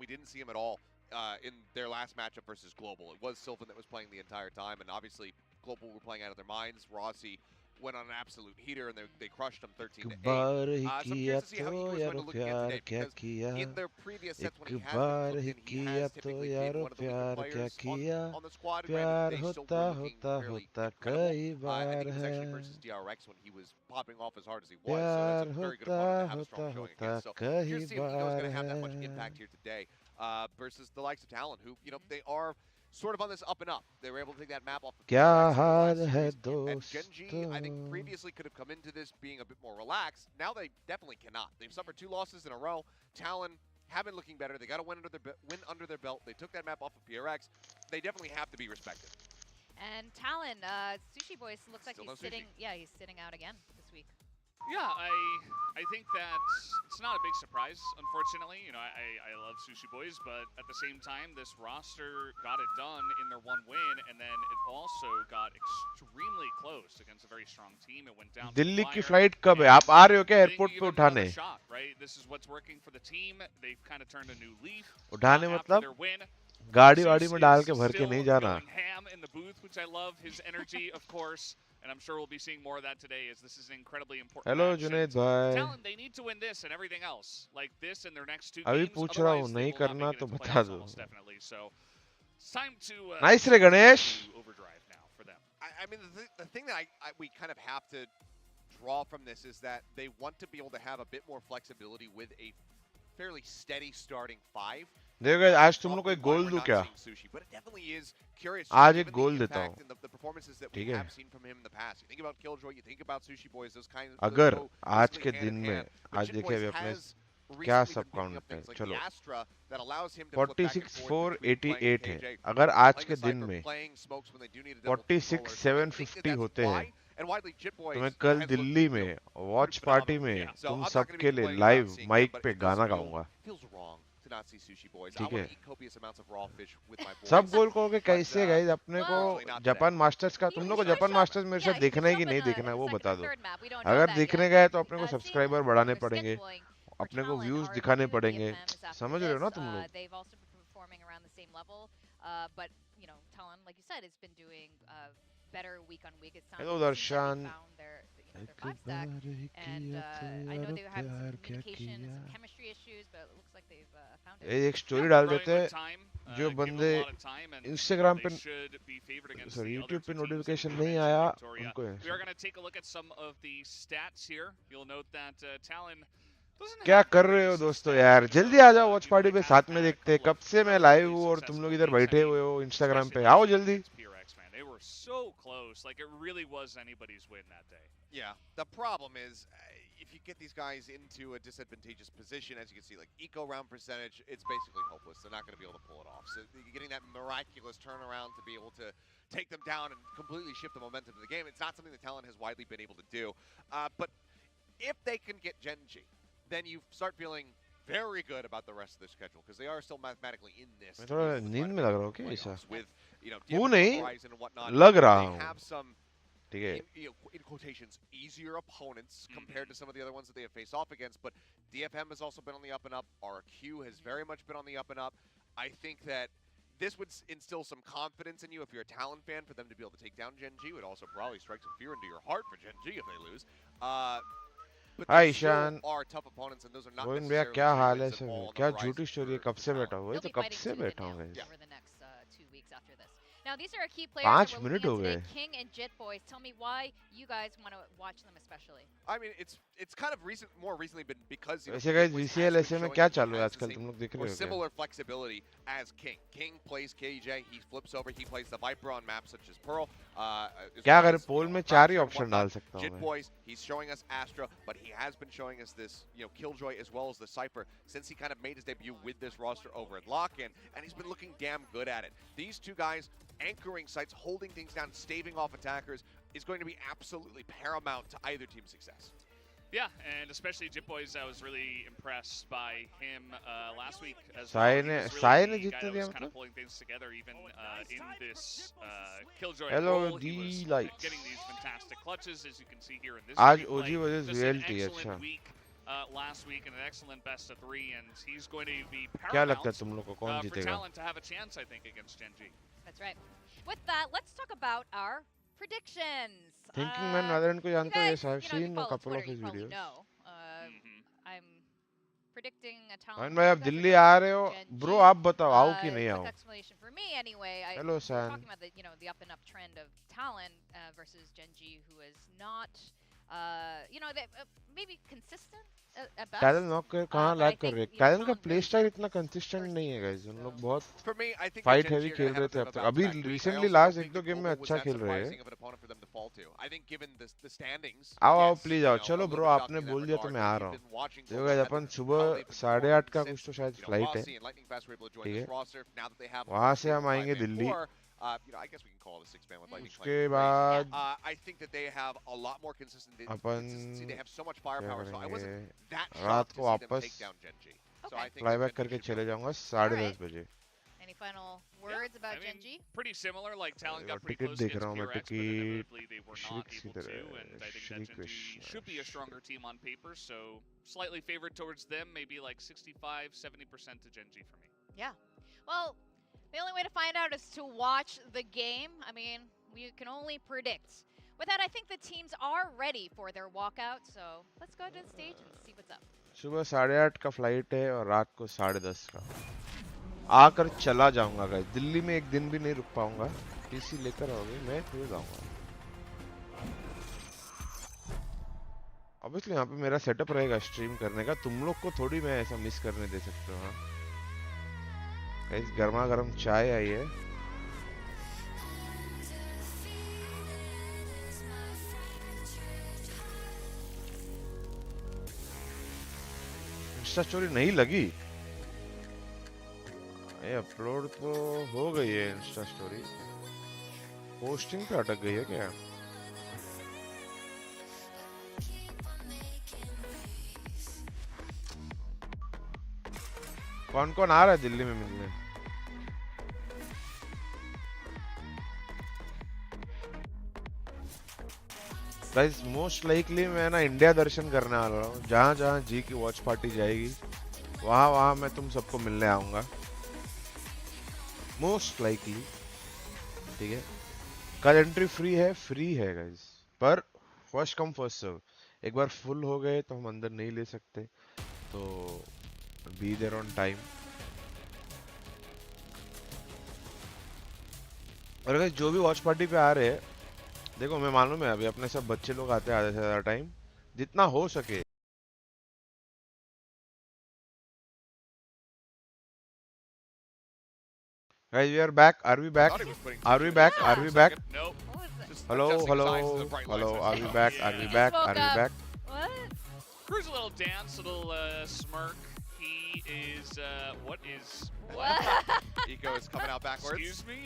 we didn't see him at all in their last matchup versus Global. It was Sylvan that was playing the entire time, and obviously Global were playing out of their minds. Rossi went on an absolute heater, and they crushed them 13-8. So I'm curious to see how Eco is going to look again today, because in their previous sets when he has been cooked in, he has typically been one of the weaker players on the squad. Granted, they still were looking fairly incredible, I think it was actually versus DRX when he was popping off as hard as he was, so that's a very good opponent to have a strong showing against. So curious to see if Eco is going to have that much impact here today versus the likes of Talon, who, you know, they are sort of on this up and up. They were able to take that map off of and 𝘍𝑒𝐺𝑠, I think previously could have come into this being a bit more relaxed. Now they definitely cannot. They've suffered 2 losses in a row. Talon have been looking better. They got a win under their belt. They took that map off of PRX. They definitely have to be respected. And Talon, Sushi Boys looks like he's sitting. Yeah, he's sitting out again this week. Yeah, I think that it's not a big surprise, unfortunately. You know, I love Sushi Boys, but at the same time, this roster got it done in their 1 win, and then it also got extremely close against a very strong team. It went down. Delhi की flight कब है? आप आ रहे हो क्या airport पे उठाने? Right, this is what's working for the team. They've kind of turned a new leaf. उठाने मतलब गाड़ी वाड़ी में डाल के भर के नहीं जाना. Ham in the booth, which I love his energy, of course. And I'm sure we'll be seeing more of that today, as this is an incredibly important Hello, match. Junaid bhai. Talon, they need to win this and everything else. Like this in their next 2 अभी games. पूछ रहा हूँ, नहीं करना तो बता दो. Definitely. So it's time to nice रे Ganesh. Overdrive now for them. I mean, the thing that we kind of have to draw from this is that they want to be able to have a bit more flexibility with a fairly steady starting 5. देखो आज तुम लोग को एक गोल दूं क्या? आज एक गोल देता हूँ. ठीक है. अगर आज के दिन में आज देखिए अभी अपने क्या सब काउंट है. चलो 46,488 है. अगर आज के दिन में 46,750 होते हैं तो मैं कल दिल्ली में वॉच पार्टी में तुम सबके लिए लाइव माइक पे गाना गाऊंगा. ठीक है. सब गोल कहोगे कैसे गाइस? अपने को जापान मास्टर्स का, तुम लोग को जापान मास्टर्स मेरे साथ देखना है कि नहीं देखना है वो बता दो. अगर देखने गए तो अपने को सब्सक्राइबर बढ़ाने पड़ेंगे, अपने को व्यूज दिखाने पड़ेंगे. समझ रहे हो ना तुम लोग? Hello Darshan. And I know they have some communication and some chemistry issues, but it looks like they've found it. एक स्टोरी डाल देते हैं जो बंदे इंस्टाग्राम पे सॉरी यूट्यूब पे नोटिफिकेशन नहीं आया उनको. We are going to take a look at some of the stats here. You'll note that Talon क्या कर रहे हो दोस्तों यार? जल्दी आ जाओ वॉच पार्टी पे, साथ में देखते हैं. कब से मैं लाइव हूँ और तुम लोग इधर बैठे हुए हो इंस्टाग्राम पे. आओ जल्दी. They were so close, like it really was anybody's win that day. Yeah, the problem is if you get these guys into a disadvantageous position, as you can see, like eco round percentage, it's basically hopeless. They're not going to be able to pull it off. So you're getting that miraculous turnaround to be able to take them down and completely shift the momentum of the game. It's not something that Talon has widely been able to do. But if they can get 𝘍𝑒, then you start feeling very good about the rest of the schedule, because they are still mathematically in this. मैं थोड़ा नींद में लग रहा हूँ क्या ऐसा? With, you know, वो नहीं whatnot, लग रहा हूँ. have some, ठीक है. in quotations, easier opponents compared to some of the other ones that they have faced off against. But DFM has also been on the up and up. RQ has very much been on the up and up. I think that this would instill some confidence in you if you're a Talon fan, for them to be able to take down 𝘍𝑒. Would also probably strike some fear into your heart for 𝘍𝑒 if they lose. But hi those still Ishan. are tough opponents, and those are not Govind भैया necessarily क्या हाल है wins that सब? fall on क्या the झूठी horizon story है? for कब से बैठा Talon. हूँ? ये तो कब से बैठा हूँ guys. Over the next 2 weeks after this. Now these are our key players 5 that we're minute looking हो at गए. today. King and Jit Boys, tell me why you guys want to watch them especially. I mean, it's kind of more recently been because वैसे guys VCL ऐसे में क्या चालू है आजकल? तुम लोग देख रहे हो क्या? Similar flexibility as King. King plays 𝑘J, he flips over, he plays the Viper on maps such as Pearl. क्या अगर पोल में 4 ही ऑप्शन डाल सकता हूँ Jit मैं? Boys, he's showing us Astra, but he has been showing us this, you know, 𝘍𝑒 as well as the Cypher since he kind of made his debut with this roster over at Lock-In, and he's been looking damn good at it. These two guys anchoring sites, holding things down, staving off attackers is going to be absolutely paramount to either team's success. Yeah, and especially Jit Boys, I was really impressed by him last week as well. He was really the guy that was kind of pulling things together even in this 𝘍𝑒 Hello role. He was D-Light. getting these fantastic clutches, as you can see here in this आज replay. OG versus Just an VLT. excellent अच्छा. week last week in an excellent best of 3, and he's going to be क्या लगता है paramount तुम लोग को कौन for जीतेगा? Talon to have a chance, I think, against Gen G. That's right. With that, let's talk about our predictions. Thinking Man Valorant को जानते हो? Yes, I've you seen a couple Twitter, of his you probably videos. know. I'm predicting a Talon. And भाई आप दिल्ली आ रहे हो, bro आप बताओ आओ कि नहीं आओ? Quick explanation for me anyway. Hello, San. Talking about the up and up trend of Talon versus Gen G, who is not maybe consistent at best. Talon knock कर कहाँ lag कर रहे? Talon का play style इतना consistent नहीं है guys. उन लोग बहुत fight heavy खेल रहे थे अब तक. अभी recently last 1-2 game में अच्छा खेल रहे हैं. आओ please आओ. चलो bro आपने बोल दिया तो मैं आ रहा हूँ. देखो guys अपन सुबह 8:30 का कुछ तो शायद flight है. ठीक है. वहाँ से हम आएंगे Delhi. I guess we can call it a 6-man with Lightning. उसके बाद I think that they have a lot more consistency. Upon They have so much firepower, so I wasn't that रात shocked को to see them वापस take down Gen G. So I think fly back Gen G करके should be चले able to- जाऊंगा 10:30 बजे. Any final words about Gen G? Pretty similar. Like Talon got pretty ticket close देख against रहा हूँ मैं, PRX, but ticket inevitably they were not Shrieks able इधर to, है, and I think that Shriek Gen G Krishna, should be a stronger team on paper, so slightly favored towards them, maybe like 65-70% to Gen G for me. Yeah. Well, the only way to find out is to watch the game. I mean, we can only predict. With that, I think the teams are ready for their walkout, so let's go to the stage and see what's up. सुबह 8:30 का flight है और रात को 10:30 का. आकर चला जाऊंगा गाइस. दिल्ली में एक दिन भी नहीं रुक पाऊंगा. टीसी लेकर आओगे मैं फिर जाऊंगा. ऑब्वियसली यहाँ पे मेरा सेटअप रहेगा स्ट्रीम करने का. तुम लोग को थोड़ी मैं ऐसा मिस करने दे सकता हूँ. हाँ गाइस गर्मा गर्म चाय आई है. इंस्टा स्टोरी नहीं लगी. ये अपलोड तो हो गई है इंस्टा स्टोरी. पोस्टिंग पे अटक गई है क्या? कौन कौन आ रहा है दिल्ली में मिलने? गाइस मोस्ट लाइकली मैं ना इंडिया दर्शन करने वाला हूँ. जहाँ जहाँ जी की वॉच पार्टी जाएगी वहाँ मैं तुम सबको मिलने आऊँगा. Most likely. ठीक है. कल एंट्री फ्री है गाइस. पर फर्स्ट कम फर्स्ट सर्व. एक बार फुल हो गए तो हम अंदर नहीं ले सकते. तो बी देयर ऑन टाइम. और गाइस जो भी वॉच पार्टी पे आ रहे हैं, देखो मैं मालूम है अभी अपने सब बच्चे लोग आते हैं आधे से ज़्यादा टाइम. जितना हो सके guys we are back. Are we back? Are we back? Are we back? Nope. What was it? Hello. Are we back? Are we back? Are we back? What? Cruz a little dance, a little smirk. He is, what is... What? Eco is coming out backwards. Excuse me?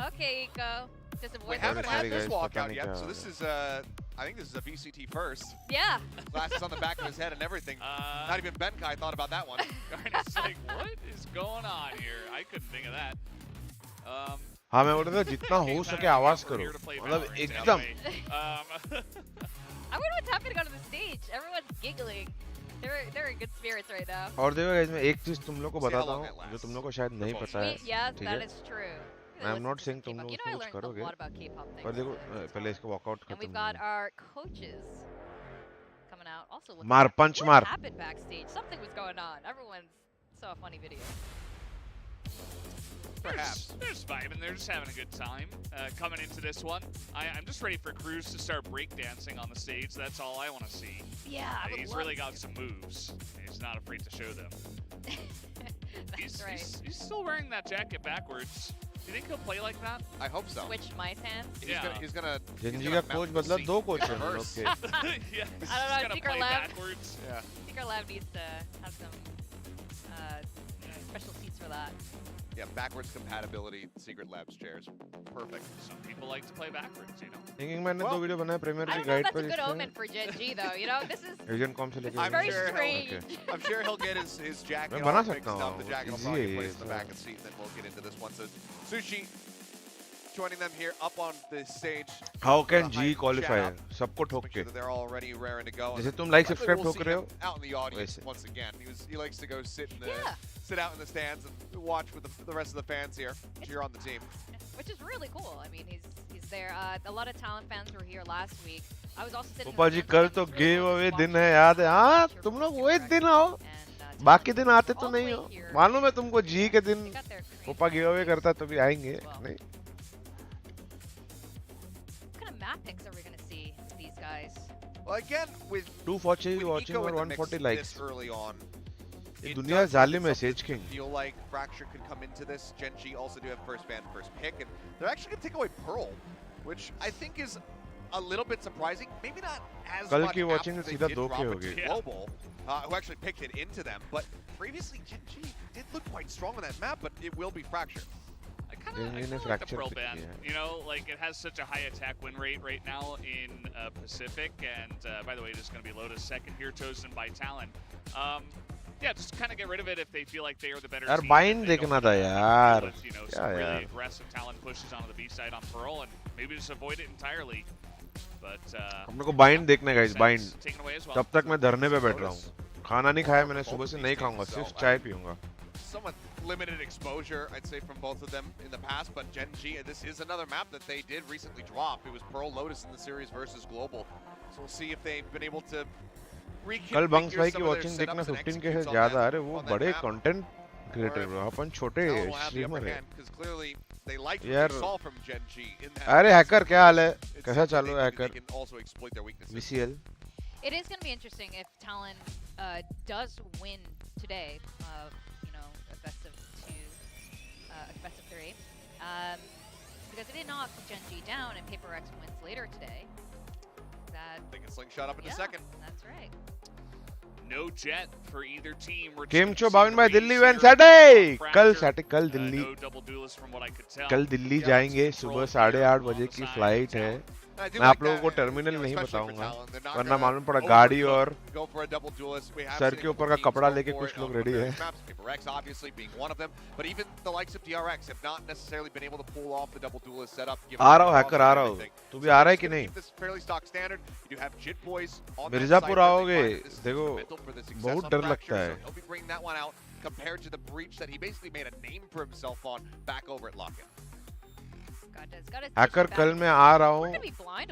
Okay, Eco. Just avoid We the haven't had Sorry, this guys, walkout pata yet, nahi so kya this is, I think this is a VCT first. Yeah. Glasses on the back of his head and everything. Not even Benkai thought about that one. Garnet's like, what is going on here? I couldn't think of that. हाँ मैं बोल रहा था जितना हो सके आवाज करो. मतलब एकदम. I wonder what's happening on the stage. Everyone's giggling. They're in good spirits right now. और देखो गाइस मैं एक चीज तुम लोग को बताता हूँ जो तुम लोग को शायद नहीं पता है. Yeah, ठीक that है? is true. I'm not saying तुम लोग You know, I कुछ learned करोगे. a lot about K-pop things. पर देखो पहले इसको वॉकआउट And we've खत्म. got our coaches coming out. Also looking मार at पंच what मार. happened backstage. Something was going on. Everyone saw a funny video. Perhaps. They're just vibing. They're just having a good time coming into this one. I'm just ready for Cruz to start breakdancing on the stage. That's all I want to see. Yeah, I would He's love really to. got some moves. He's not afraid to show them. That's right. He's still wearing that jacket backwards. Do you think he'll play like that? I hope so. Switch mice hands. He's gonna जिंदगी का coach बदला दो coach हैं हम लोग के. Yeah, he's I don't know, just gonna Secret play Lab. backwards. Yeah. Secret Lab needs to have some special seats for that. Yeah, backwards compatibility, Secret Labs chairs. Perfect. Some people like to play backwards, you know. Thinking मैंने दो video बनाए premiere I की don't know if guide that's पर a good इसके. omen for Gen G though. You know, this is agent com से लेके. I'm very sure he'll- strange. Okay. I'm sure he'll get his jacket मैं all बना fixed सकता up. The हूँ. jacket will Easy probably है get ये placed in the सब. back of the seat, and then we'll get into this one. So, Sushi joining them here up on the stage. How can G qualify? सबको ठोक के. They're already raring to go. जैसे तुम like subscribe ठोक रहे हो. Out in the audience once again. He likes to go sit out in the stands and watch with the rest of the fans here, cheer on the team. Which is really cool. I mean, he's there. A lot of Talon fans were here last week. I was also sitting. पापा जी कल तो giveaway दिन है याद है. हाँ तुम लोग वही दिन आओ. बाकी दिन आते तो नहीं हो. मालूम है तुमको G के दिन पापा giveaway करता तो भी आएंगे नहीं. What kind of map picks are we gonna see these guys? Well, again with 240 watching or 140 likes. Early on. ये दुनिया जालिम है Sage King. Feel like Fracture could come into this. Gen G also do have first ban, first pick, and they're actually going to take away Pearl, which I think is a little bit surprising. Maybe not as कल much की watching after they सीधा did दो drop के it हो to गई. Global, who actually picked it into them, but previously Gen G did look quite strong on that map, but it will be Fracture. I kind of like the Pearl ban. You know, like it has such a high attack win rate right now in Pacific, and by the way, it is going to be Lotus second here, chosen by Talon. Yeah, just kind of get rid of it if they feel like they are the better यार team. bind देखना था यार. You know, some really aggressive Talon pushes onto the B side on Pearl, and maybe just avoid it entirely. But हम लोग को bind देखना guys, bind. taken away as well. तब तक मैं धरने पे बैठ रहा हूँ. खाना नहीं खाया मैंने सुबह से नहीं खाऊंगा, सिर्फ चाय पीऊंगा. Somewhat limited exposure, I'd say, from both of them in the past, but Gen G, this is another map that they did recently drop. It was Pearl Lotus in the series versus Global. So we'll see if they've been able to कल बंग्स भाई की watching देखना 15K से ज्यादा. अरे वो बड़े content creator हो, अपन छोटे स्ट्रीमर हैं यार. अरे हैकर क्या हाल है, कैसा चालू है hacker? VCL. It is going to be interesting if Talon does win today. You know, a best of three, because they did knock Gen G down, and Paper X wins later today. They can slingshot up in a second. That's right. No jet for either team. Game show Bhavin भाई Delhi van Saturday. कल Delhi. No double duelist from what I could tell. कल दिल्ली जाएंगे, सुबह 8:30 बजे की flight है. मैं आप लोगों को टर्मिनल नहीं बताऊंगा, वरना मालूम पड़ा गाड़ी और सर के ऊपर का कपड़ा लेके कुछ लोग रेडी है. आ रहा हूँ हैकर, आ रहा हूँ. तू भी आ रहा है कि नहीं? मिर्जापुर आओगे? देखो बहुत डर लगता है. Compared to the breach that he basically made a name for himself on back over at Lock-in. Hacker कल मैं आ रहा हूँ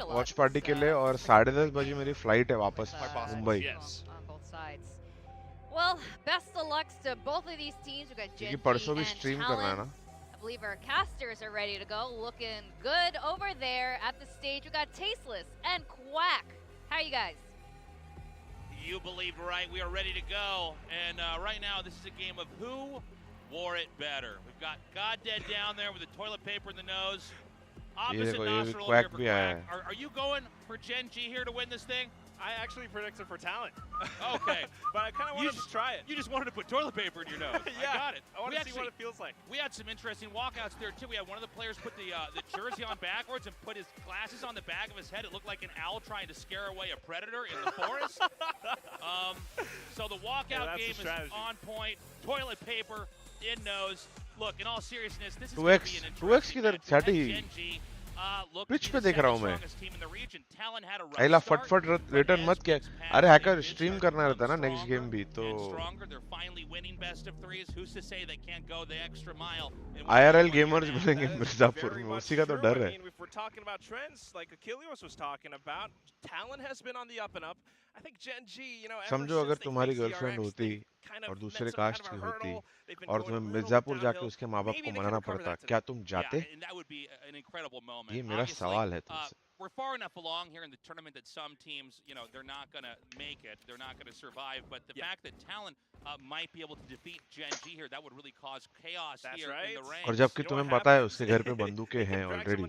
वॉच पार्टी के लिए और 10:30 बजे मेरी फ्लाइट है वापस Mumbai. Well, best of luck to both of these teams. We've got Gen G परसों भी and स्ट्रीम करना है ना. I believe our casters are ready to go. Looking good over there at the stage. We got Tasteless and Quack. How are you guys? You believed right. We are ready to go. And right now, this is a game of who wore it better. We've got Goddead down there with the toilet paper in the nose. Opposite nostril over here for Quack. Are you going for Gen G here to win this thing? I actually predicted for Talon. Okay. But I kind of wanted to try it. You just wanted to put toilet paper in your nose. Yeah, I got it. I want to see what it feels like. We had some interesting walkouts there, too. We had one of the players put the jersey on backwards and put his glasses on the back of his head. It looked like an owl trying to scare away a predator in the forest. So the walkout game is on point. Toilet paper in nose. Look, in all seriousness, this is going to be an interesting match. Gen G. Pitch पे देख रहा हूँ मैं. आइला फटफट return मत किया. अरे hacker stream करना रहता है ना नेक्स्ट गेम भी तो. IRL गेमर्स मिलेंगे मिर्जापुर में, उसी का तो डर है. समझो अगर तुम्हारी गर्लफ्रेंड होती और दूसरे कास्ट की होती और तुम्हें मिर्जापुर जाके उसके माँ बाप को मनाना पड़ता, क्या तुम जाते? ये मेरा सवाल है तुमसे. We're far enough along here in the tournament that some teams, you know, they're not going to make it. They're not going to survive. But the fact that Talon might be able to defeat Gen G here, that would really cause chaos here in the ranks. और जबकि तुम्हें पता है उसके घर पे बंदूकें हैं already.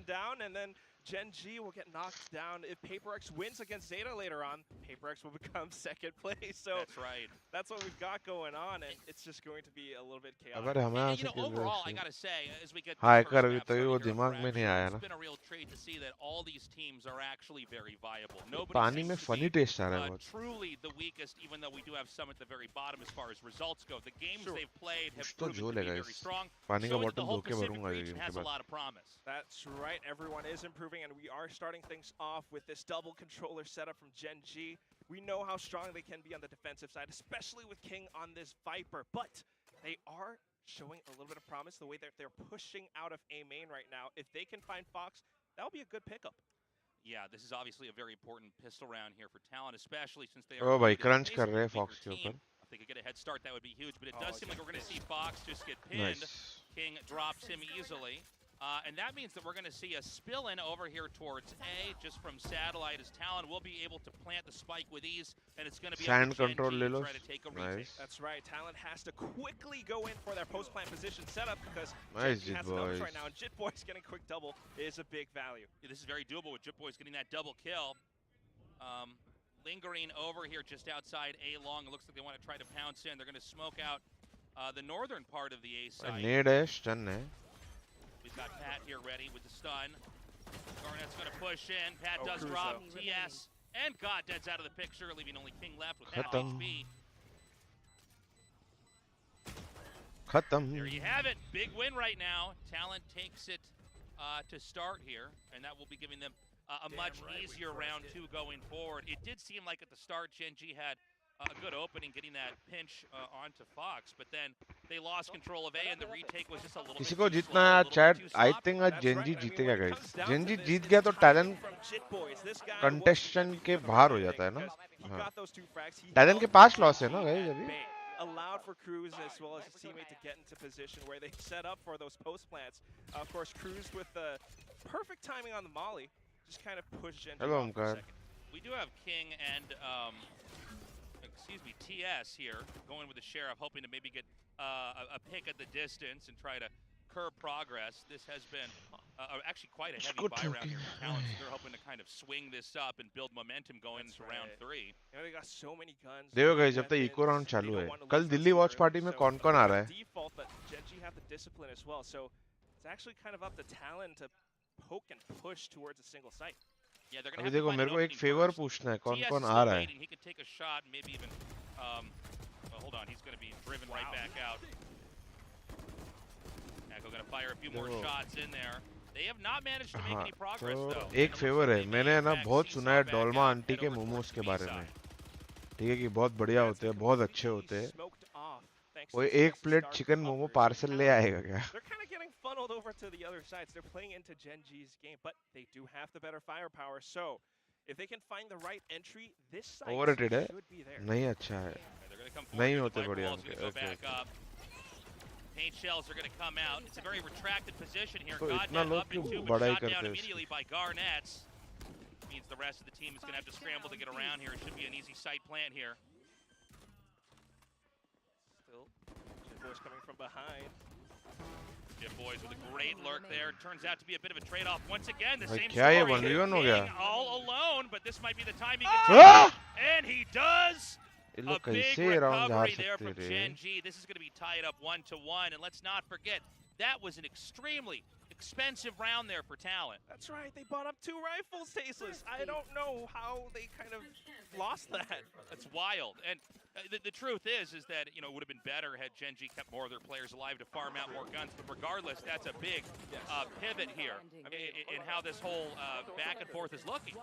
Gen G will get knocked down. If PaperX wins against Zeta later on, PaperX will become second place. So that's right. That's what we've got going on, and it's just going to be a little bit chaotic. And, you know, overall, I gotta say, as we get to the first map started here, it's been a real treat to see that all these teams are actually very viable. Nobody seems to be truly the weakest, even though we do have some at the very bottom as far as results go. The games they've played have proven to be very strong. Showing that the whole Pacific region has a lot of promise. That's right. Everyone is improving, and we are starting things off with this double controller setup from Gen G. We know how strong they can be on the defensive side, especially with King on this Viper, but they are showing a little bit of promise the way that they're pushing out of A main right now. If they can find Fox, that'll be a good pickup. Yeah, this is obviously a very important pistol round here for Talon, especially since they are crunch कर रहे हैं Fox के ऊपर. If they could get a head start, that would be huge, but it does seem like we're going to see Fox just get pinned. King drops him easily. And that means that we're going to see a spill in over here towards A, just from satellite, as Talon will be able to plant the spike with ease, and it's going to be sand control to try to take a retake. That's right. Talon has to quickly go in for their post-plant position setup because Jit has numbers right now, and 𝘼𝐽𝐿 getting quick double is a big value. Yeah, this is very doable with 𝘼𝐽𝐿 getting that double kill. Lingering over here just outside A long. It looks like they want to try to pounce in. They're going to smoke out the northern part of the A side. We've got Pat here ready with the stun. Garnet's going to push in. Pat does drop. TS and God Dead's out of the picture, leaving only King left with half HP. There you have it. Big win right now. Talon takes it to start here, and that will be giving them a much easier round 2 going forward. It did seem like at the start, Gen G had a good opening, getting that pinch onto Fox, but then they lost control of A, and the retake was just a little bit too slow, chat, I think आज Gen G जीतेगा guys. Gen G जीत गया तो Talon contestant के बाहर हो जाता है ना. Talon के 5 loss है ना guys अभी. Allowed for Cruz as well as his teammate to get into position where they set up for those post plants. Of course, Cruz with the perfect timing on the molly, just kind of pushed Gen G off for a second. We do have King and TS here, going with the Sheriff, hoping to maybe get a pick at the distance and try to curb progress. This has been actually quite a heavy buy round here for Talon. They're hoping to kind of swing this up and build momentum going into round 3. You know, they got so many guns. देखो guys, जब तक eco round चालू है, कल Delhi watch party में कौन-कौन आ रहा है? Default, but Gen G have the discipline as well, so it's actually kind of up to Talon to poke and push towards a single site. Yeah, they're going to have to मेरे को एक favour पूछना है, कौन-कौन आ रहा है? He could take a shot, maybe even well, hold on, he's going to be driven right back out. Echo going to fire a few more shots in there. They have not managed to make any progress though. एक favour है, मैंने ना बहुत सुना है Dolma aunty के मोमोज के बारे में. ठीक है कि बहुत बढ़िया होते हैं, बहुत अच्छे होते हैं. वो एक प्लेट चिकन मोमो पार्सल ले आएगा क्या? They're kind of getting funneled over to the other sides. They're playing into Gen G's game, but they do have the better firepower. So if they can find the right entry, this site should be there. नहीं अच्छा है. नहीं होते बढ़िया उनके. Paint shells are going to come out. It's a very retracted position here. Godnet up in 2, but shot down immediately by Garnets. Means the rest of the team is going to have to scramble to get around here. It should be an easy site plant here. Still, 𝘼𝐽𝐿 coming from behind. 𝘼𝐽𝐿 with a great lurk there. Turns out to be a bit of a trade-off. Once again, the same story. King all alone, but this might be the time he can and he does. A big recovery there from Gen G. This is going to be tied up 1-1, and let's not forget, that was an extremely expensive round there for Talon. That's right, they bought up 2 rifles, Tasteless. I don't know how they kind of lost that. That's wild. And the truth is that, you know, it would have been better had Gen G kept more of their players alive to farm out more guns. But regardless, that's a big pivot here in how this whole back and forth is looking.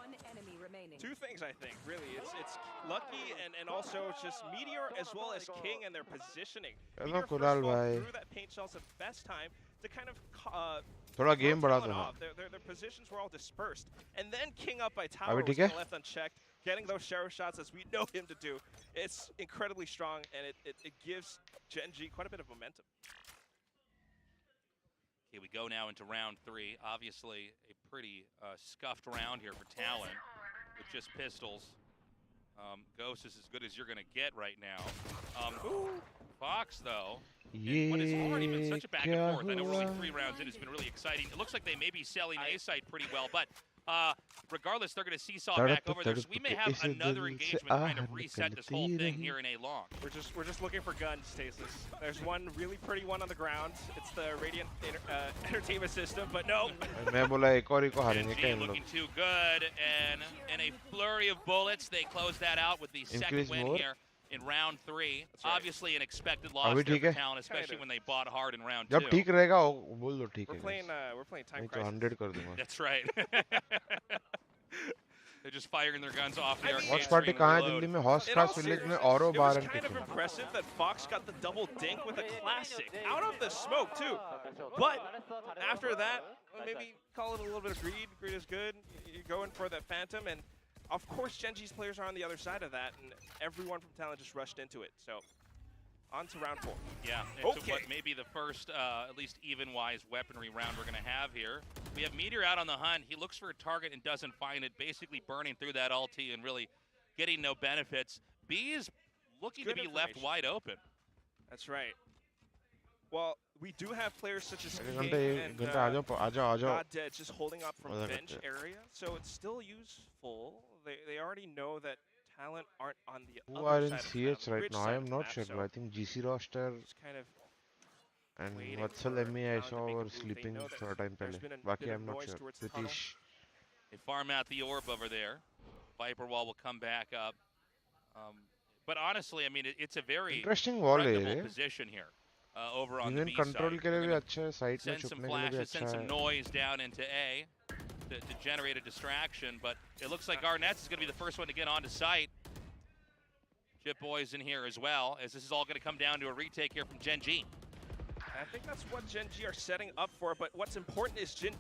2 things, I think, really. It's lucky and also just Meteor as well as King and their positioning. Meteor first of all threw that paint shells at the best time to kind of थोड़ा game बढ़ा दो. Their positions were all dispersed, and then King up by tower was left unchecked, getting those sheriff shots as we know him to do. It's incredibly strong, and it gives Gen G quite a bit of momentum. Okay, we go now into round 3. Obviously, a pretty scuffed round here for Talon with just pistols. Ghost is as good as you're going to get right now. Fox, though, what has already been such a back and forth. I know we're only 3 rounds in. It's been really exciting. It looks like they may be selling A site pretty well, but regardless, they're going to seesaw back over there. So we may have another engagement kind of reset this whole thing here in A long. We're just looking for guns, Stasis. There's one really pretty one on the ground. It's the Radiant entertainment system, but no. GenG looking too good, and in a flurry of bullets, they close that out with the second win here in round 3. Right. Obviously an expected loss there for Talon, especially when they bought hard in round 2. We're playing Time Crisis. That's right. They're just firing their guns off the arcade Watchparty screen. Delhi mein horse cars village mein auro bar and kind of impressive that Fox got the double dink with a classic out of the smoke too. But after that, maybe call it a little bit of greed. Greed is good. You're going for the Phantom, and of course GenG's players are on the other side of that, and everyone from Talon just rushed into it. So on to round 4. Yeah, into what may be the first, at least even-wise weaponry round we're going to have here. We have Meteor out on the hunt. He looks for a target and doesn't find it, basically burning through that ulti and really getting no benefits. B is looking to be left wide open. That's right. Well, we do have players such as King and GodDead just holding up from bench area, so it's still useful. They already know that Talent aren't on the Who are in CH right now? I am not sure, but I think GC roster kind of and Vatsal ME I saw were sleeping third time pehle. Baki I am not sure. Pritish. They farm out the orb over there. Viper wall will come back up. But honestly, I mean, it's a very interesting wall position here over on the B control side. के लिए भी अच्छा है, side में send some छुपने के लिए भी flashes, अच्छा send some है. noise down into A to generate a distraction, but it looks like Garnets is going to be the first one to get onto site. Jit Boy's in here as well, as this is all going to come down to a retake here from GenG. I think that's what GenG are setting up for, but what's important is Jit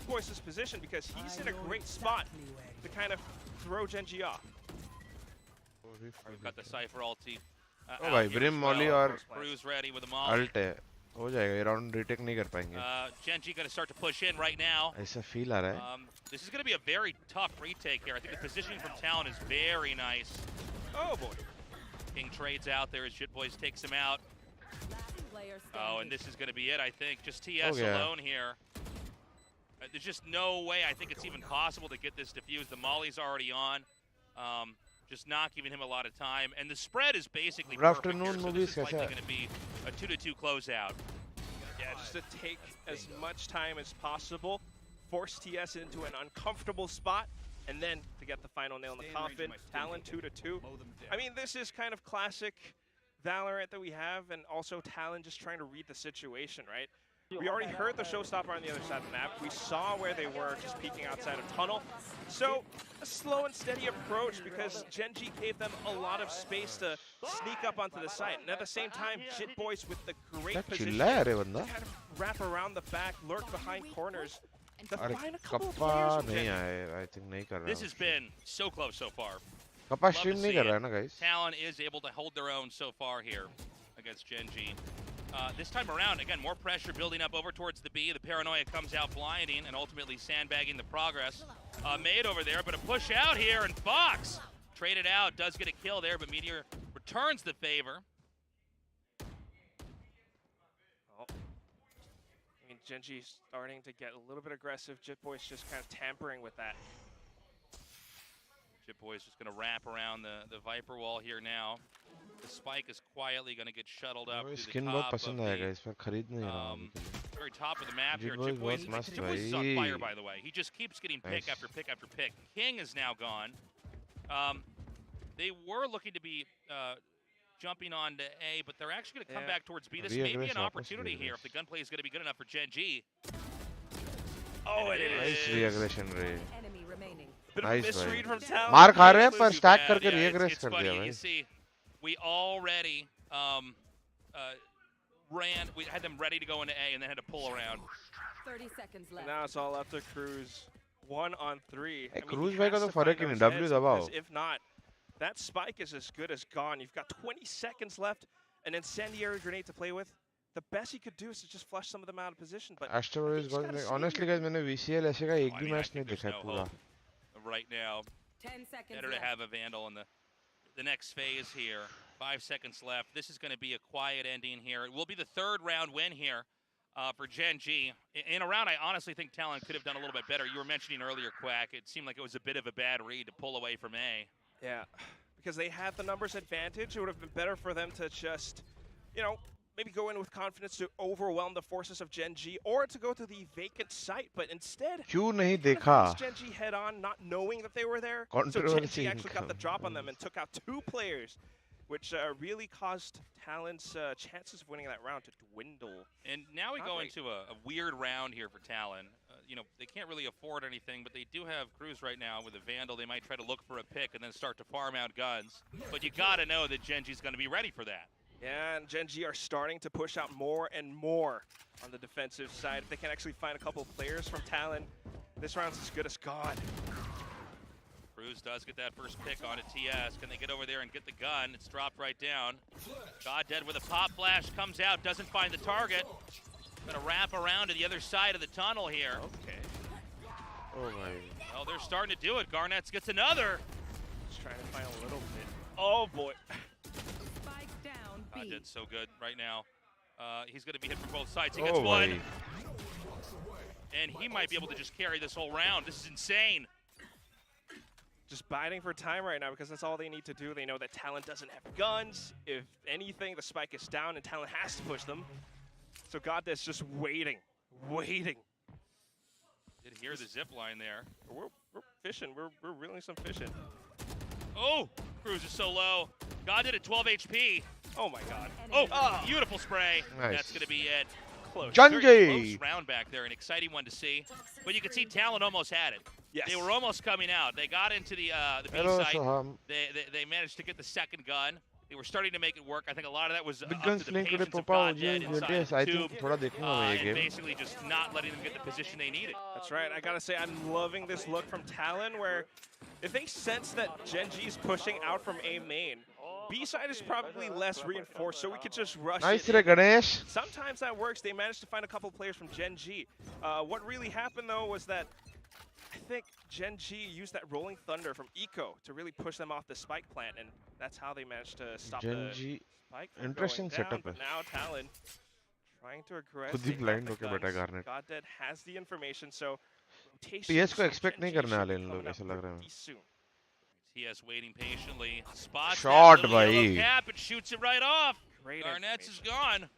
Boy's position, because he's in a great spot to kind of throw GenG off. We've got the Cypher ulti. Oh भाई, Brim Molly और Cruz ready with a Molly. Alt है. हो जाएगा, ये round retake नहीं कर पाएंगे. GenG going to start to push in right now. ऐसा feel आ रहा है. This is going to be a very tough retake here. I think the positioning from Talon is very nice. Oh boy. King trades out there as Jit Boys takes him out. Oh, and this is going to be it, I think. Just TS alone here. There's just no way I think it's even possible to get this defused. The Molly's already on. Just not giving him a lot of time. And the spread is basically perfect here, so this is likely going to be a 2-2 closeout. Yeah, just to take as much time as possible, force TS into an uncomfortable spot, and then to get the final nail in the coffin. Talon 2-2. I mean, this is kind of classic Valorant that we have, and also Talon just trying to read the situation, right? We already heard the showstopper on the other side of the map. We saw where they were, just peeking outside of tunnel. So a slow and steady approach, because GenG gave them a lot of space to sneak up onto the site. And at the same time, Jit Boys with the great position to kind of wrap around the back, lurk behind corners, and to find a couple of players from GenG. I think नहीं कर रहा. This has been so close so far. Kappa stream नहीं कर रहा है ना, guys. Talon is able to hold their own so far here against GenG. This time around, again, more pressure building up over towards the B. The paranoia comes out blinding and ultimately sandbagging the progress. Made over there, but a push out here, and Fox traded out, does get a kill there, but Meteor returns the favor. Oh. I mean, GenG starting to get a little bit aggressive. Jit Boy's just kind of tampering with that. Jit Boy's just going to wrap around the Viper wall here now. The spike is quietly going to get shuttled up to the top of the very top of the map here. Jit Boy's is on fire, by the way. He just keeps getting pick after pick after pick. King is now gone. They were looking to be jumping on to A, but they're actually going to come back towards B. This may be an opportunity here if the gunplay is going to be good enough for GenG. Oh, it is. Nice re-aggression, Ray. Nice misread from Talon. मार खा रहे हैं पर stack करके re-aggress कर दिया भाई. You see, we already we had them ready to go into A and then had to pull around. 30 seconds left. Now it's all up to Cruz. 1 on 3. Hey, Cruz भाई का तो फर्क ही नहीं. W दबाओ. If not, that spike is as good as gone. You've got 20 seconds left, an incendiary grenade to play with. The best he could do is to just flush some of them out of position. But Astro is going. Honestly, guys, मैंने VCL ऐसे का एक भी match नहीं देखा पूरा. Right now, 10 seconds better to have a Vandal in the next phase here. 5 seconds left. This is going to be a quiet ending here. It will be the third round win here for Gen G. In a round, I honestly think Talon could have done a little bit better. You were mentioning earlier, Quack, it seemed like it was a bit of a bad read to pull away from A. Yeah, because they had the numbers advantage. It would have been better for them to just, you know, maybe go in with confidence to overwhelm the forces of Gen G, or to go to the vacant site, but instead, क्यों नहीं they देखा? faced Gen G head on, not knowing that they were there. So Gen G actually got the drop on them and took out 2 players, which really caused Talon's chances of winning that round to dwindle. And now we go into a weird round here for Talon. You know, they can't really afford anything, but they do have Cruz right now with a Vandal. They might try to look for a pick and then start to farm out guns. But you got to know that Gen G's going to be ready for that. Yeah, and Gen G are starting to push out more and more on the defensive side. If they can actually find a couple of players from Talon, this round's as good as gone. Cruz does get that first pick on a TS. Can they get over there and get the gun? It's dropped right down. God Dead with a pop flash comes out, doesn't find the target. Gonna wrap around to the other side of the tunnel here. Okay. Oh my. Well, they're starting to do it. Garnets gets another. Just trying to find a little bit. Oh boy. Spike down God B. Dead's so good right now. He's gonna be hit from both sides. He gets Oh one. my. And he might be able to just carry this whole round. This is insane. Just biding for time right now because that's all they need to do. They know that Talon doesn't have guns. If anything, the spike is down and Talon has to push them. So Goddead's just waiting. Did hear the zip line there. We're fishing. We're reeling some fishing. Oh, Cruz is so low. God Dead at 12 HP. Oh my god. Oh, beautiful spray. Nice. That's gonna be it. Close. Very Junji! close round back there, an exciting one to see. But you can see Talon almost had it. Yes. They were almost coming out. They got into the B Hello, site. Soham. They managed to get the second gun. They were starting to make it work. I think a lot of that was Big up guns to the playing today, patience of Papa. Goddead inside Yes, the I tube, think थोड़ा देखूंगा मैं ये and game. basically just not letting them get the position they needed. That's right. I gotta say, I'm loving this look from Talon, where if they sense that Gen G's pushing out from A main, B side is probably less reinforced, so we could just rush Nice it. रे Ganesh. Sometimes that works. They managed to find a couple players from Gen G. What really happened, though, was that I think Gen G used that Rolling Thunder from Eco to really push them off the spike plant, and that's how they managed to stop Gen the G spike from interesting going down. setup But है. now Talon trying to aggress. खुद ही they got blind the होके बैठा guns. Garnet. Goddead has the information, so rotation. TS को from expect Gen नहीं G करने should वाले be इन लोग, coming up ऐसा लग रहा है pretty soon. TS waiting patiently. Spots Shot that little yellow भाई. cap and shoots it right off. Great Garnets is information. gone.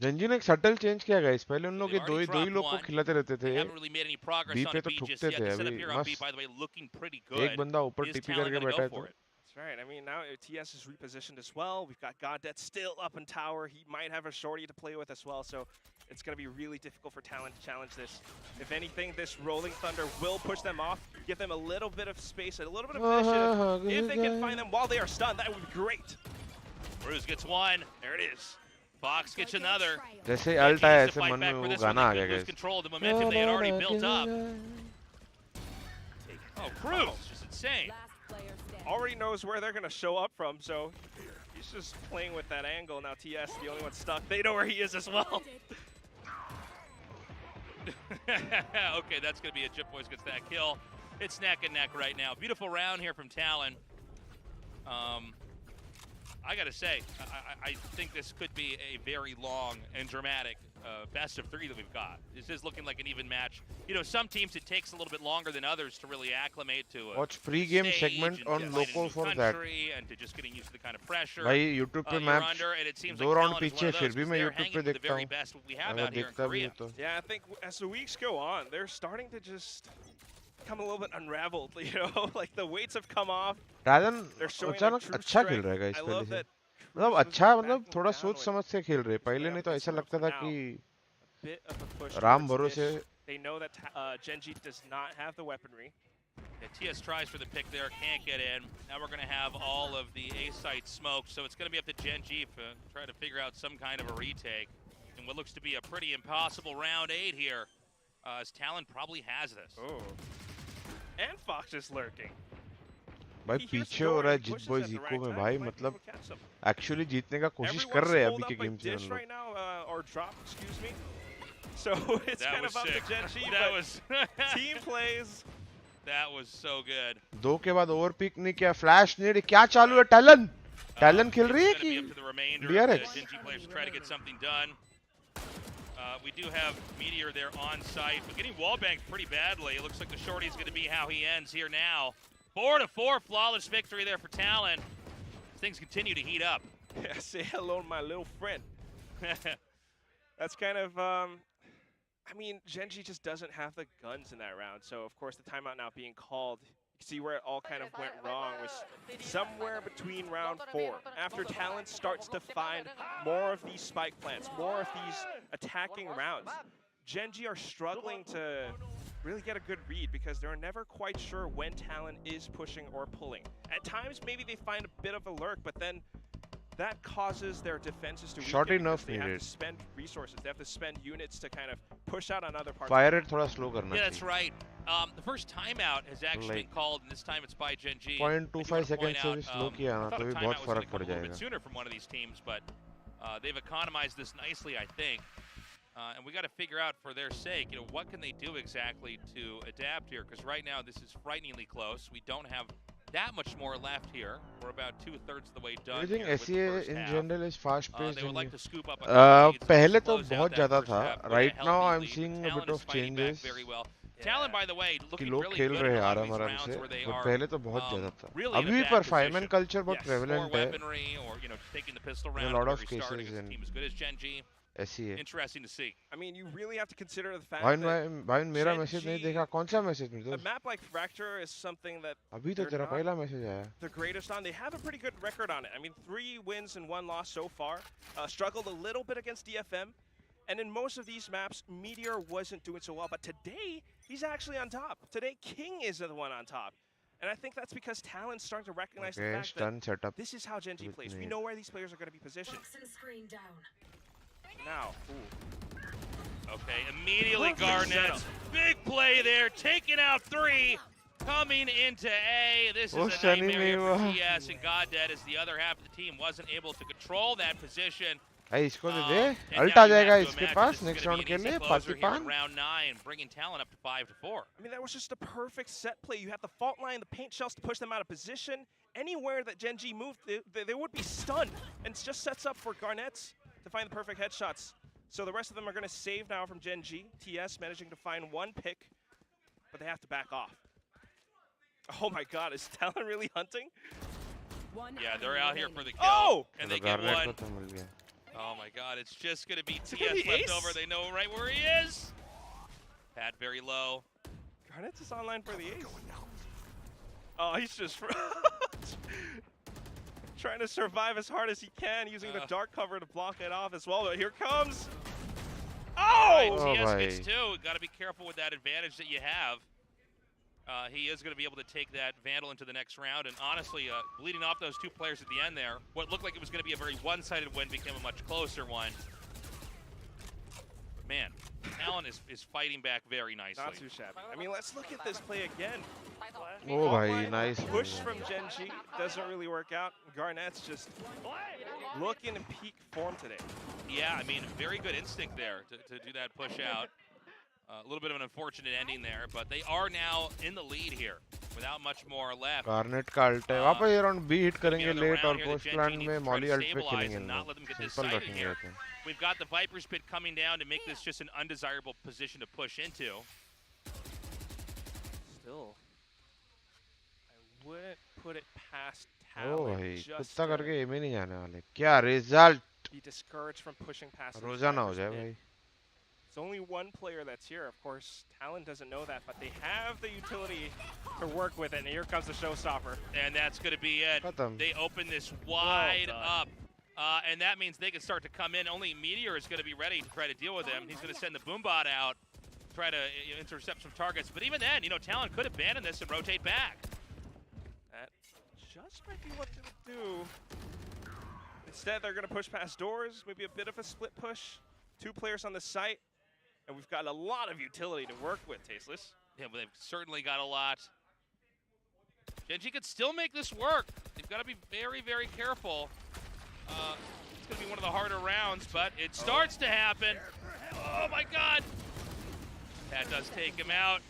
Gen Z ने एक सटल चेंज किया गाइस. पहले उन लोग They've ये दो ही already लोग को dropped खिलाते रहते They थे. haven't really made any progress B on पे तो B just ठुकते yet. थे The setup अभी. here on B, मस्त. by the way, looking pretty good. एक बंदा ऊपर Is टीपी Talon करके gonna बैठा go है for तो. it? That's right. I mean, now TS is repositioned as well. We've got Goddead still up in tower. He might have a shorty to play with as well, so it's going to be really difficult for Talon to challenge this. If anything, this Rolling Thunder will push them off, give them a little bit of space, a little bit of initiative. If they can find them while they are stunned, that would be great. Cruz gets one. There it is. Fox gets another. जैसे Gen alt G आया needs to ऐसे fight मन back में for वो this one. गाना आ They गया could lose guys. control of the momentum they had already built up. Oh, Cruz, just insane. Last player standing. Already knows where they're going to show up from, so he's just playing with that angle. Now TS, the only one stuck. They know where he is as well. Okay, that's going to be a 𝘼𝐽𝐿 gets that kill. It's neck and neck right now. Beautiful round here from Talon. I got to say, I think this could be a very long and dramatic best of three that we've got. This is looking like an even match. You know, some teams it takes a little bit longer than others to really acclimate to a Watch pre-game stage segment and on to fight a Loco new for that. country and to just getting used to the kind of pressure भाई YouTube पे you're मैं under, and it seems दो like round Talon is पीछे one of फिर those भी 'cause मैं they're YouTube hanging पे with the देखता very हूँ. best we have अगर out here in देखता भी Korea. हूँ तो. Yeah, I think as the weeks go on, they're starting to just become a little bit unraveled, you know? Like the weights have come off. Rajan They're showing their अचानक true अच्छा खेल strength. रहा है guys I पहले love से. that. मतलब Cruz अच्छा was मतलब backing थोड़ा down सोच with समझ से खेल रहे. पहले Yeah, नहीं तो but ऐसा this लगता one था for कि bit of a push Ram towards भरोसे. Dish. They know that Gen G does not have the weaponry. Yeah, TS tries for the pick there, can't get in. Now we're going to have all of the A site smoked, so it's going to be up to Gen G to try to figure out some kind of a retake in what looks to be a pretty impossible round 8 here, as Talon probably has this. Oh. And Fox is lurking. भाई He hears पीछे the हो door रहा है and जित pushes boys at the eco right में time. भाई Might be मतलब able to catch them. Actually जीतने का कोशिश कर Everyone's रहे हैं pulled अभी up के by गेम्स में Dish हम लोग. right now, or drop, excuse me. So it's That kind was of up sick. to Gen G, That but was team plays. that was so good. दो के बाद over pick नहीं किया. Flash need क्या चालू है. टैलन टैलन खेल रही है It's gonna be कि up to the remainder DRX? of the Gen G players to try to get something done. We do have Meteor there on site, but getting wallbanged pretty badly. It looks like the shorty is going to be how he ends here now. 4-4, flawless victory there for Talon. Things continue to heat up. Yeah, say hello to my little friend. That's kind of, I mean, Gen.G just doesn't have the guns in that round. So, of course, the timeout now being called, you can see where it all kind of went wrong was somewhere between round 4. After Talon starts to find more of these spike plants, more of these attacking rounds, Gen.G are struggling to really get a good read because they're never quite sure when Talon is pushing or pulling. At times, maybe they find a bit of a lurk, but then that causes their defenses to short weaken enough because they have needed. to spend resources. They have to spend units to kind of push out on other parts. Fire it thoda slow karna Yeah, that's right. The first timeout has actually been called, and this time it's by Gen.G. 0.25 seconds से भी slow किया ना तो भी बहुत फर्क पड़ A little bit जाएगा. sooner from one of these teams, but they've economized this nicely, I think. And we got to figure out for their sake, you know, what can they do exactly to adapt here? Because right now this is frighteningly close. We don't have that much more left here. We're about 2/3 of the way done. I think SEA in general is fast paced. They would like to scoop up a पहले तो बहुत ज़्यादा था. Right now I'm seeing a bit of changes. Very well. Talon, by the way, कि looking लोग really खेल good रहे in हैं a lot of आराम these आराम rounds से. where they But are पहले तो बहुत ज़्यादा था. really in a अभी bad पर position. fireman culture बहुत Yes, prevalent more है. weaponry, or you know, just taking the pistol In a round, lot or of restarting cases against a team as good as Gen.G. SEA. Interesting to see. I mean, you really have to consider the fact भाई मेरा Gen.G message नहीं देखा. कौन सा message में a तो? map like Fracture is something that अभी तो they're तेरा not पहला मैसेज आया. the greatest on. They have a pretty good record on it. I mean, 3 wins and 1 loss so far. Struggled a little bit against DFM. And in most of these maps, Meteor wasn't doing so well. But today, he's actually on top. Today, King is the one on top. And I think that's because Talon's starting to recognize the fact that setup this is how Gen.G plays. We know where these players are going to be positioned. Now, Okay, immediately Garnets. Big play there, taking out 3. Coming into A. This is a nightmare here for TS, and Goddead as the other half of the team wasn't able to control that position. भाई इसको दे दे. Alt आ जाएगा इसके पास next round के लिए. Round 9, bringing Talon up to 5-4. I mean, that was just a perfect set play. You have the fault line, the paint shells to push them out of position. Anywhere that Gen.G moved, they would be stunned. And it just sets up for Garnets to find the perfect headshots. So the rest of them are going to save now from Gen.G. TS managing to find 1 pick, but they have to back off. Oh my god, is Talon really hunting? Yeah, they're out here for the kill. Oh! And they get 1. Oh my god, it's just going to be TS left over. They know right where he is. Pat very low. Garnets is online for the ace. Oh, he's just trying to survive as hard as he can, using the dark cover to block it off as well. But here comes. Oh! TS gets 2. Got to be careful with that advantage that you have. He is going to be able to take that Vandal into the next round, and honestly, bleeding off those 2 players at the end there, what looked like it was going to be a very one-sided win became a much closer one. But man, Talon is fighting back very nicely. Not too shabby. I mean, let's look at this play again. Oh, भाई, nice. Push from Gen.G doesn't really work out. Garnet's just looking in peak form today. Yeah, I mean, very good instinct there to do that push out. A little bit of an unfortunate ending there, but they are now in the lead here without much more left. Garnet का alt है. वापस ये round be hit करेंगे late और post plan में Molly alt पे खेलेंगे. Simple रखेंगे रहते हैं. We've got the Viper's Pit coming down to make this just an undesirable position to push into. Still, I wouldn't put it past Oh Talon. भाई, Just कुत्ता करके M ही नहीं जाने वाले. क्या result? be discouraged from pushing past. रोजाना हो जाए भाई. It's only 1 player that's here. Of course, Talon doesn't know that, but they have the utility to work with it. And here comes the showstopper. And that's going to be it. Khatam. They open this wide up. And that means they can start to come in. Only Meteor is going to be ready to try to deal with him. He's going to send the Boombot out, try to intercept some targets. But even then, you know, Talon could abandon this and rotate back. That just might be what they would do. Instead, they're going to push past doors. Maybe a bit of a split push. 2 players on the site. And we've got a lot of utility to work with, Tasteless. Yeah, but they've certainly got a lot. Gen.G could still make this work. They've got to be very, very careful. It's going to be one of the harder rounds, but it starts to happen. Oh my god! That does take him out.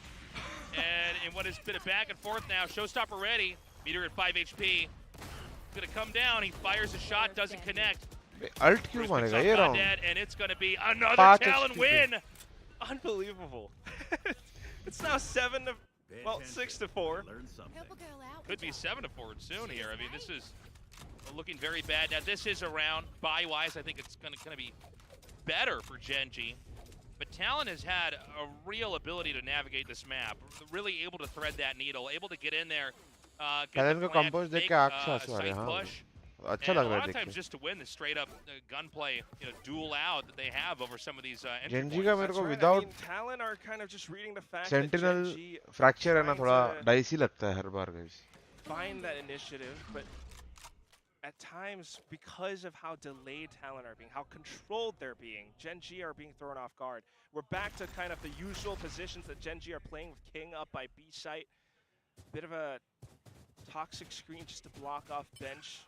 And in what has been a back and forth now, showstopper ready. Meteor at 5 HP. He's going to come down. He fires a shot, doesn't connect. Alt क्यों मारेगा ये round? And it's going to be another Talon win. Unbelievable. It's now 6-4. Could be 7-4 soon here. I mean, this is looking very bad. Now, this is a round. Buy-wise, I think it's going to be better for Gen.G. But Talon has had a real ability to navigate this map. Really able to thread that needle, able to get in there, get the plant, make a site push. अच्छा And लग a रहा lot है of times देखने. just to win the straight-up gunplay, duel out that they have over some of these entry Gen.G points. का मेरे को without Talon are kind of just reading the fact Sentinel that Gen.G fracture है ना trying थोड़ा to dicey लगता है हर बार guys. find that initiative, but at times, because of how delayed Talon are being, how controlled they're being, Gen.G are being thrown off guard. We're back to kind of the usual positions that Gen.G are playing with King up by B site. Bit of a toxic screen just to block off bench.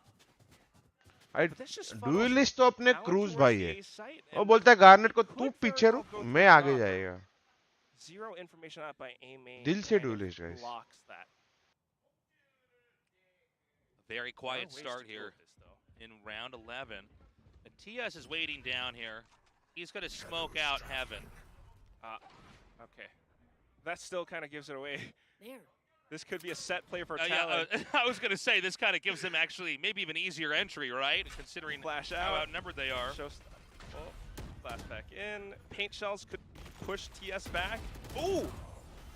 Duelist तो अपने cruise भाई है. वो बोलता है garnet को तू पीछे रुक, मैं आगे जाएगा. Zero information out by A main. दिल से duelist guys. Blocks that. Very quiet start here in round 11. And TS is waiting down here. He's going to smoke out Heaven. Okay. That still kind of gives it away. There. This could be a set play for Talon. Yeah, I was going to say, this kind of gives them actually maybe even easier entry, right? Considering Flash how out. outnumbered they are. Flash back in. Paint shells could push TS back. Ooh!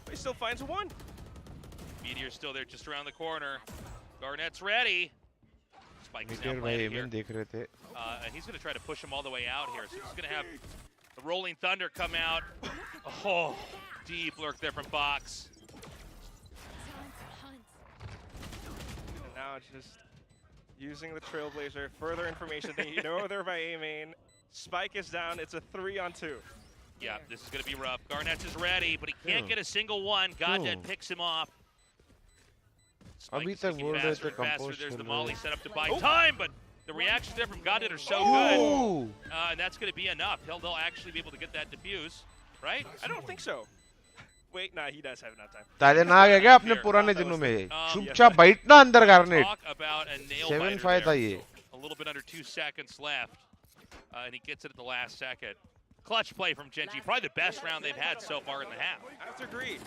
He still finds one. Meteor's still there just around the corner. Garnett's ready. Spike is now Meteor भाई planted एमन here. देख रहे थे. And he's going to try to push him all the way out here. So he's going to have the Rolling Thunder come out. Oh, deep lurk there from Box. And now it's just using the Trailblazer. Further information. They know they're by A main. Spike is down. It's a 3-on-2. Yeah, this is going to be rough. Garnett's is ready, but he can't get a single one. Goddead picks him off. अभी Spike तक kicking बोल रहे faster थे and faster. Compost There's the खेल molly रहे. set up to buy time, but the reactions there from Goddead are so good. And that's going to be enough. They'll actually be able to get that defuse, right? I don't think so. Wait, nah, he does have enough time. तालियां ना गया क्या अपने पुराने दिनों में? चुपचाप बैठना अंदर garnet. Talk about a nail 7-5 था ये. A little bit under 2 seconds left, and he gets it at the last second. Clutch play from Gen.G, probably the best round they've had so far in the half. I have to agree.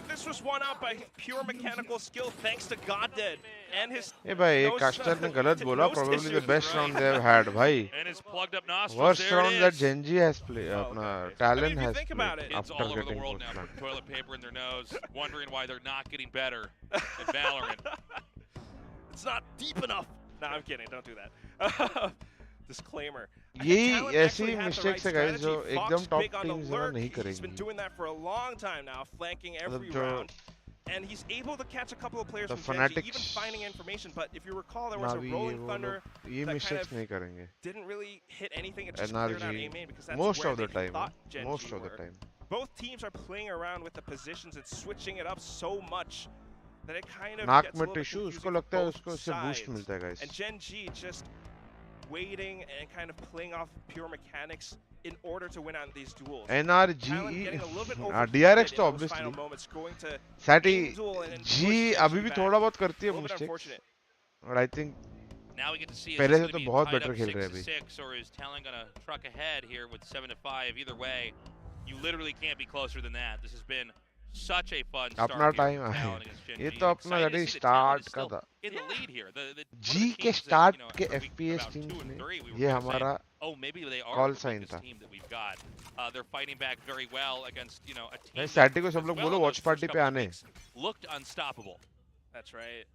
This was won out by pure mechanical skill thanks to Goddead and his. ए भाई ये caster ने गलत बोला. Probably the best round they've had भाई. And his plugged up nostrils. Worst there round it that is. Gen.G has played. अपना Talon has think played about it, Kids after all over the getting world now post putting toilet paper in their nose, wondering why they're not getting better at Valorant. It's not deep enough. No, I'm kidding. Don't do that. Disclaimer. यही ऐसी mistakes है guys जो एकदम top teams ना नहीं He's been करेंगी. doing that for a long time now, flanking every जो round. And he's able to catch a couple of players the from Gen.G, even fanatics finding information. But if you recall, there was a Navi Rolling Thunder ये that kind mistakes of नहीं करेंगे. didn't really hit anything. It just cleared out A NRG main because that's most where of the they time. thought Gen.G Most of the were. time. Both teams are playing around with the positions and switching it up so much that it kind of नाक gets a में little bit tissue उसको confusing लगता है for both उसको उससे boost sides. मिलता है guys. And Gen.G just waiting and kind of playing off pure mechanics in order to win on these duels. NRG Talon getting a little bit DRX overheated तो in those final obviously. moments, going to Sati aim duel and then G push अभी भी Gen.G थोड़ा back. बहुत करती A है little bit mistakes. unfortunate. But I think Now we get to see पहले is से this तो going to बहुत be tied better up खेल रहे हैं 6-6, or is Talon going to truck ahead here with 7-5? Either way, you literally can't be closer than that. This has been such a fun start अपना here time for है. Talon against Gen.G. ये तो अपना Excited to जड़ी see that Talon start is का still था. in the lead here. The one of the G के teams that, start you know, के a week FPS about teams 2 and में 3, we were ये gonna say, हमारा oh, maybe they are call the sign weakest था. team that we've got. They're fighting back very well against, you know, a team भाई that, सैटी को as सब लोग well बोलो in those watch party first पे couple of आने. weeks, looked unstoppable. That's right.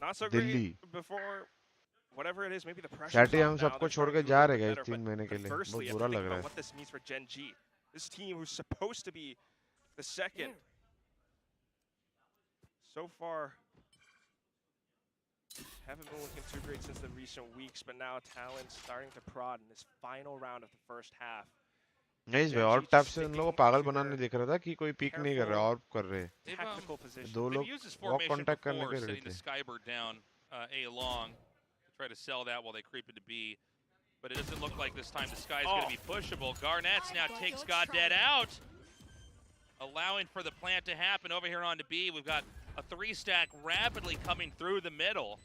Not so Delhi. great before. Whatever it is, maybe the pressure. सैटी हम सबको छोड़ के जा रहे हैं 3 महीने के लिए. बहुत Firstly, बुरा think लग रहा about है. what this means for Gen.G. This team who's supposed to be the second. So far, haven't been looking too great since the recent weeks, but now Talon starting to prod in this final round of the first half. नहीं भाई और tap से उन लोगों को पागल बनाने दिख रहा था कि कोई पिक नहीं कर रहा और कर रहे. Tactical position. दो They've लोग used this walk formation contact करने before, के setting रहे the थे. Skybird down A long to try to sell that while they creep into B. But it doesn't look like this time the Sky's going to be pushable. Garnett's now takes Goddead out, allowing for the plant to happen over here onto B. We've got a 3-stack rapidly coming through the middle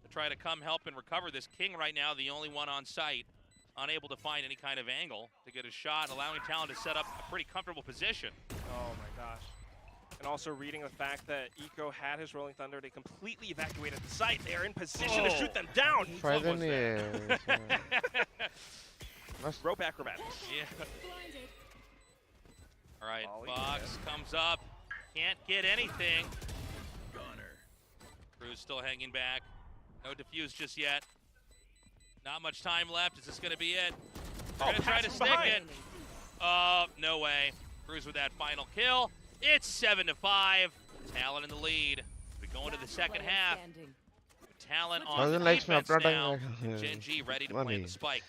to try to come help and recover this. King right now, the only one on site, unable to find any kind of angle to get a shot, allowing Talon to set up a pretty comfortable position. Oh my gosh. And also reading the fact that Eco had his Rolling Thunder, they completely evacuated the site. They are in position to shoot them down. Rope acrobatics. Yeah. All right, Fox comes up. Can't get anything. Cruz still hanging back. No defuse just yet. Not much time left. Is this going to be it? They're going to try to stick it. No way. Cruz with that final kill. It's 7-5. Talon in the lead. We go into the second half. Talon on the defense now. Gen.G ready to plant the spike.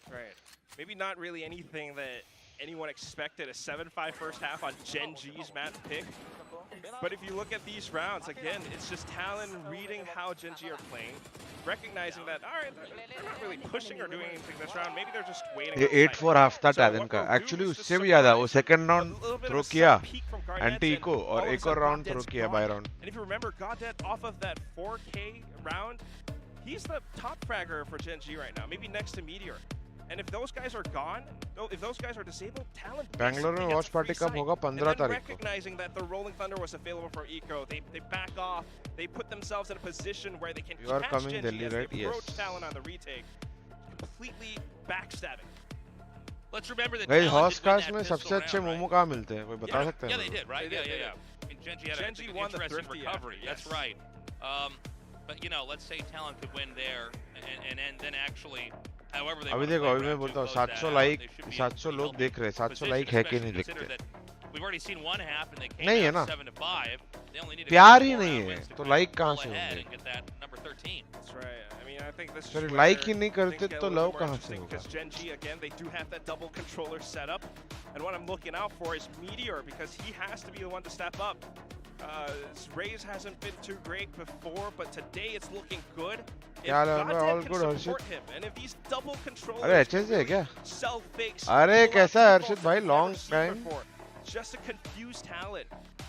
Right. Maybe not really anything that anyone expected. A 7-5 first half on Gen.G's map pick. But if you look at these rounds, again, it's just Talon reading how Gen.G are playing, recognizing that, all right, they're not really pushing or doing anything this round. Maybe they're just waiting. 8-4 half था Talon का. Actually उससे भी ज़्यादा. वो second round throw किया, anti-eco और एक और round throw किया by round. And if you remember, Godet off of that 4K round, he's the top fragger for Gen.G right now, maybe next to Meteor. And if those guys are gone, if those guys are disabled, Talon Bangalore में watch party कब होगा 15 तारीख को. Recognizing that the Rolling Thunder was available for Eco, they back off. They put themselves in a position where they can catch Gen.G as they approach Talon on the retake, completely backstabbing. Let's remember that Guys, horse cars में सबसे अच्छे मोमो कहाँ मिलते हैं? कोई बता सकते हैं? Yeah, they did, right? Yeah. And Gen.G had an interesting recovery. That's right. But you know, let's say Talon could win there, and then actually. अभी देखो, अभी मैं बोलता हूँ 700 लाइक 700 लोग देख रहे हैं, 700 लाइक है कि नहीं देखते? नहीं है ना, प्यार ही नहीं है तो लाइक कहाँ से होंगे? फिर लाइक ही नहीं करते तो लव कहाँ से होगा? Gen.G again, they do have that double controller setup, and what I'm looking out for is Meteor because he has to be the one to step up. Raze hasn't been too great before, but today it's looking good. If all good, support him, and if these double controllers अरे अच्छे से क्या? self-fakes, अरे कैसा है हर्षित भाई? Long time. Just to confuse Talon.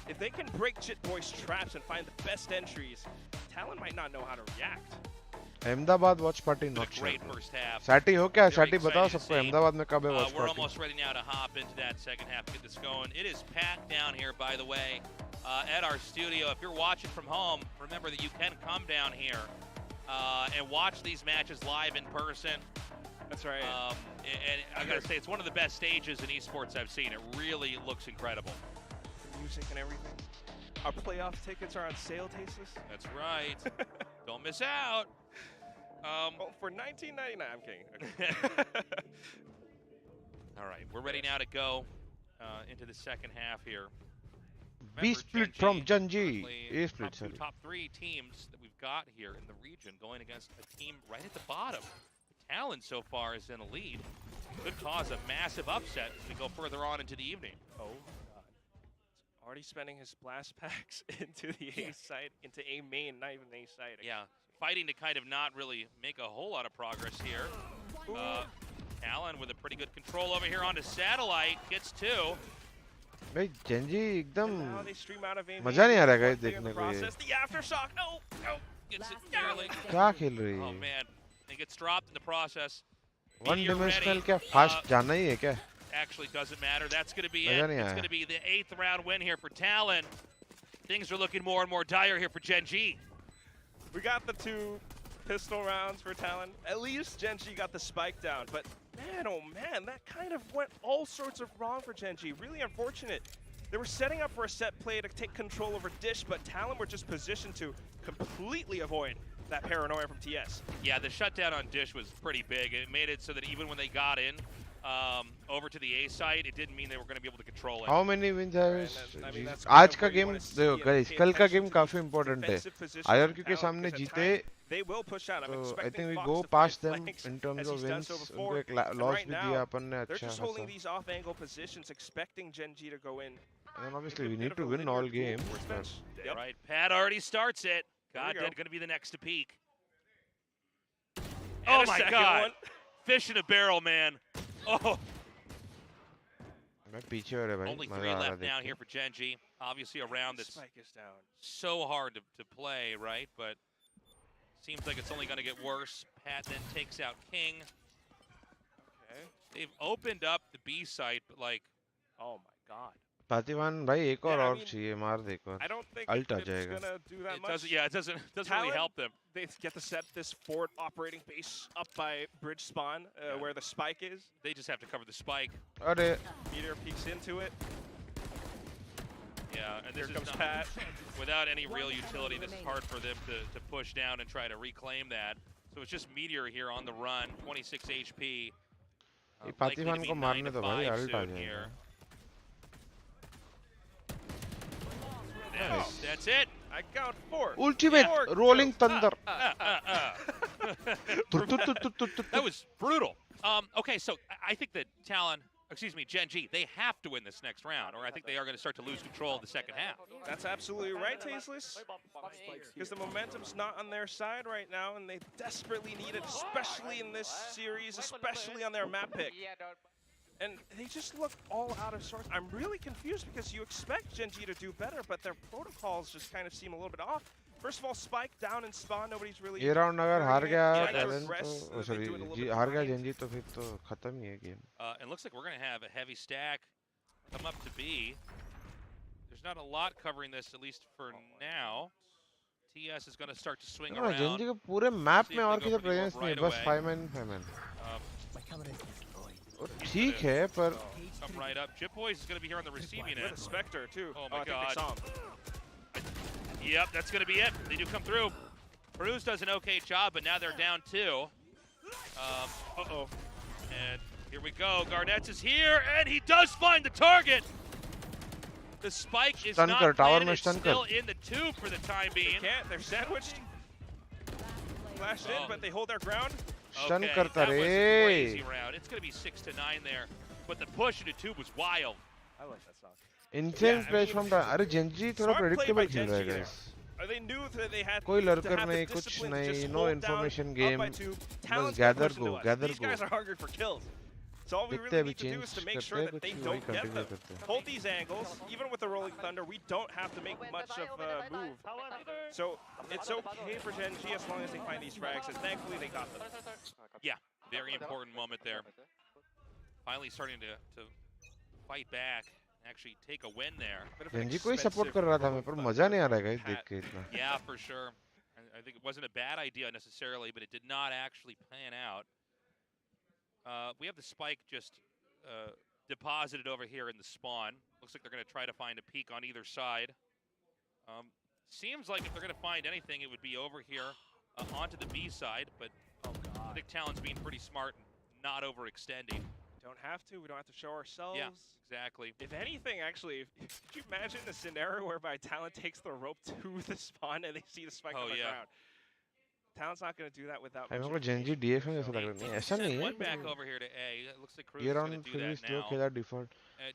If they can break Jitboy's traps and find the best entries, Talon might not know how to react. Ahmedabad watch party not sure. Sati हो क्या? Sati बताओ सबको अहमदाबाद में कब है watch We're party? almost ready now to hop into that second half to get this going. It is packed down here, by the way, at our studio. If you're watching from home, remember that you can come down here and watch these matches live in person. That's right. And I gotta say, it's one of the best stages in esports I've seen. It really looks incredible. The music and everything. Our playoff tickets are on sale, Tasis. That's right. Don't miss out. Well, for $19.99, I'm kidding. All right, we're ready now to go into the second half here. B split from Gen.G. A split, sorry. Top three teams that we've got here in the region going against a team right at the bottom. Talon so far is in a lead. Could cause a massive upset as we go further on into the evening. Oh my god. It's already spending his blast packs into the A side, into A main, not even A side. Yeah, fighting to kind of not really make a whole lot of progress here. Talon with a pretty good control over here onto Satellite, gets two. भाई Gen.G एकदम मजा नहीं आ रहा है देखने को ये. The aftershock. No. Gets it nearly. क्या खेल रही है? Oh man, it gets dropped in the process. One dimensional क्या fast जाना ही है क्या? Actually doesn't matter. That's going to be it. It's going to be the 8th round win here for Talon. Things are looking more and more dire here for Gen.G. We got the 2 pistol rounds for Talon. At least Gen.G got the spike down, but man, oh man, that kind of went all sorts of wrong for Gen.G. Really unfortunate. They were setting up for a set play to take control over Dish, but Talon were just positioned to completely avoid that paranoia from TS. Yeah, the shutdown on Dish was pretty big. It made it so that even when they got in over to the A site, it didn't mean they were going to be able to control it. How many wins have आज का game देखो guys, कल का game काफी important है. IRQ के सामने जीते They will push out. I'm so I think we go past them in terms of wins. उनको एक loss भी दिया अपन ने They're अच्छा just holding खासा. these off-angle positions, expecting Gen.G to go in. And then obviously we need to win all games. Yep. Right, Pat already starts it. Goddamn, going to be the next to peak. Oh my God! Fish in a barrel, man. Oh. Only 3 left now here for Gen.G. Obviously a round that's so hard to play, right? But Seems like it's only going to get worse. Pat then takes out King. Okay. They've opened up the B site, but like, Oh my god. पातिवान भाई एक Yeah, I और mean, चाहिए मार दे एक और I don't think Ult uh it's जाएगा gonna do that it much. doesn't. Yeah, it doesn't really Talon, help them. They get to set this forward operating base up by bridge spawn, where the spike is. They just have to cover the spike. अरे Meteor peeks into it. Yeah, and Here this comes is not, Pat. without any real utility. This is hard for them to push down and try to reclaim that. So it's just Meteor here on the run, 26 HP. ये Likely to पातिवान be को 9 मारने to दो भाई 5 alt uh soon here. जाएगा That's it. I count 4. Ultimate Four rolling kills. thunder That was brutal. Okay, so I think that Gen G, they have to win this next round, or I think they are going to start to lose control of the second half. That's absolutely right, Tasteless. Because the momentum's not on their side right now, and they desperately need it, especially in this series, especially on their map pick. And they just look all out of sorts. I'm really confused because you expect Gen G to do better, but their protocols just kind of seem a little bit off. First of all, spike down and spawn. Nobody's really. ये round अगर हार गया trying to talent regress, तो they sorry do it a little जी bit हार गया behind. Gen Z तो फिर तो खत्म ही है game And looks like we're going to have a heavy stack come up to B. There's not a lot covering this, at least for now. TS is going to start to swing around. Gen Z के पूरे map See में if और they किसी go for the presence orb नहीं है right बस away. 5 man Um, ठीक है पर come right up. 𝘼𝘽𝙊𝐻 is going to be here on the receiving With end. a Spectre, too. Oh my I think god. they saw him. Yep, that's going to be it. They do come through. Peruz does an okay job, but now they're down 2. Uh-oh. And here we go. Garnets is here, and he does find the target. The spike is Stun not kar, tower planted. mein It's stun still kar. in the tube for the time They being. can't. They're sandwiched. Flashed in, Oh. but they hold their ground. Stun Okay, करता that was a रे crazy round. It's going to be 6 to 9 there. But the push into tube was wild. I like that song. Incense Yeah, I place mean, from अरे Gen Z थोड़ा smart play predictable by खेल Gen रहा है G there. Guys They knew that they had कोई to लड़कर have the नहीं कुछ discipline to नहीं just no hold information down game up by 2. बस Talent's gather pushing go to us. Gather These go guys are hungry for kills. So all we देखते really हैं अभी need to do is to change make sure करते हैं that they कुछ वही don't get continue them. करते हैं Hold these angles. Even with the Rolling Thunder, we don't have to make much of a move. So it's okay for Gen G as long as they find these frags, and thankfully they got them. Yeah, very important moment there. Finally starting to fight back, actually take a win there. Bit of an Gen Z को ही support expensive कर रहा था मैं पर मजा नहीं आ रहा है गाइस Pat. देख के इतना Yeah, for sure. I think it wasn't a bad idea necessarily, but it did not actually pan out. We have the spike just deposited over here in the spawn. Looks like they're going to try to find a peek on either side. Seems like if they're going to find anything, it would be over here onto the B side, but I think Talon's being pretty smart and not overextending. Don't have to. We don't have to show ourselves. Yeah, exactly. If anything, actually, could you imagine a scenario whereby Talon takes the rope to the spawn and they see the spike Oh, on the yeah. ground? Talon's not going to do that without. मेरे much को Gen Z DF में जैसा लग रहा है नहीं ऐसा Send नहीं one back है over here to A. It looks like Cruz ये is going round to do फिर भी that स्लो now. खेला default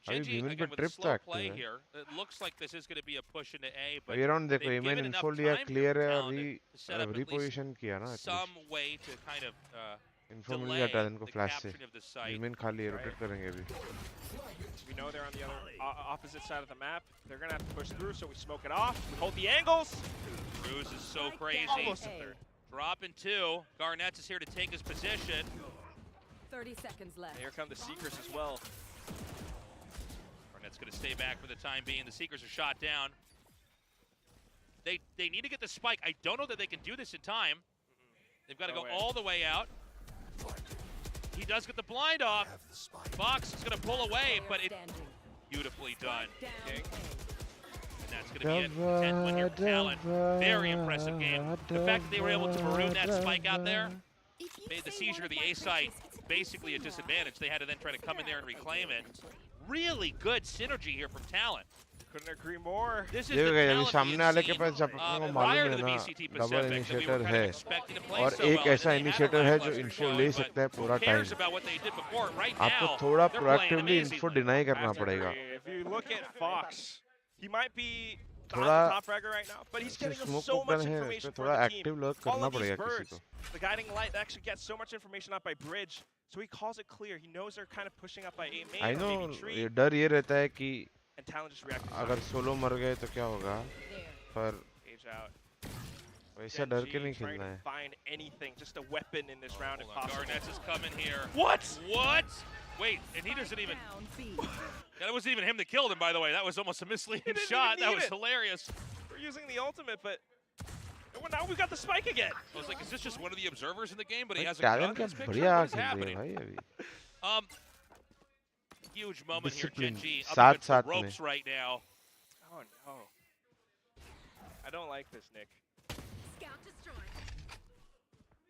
Gen G, Bhavin again, पे with a trip slow तो play active है here, it looks like this is going to be a push into A, but ये round देखो they've ईमेन given enough info लिया time clear है here और to set up at least reposition किया ना some way to kind of info mill delay गया talent को the flash से capturing of the site. ईमेन खाली रोटेट करेंगे अभी We know they're on the other opposite side of the map. They're going to have to push through, so we smoke it off. We hold the angles. Cruz is so crazy. Almost a third. Dropping 2. Garnets is here to take his position. 30 seconds left. And here come the Seekers as well. Garnet's going to stay back for the time being. The Seekers are shot down. They need to get the spike. I don't know that they can do this in time. They've got to No go way. all the way out. He does get the blind off. Fox is going to pull away, but it's Standing. beautifully done. Down Okay. A. And that's going to be it. 10 when you're Talon. Very impressive game. The fact that they were able to maroon that spike out there made the seizure of the A site basically a disadvantage. They had to then try to come in there and reclaim it. Really good synergy here from Talon. Couldn't agree more. This is ये the गए अभी Talon सामने we वाले had के seen, पास जब अपने को prior मालूम to है the ना VCT double Pacific that we were initiator kind of है expecting to play और so एक well, and ऐसा they had a इनिशिएटर है जो lackluster इन्फो showing, ले but सकता है who पूरा cares time about what they did before? Right आपको now, थोड़ा they're playing proactively amazingly. Info deny I करना have to पड़ेगा agree. If you look at Fox, he might be not थोड़ा the top fragger right now, but he's getting smoke so much open है इस information पे for थोड़ा the team. Active lurk All करना of these पड़ेगा किसी birds, को the guiding light actually gets so much information out by bridge, so he calls it clear. He knows they're kind of pushing up by A main I or no maybe tree, ये डर ये रहता है कि and Talon just reacted. अगर solo मर गए तो क्या होगा There. पर Age out. वैसे डर के नहीं खेलना है. Find anything, just a weapon in this round if possible. Garnets is coming here. What? What? Wait, and he doesn't even. That wasn't even him that killed him, by the way. That was almost a misleading shot. That was hilarious. We're using the ultimate, but now we got the spike again. I was like, is this just one of the observers in the game, but he has a talent gun in his का picture? बढ़िया What is खेल रहे happening? हैं भाई अभी. Huge moment Discipline. here, Gen G. Up साथ against the साथ ropes में. right now. Oh no. I don't like this, Nick. Scout destroyed.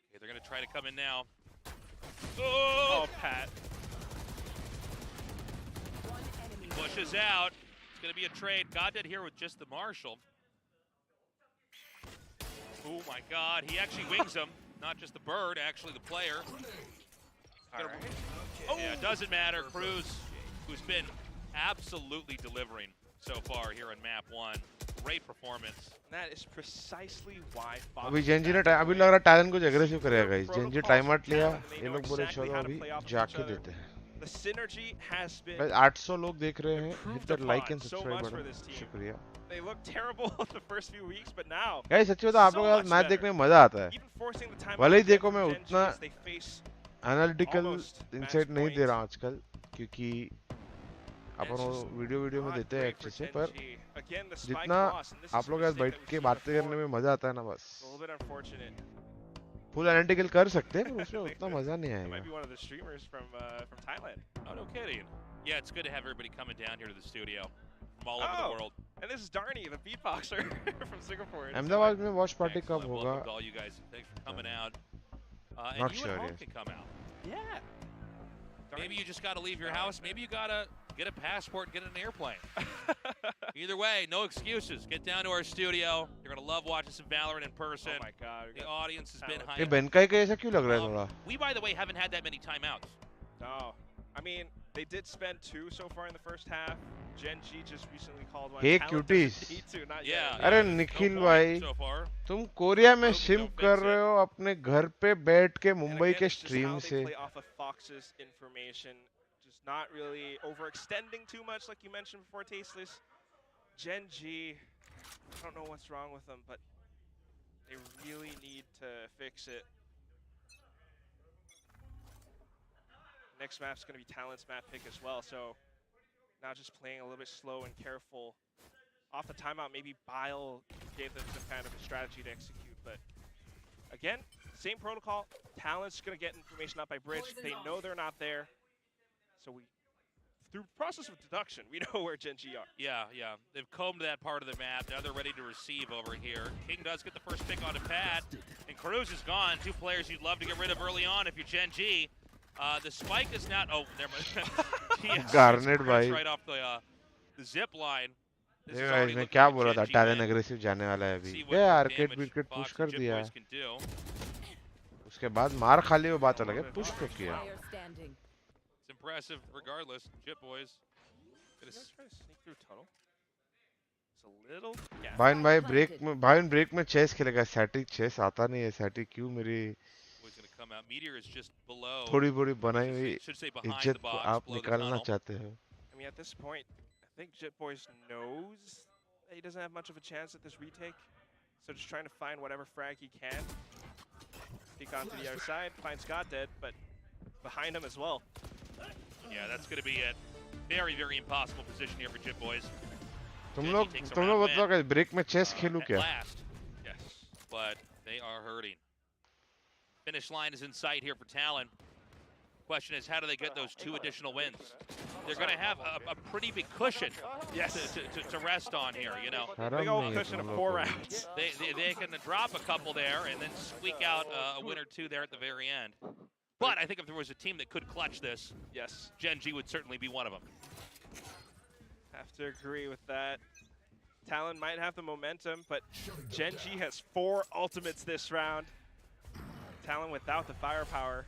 Okay, they're going to try to come in now. Oh, Pat. One enemy. Pushes out. It's going to be a trade. God did here with just the Marshal. Oh my God, he actually wings him. Not just the bird, actually the player. All right. Oh. Yeah, it doesn't matter. Cruz, who's been absolutely delivering so far here on map 1. Great performance. That is precisely why Fox. अभी Gen Z ने अभी लग रहा है talent कुछ aggressive करेगा guys. Gen Z time out लिया. ये लोग बोले चलो अभी जाके देते हैं. The synergy has been. Guys 800 लोग देख रहे हैं. Hit that like and subscribe button. शुक्रिया. They looked terrible the first few weeks, but now. Guys सच्ची बता आप लोगों के साथ मैच देखने में मजा आता है. भले ही देखो मैं उतना एनालिटिकल इंसाइट नहीं दे रहा हूं आजकल क्योंकि अपन वो वीडियो में देते हैं अच्छे से पर जितना आप लोग के साथ बैठ के बातें करने में मजा आता है ना बस. फुल एनालिटिकल कर सकते हैं पर उसमें उतना मजा नहीं आएगा. Might be one of the streamers from Thailand. Oh, no kidding. Yeah, it's good to have everybody coming down here to the studio from all over the world. And this is Darnie, the beatboxer from Singapore. Ahmedabad में watch party कब होगा? Welcome to all you guys. Thanks for coming out. And Not you sure at home yet. can come out. Yeah. Maybe you just got to leave your house. Maybe you got to get a passport and get an airplane. Either way, no excuses. Get down to our studio. You're going to love watching some Valorant in person. Oh my God. The audience has been hyped. ये बेनकाई का ऐसा क्यों लग रहा है थोड़ा? We, by the way, haven't had that many timeouts. No. I mean, they did spend 2 so far in the first half. Gen G just recently called one. Hey cuties. Yeah. अरे निखिल भाई, तुम कोरिया में SIM कर रहे हो अपने घर पे बैठ के मुंबई के स्ट्रीम से. Just not really overextending too much, like you mentioned before, Tasteless. Gen G, I don't know what's wrong with them, but they really need to fix it. Next map's going to be Talent's map pick as well, so now just playing a little bit slow and careful. Off the timeout, maybe 𝘼𝐽𝐿 gave them some kind of a strategy to execute, but again, same protocol. Talent's going to get information out by bridge. They know they're not there, so through process of deduction, we know where Gen G are. Yeah. They've combed that part of the map. Now they're ready to receive over here. King does get the first pick onto Pat, and Cruz is gone. 2 players you'd love to get rid of early on if you're Gen G. The spike is not. Oh, never mind. Garnet भाई. Right off the zip line. ये भाई मैं क्या बोल रहा था? Talent aggressive जाने वाला है अभी. ये आर्केड विकेट पुश कर दिया. उसके बाद मार खाली वो बात अलग है. पुश तो किया. It's impressive, regardless. Jit boys. भाई ब्रेक में चेस खेलेगा. स्टैटिक चेस आता नहीं है. स्टैटिक क्यों मेरी come out. Meteor is just below. थोड़ी बड़ी बनाई हुई should say behind इज्जत the को box, आप below the निकालना tunnel. चाहते हो. I mean, at this point, I think JitBoys knows that he doesn't have much of a chance at this retake. So just trying to find whatever frag he can. Peek onto the other side, finds God dead, but behind him as well. Yeah, that's going to be a very, very impossible position here for JitBoys. तुम लोग बताओ कि break में chess खेलूं क्या? Yes, but they are hurting. Finish line is in sight here for Talon. Question is, how do they get those 2 additional wins? They're going to have a pretty big cushion to rest on here, you know. Big old cushion of 4 rounds. They can drop a couple there and then squeak out a win or 2 there at the very end. But I think if there was a team that could clutch this, yes, Gen G would certainly be one of them. Have to agree with that. Talon might have the momentum, but Gen G has 4 ultimates this round. Talon without the firepower.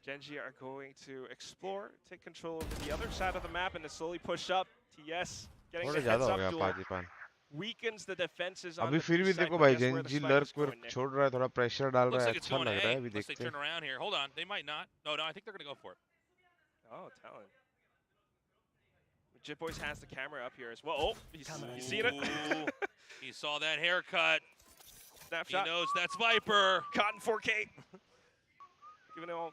Gen G are going to explore, take control of the other side of the map, and to slowly push up. TS getting the heads up duel. Weakens the defenses on the फिर भी देखो भाई Gen Z lurk पर छोड़ रहा है थोड़ा pressure डाल रहा है अच्छा लग रहा है अभी देखते हैं. Turn around here. Hold on, they might not. No, I think they're going to go for it. Oh, Talon. JitBoys has the camera up here as well. Oh, you seen it? He saw that haircut. Snapshot. He knows that's Viper. Caught in 4K. Giving it all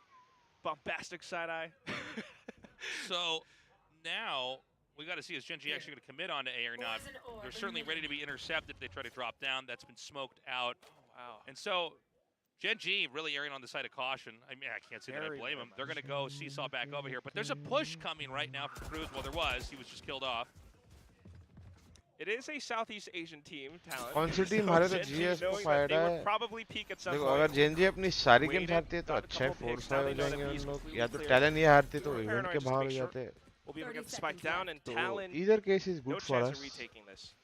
bombastic side eye. So now we got to see is Gen.G actually going to commit on to A or not. They're certainly ready to be intercepted if they try to drop down. That's been smoked out. Oh, wow. And so Gen.G really erring on the side of caution. I mean, I can't say that I blame them. They're going to go seesaw back over here. But there's a push coming right now from Cruz. Well, there was. He was just killed off. It is a Southeast Asian team, Talon. कौन सी team हमारे तो GS को फायदा है. देखो अगर Gen.G अपनी सारी गेम्स हारती है तो अच्छा है 4-5 हो जाएंगे उन लोग. या तो Talon ये हारती तो इवेंट के बाहर हो जाते. We'll be able to get the spike down, and Talon, either case is good no for chance us. of retaking this.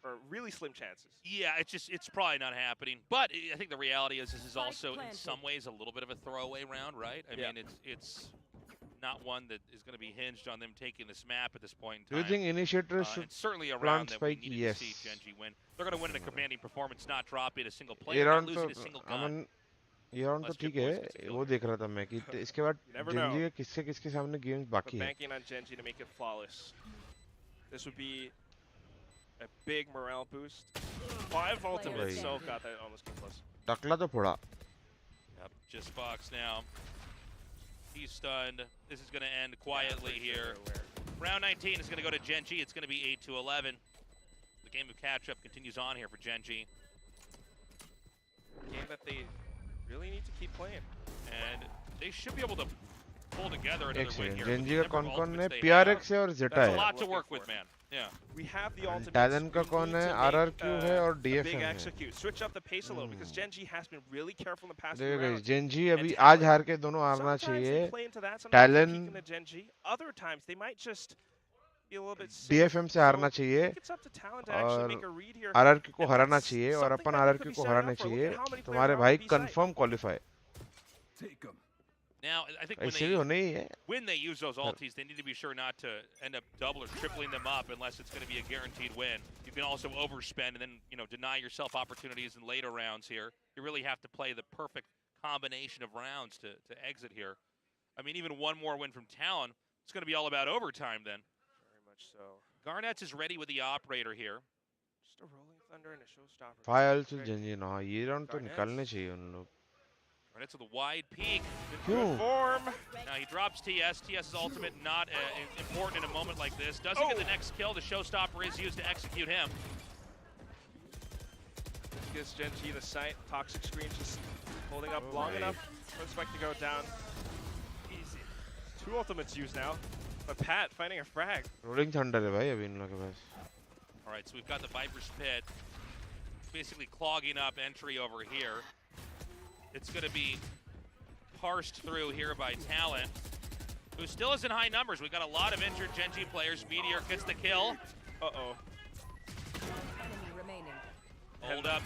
Or really slim chances. Yeah, it's probably not happening. But I think the reality is this is also in some ways a little bit of a throwaway round, right? I mean, it's not one that is going to be hinged on them taking this map at this point in time. Do you think initiators should certainly a plant round that we spike? needed Yes. to see Gen.G win. They're going to win in a commanding performance, not dropping a single player, not losing a single gun. ये round तो ठीक है. वो देख रहा था मैं कि इसके बाद Gen.G के किसके सामने गेम्स बाकी है. Banking on Gen.G to make it flawless. This would be a big morale boost. 5 ultimates, so got that almost close. टकला तो फोड़ा. Yep, just Fox now. He's stunned. This is going to end quietly here. Round 19 is going to go to Gen.G. It's going to be 8-11. The game of catch-up continues on here for Gen.G. Game that they really need to keep playing. And they should be able to pull together another win here. Gen.G का कौन-कौन है? PRX है और Zeta है. That's a lot to work with, man. Yeah. We have the ultimate. Talon का कौन है? RRQ है और DFM big है. execute. Switch up the pace a little because Gen.G has been really careful in the past few देखो rounds. Gen.G अभी आज हार के दोनों हारना चाहिए. Talon other times they might just be a little bit DFM से हारना चाहिए और RRQ को हराना चाहिए और अपन RRQ को हराना चाहिए. तुम्हारे भाई confirm qualify. Now, I think when they use those ultis, they need to be sure not to end up double or tripling them up unless it's going to be a guaranteed win. You can also overspend and then, deny yourself opportunities in later rounds here. You really have to play the perfect combination of rounds to exit here. I mean, even one more win from Talon, it's going to be all about overtime then. Very much so. Garnets is ready with the operator here. Just a rolling thunder and a showstopper. Files to Gen.G ना ये round तो निकालने चाहिए उन लोग. Garnets with a wide peak. Good form. Now he drops TS. TS's ultimate not important in a moment like this. Doesn't get the next kill. The showstopper is used to execute him. Gives Gen.G the sight. Toxic screen just holding up long enough for the spike to go down. Easy. 2 ultimates used now. But Pat finding a frag. Rolling thunder है भाई अभी इन लोगों के पास. All right, so we've got the Viper's Pit basically clogging up entry over here. It's going to be parsed through here by Talon, who still is in high numbers. We've got a lot of injured Gen.G players. Meteor gets the kill. Uh-oh. Enemy remaining. Hold up.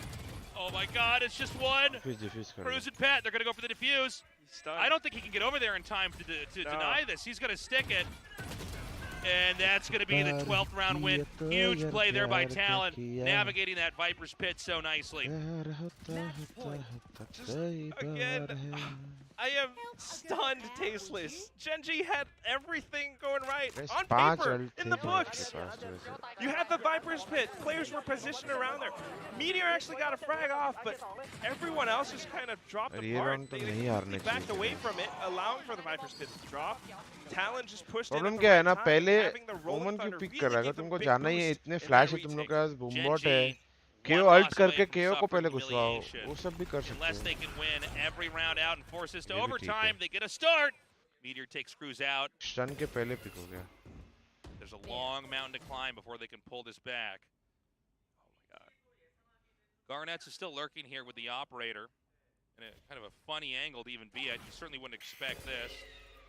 Oh my god, it's just one. Cruz and Pat, they're going to go for the defuse. I don't think he can get over there in time to deny this. He's going to stick it. And that's going to be the 12th round win. Huge play there by Talon, navigating that Viper's Pit so nicely. Just, again, I am stunned, tasteless. Gen.G had everything going right on paper, in the books. You had the Viper's Pit. Players were positioned around there. Meteor actually got a frag off, but everyone else just kind of dropped apart. They backed away from it, allowing for the Viper's Pit to drop. Talon just pushed in. Problem क्या है ना पहले ओमन क्यों pick कर रहा है तुमको जाना ही है इतने फ्लैश है तुम लोग के पास बूमबॉट है KO अल्ट करके KO को पहले घुसवाओ वो सब भी कर सकते Unless they can win every round out and force this to overtime, they get a start. Meteor takes Cruz out. Stun के पहले पिक हो गया. There's a long mountain to climb before they can pull this back. Oh my god. Garnets is still lurking here with the operator. And a kind of a funny angle to even be at. You certainly wouldn't expect this.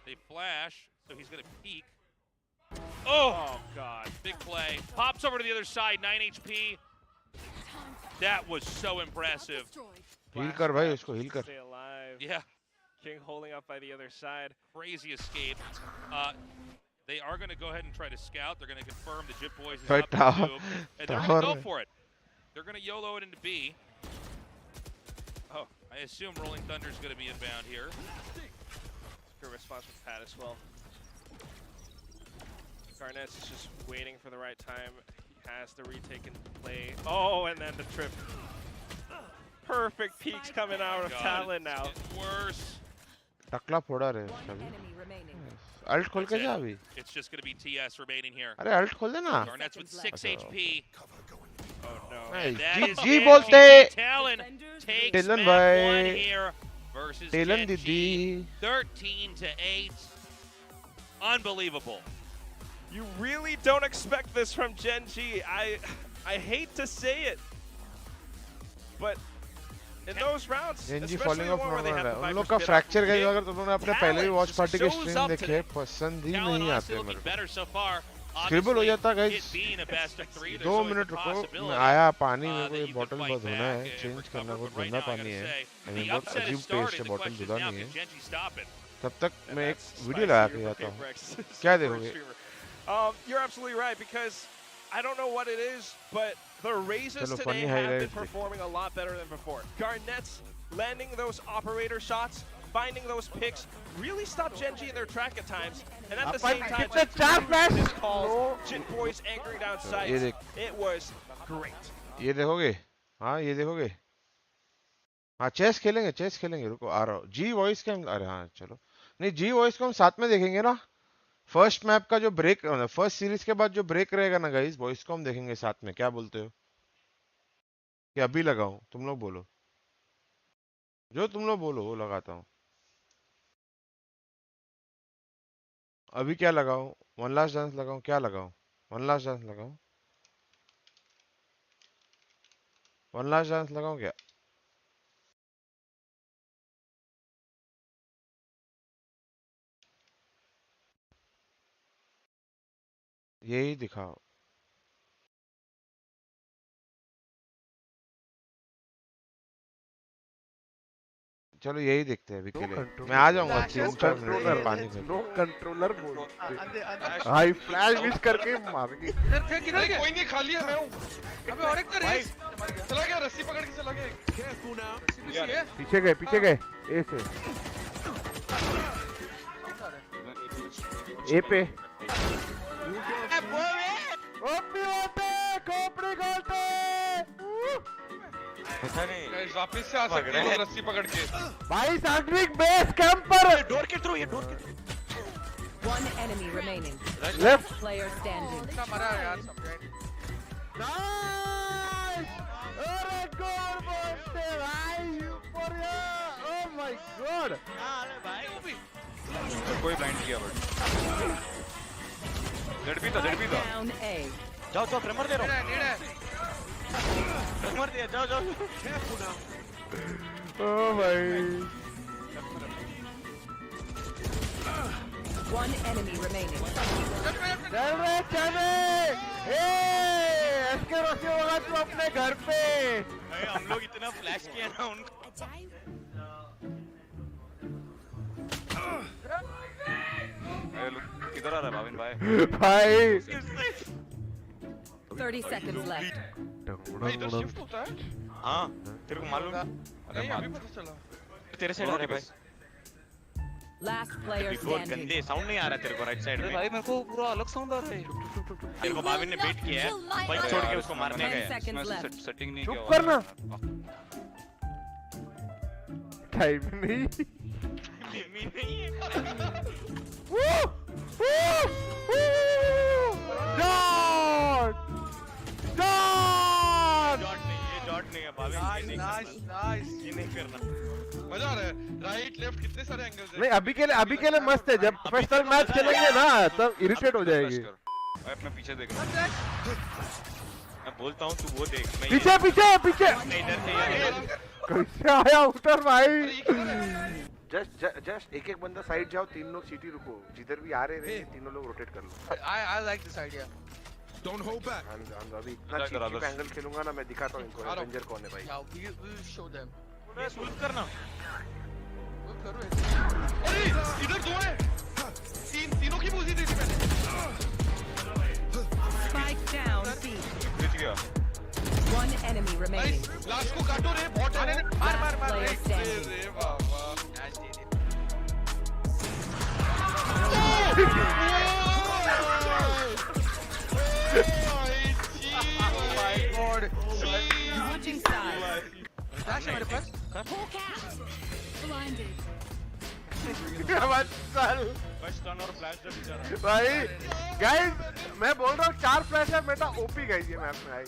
They flash, so he's going to peek. Oh, god. Big play. Pops over to the other side, 9 HP. That was so impressive. Heal कर भाई उसको heal कर. Stay alive. Yeah. King holding up by the other side. Crazy escape. They are going to go ahead and try to scout. They're going to confirm the Jip Boys is up in 2. And they're going to go for it. They're going to YOLO it into B. Oh. I assume Rolling Thunder is going to be inbound here. Good response from Pat as well. Garnets is just waiting for the right time. He has the retake and play. Oh, and then the trip. perfect peeks coming out of Talon now. It's worse. टकला फोड़ा रहे One अभी enemy remaining. Alt खोल के जा अभी It's just going to be TS remaining here. अरे alt खोल दे ना Garnet's with 6 HP. Oh no. And that ji is ji it. बोलते Talon takes Talon map भाई 1 here versus talon Gen G. दीदी 13-8. Unbelievable. You really don't expect this from Gen G. I hate to say it, but in those rounds, Gen G especially falling the off one where they have the उन Viper लोग का spit up, fracture गए it- अगर तुमने अपने पहले भी watch party के shows स्ट्रीम up देखे today. पसंद ही Talon नहीं honestly आते looking मेरे को better so far. स्क्रिबल हो Obviously, जाता it guys being a best of 3, there's 2 always minute the रुको मैं possibility आया पानी मेरे को that ये you could बॉटल fight बहुत धोना है back and चेंज करना recover, बहुत but right गंदा now I पानी gotta है say, I mean the बहुत upset अजीब has started. टेस्ट है The बॉटल question is धुला now, नहीं can है Gen G stop it? तब तक And मैं एक that's वीडियो spicy लगा के for जाता हूँ K-Brex. क्या Super देखोगे streamer. You're absolutely right, because I don't know what it is, but the raises चलो today funny have been highlights performing a lot better than before. Garnet's landing those operator shots, finding those picks, really stopped Gen G in their track at times. And at the same time, his calls, Jit Boys anchoring down ये sights, देख it was great. ये देखोगे हाँ ये देखोगे हाँ chess खेलेंगे रुको आ रहा हूँ जी वॉइस के हम अरे हाँ चलो नहीं जी वॉइस को हम साथ में देखेंगे ना फर्स्ट मैप का जो ब्रेक फर्स्ट सीरीज के बाद जो ब्रेक रहेगा ना गाइस वॉइस को हम देखेंगे साथ में क्या बोलते हो कि अभी लगाऊं तुम लोग बोलो जो तुम लोग बोलो वो लगाता हूँ अभी क्या लगाऊं वन लास्ट डांस लगाऊं क्या लगाऊं वन लास्ट डांस लगाऊं वन लास्ट डांस लगाऊं क्या यही दिखाओ चलो यही देखते हैं अभी के लिए मैं आ जाऊंगा 3-4 मिनट में पानी में नो कंट्रोलर बोल हाई फ्लैश मिस करके मारेंगे किधर गया कोई नहीं खाली है मैं हूं अबे और एक तो रेस चला गया रस्सी पकड़ के चला गया पीछे गए ए से ए पे ओपी खोपड़ी गोलते गाइस वापस से आ सकते हैं रस्सी पकड़ के भाई साइंटिफिक बेस कैंप पर डोर के थ्रू ये डोर के One enemy remaining. Left Player standing. इतना मरा यार समझाए नाइस अरे गोल बोलते भाई ऊपर ओह माय गॉड अरे भाई कोई ब्लाइंड किया बट डेड भी था Down A. जाओ प्रेमर दे रहा हूं प्रेमर दिया जाओ ओह भाई One enemy remaining. चल ए एसके रोसी होगा तू अपने घर पे हम लोग इतना फ्लैश किया ना उनको किधर आ रहा है भाविन भाई 30 seconds left. भाई इधर शिफ्ट होता है हां तेरे को मालूम नहीं अभी पता चला तेरे साइड आ रहा है भाई Last player बहुत standing. गंदे साउंड नहीं आ रहा तेरे को राइट साइड में भाई मेरे को पूरा अलग साउंड आ रहा है तेरे को भाविन ने बेट किया है बाइक छोड़ के उसको मारने 10 गया seconds left. सेटिंग नहीं चुप करना टाइम नहीं नहीं है डॉट नहीं है भाविन नाइस ये नहीं करना मजा आ रहा है राइट लेफ्ट कितने सारे एंगल्स हैं नहीं अभी के लिए मस्त है जब प्रोफेशनल मैच खेलेंगे ना तब इरिटेट हो जाएगी मैं अपने पीछे देख मैं बोलता हूँ तू वो देख मैं पीछे नहीं इधर से कैसे आया उतर भाई जस्ट एक बंदा साइड जाओ तीन लोग सीटी रुको जिधर भी आ रहे हैं तीनों लोग रोटेट कर लो I like this idea don't hold back अभी इतना चीप एंगल खेलूंगा ना मैं दिखाता हूं इनको एवेंजर कौन है भाई we will show them switch करना अरे इधर दो है तीनों की पोजी देखी मैंने Spike down B. बच गया One enemy remaining. लास्ट को काटो रे बॉट आने मार Player standing. रे बाबा Switching sides. फ्लैश है मेरे पास भाई गाइस मैं बोल रहा हूँ 4 फ्लैश है मेरा ओपी गाइस ये मैप में आई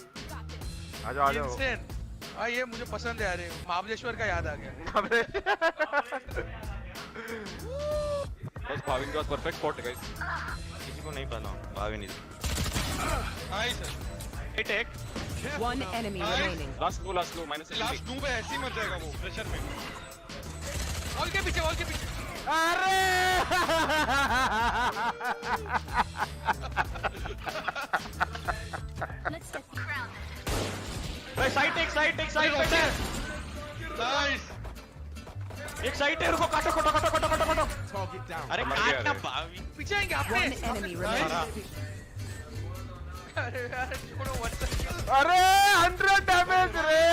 आ जाओ इंसेंट भाई ये मुझे पसंद है यार महाबलेश्वर का याद आ गया बस भाविन का परफेक्ट स्पॉट है गाइस किसी को नहीं पता भाविन इज नाइस हिट एक One enemy remaining. लास्ट गो -2 पे ऐसे ही मर जाएगा वो प्रेशर में वॉल के पीछे अरे भाई साइड टेक नाइस एक साइड है रुको काटो अरे काटना भाविन पीछे आएंगे आपने One enemy remaining. अरे यार छोड़ो अरे 100 डैमेज रे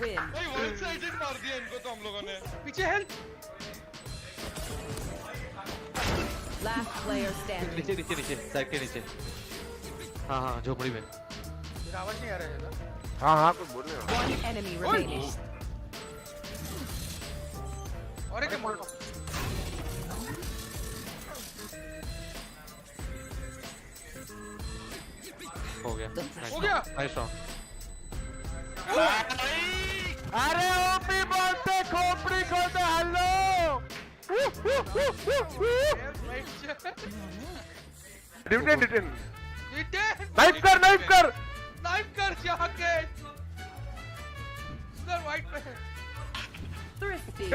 Win. भाई वन साइडेड मार दिया इनको तो हम लोगों ने पीछे हेल्प Last player standing. नीचे साइड के नीचे हाँ झोपड़ी में मेरा आवाज नहीं आ रहा है ना हाँ कुछ बोल रहे हो One enemy remaining. और एक मोड़ हो गया नाइस राउंड अरे ओपी बोलते खोपड़ी खोलते हेलो डिटेन नाइफ कर जाके उधर वाइट पे है Thrifty.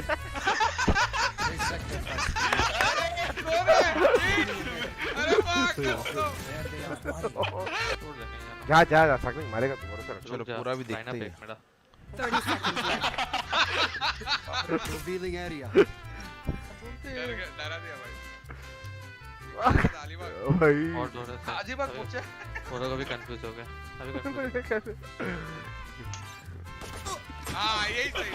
जा सकते मारेगा तू भरोसा रख चलो पूरा भी देखते हैं 30 seconds left. Revealing area. डरा दिया भाई और दो अजीब बात पूछे और भी कंफ्यूज हो गया अभी कंफ्यूज हाँ यही सही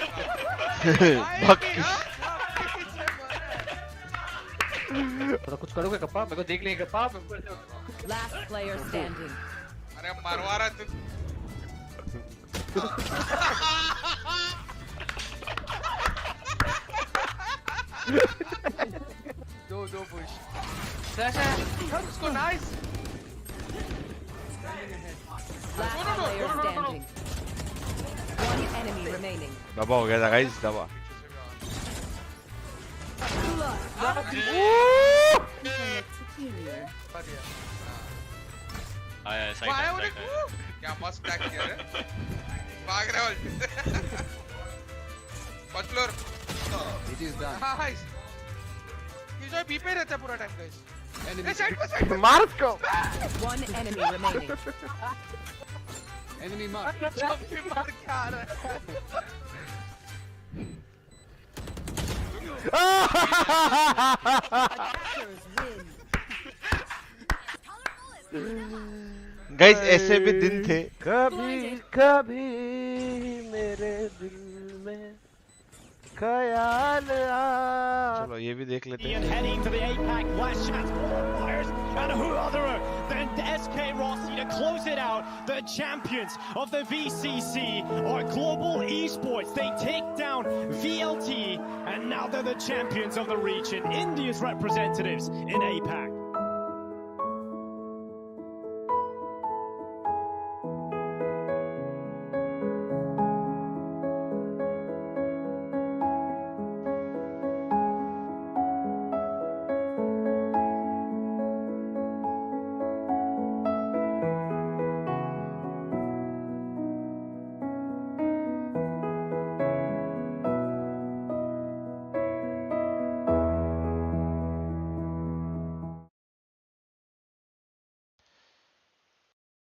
था कुछ करोगे कप्पा मेरे को देख लेंगे कप्पा Last player standing. अरे मरवा रहा तू दो पुश फ्लैश है उसको nice Last player standing. One enemy remaining. दबा हो गया था गाइस दबा आया साइड क्या मस्त टैग किया रे भाग रहे हो first floor It is done. Nice ये जो बी पे रहता है पूरा टाइम गाइस साइड पे मार उसको One enemy remaining. Enemy mark. जब भी मार के आ रहा गाइस ऐसे भी दिन थे कभी मेरे दिल में ख्याल आ चलो ये भी देख लेते हैं Heading to the APAC Last Chance qualifiers, and who other than SK Rossi to close it out, the champions of the VCC or Global Esports. They take down VLT, and now they're the champions of the region, India's representatives in APAC.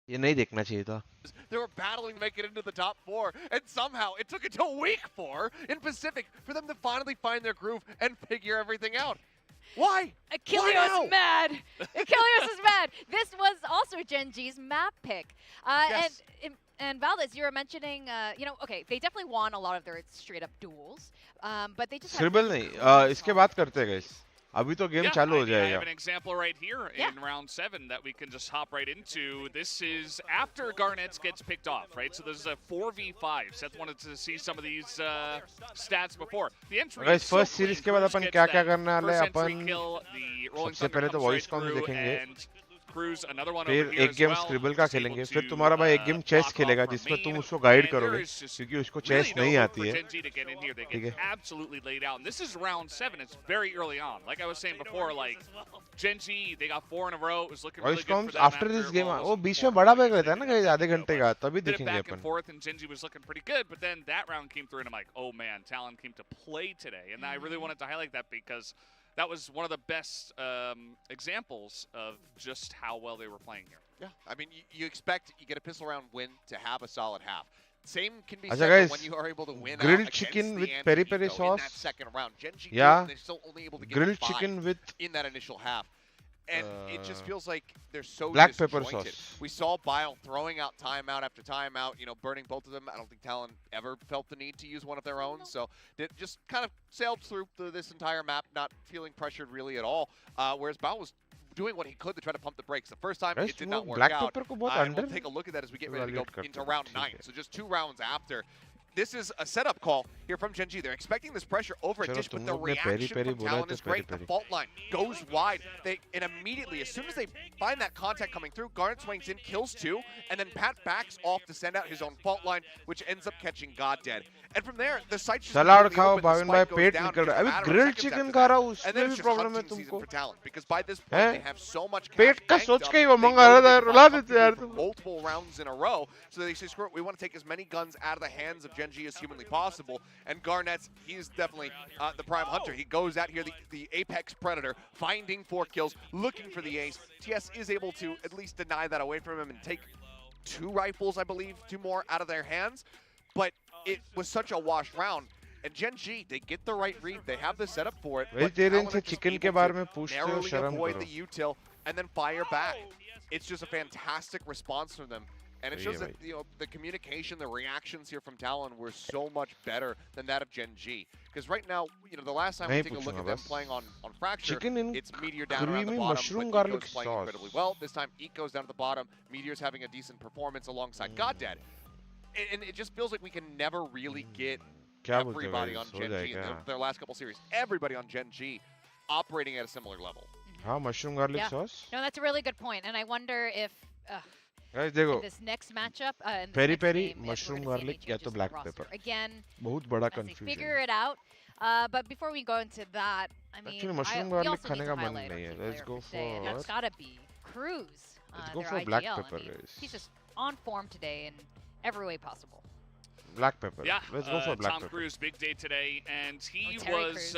ये नहीं देखना चाहिए था They were battling to make it into the top 4, and somehow it took until week 4 in Pacific for them to finally find their groove and figure everything out. Why? 𝘍𝐽𝑜's mad. 𝘍𝐽𝑜's is mad. This was also Gen G's map pick. Yes. And Valdez, you were mentioning, you know, okay, they definitely won a lot of their straight up duels, but they just scribble नहीं इसके बात करते हैं guys अभी तो game चालू हो I जाएगा. have an example right here in round 7 that we can just hop right into. This is after Garnets gets picked off, right? So this is a 4v5. Seth wanted to see some of these stats before. The entry Guys, is so first series clean. के बाद Cruz अपन gets क्या-क्या that करने वाले हैं? first entry upon kill, the Rolling सबसे Thunder पहले तो comes voice right com through, देखेंगे. and Cruz, another one over फिर here एक as गेम well, स्क्रिबल का is able खेलेंगे. to, फिर तुम्हारा भाई एक गेम चेस block off खेलेगा from जिसमें तुम main, उसको गाइड and there करोगे is just क्योंकि उसको really चेस no नहीं hope आती for है. Gen G to get in here. They ठीक get है. absolutely laid out. And this is round 7. It's very early on. Like I was saying before, like Gen G, they got 4 in a row. It was looking really voice good com for them after this after game all वो those बीच में four बड़ा games bag रहता है they ना did guys, आधे ago, घंटे but का, तभी did it देखेंगे back and upon. forth, and Gen G was looking pretty good. But then that round came through, and I'm like, oh man, Talon came to play today. And I really wanted to highlight that because that was one of the best examples of just how well they were playing here. Yeah, I mean, you expect you get a pistol round win to have a solid half. Same can be अच्छा said guys, when you are able to win grilled out chicken against with the peri anti-hero peri in sauce. that second round. Gen G Yeah. they're still only able to get Grilled 5 chicken with in that initial half. And it just feels like they're so black pepper disjointed. sauce. We saw Bile throwing out timeout after timeout, you know, burning both of them. I don't think Talon ever felt the need to use one of their own. So they just kind of sailed through this entire map, not feeling pressured really at all. Whereas Bile was doing what he could to try to pump the brakes. The first time it did not work out. And we'll take a look at that as we get ready to go into round 9. So just 2 rounds after. This is a setup call here from Gen G. They're expecting this pressure over a dish, but the reaction from Talon is great. The fault line goes wide. And immediately, as soon as they find that contact coming through, Garnet swings in, kills 2, and then Pat backs off to send out his own fault line, which ends up catching God dead. And from there, the site's just salad completely खाओ open. The Bhavin भाई, spike goes पेट down निकल रहा है. in just a अभी matter of grilled seconds chicken after खा that. रहा हूँ, And उसमें then भी it's just प्रॉब्लम है hunting season तुमको. for Talon, because by this point हैं? they have so much cash पेट का banked सोच up, के ही वो they मंगा know रहा they था, can रुला fight देते यार comfortably तुम. for multiple rounds in a row. So they say, screw it, we want to take as many guns out of the hands of Gen G as humanly possible. And Garnet's, he's definitely the prime hunter. He goes out here, the apex predator, finding 4 kills, looking for the ace. TS is able to at least deny that away from him and take 2 rifles, I believe, 2 more out of their hands. But it was such a washed round. And Gen G, they get the right read. They have the setup for it. Vegetarian से chicken के बारे में पूछते हो, narrowly शर्म avoid करो. the util and then fire back. It's just a fantastic response from them. And it shows that the communication, the reactions here from Talon were so much better than that of Gen G. Because right now, the last time we take a look at them playing on Fracture, it's Meteor down around the bottom, but Eco's playing incredibly well. This time, Eco's down at the bottom. Meteor's having a decent performance alongside Goddead. And it just feels like we can never really get everybody on Gen G in their last couple series. Everybody on Gen G operating at a similar level. हाँ, mushroom garlic sauce. No, that's a really good point. And I wonder if Guys, देखो, this next matchup, peri peri, mushroom garlic या तो black pepper. Again, बहुत बड़ा as they confusion. figure it out. But before we go into that, I mean, Actually, mushroom we garlic also need खाने to का मन highlight our नहीं है. key Let's player go for today, and that's for gotta be Cruz. Let's go their for black IGL. pepper, I mean, guys. he's just on form today in every way possible. black pepper. Yeah, Let's go for black Tom pepper. Cruise, big day today, and he Terry was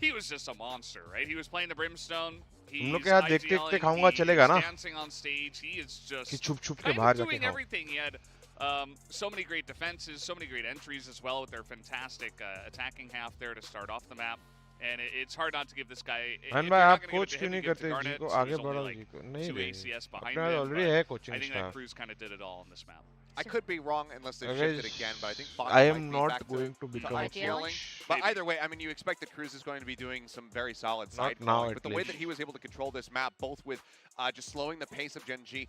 he was just a monster, right? He was playing the Brimstone. तुम लोग के हाथ देखते देखते खाऊंगा चलेगा ना? Dancing on stage, he is just कि छुप छुप के kind बाहर of जाके doing खाओ. everything. He had so many great defenses, so many great entries as well with their fantastic attacking half there to start off the map. And it's hard not to give this guy. Man, भाई आप coach क्यों नहीं करते जी को आगे बढ़ाओ जी को? नहीं two रे. ACS behind अपना him, already but है I coaching think that staff. Cruz kind of did it all on this map. I could be wrong unless they Guys, shift it again, but I think Fox I might am be not back going to become a IGLing. coach. But either way, I mean, you expect that Cruz is going to be doing some very solid side Not now, calling. at But the way that least. he was able to control this map, both with just slowing the pace of Gen G,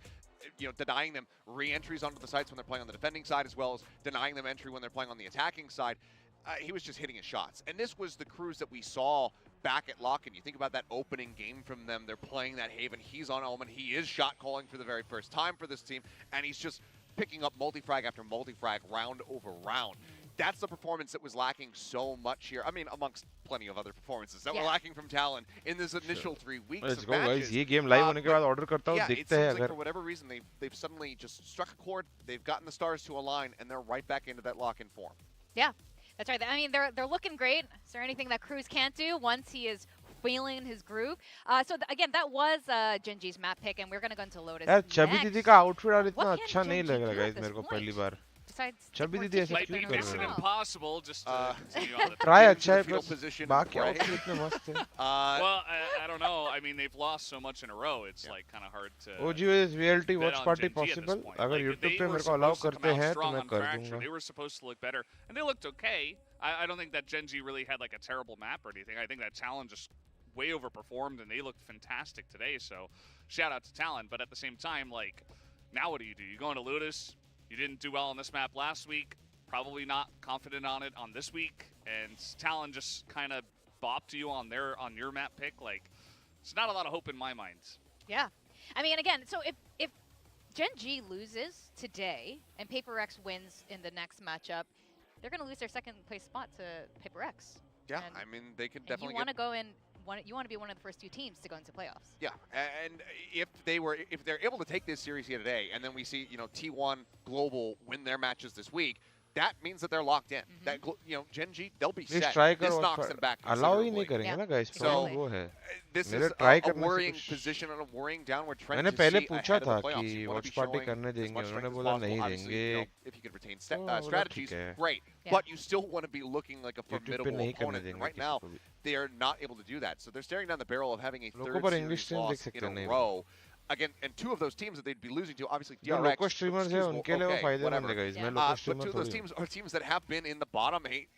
denying them re-entries onto the sites when they're playing on the defending side, as well as denying them entry when they're playing on the attacking side, he was just hitting his shots. And this was the Cruz that we saw back at Lock-in. You think about that opening game from them. They're playing that Haven. He's on Omen. He is shot calling for the very first time for this team, and he's just picking up multi-frag after multi-frag round over round. That's the performance that was lacking so much here. I mean, amongst plenty of other performances that were lacking from Talon in this initial 3 weeks Let's of go matches. guys. ये game live होने के बाद order करता हूँ. Yeah, it देखते seems हैं like अगर. for whatever reason they've suddenly just struck a chord. They've gotten the stars to align, and they're right back into that lock-in form. Yeah, that's right. I mean, they're looking great. Is there anything that Cruz can't do once he is feeling his groove? So again, that was Gen G's map pick, and we're gonna go into Lotus. यार chubby दीदी का outfit आज इतना What can अच्छा नहीं Gen G लग रहा do guys at this मेरे को point? पहली बार. Besides, चबी take दीदी ऐसा more Like क्यों they कर Mission रहे हैं? Impossible just to continue on the Try Into अच्छा है the fetal पर position, बाकी right? outfit इतने मस्त हैं. Well, I don't know. I mean, they've lost so much in a row. It's like kind of hard to. OG is VLT bet watch on party Gen G at this possible? point. अगर Like, YouTube they पे were मेरे को allow supposed to करते come out हैं तो strong मैं on कर Fracture. दूंगा. They were supposed to look better, and they looked okay. I don't think that Gen G really had like a terrible map or anything. I think that Talon just way overperformed, and they looked fantastic today. So shout out to Talon. But at the same time, like, now what do? You go into Lotus. You didn't do well on this map last week. Probably not confident on it on this week. And Talon just kind of bopped to you on your map pick. Like, it's not a lot of hope in my mind. Yeah. I mean, again, so if Gen G loses today and Paper X wins in the next matchup, they're going to lose their second place spot to Paper X. Yeah, I mean, they could definitely. You want to go in. You want to be one of the first 2 teams to go into playoffs. Yeah, and if they're able to take this series here today, and then we see T1 Global win their matches this week, that means that they're locked in. That Gen G, they'll be set. This knocks them back considerably. So this is a worrying position and a worrying downward trend. मैंने पहले पूछा था कि Watchparty करने देंगे, उन्होंने बोला नहीं देंगे. If you could retain strategies, great. But you still want to be looking like a formidable opponent. And right now, they are not able to do that. So they're staring down the barrel of having a third series loss in a row. Again, and 2 of those teams that they'd be losing to, obviously DRX, but 2 of those teams are teams that have been in the bottom 8,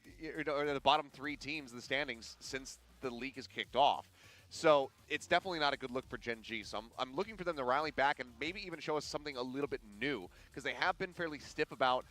or the bottom 3 teams in the standings since the league has kicked off. So it's definitely not a good look for Gen G. So I'm looking for them to rally back and maybe even show us something a little bit new, because they have been fairly stiff about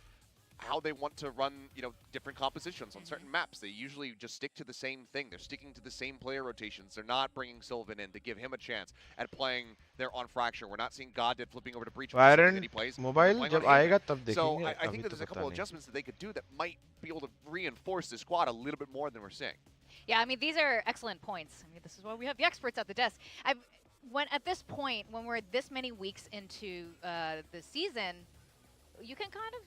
how they want to run, different compositions on certain maps. They usually just stick to the same thing. They're sticking to the same player rotations. They're not bringing Sylvan in to give him a chance at playing their on Fracture. We're not seeing Goddead flipping over to Breach that he plays. Mobile जब आएगा तब देखेंगे. So I think that there's a couple of adjustments that they could do that might be able to reinforce the squad a little bit more than we're seeing. Yeah, I mean, these are excellent points. I mean, this is why we have the experts at the desk. At this point, when we're this many weeks into the season, you can kind of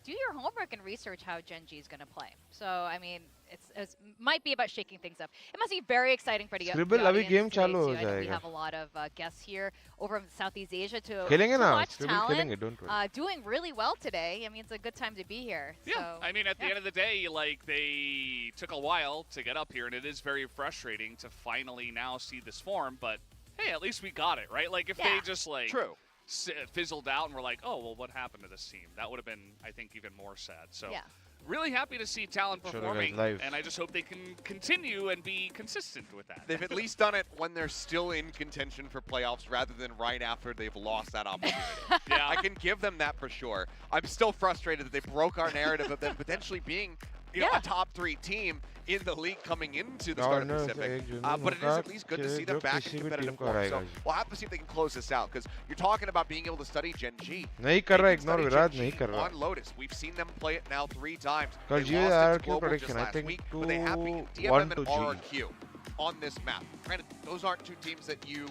do your homework and research how Gen G is going to play. So, I mean, it might be about shaking things up. It must be very exciting for the audience game today, चालू हो too. I know we जाएगा. have a lot of guests here over in Southeast Asia to खेलेंगे watch Talon doing really well today. I mean, it's a good time to be here. Yeah, so, I mean, at the end of the day, like, they took a while to get up here, and it is very frustrating to finally now see this form, but hey, at least we got it, right? Like, if they just, like, fizzled out and we're like, oh, well, what happened to this team? That would have been, I think, even more sad. So really happy to see Talon performing, and I just hope they can continue and be consistent with that. They've at least done it when they're still in contention for playoffs rather than right after they've lost that opportunity. I can give them that for sure. I'm still frustrated that they broke our narrative of them potentially being a top 3 team in the league coming into the start of the Pacific. But it is at least good to see them back in competitive form. So we'll have to see if they can close this out, because you're talking about being able to study Gen G. On Lotus. We've seen them play it now 3 times. They lost it to Global just last week, but they have beaten DMM and RRQ on this map. Granted, those aren't 2 teams that you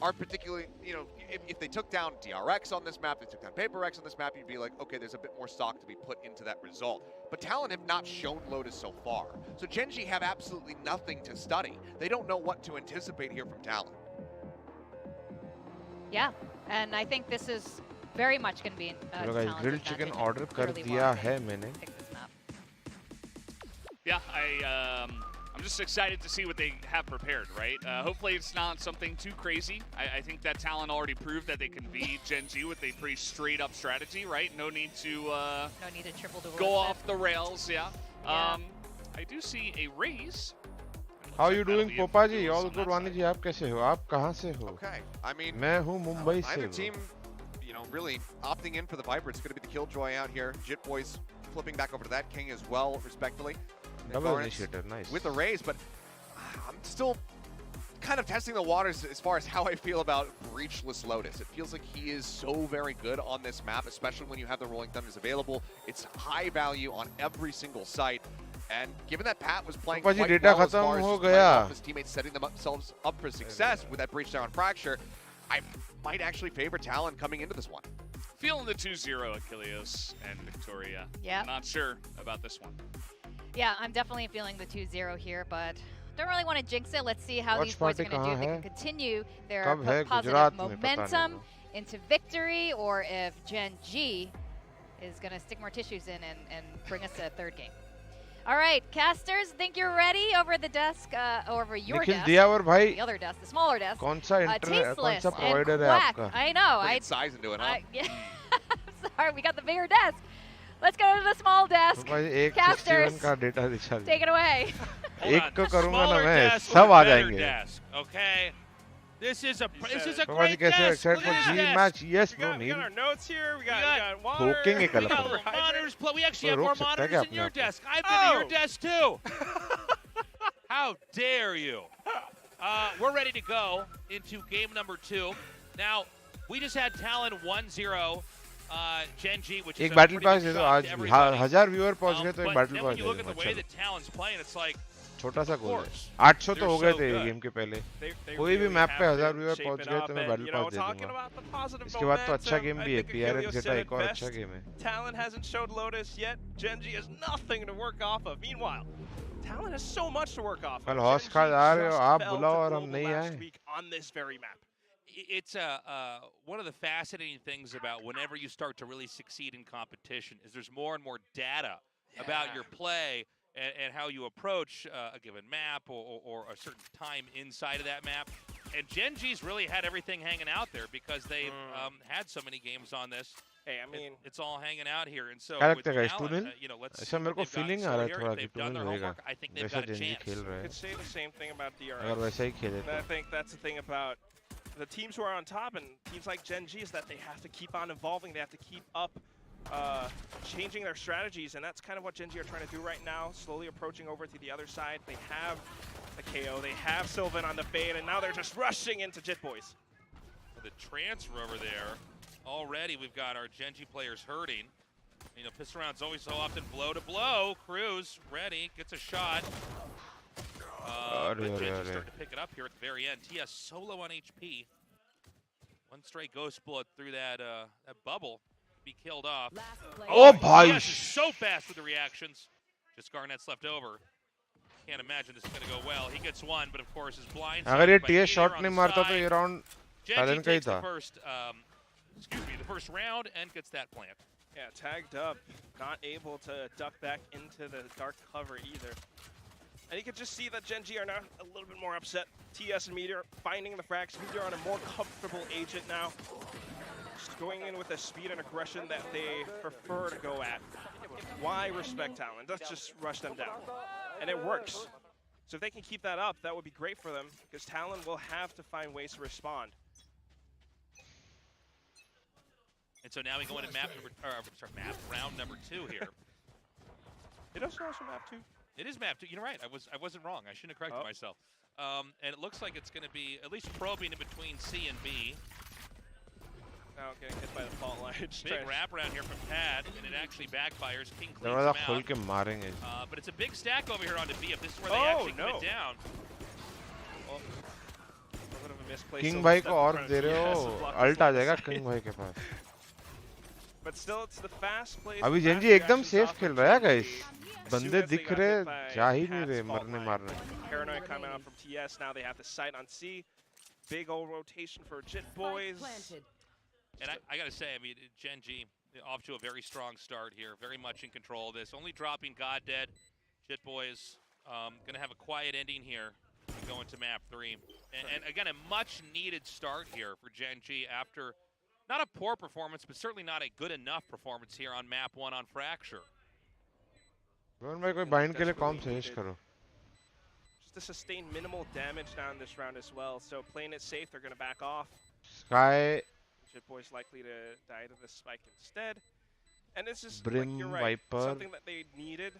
are particularly, if they took down DRX on this map, they took down Paper X on this map, you'd be like, okay, there's a bit more stock to be put into that result. But Talon have not shown Lotus so far. So Gen G have absolutely nothing to study. They don't know what to anticipate here from Talon. Yeah, and I think this is very much going to be Talon's grilled chicken order कर दिया है मैंने. Yeah, I'm just excited to see what they have prepared, right? Hopefully it's not something too crazy. I think that Talon already proved that they can beat Gen G with a pretty straight up strategy, right? No need to triple go off the rails, I do see a raise. How are you doing, Popa ji? All good, Wani ji. आप कैसे हो? आप कहाँ से हो? Okay, I mean, मैं हूँ मुंबई से. Either team, really opting in for the Viper. It's going to be the Killjoy out here. Jit Boys flipping back over to that King as well, respectively. Double initiator, nice. With the raise, but I'm still kind of testing the waters as far as how I feel about Breachless Lotus. It feels like he is so very good on this map, especially when you have the Rolling Thunders available. It's high value on every single site. And given that Pat was playing quite well as far as just playing off his teammates, setting themselves up for success with that Breach there on Fracture, I might actually favor Talon coming into this one. Feeling the 2-0 𝘼𝐽𝐿𝐼𝐿 and Victoria. Yeah. Not sure about this one. Yeah, I'm definitely feeling the 2-0 here, but don't really want to jinx it. Let's see how these boys are going to do. If they can continue their positive momentum into victory, or if Gen G is going to stick more tissues in and bring us to a 3rd game. All right, casters, think you're ready over the desk, over your desk, the other desk, the smaller desk. Tasteless and Quack. I know. I size into it, huh? Yeah. I'm sorry, we got the bigger desk. Let's go to the small desk. Casters, take it away. एक को करूँगा ना मैं, सब आ जाएंगे. Okay. This is a great Bhavin desk. excited for G match. Yes, We got Neil. our notes here. We got water. Poking We got little monitors. We actually have more monitors than your desk. I've been to your desk too. How dare you? We're ready to go into game number 2. Now, we just had Talon 1-0. Gen.G, which is एक battle pass दे दो आज भी. 1000 viewer पहुंच गए तो एक battle pass. pass When you look they at the दो. way that Talon's playing, it's like छोटा सा गोल है. 800 तो हो गए थे गेम के पहले. कोई भी मैप पे 1000 व्यूअर पहुंच गए तो मैं बैटल पास दे दूंगा. इसके बाद तो अच्छा गेम भी है. PR and Zeta एक और अच्छा गेम है. Talon hasn't showed Lotus yet. Gen.G has nothing to work off of. Meanwhile, Talon has so much to work off of. कल हॉस खा जा रहे हो आप, बुलाओ और हम नहीं आए. On this very map. It's one of the fascinating things about whenever you start to really succeed in competition is there's more and more data about your play and how you approach a given map or a certain time inside of that map. And Gen.G's really had everything hanging out there because they've had so many games on this. Hey, I mean, it's all hanging out here. And so क्या with लगता है Talon, you know, let's ऐसा मेरे को feeling आ रहा है थोड़ा कि 2-0 होएगा. I think they've वैसा got a Gen.G chance. खेल रहा है. Could say the same thing about DRX. अगर वैसा ही खेले तो. I think that's the thing about the teams who are on top and teams like Gen.G is that they have to keep on evolving. They have to keep up changing their strategies, and that's kind of what Gen.G are trying to do right now, slowly approaching over to the other side. They have the KO, they have Sylvan on the fade, and now they're just rushing into Jit Boys. The transfer over there, already we've got our Gen.G players hurting. You know, pistol rounds always so often blow to blow. Cruz ready, gets a shot. But Gen.G starting to pick it up here at the very end. TS solo on HP. One straight ghost bullet through that bubble. Be killed off. Oh, bhai. TS is so fast with the reactions. Just Garnett's left over. Can't imagine this is going to go well. He gets one, but of course is blind. अगर ये TS shot नहीं मारता तो ये round Gen.G takes the first round and gets that plant. Yeah, tagged up, not able to duck back into the dark cover either. And you can just see that Gen.G are now a little bit more upset. TS and Meteor finding the frags. Meteor on a more comfortable agent now. Just going in with the speed and aggression that they prefer to go at. Why respect Talon? Let's just rush them down. And it works. So if they can keep that up, that would be great for them, because Talon will have to find ways to respond. And so now we go into round number 2 here. It is also map 2. It is map 2. You're right. I wasn't wrong. I shouldn't have corrected myself. And it looks like it's going to be at least probing in between C and B. Now getting hit by the fault line. Big wraparound here from Pad, and it actually backfires. King cleans him out. But it's a big stack over here onto B if this is where they actually get it down. Oh. A bit of a misplaced. King भाई को और दे रहे हो, alt आ जाएगा King भाई के पास. But still, it's the fast plays. अभी Gen.G एकदम safe खेल रहा है guys. बंदे दिख रहे, जा ही नहीं रहे, मरने मारने. Paranoid coming out from TS. Now they have the sight on C. Big old rotation for Jit Boys. And I gotta say, I mean, Gen.G off to a very strong start here, very much in control of this. Only dropping God Dead. Jit Boys gonna have a quiet ending here, going to map 3. And again, a much needed start here for Gen.G after not a poor performance, but certainly not a good enough performance here on map 1 on Fracture. Just to sustain minimal damage down this round as well. So playing it safe, they're gonna back off. Sky. Jit Boys likely to die to the spike instead. And this is, Brim, like, you're right, Viper. something that they needed.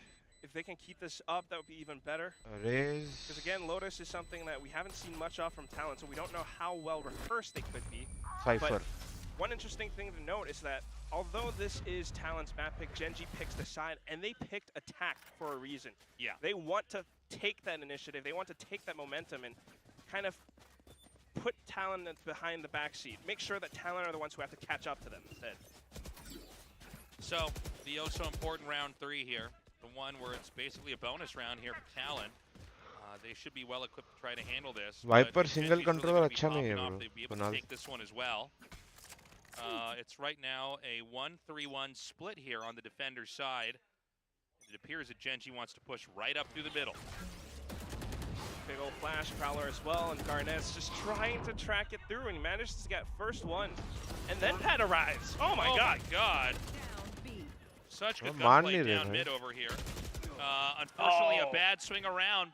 If they can keep this up, that would be even better. Because again, Lotus is something that we haven't seen much of from Talon, so we don't know how well rehearsed they could be. Cypher. But one interesting thing to note is that although this is Talon's map pick, Gen.G picks the side, and they picked attack for a reason. Yeah. They want to take that initiative, they want to take that momentum and kind of put Talon behind the backseat. Make sure that Talon are the ones who have to catch up to them instead. So, the oh so important round 3 here. The one where it's basically a bonus round here for Talon. They should be well equipped to try to handle this. Viper single controller अच्छा नहीं है bro. They'll be able to take this one as well. It's right now a 1-3-1 split here on the defender's side. It appears that Gen.G wants to push right up through the middle. Big old flash prowler as well, and Garnett's just trying to track it through, and he manages to get first one. And then Pat arrives. Oh my god. My god. Such good gunplay down mid over here. Unfortunately, a bad swing around.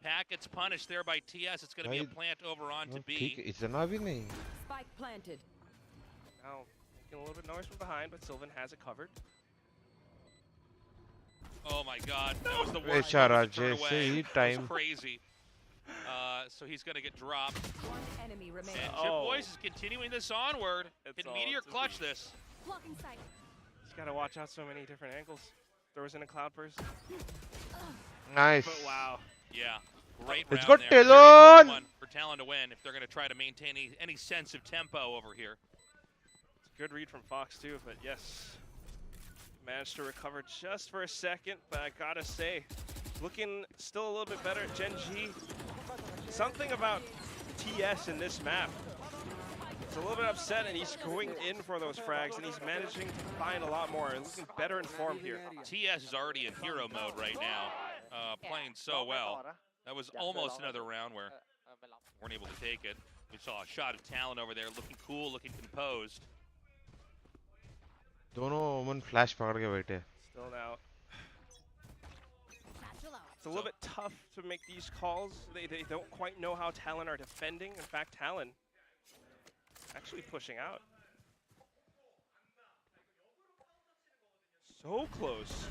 Pat gets punished there by TS. It's going to be a plant over on to B. इतना भी नहीं. Spike planted. Now making a little bit of noise from behind, but Sylvan has it covered. Oh my God, that was the worst. बेचारा turn जैसे away. He That time. was crazy. So he's going to get dropped. One enemy remaining. And 𝘼𝘽𝑃 is continuing this onward. Can Meteor clutch this? Blocking sight. He's got to watch out so many different angles. Throws in a cloud burst. Nice. But wow. Yeah, great Let's round go, there. Talon! One for Talon to win if they're going to try to maintain any sense of tempo over here. It's a good read from Fox too, but yes. Managed to recover just for a second, but I gotta say, looking still a little bit better at Gen.G. Something about TS in this map. It's a little bit upset, and he's going in for those frags, and he's managing to find a lot more and looking better informed here. TS is already in hero mode right now, playing so well. That was almost another round where weren't able to take it. We saw a shot of Talon over there, looking cool, looking composed. दोनों ओमन flash पकड़ के बैठे. Still now. It's a little bit tough to make these calls. They don't quite know how Talon are defending. In fact, Talon actually pushing out. So close.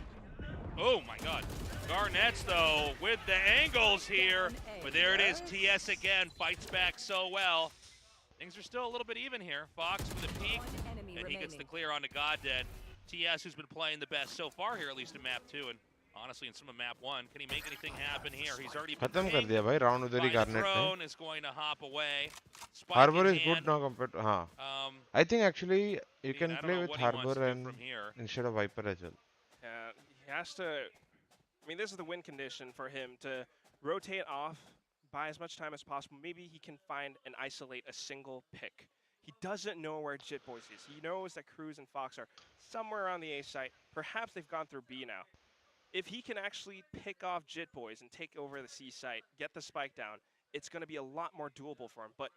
Oh my God. Garnets though with the angles here. But there it is, TS again, fights back so well. Things are still a little bit even here. Fox with a peek, and he gets the clear on the Goddead. TS, who's been playing the best so far here, at least in map 2, and honestly in some of map 1. Can he make anything happen here? He's already been खत्म कर दिया भाई round उधर ही Garnet ने. Throne is going to hop away. Spike Harbor in is hand. good now compared to हाँ. I think actually you can play with Harbor and instead of Viper as well. Yeah, he has to. I mean, this is the win condition for him to rotate off, buy as much time as possible. Maybe he can find and isolate a single pick. He doesn't know where 𝘼𝑃 is. He knows that Cruz and Fox are somewhere around the A site. Perhaps they've gone through B now. If he can actually pick off 𝘼𝑃 and take over the C site, get the spike down, it's going to be a lot more doable for him. But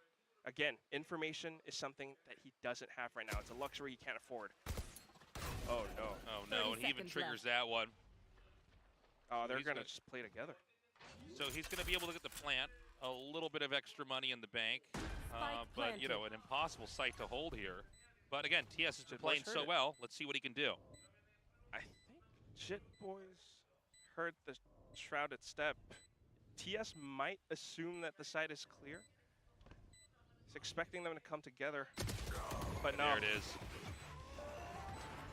again, information is something that he doesn't have right now. It's a luxury he can't afford. Oh no. Oh no, and he even triggers that one. Oh, they're going to just play together. So he's going to be able to get the plant, a little bit of extra money in the bank, but you know, an impossible site to hold here. But again, TS has been playing so well. Let's see what he can do. I think 𝘼𝑃 heard the shrouded step. TS might assume that the site is clear. He's expecting them to come together, but no. There it is.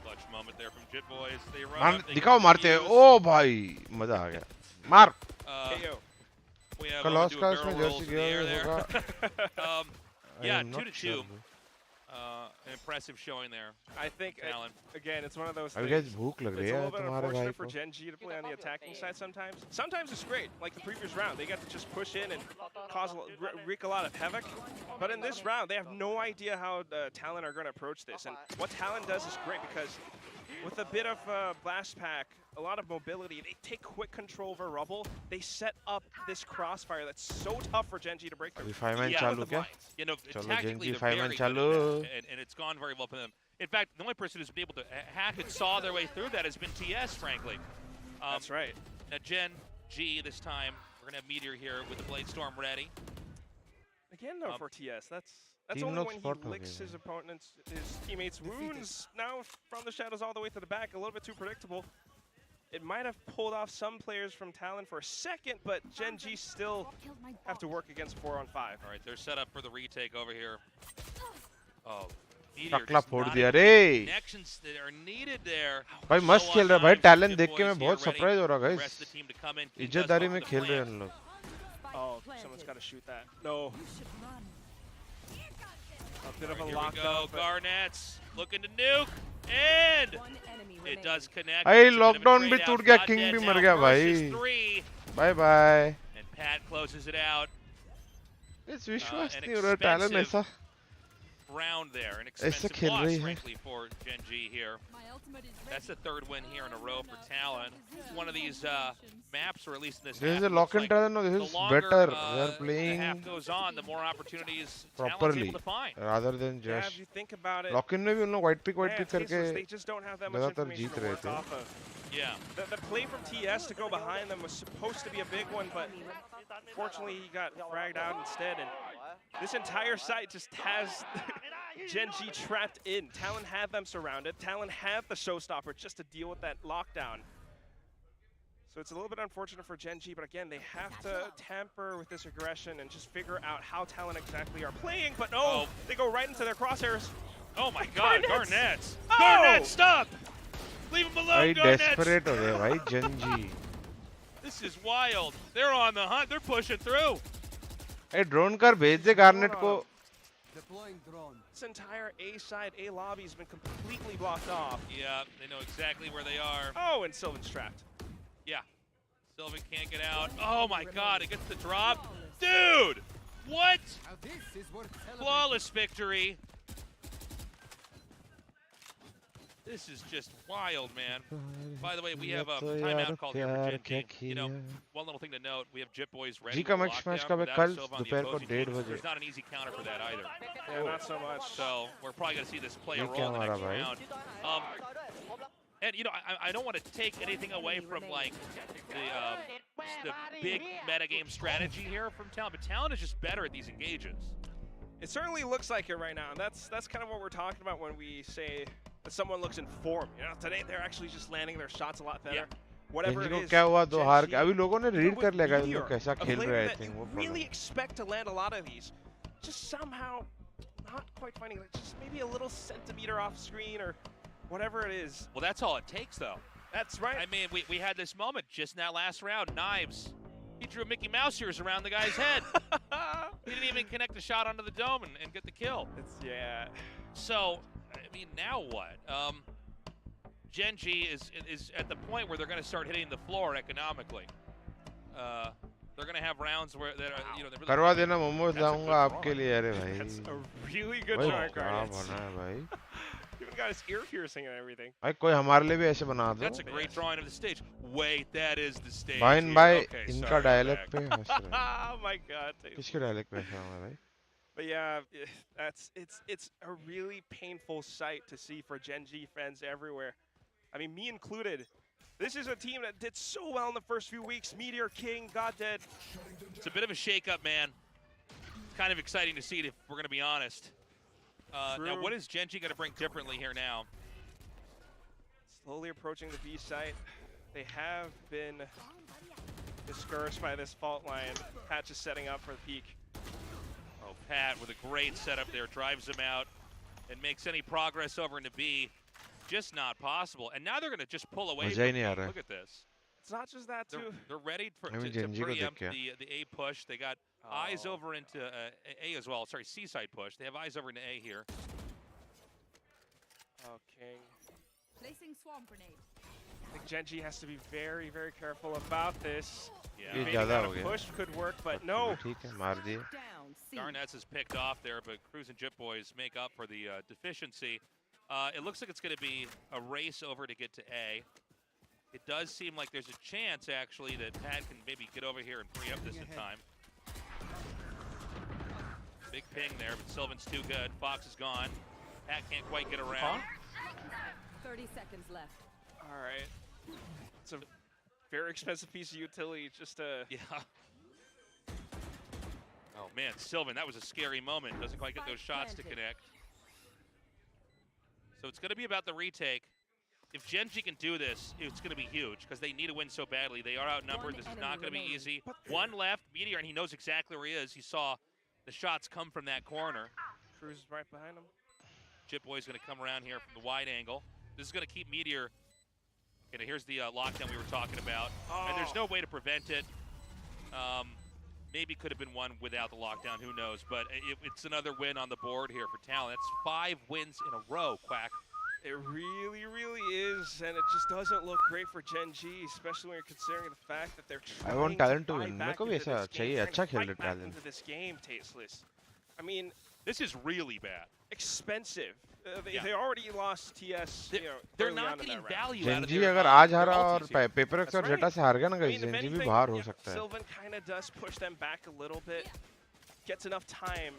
Clutch moment there from 𝘼𝑃. They run up, they दिखाओ मारते. ओ भाई मजा आ गया. मार. KO. We have Kalos to do का a इसमें barrel roll जैसे to the air गया there. Yeah, 2-2. An impressive showing there. I think, again, it's one of those अभी things. guys भूख लग रही It's a है little bit तुम्हारे भाई unfortunate for को. Gen.G to play on the attacking side sometimes. Sometimes it's great, like the previous round. They get to just push in and wreak a lot of havoc. But in this round, they have no idea how Talon are going to approach this. And what Talon does is great because with a bit of blast pack, a lot of mobility, they take quick control over rubble. They set up this crossfire that's so tough for Gen.G to break through. अभी 5-man चालू क्या? You know, चलो tactically Gen.G they're 5-man very चालू. good at that, and it's gone very well for them. In fact, the only person who's been able to hack and saw their way through that has been TS, frankly. That's right. Now Gen.G this time, we're gonna have Meteor here with the Blade Storm ready. Again, though, for TS, that's only when he licks his opponents, his teammates' wounds. Now from the shadows all the way to the back, a little bit too predictable. It might have pulled off some players from Talon for a second, but Gen.G still have to work against 4-on-5. All right, they're set up for the retake over here. Oh, टकला फोड़ दिया रे. Connections that are needed there. भाई मस्त खेल रहा है भाई. टैलेंट देख के मैं बहुत सरप्राइज हो रहा हूँ guys. इज्जतदारी में खेल रहे हैं इन लोग. Oh, someone's got to shoot that. No. A bit of a Here we lockdown. go, Garnets looking to nuke, and it does connect. भाई लॉकडाउन भी टूट गया. किंग भी मर गया भाई. Bye bye. And Pat closes it out. इस विश्वास नहीं हो रहा टैलेंट ऐसा. Round there, an expensive loss, frankly, for Gen.G here. That's the third win here in a row for Talon. It's one of these maps, or at least in this. This is a lock and talent. No, this is better. We are playing the half goes on, the more opportunities properly able to find. rather than just if you think about it, lock in में भी उन लोग white pick करके they just don't have that much information to work off of. Yeah. The play from TS to go behind them was supposed to be a big one, but fortunately he got fragged out instead. And this entire site just has Gen G trapped in. Talon had them surrounded. Talon had the showstopper just to deal with that lockdown. So it's a little bit unfortunate for Gen G, but again, they have to tamper with this aggression and just figure out how Talon exactly are playing. But no, they go right into their crosshairs. Oh my God, Garnets! Garnets, stop! Leave him alone, Garnets! Desperate ho gaye bhai Gen G. This is wild. They're on the hunt. They're pushing through. Hey, drone kar bhej de Garnet ko. This entire A side, A lobby has been completely blocked off. Yeah, they know exactly where they are. Oh, and Sylvan's trapped. Yeah. Sylvan can't get out. Oh my God, it gets the drop. Dude! What? Flawless victory. This is just wild, man. By the way, we have a timeout called here for Gen G. You know, one little thing to note, we have Jit Boys ready for lockdown without Sylvan on the opposing team. There's not an easy counter for that either. Yeah, not so much. So we're probably going to see this play a role in the next round. And, you know, I don't want to take anything away from, like, the big metagame strategy here from Talon, but Talon is just better at these engages. It certainly looks like it right now. And that's kind of what we're talking about when we say that someone looks in form. You know, today they're actually just landing their shots a lot better. Yeah. Whatever it is. क्या हुआ दो हार के अभी लोगों ने read कर लेगा इन लोग कैसा खेल रहे हैं वो really expect to land a lot of these, just somehow not quite finding, like, just maybe a little centimeter off screen or whatever it is. Well, that's all it takes, though. That's right. I mean, we had this moment just in that last round. Knives. He drew Mickey Mouse ears around the guy's head. He didn't even connect a shot onto the dome and get the kill. Yeah. So, I mean, now what? Gen G is at the point where they're going to start hitting the floor economically. They're going to have rounds where they're, you know, they're really करवा देना मोमोज लाऊंगा आपके लिए अरे भाई. That's a really good try, guys. Even got his ear piercing and everything. भाई कोई हमारे लिए भी ऐसे बना दो. That's a great drawing of the stage. Wait, that is the stage. भाई Okay, इनका डायलॉग पे हंस रहे हैं. Oh my God. किसके डायलॉग पे हंस रहा है भाई? But yeah, it's a really painful sight to see for Gen G fans everywhere. I mean, me included. This is a team that did so well in the first few weeks. Meteor, King, God Dead. It's a bit of a shake-up, man. It's kind of exciting to see it, if we're going to be honest. Now, what is Gen G going to bring differently here now? Slowly approaching the B site. They have been discouraged by this fault line. Patch is setting up for the peak. Oh, Pat with a great setup there, drives him out and makes any progress over into B just not possible. And now they're going to just pull away from B. Look at this. It's not just that, too. They're ready to preempt the A push. They got eyes over into A as well. Sorry, C side push. They have eyes over into A here. Oh, King. Placing swarm grenade. I think Gen G has to be very, very careful about this. Yeah. Maybe that a push could work, but no. Garnets is picked off there, but Cruz and Jit Boys make up for the deficiency. It looks like it's going to be a race over to get to A. It does seem like there's a chance, actually, that Pat can maybe get over here and free up this in time. Big ping there, but Sylvan's too good. Fox is gone. Pat can't quite get around. 30 seconds left. All right. It's a very expensive piece of utility just to... Yeah. Oh, man, Sylvan, that was a scary moment. Doesn't quite get those shots to connect. So it's going to be about the retake. If Gen G can do this, it's going to be huge because they need to win so badly. They are outnumbered. This is not going to be easy. One left, Meteor, and he knows exactly where he is. He saw the shots come from that corner. Cruz is right behind him. Jit Boy's going to come around here from the wide angle. This is going to keep Meteor. Okay, here's the lockdown we were talking about. And there's no way to prevent it. Maybe could have been one without the lockdown, who knows. But it's another win on the board here for Talon. That's 5 wins in a row, Quack. It really, really is, and it just doesn't look great for Gen G, especially when you're considering the fact that they're trying I want talent to buy win. back मेरे को भी into ऐसा this चाहिए game, अच्छा trying खेल to रहे fight back talent. into this game, Tasteless. I mean, this is really bad. Expensive. They already lost TS. They're not getting value out of Gen G their अगर आज हारा और paper x और जेटा से हार गया ना गाइस, Gen G भी बाहर हो सकता है. Sylvan kind of does push them back a little bit, gets enough time,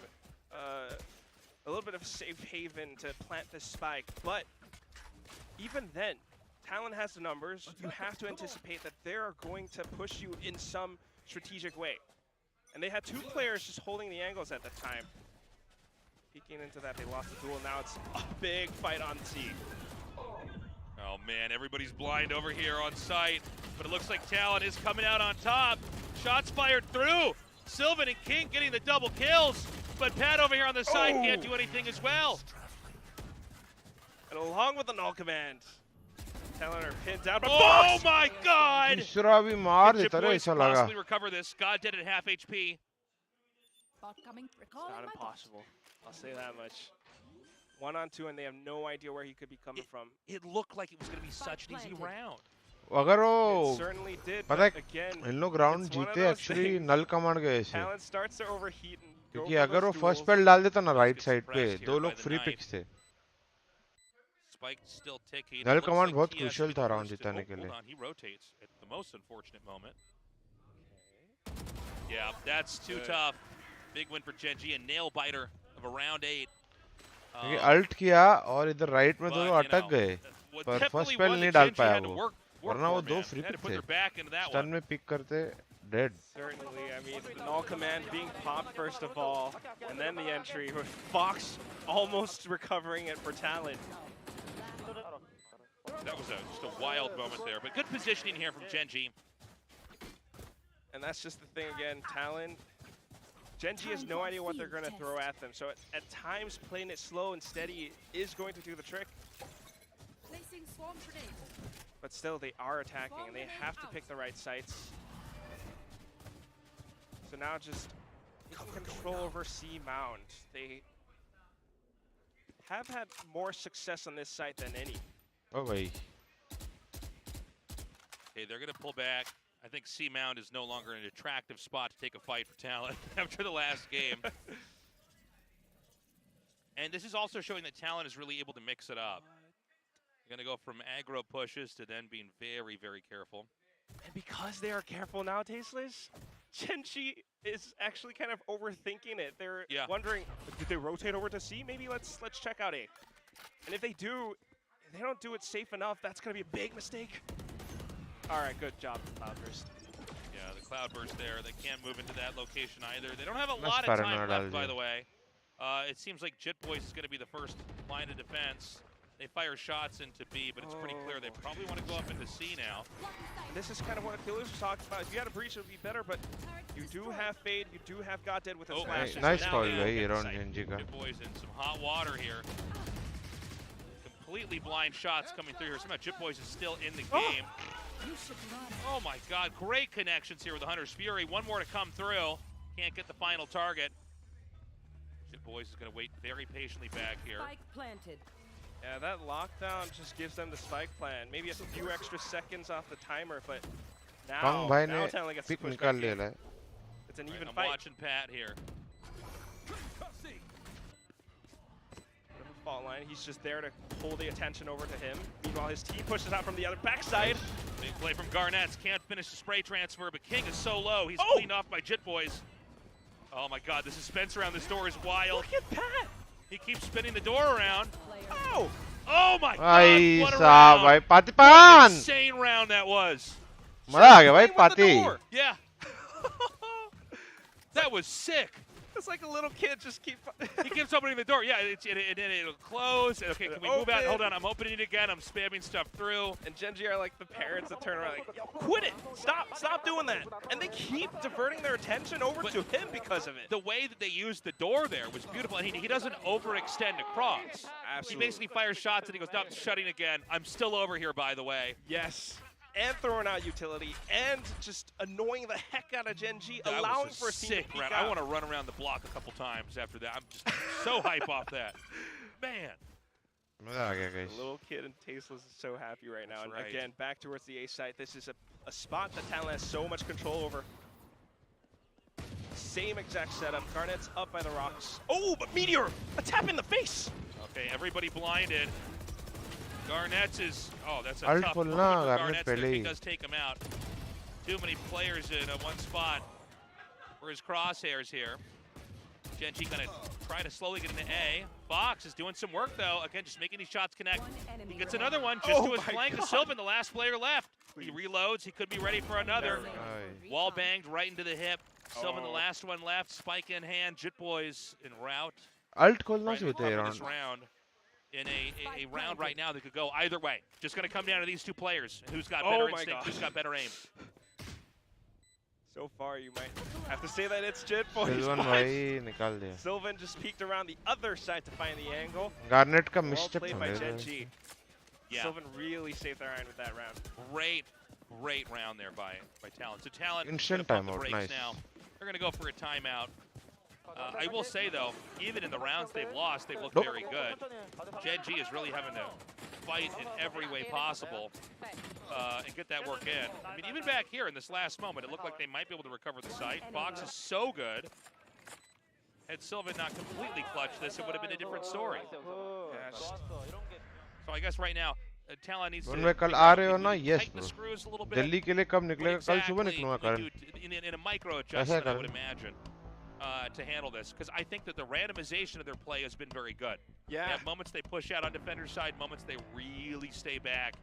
a little bit of a safe haven to plant this spike, but even then, Talon has the numbers. You have to anticipate that they're going to push you in some strategic way. And they had 2 players just holding the angles at that time. Peeking into that, they lost the duel. Now it's a big fight on C. Oh man, everybody's blind over here on site, but it looks like Talon is coming out on top. Shots fired through. Sylvan and King getting the double kills, but Pat over here on the side can't do anything as well. And along with the null command, Talon are pinned down. But oh my God! दूसरा भी मार देता रे ऐसा लगा. Possibly recover this. God dead at half HP. It's not impossible. I'll say that much. 1-on-2, and they have no idea where he could be coming from. It looked like it was going to be such an easy round. अगर वो certainly did, पता है again, इन लोग round जीते actually नल command गए से Talon starts to overheat and क्योंकि अगर वो फर्स्ट पेल डाल देता ना राइट साइड पे 2 लोग फ्री पिक्स थे. नल कमांड बहुत क्रूशियल था राउंड जिताने के लिए. He rotates at the most unfortunate moment. Yeah, that's too tough. Big win for Gen.G, a nail biter of a round 8. क्योंकि अल्ट किया और इधर राइट में दोनों अटक गए पर फर्स्ट पेल नहीं डाल पाया वो वरना वो 2 फ्री पिक थे. स्टन में पिक करते dead. Certainly, I mean, the null command being popped first of all, and then the entry with Fox almost recovering it for Talon. That was just a wild moment there, but good positioning here from Gen.G. And that's just the thing again, Talon. Gen.G has no idea what they're going to throw at them, so at times playing it slow and steady is going to do the trick. But still, they are attacking, and they have to pick the right sites. So now just control over C Mound. They have had more success on this site than any. Oh, wait. Okay, they're going to pull back. I think C Mound is no longer an attractive spot to take a fight for Talon after the last game. And this is also showing that Talon is really able to mix it up. You're going to go from aggro pushes to then being very, very careful. And because they are careful now, Tasteless, Gen.G is actually kind of overthinking it. They're wondering, did they rotate over to C? Maybe let's check out A. And if they do, if they don't do it safe enough, that's going to be a big mistake. All right, good job, Cloudburst. Yeah, the Cloudburst there. They can't move into that location either. They don't have a lot of time left, by the way. It seems like Jitboys is going to be the first line of defense. They fire shots into B, but it's pretty clear they probably want to go up into C now. And this is kind of what Achilles was talking about. If you had a breach, it would be better, but you do have Fade, you do have God Dead with his flashes. Nice call here on Gen.G. Jitboys in some hot water here. Completely blind shots coming through here. Somehow Jitboys is still in the game. Oh my God, great connections here with the Hunter's Fury. One more to come through. Can't get the final target. Jitboys is going to wait very patiently back here. Spike planted. Yeah, that lockdown just gives them the spike plan. Maybe a few extra seconds off the timer, but now Talon gets to push back in. It's an even fight. I'm watching Pat here. Fault line. He's just there to pull the attention over to him. Meanwhile, his team pushes out from the other backside. Big play from Garnets. Can't finish the spray transfer, but King is so low. He's cleaned off by Jitboys. Oh my God, the suspense around this door is wild. Look at Pat. He keeps spinning the door around. Oh! Oh my God! What a round! Pati pan! Insane round that was. मजा आ गया भाई Pati. Yeah. That was sick. It's like a little kid just he keeps opening the door. Yeah, and then it'll close. Okay, can we move out? Hold on, I'm opening it again. I'm spamming stuff through. And Gen.G are like the parents that turn around like, yo, quit it! Stop doing that! And they keep diverting their attention over to him because of it. The way that they used the door there was beautiful. And he doesn't overextend across. Absolutely. He basically fires shots and he goes, no, shutting again. I'm still over here, by the way. Yes. And throwing out utility, and just annoying the heck out of Gen.G, allowing for a sick round. I want to run around the block a couple times after that. I'm just so hype off that. Man. The little kid and Tasteless is so happy right now. And again, back towards the A site. This is a spot that Talon has so much control over. Same exact setup. Garnet's up by the rocks. Oh, but Meteor! A tap in the face! Okay, everybody blinded. Garnets is, that's a Alt tough full moment na, for Garnets. Garnet He does take him out. Too many players in one spot for his crosshairs here. Gen.G gonna try to slowly get into A. Fox is doing some work though. Again, just making these shots connect. He gets another one just to his flank. Sylvan, the last player left. He reloads. He could be ready for another. Wall banged right into the hip. Sylvan, the last one left. Spike in hand. Jitboys in route. Alt खोलना चाहिए था this round. In a round right now that could go either way. Just going to come down to these two players. Who's got better instinct, who's got better aim. So far, you might have to say that it's Jitboys. Sylvan just peeked around the other side to find the angle. Garnet का well misstep played by Gen.G. Yeah. Sylvan really saved their iron with that round. Great round there by Talon. So Talon instant timeout, nice. Now. They're going to go for a timeout. I will say though, even in the rounds they've lost, they've looked very good. Gen.G is really having to fight in every way possible and get that work in. I mean, even back here in this last moment, it looked like they might be able to recover the site. Fox is so good. Had Sylvan not completely clutched this, it would have been a different story. So I guess right now, Talon needs to tighten the screws a little bit. Delhi के लिए कब निकलेगा? कल सुबह निकलूंगा कल. In a micro adjustment, I would imagine. To handle this, because I think that the randomization of their play has been very good. Yeah. They have moments they push out on defender's side, moments they really stay back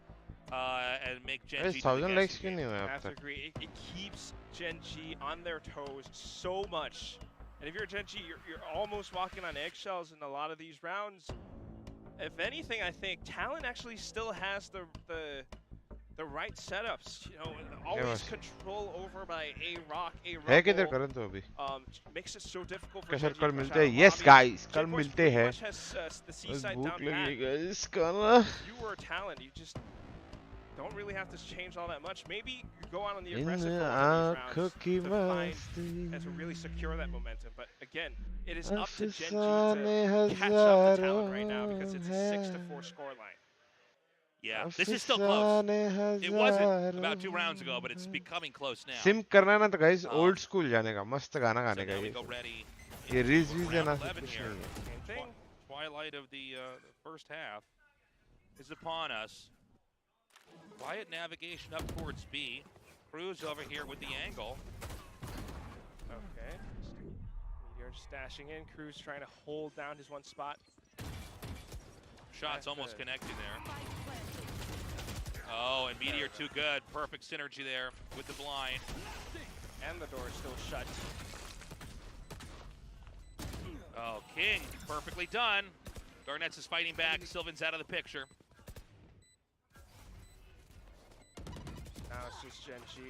and make Gen.G. I have to agree. It keeps Gen.G on their toes so much. And if you're Gen.G, you're almost walking on eggshells in a lot of these rounds. If anything, I think Talon actually still has the right setups, you know, always control over by a rock, a rumble, makes it so difficult for Gen.G कल मिलते हैं, yes guys, कल मिलते हैं. बस भूख लगी guys, खाना. You were Talon, you just don't really have to change all that much. Maybe you go out on the aggressive for these rounds to find and to really secure that momentum. But again, it is up to Gen.G to catch up to Talon right now because it's a 6-4 scoreline. Yeah, this is still close. It wasn't about 2 rounds ago, but it's becoming close now. Sim करना ना तो guys old school जाने का, मस्त गाना गाने का ये. ये रीज है ना कुछ नहीं. Twilight of the first half is upon us. Quiet navigation up towards B. Cruz over here with the angle. Okay. Meteor stashing in. Cruz trying to hold down his one spot. Shots almost connecting there. Oh, and Meteor too good. Perfect synergy there with the blind. And the door is still shut. Oh, King, perfectly done. Garnets is fighting back. Sylvan's out of the picture. Now it's just Gen.G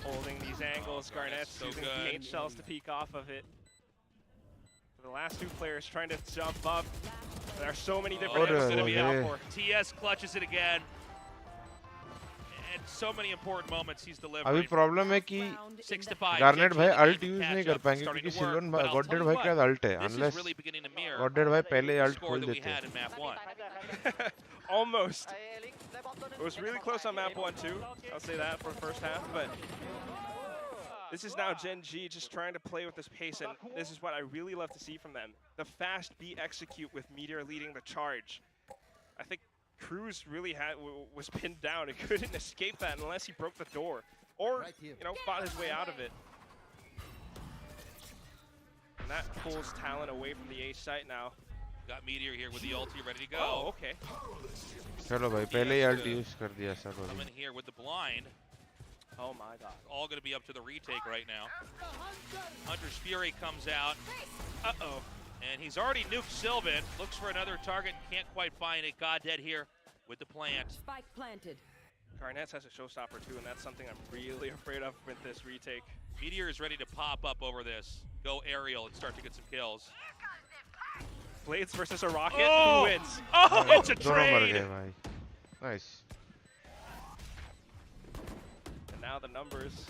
holding these angles. Garnet's so using good. paint shells to peek off of it. The last 2 players trying to jump up. There are so many different angles to be out for. TS clutches it again. And so many important moments he's delivering. अभी problem है कि 6-5. Garnet भाई alt use नहीं कर पाएंगे क्योंकि सिल्वन godhead भाई के पास अल्ट है unless गॉडेड भाई पहले अल्ट खोल देते हैं. Almost. It was really close on map 1 too. I'll say that for the first half, but this is now Gen.G just trying to play with this pace, and this is what I really love to see from them. The fast B execute with Meteor leading the charge. I think Cruz really was pinned down. He couldn't escape that unless he broke the door or, you know, fought his way out of it. And that pulls Talon away from the A site now. Got Meteor here with the ulti ready to go. Oh, okay. चलो भाई पहले ही alt use कर दिया सब. Coming here with the blind. Oh my god. All going to be up to the retake right now. Hunter's Fury comes out. Uh-oh. And he's already nuked Sylvan. Looks for another target. Can't quite find it. God dead here with the plant. Spike planted. Garnets has a showstopper too, and that's something I'm really afraid of with this retake. Meteor is ready to pop up over this. Go aerial and start to get some kills. Blades versus a rocket. Who wins? Oh, it's a trade. Nice. And now the numbers.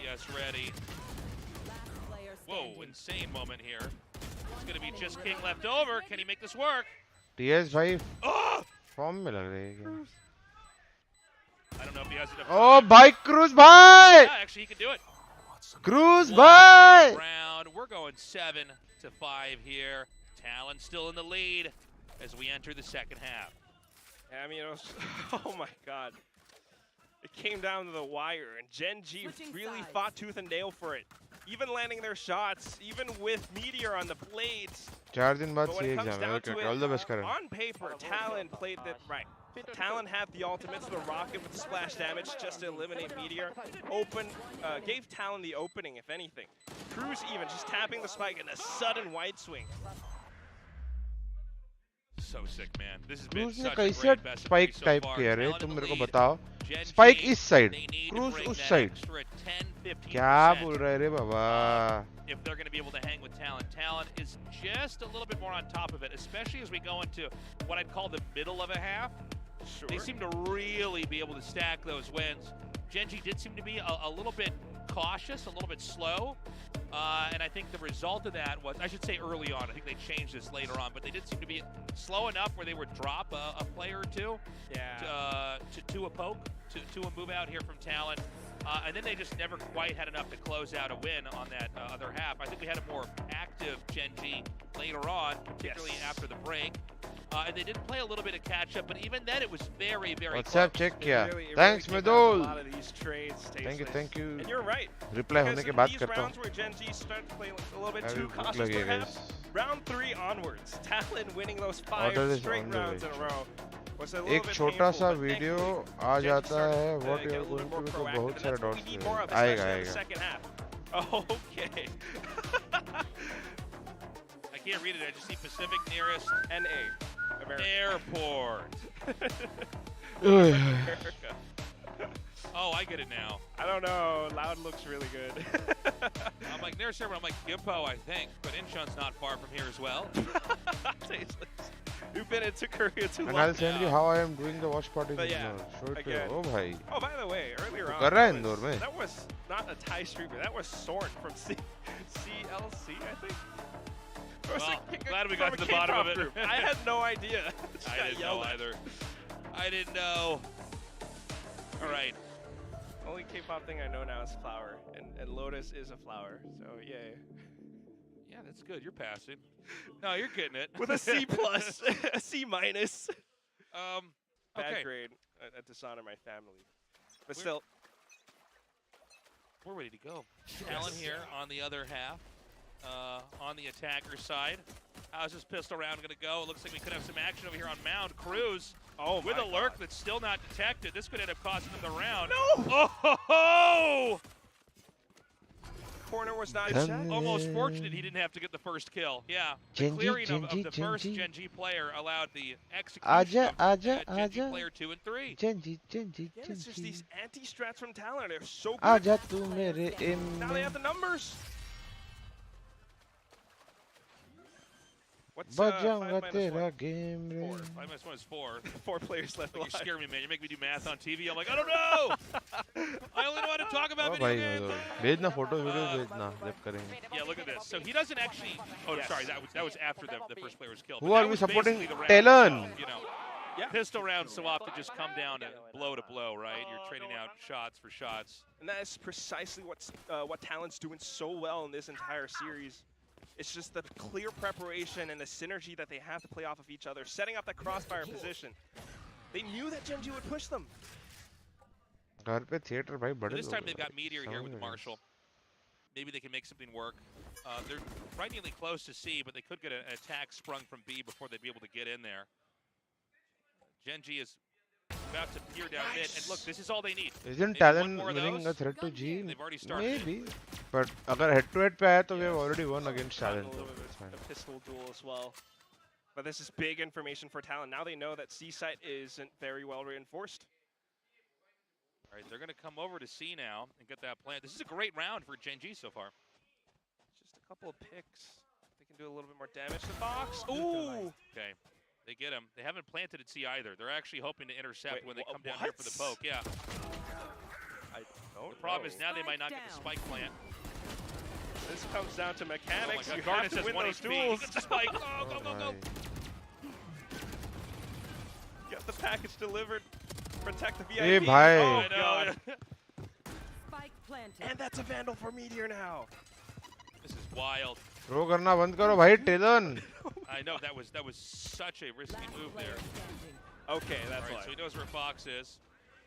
Yes, ready. Whoa, insane moment here. It's going to be just King left over. Can he make this work? TS भाई form में लग रही है. I don't know if he has enough. Oh, भाई Cruz भाई. Yeah, actually he can do it. Cruz भाई. Round. We're going 7-5 here. Talon still in the lead as we enter the second half. Yeah, I mean, it was, oh my god. It came down to the wire, and Gen.G really fought tooth and nail for it. even landing their shots, even with Meteor on the blades. 4 दिन बाद But when see it comes exam है. down Okay, to it, all the best करें. on paper, Talon played it right. Talon had the ultimate, so the rocket with the splash damage just to eliminate Meteor. Gave Talon the opening, if anything. Cruz even just tapping the spike and a sudden wide swing. So sick, man. This has been Cruz ने such a कैसे great best of spike three so type far. किया रे? Talon in तुम the मेरे को lead. बताओ. Gen Spike G, इस side, they need to Cruz bring उस that side. extra 10-15%. क्या बोल रहा है रे बाबा? If they're going to be able to hang with Talon. Talon is just a little bit more on top of it, especially as we go into what I'd call the middle of a half. Sure. They seem to really be able to stack those wins. Gen G did seem to be a little bit cautious, a little bit slow. And I think the result of that was, I should say early on, I think they changed this later on, but they did seem to be slow enough where they would drop a player or two to a poke, to a move out here from Talon. And then they just never quite had enough to close out a win on that other half. I think we had a more active Gen G later on, particularly after the break. And they did play a little bit of catch up, but even then it was very, very WhatsApp close. check किया. Really Thanks kicked out Medol. a lot of these trades, Thank you. And you're right. Reply Because होने के in बाद these करता rounds हूँ. where Gen G start to play a little bit अभी too भूख cautious, लगी perhaps, guys. round 3 onwards, Talon winning those 5 Order is straight on the rounds way. in a row was a little एक bit छोटा painful, सा but video thankfully, आ Gen G जाता started है. to What get you a are little going more to do? तो proactive, बहुत and सारे that's what we dots need more of, आएगा especially in the आएगा. second half. Okay. I can't read it, I just see Pacific nearest NA. America. airport. America. Oh, I get it now. I don't know. Loud looks really good. I'm like, near server, I'm like, 𝘼𝘽, I think. But Incheon's not far from here as well. Tasteless. You've been into Korea too And long. I'll send you how I am doing the watch party. But yeah, Show it to you. again. Oh भाई. Oh, by the way, earlier on, कर रहा है इंदौर में. that was not a Thai streamer. That was Sorn from CLC, I think. Well, glad we got to the bottom of it. Group. I had no idea. I didn't know either. I didn't know. All right. Only K-pop thing I know now is flower, and Lotus is a flower, so yay. Yeah, that's good. You're passing. No, you're getting it. With a C+, a C-. Bad Okay. grade. I dishonor my family. But still. We're ready to go. Talon here on the other half. On the attacker side. How's this pistol round going to go? It looks like we could have some action over here on Mound. Cruz with a lurk that's still not detected. This could end up costing them the round. No! Oh! Ho, ho! Corner was not checked. Almost fortunate he didn't have to get the first kill. Yeah, the clearing of the first Gen G player allowed the execution of Gen G player 2 and 3. Gen G. Yeah, it's just these anti-strats from Talon. They're so good. आजा तू मेरे aim Now में. they have the numbers. What's बजाऊंगा 5 तेरा -1? game रे. 4. 5 - 1 is 4. 4 players left Like, alive. you're scaring me, man. You're making me do math on TV. I'm like, I don't know. I only know how to talk about Oh video भाई games. भेजना photo video भेजना जब करेंगे. Yeah, look at this. So he doesn't actually. Oh, sorry. That was after the first player was killed. Who But are that we was supporting? basically the round Talon. itself, you know. Yeah. Pistol rounds so often just come down to blow, right? You're trading out shots for shots. And that is precisely what Talon's doing so well in this entire series. It's just the clear preparation and the synergy that they have to play off of each other, setting up that crossfire position. They knew that Gen G would push them. घर पे theater भाई बड़े. This time they've got Meteor here with Marshall. Maybe they can make something work. They're frighteningly close to C, but they could get an attack sprung from B before they'd be able to get in there. Gen G is about to peer down mid, and look, this is all they need. Isn't Talon winning a threat to G? They've already started. Maybe. But अगर head-to-head पे आया तो we have already won against Talon. A pistol duel as well. But this is big information for Talon. Now they know that C site isn't very well reinforced. All right, they're going to come over to C now and get that plant. This is a great round for Gen G so far. Just a couple of picks. They can do a little bit more damage to Fox. Ooh! Okay, they get him. They haven't planted at C either. They're actually hoping to intercept Wait, when they come down here for the poke. Yeah. The problem is now they might not get the spike plant. This comes down to mechanics. Oh my God, You Garnet have to says win 1 those HP. duels. Get the spike. Go. Get the package delivered. Protect the VIP. Hey, bhai. Oh, God. Spike planted. And that's a Vandal for Meteor now. This is wild. Throw करना बंद करो भाई Talon. I know that was such a risky move there. Okay, that's All right, why. so he knows where Fox is.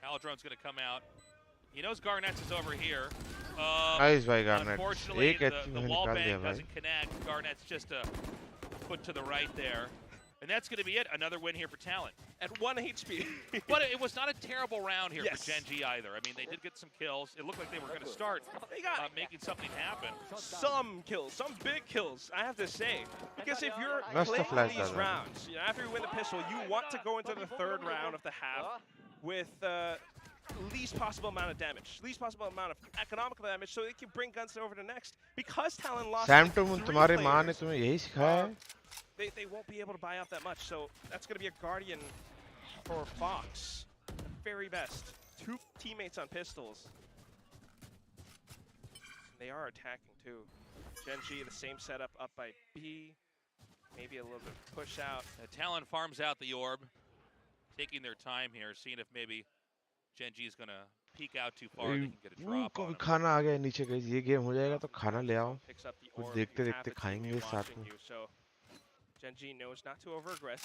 Aldron's going to come out. He knows Garnets is over here. Nice by Garnet. Unfortunately, एक अच्छी the मैंने wall निकाल bang दिया भाई. doesn't connect. Garnett's just a foot to the right there. And that's going to be it. Another win here for Talon. At 1 HP. But it was not a terrible round here Yes. for Gen G either. I mean, they did get some kills. It looked like they were going to start making something happen. Some kills, some big kills, I have to say. Because if you're That's the playing flash these that rounds, after you win the pistol, you want to go into the 3rd round of the half with least possible amount of damage, least possible amount of economical damage, so they can bring guns over to next. Because Talon lost Sam 3 तुम्हारे माँ ने players, तुम्हें यही सिखाया है? they won't be able to buy out that much, so that's going to be a Guardian for Fox. The very best. 2 teammates on pistols. They are attacking too. Gen G, the same setup, up by B. Maybe a little bit of push out. Talon farms out the orb, taking their time here, seeing if maybe Gen G is going to peek out too far and they can get a drop on him. खाना आ गया नीचे गई. ये game हो जाएगा तो खाना ले आओ. Picks up the कुछ orb. देखते You देखते have a खाएंगे teammate साथ watching में. you, so Gen G knows not to over-aggress.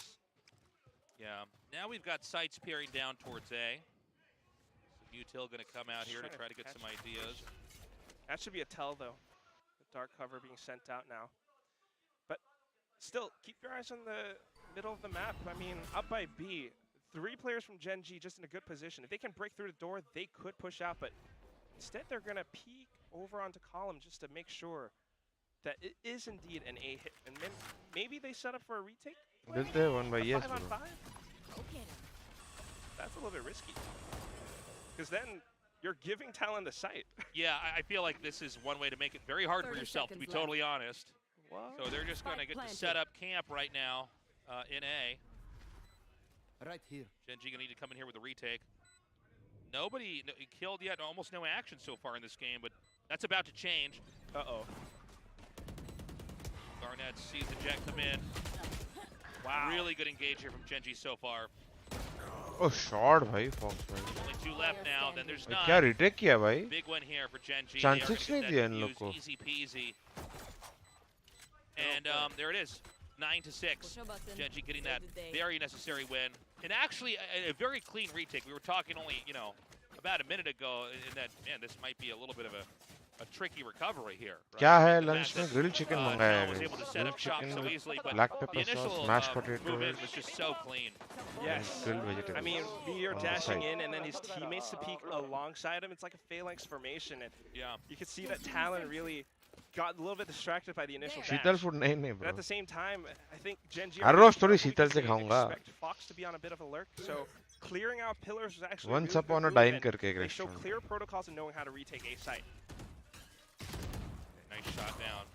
Yeah. Now we've got sights peering down towarz A. So 𝘼𝘽𝑗 going to come out here to try to get some ideas. That should be a tell, though. The dark cover being sent out now. But still, keep your eyes on the middle of the map. I mean, up by B, 3 players from Gen G just in a good position. If they can break through the door, they could push out. But instead, they're going to peek over onto column just to make sure that it is indeed an A hit. And then maybe they set up for a retake? Did they? 1 by yes, 5 on bro. 5? That's a little bit risky. Because then you're giving Talon the sight. Yeah, I feel like this is one way to make it very hard for yourself, to be totally honest. What? So they're just going to get to set up camp right now in A. Right here. Gen G going to need to come in here with a retake. Nobody killed yet, almost no action so far in this game, but that's about to change. Uh-oh. Garnet sees the jet come in. Wow. Really good engage here from Gen G so far. Oh, short भाई Fox भाई. Only 2 left now, then there's none. क्या retake किया भाई? Big one here for Gen G. Chances नहीं दिया इन लोग को. Easy peasy. And there it is. 9-6. Gen G getting that very necessary win. And actually, a very clean retake. We were talking only, about a minute ago, in that, man, this might be a little bit of a tricky recovery here. Right? क्या है lunch में grilled chicken मंगाया was है. able to set up shop so easily, but black pepper the initial sauce, mashed move in potatoes, was just so clean. Yes. grilled vegetables. I mean, you're on the dashing side. in and then his teammates to peek alongside him. It's like a phalanx formation. And yeah, you can see that Talon really got a little bit distracted by the initial Sheetal dash. food नहीं But at bro. the same time, I think Gen G हर रोज थोड़ी शीतल से खाऊंगा. expect Fox to be on a bit of a lurk. So clearing out pillars was actually Once really upon good a time move, and करके एक they show restaurant. clear protocols and knowing how to retake A site. nice shot down.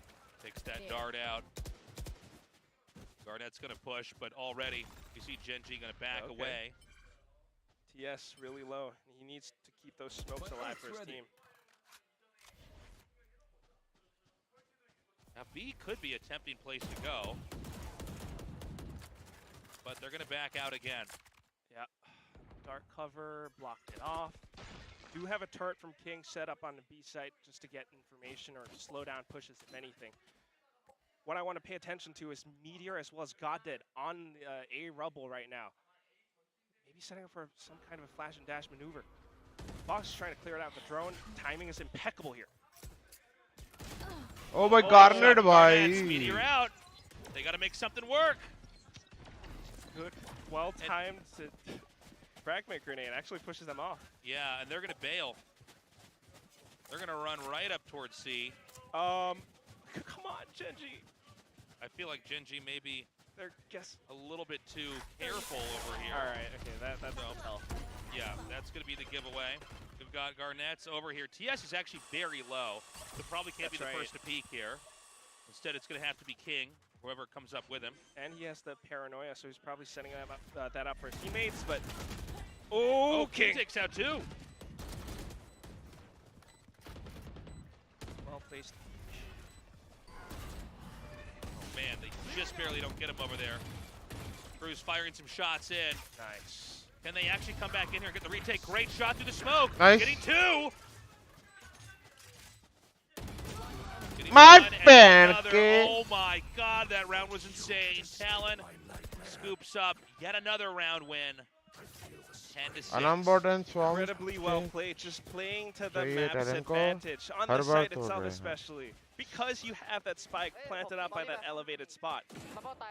Takes that dart out. Garnett's going to push, but already you see Gen G going to back away. TS really low. He needs to keep those smokes alive for his team. Now B could be a tempting place to go, but they're going to back out again. Yeah, dark cover, blocked it off. Do have a turret from King set up on the B site just to get information or slow down pushes, if anything. What I want to pay attention to is Meteor as well as GodDead on A rubble right now. Maybe setting up for some kind of a flash and dash maneuver. Fox is trying to clear it out with the drone. Timing is impeccable here. Oh my Garnet भाई. Meteor out. They got to make something work. Good, well-timed fragment grenade actually pushes them off. Yeah, and they're going to bail. They're going to run right up towards C. Come on, Gen G. I feel like Gen G may be a little bit too careful over here. All right, okay, that's a tell. Yeah, that's going to be the giveaway. We've got Garnett's over here. TS is actually very low, so probably can't be the first to peek here. Instead, it's going to have to be King, whoever comes up with him. And he has the paranoia, so he's probably setting that up for his teammates, but... Oh, King takes out 2. Well placed. Oh, man, they just barely don't get him over there. Cruz firing some shots in. Nice. Can they actually come back in here and get the retake? Great shot through the smoke. Nice. Getting 2. My man, oh my God, that round was insane. Talon scoops up yet another round win. 10 to 6. Incredibly well played, just playing to the map's advantage. On the site itself especially. Because you have that spike planted up by that elevated spot.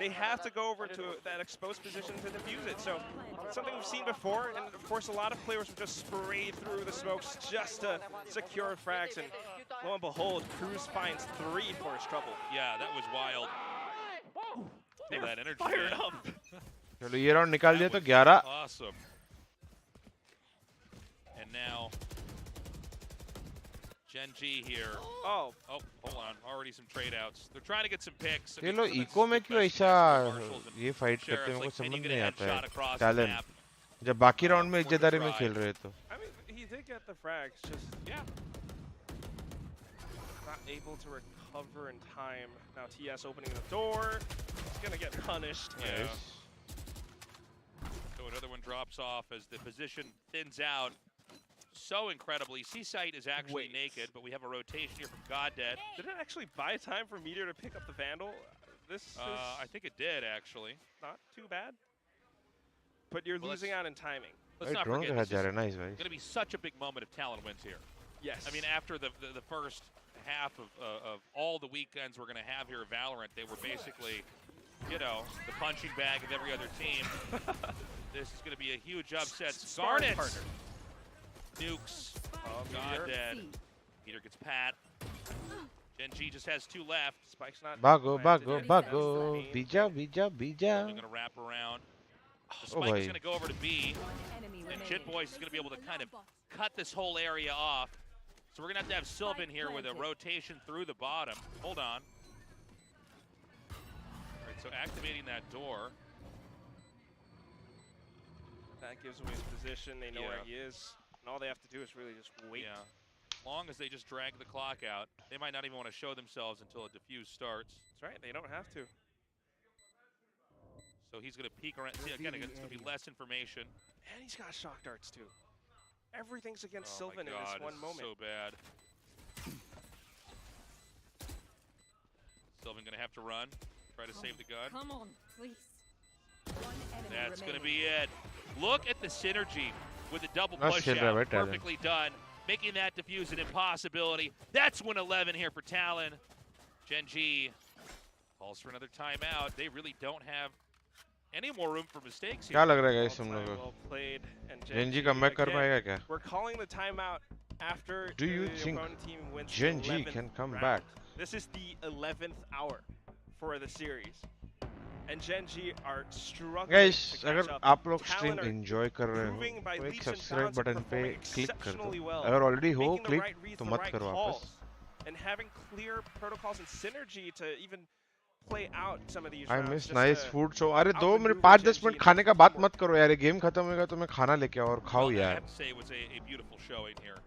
They have to go over to that exposed position to defuse it. So it's something we've seen before, and of course a lot of players will just spray through the smokes just to secure frags, and lo and behold, Cruz finds 3 for his trouble. Yeah, that was wild. They that energy fired up. चलो ये round निकाल दिया तो 11. Awesome. And now Gen.G here. Oh, hold on. Already some trade outs. They're trying to get some picks. ये लोग eco में क्यों ऐसा ये फाइट करते हैं, मेरे को समझ नहीं आता है. टैलेंट जब बाकी राउंड में इज्जतदारी में खेल रहे तो. I mean, he did get the frags, just not able to recover in time. Now TS opening the door. He's gonna get punished. Yeah. So another one drops off as the position thins out so incredibly. C-Site is actually naked, but we have a rotation here from Goddead. Did it actually buy time for Meteor to pick up the Vandal? This is I think it did, actually. Not too bad. But you're losing out in timing. Let's not forget, this is going to be such a big moment if Talon wins here. Yes. I mean, after the first half of all the weekends we're going to have here at Valorant, they were basically, you know, the punching bag of every other team. This is going to be a huge upset. Garnet nukes. Goddead. Peter gets Pat. Gen.G just has 2 left. Spike's not. Bago. Bija. They're going to wrap around. The Spike is going to go over to B. And 𝘍𝑗𝑡boys is going to be able to kind of cut this whole area off. So we're going to have 𝘍𝑒𝑙𝑣in here with a rotation through the bottom. Hold on. All right, so activating that door. That gives away his position. They know where he is. And all they have to do is really just wait. Yeah. As long as they just drag the clock out, they might not even want to show themselves until a defuse starts. That's right. They don't have to. So he's going to peek around. See, again, it's going to be less information. And he's got shock darts, too. Everything's against 𝘍𝑒𝑙𝑣in in this one moment. So bad. 𝘍𝑒𝑙𝑣in going to have to run. Try to save the gun. Come on, please. That's going to be it. Look at the synergy with the double push out. Perfectly done. Making that defuse an impossibility. That's win 11 here for Talon. Gen.G calls for another timeout. They really don't have any more room for mistakes here. क्या लग रहा है guys तुम लोगों को? Well played. And Gen.G comeback कर पाएगा क्या? We're calling the timeout after Do you the think opponent team wins Gen.G can come back? This is the 11th hour for the series. And Gen.G are struggling Guys, to catch अगर up. आप लोग stream enjoy कर रहे हो तो एक subscribe button पे click कर दो. अगर ऑलरेडी हो क्लिक तो मत करो वापस. And having clear protocols and synergy to even play out some of these I rounds. miss nice food. So अरे 2 मिनट 5-10 मिनट खाने का बात मत करो यार. ये गेम खत्म होगा तो मैं खाना लेके आओ और खाओ यार. I have to say it was a beautiful showing here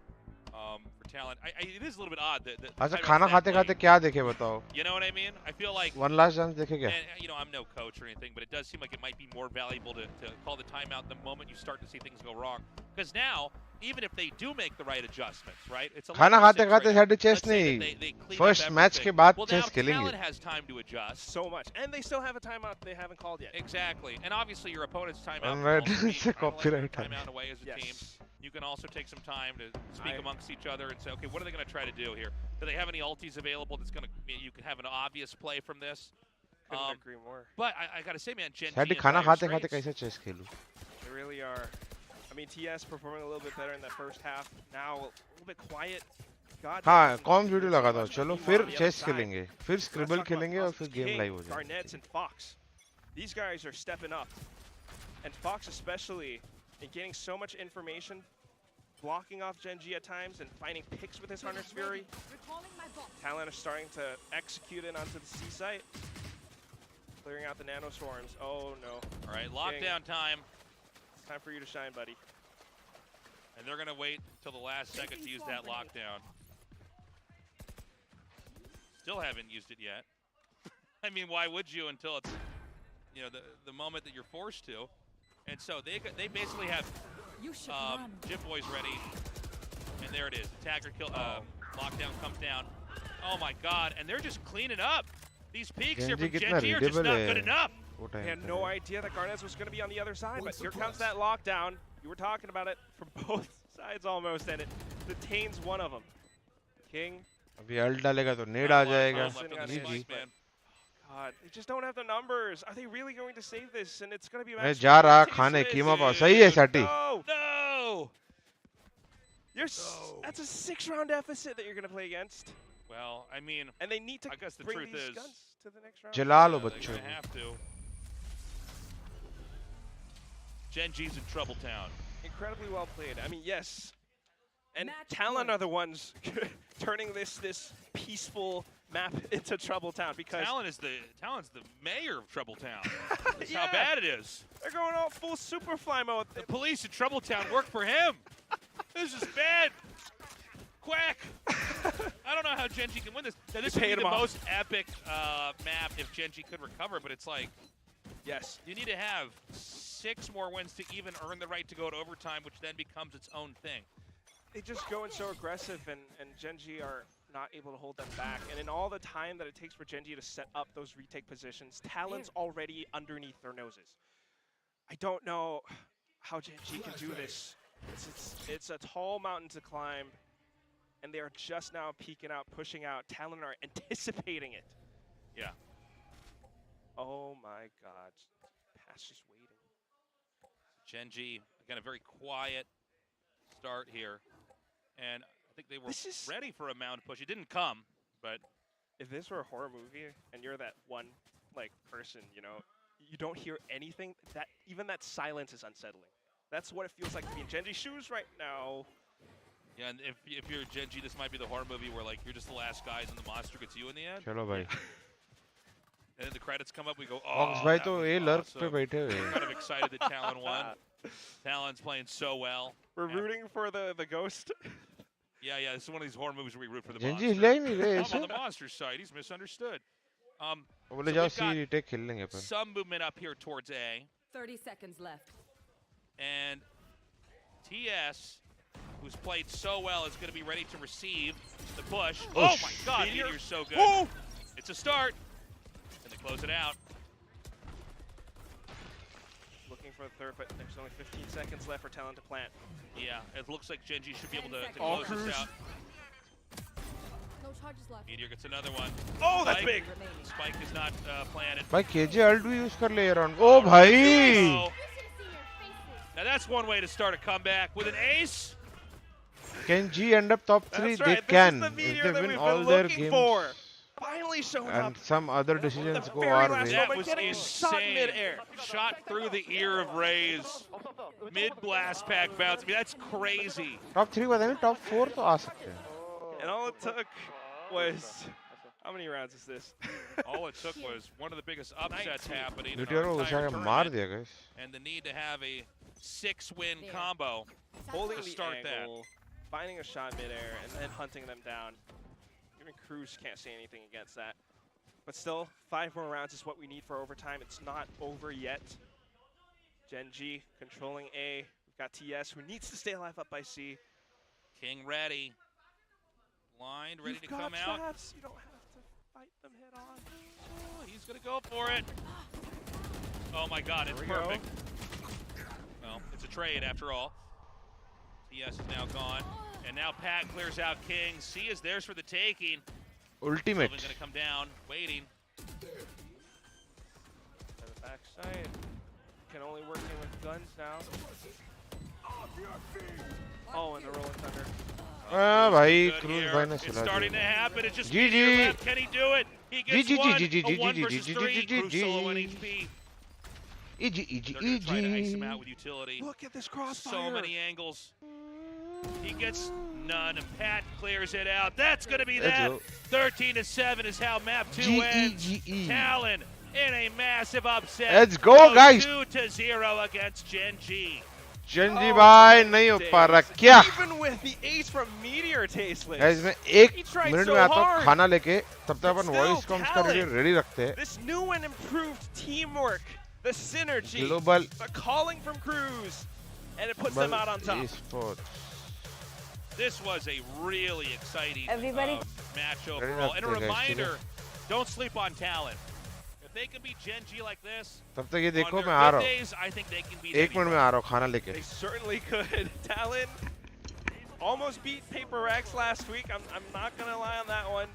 for Talon. It is a little bit odd that अच्छा खाना खाते खाते क्या देखे बताओ. You know what I mean? I feel like one last dance देखे क्या? And, you know, I'm no coach or anything, but it does seem like it might be more valuable to call the timeout the moment you start to see things go wrong. Because now, even if they do make the right adjustments, right? It's a खाना खाते खाते साढ़े chess नहीं. First match के बाद chess खेलेंगे. Talon has time to adjust so much, and they still have a timeout they haven't called yet. Exactly, and obviously your opponent's timeout. Copyright timeout away as a team. You can also take some time to speak amongst each other and say, okay, what are they going to try to do here? Do they have any ultis available that's going to, you can have an obvious play from this? Couldn't agree more. But I got to say, man, Gen.G साढ़े खाना खाते खाते कैसे chess खेलूं? They really are. I mean, TS performing a little bit better in that first half. Now a little bit quiet. हाँ, com video लगा दो. चलो फिर chess खेलेंगे. फिर Scribble खेलेंगे और फिर game live हो जाएगा. Garnets and Fox. These guys are stepping up. And Fox especially, in getting so much information, blocking off Gen.G at times and finding picks with his Hunter's Fury. Talon is starting to execute it onto the C site. Clearing out the nano swarms. Oh no. All right, lockdown time. It's time for you to shine, buddy. And they're going to wait till the last second to use that lockdown. Still haven't used it yet. I mean, why would you until it's, you know, the moment that you're forced to? And so they basically have 𝘍𝑒𝑙𝑣in ready, and there it is. Attacker kill, lockdown comes down. Oh my God! And they're just cleaning up. These peaks here from Gen.G are just not good enough. They had no idea that Garnez was going to be on the other side, but here comes that lockdown. You were talking about it from both sides almost, and it detains one of them. King. अभी alt डालेगा तो नेड आ जाएगा. God, they just don't have the numbers. Are they really going to save this? And it's going to be. मैं जा रहा खाने कीमा पाव. सही है सटी. No. That's a 6-round deficit that you're going to play against. Well, I mean, and they need to I guess the bring truth these is, guns to the next round. जला लो बच्चों. They have to. Gen.G's in Trouble Town. Incredibly well played. I mean, yes. And Talon are the ones turning this peaceful map into Trouble Town, because Talon's the mayor of Trouble Town. That's how bad it is. They're going all full Superfly mode. The police in Trouble Town work for him. This is bad. Quack. I don't know how Gen.G can win this. Now, this would be the most epic map if Gen.G could recover, but it's like, yes, you need to have 6 more wins to even earn the right to go to overtime, which then becomes its own thing. They just go in so aggressive, and Gen.G are not able to hold them back. And in all the time that it takes for Gen.G to set up those retake positions, Talon's already underneath their noses. I don't know how Gen.G can do this. It's a tall mountain to climb, and they are just now peeking out, pushing out. Talon are anticipating it. Yeah. Oh my God. Pass just waiting. Gen.G, again, a very quiet start here. And I think they were ready for a mound push. It didn't come, but if this were a horror movie and you're that one person, you know, you don't hear anything, even that silence is unsettling. That's what it feels like to be in Gen.G's shoes right now. Yeah, and if you're Gen.G, this might be the horror movie where you're just the last guys and the monster gets you in the end. चलो भाई. And then the credits come up, we go, oh, Ox भाई तो ये lurk पे बैठे हुए. We're kind of excited that Talon won. Talon's playing so well. We're rooting for the ghost. Yeah, this is one of these horror movies where we root for the Gen.G monster. हिला ही नहीं रहे I'm on the monster's side. He's misunderstood. बोले जाओ सी retake खेल लेंगे अपन. Some movement up here towards A. 30 seconds left. And TS, who's played so well, is going to be ready to receive the push. Oh my God, Meteor's so good. Whoa. It's a start. And they close it out. Looking for the third, but there's only 15 seconds left for Talon to plant. Yeah, it looks like Gen.G should be able to close this out. No charges left. Meteor gets another one. Oh, that's big. Spike is not planted. भाई KJ ult भी use कर ले यार on. Oh भाई. Now that's one way to start a comeback with an ace. Can G end up top 3? That's right. They can. This is the if Meteor they that win we've all been their looking games. for. Finally showing and up. some other decisions The go very our last way. That was getting shot mid-air. Shot through the ear of Raze. Mid-blast pack bounce. I mean, that's crazy. Top 3 was top 4 तो आ सकते हैं. And all it took was... How many rounds is this? All it took was one of the biggest upsets happening in Meteor our को entire घुसा के मार tournament, दिया guys. and the need to have a 6-win combo Holding to the start angle, finding a shot mid-air, and then hunting them down. Even Cruz can't say anything against that. But still, 5 more rounds is what we need for overtime. It's not over yet. Gen.G controlling A. We've got TS, who needs to stay alive up by C. King ready. Blind, ready to come out. Traps. You don't have to fight them head on. Oh, he's going to go for it. Oh my God, it's perfect. Well, it's a trade after all. TS is now gone. And now Pat clears out King. C is theirs for the taking. Ultimate. Going to come down, waiting. To the backside. Can only work in with guns now. Oh, and the Rolling Thunder. भाई Cruz भाई ने It's सुला starting to दिया. happen. It's just GG. Can he do it? He gets one. A 1 versus 3. Cruz solo 1 HP. Trying to ice him out with utility. Look at this crossfire. So many angles. He gets none, and Pat clears it out. That's going to be that. 13-7 is how map 2 ends. Talon in a massive upset. Let's go, guys. 2-0 against Gen.G. Gen.G भाई नहीं हो पा रहा क्या? Even with the ace from Meteor tasteless. Guys मैं 1 minute में आता हूँ खाना लेके तब तक अपन वॉइस कॉम्स का रेडी रखते हैं. This new and improved teamwork, the synergy, Global the calling from Cruz, and it puts them out on top. Esports. This was a really exciting Everybody match overall. And a reminder, don't sleep on Talon. If they can beat Gen G like this, तब तक ये देखो on मैं their uh good रहा days, I think they can beat हूँ 1 minute में आ रहा हूँ खाना लेके They certainly could. Talon almost beat Paper Rex last week. I'm not gonna lie on that one.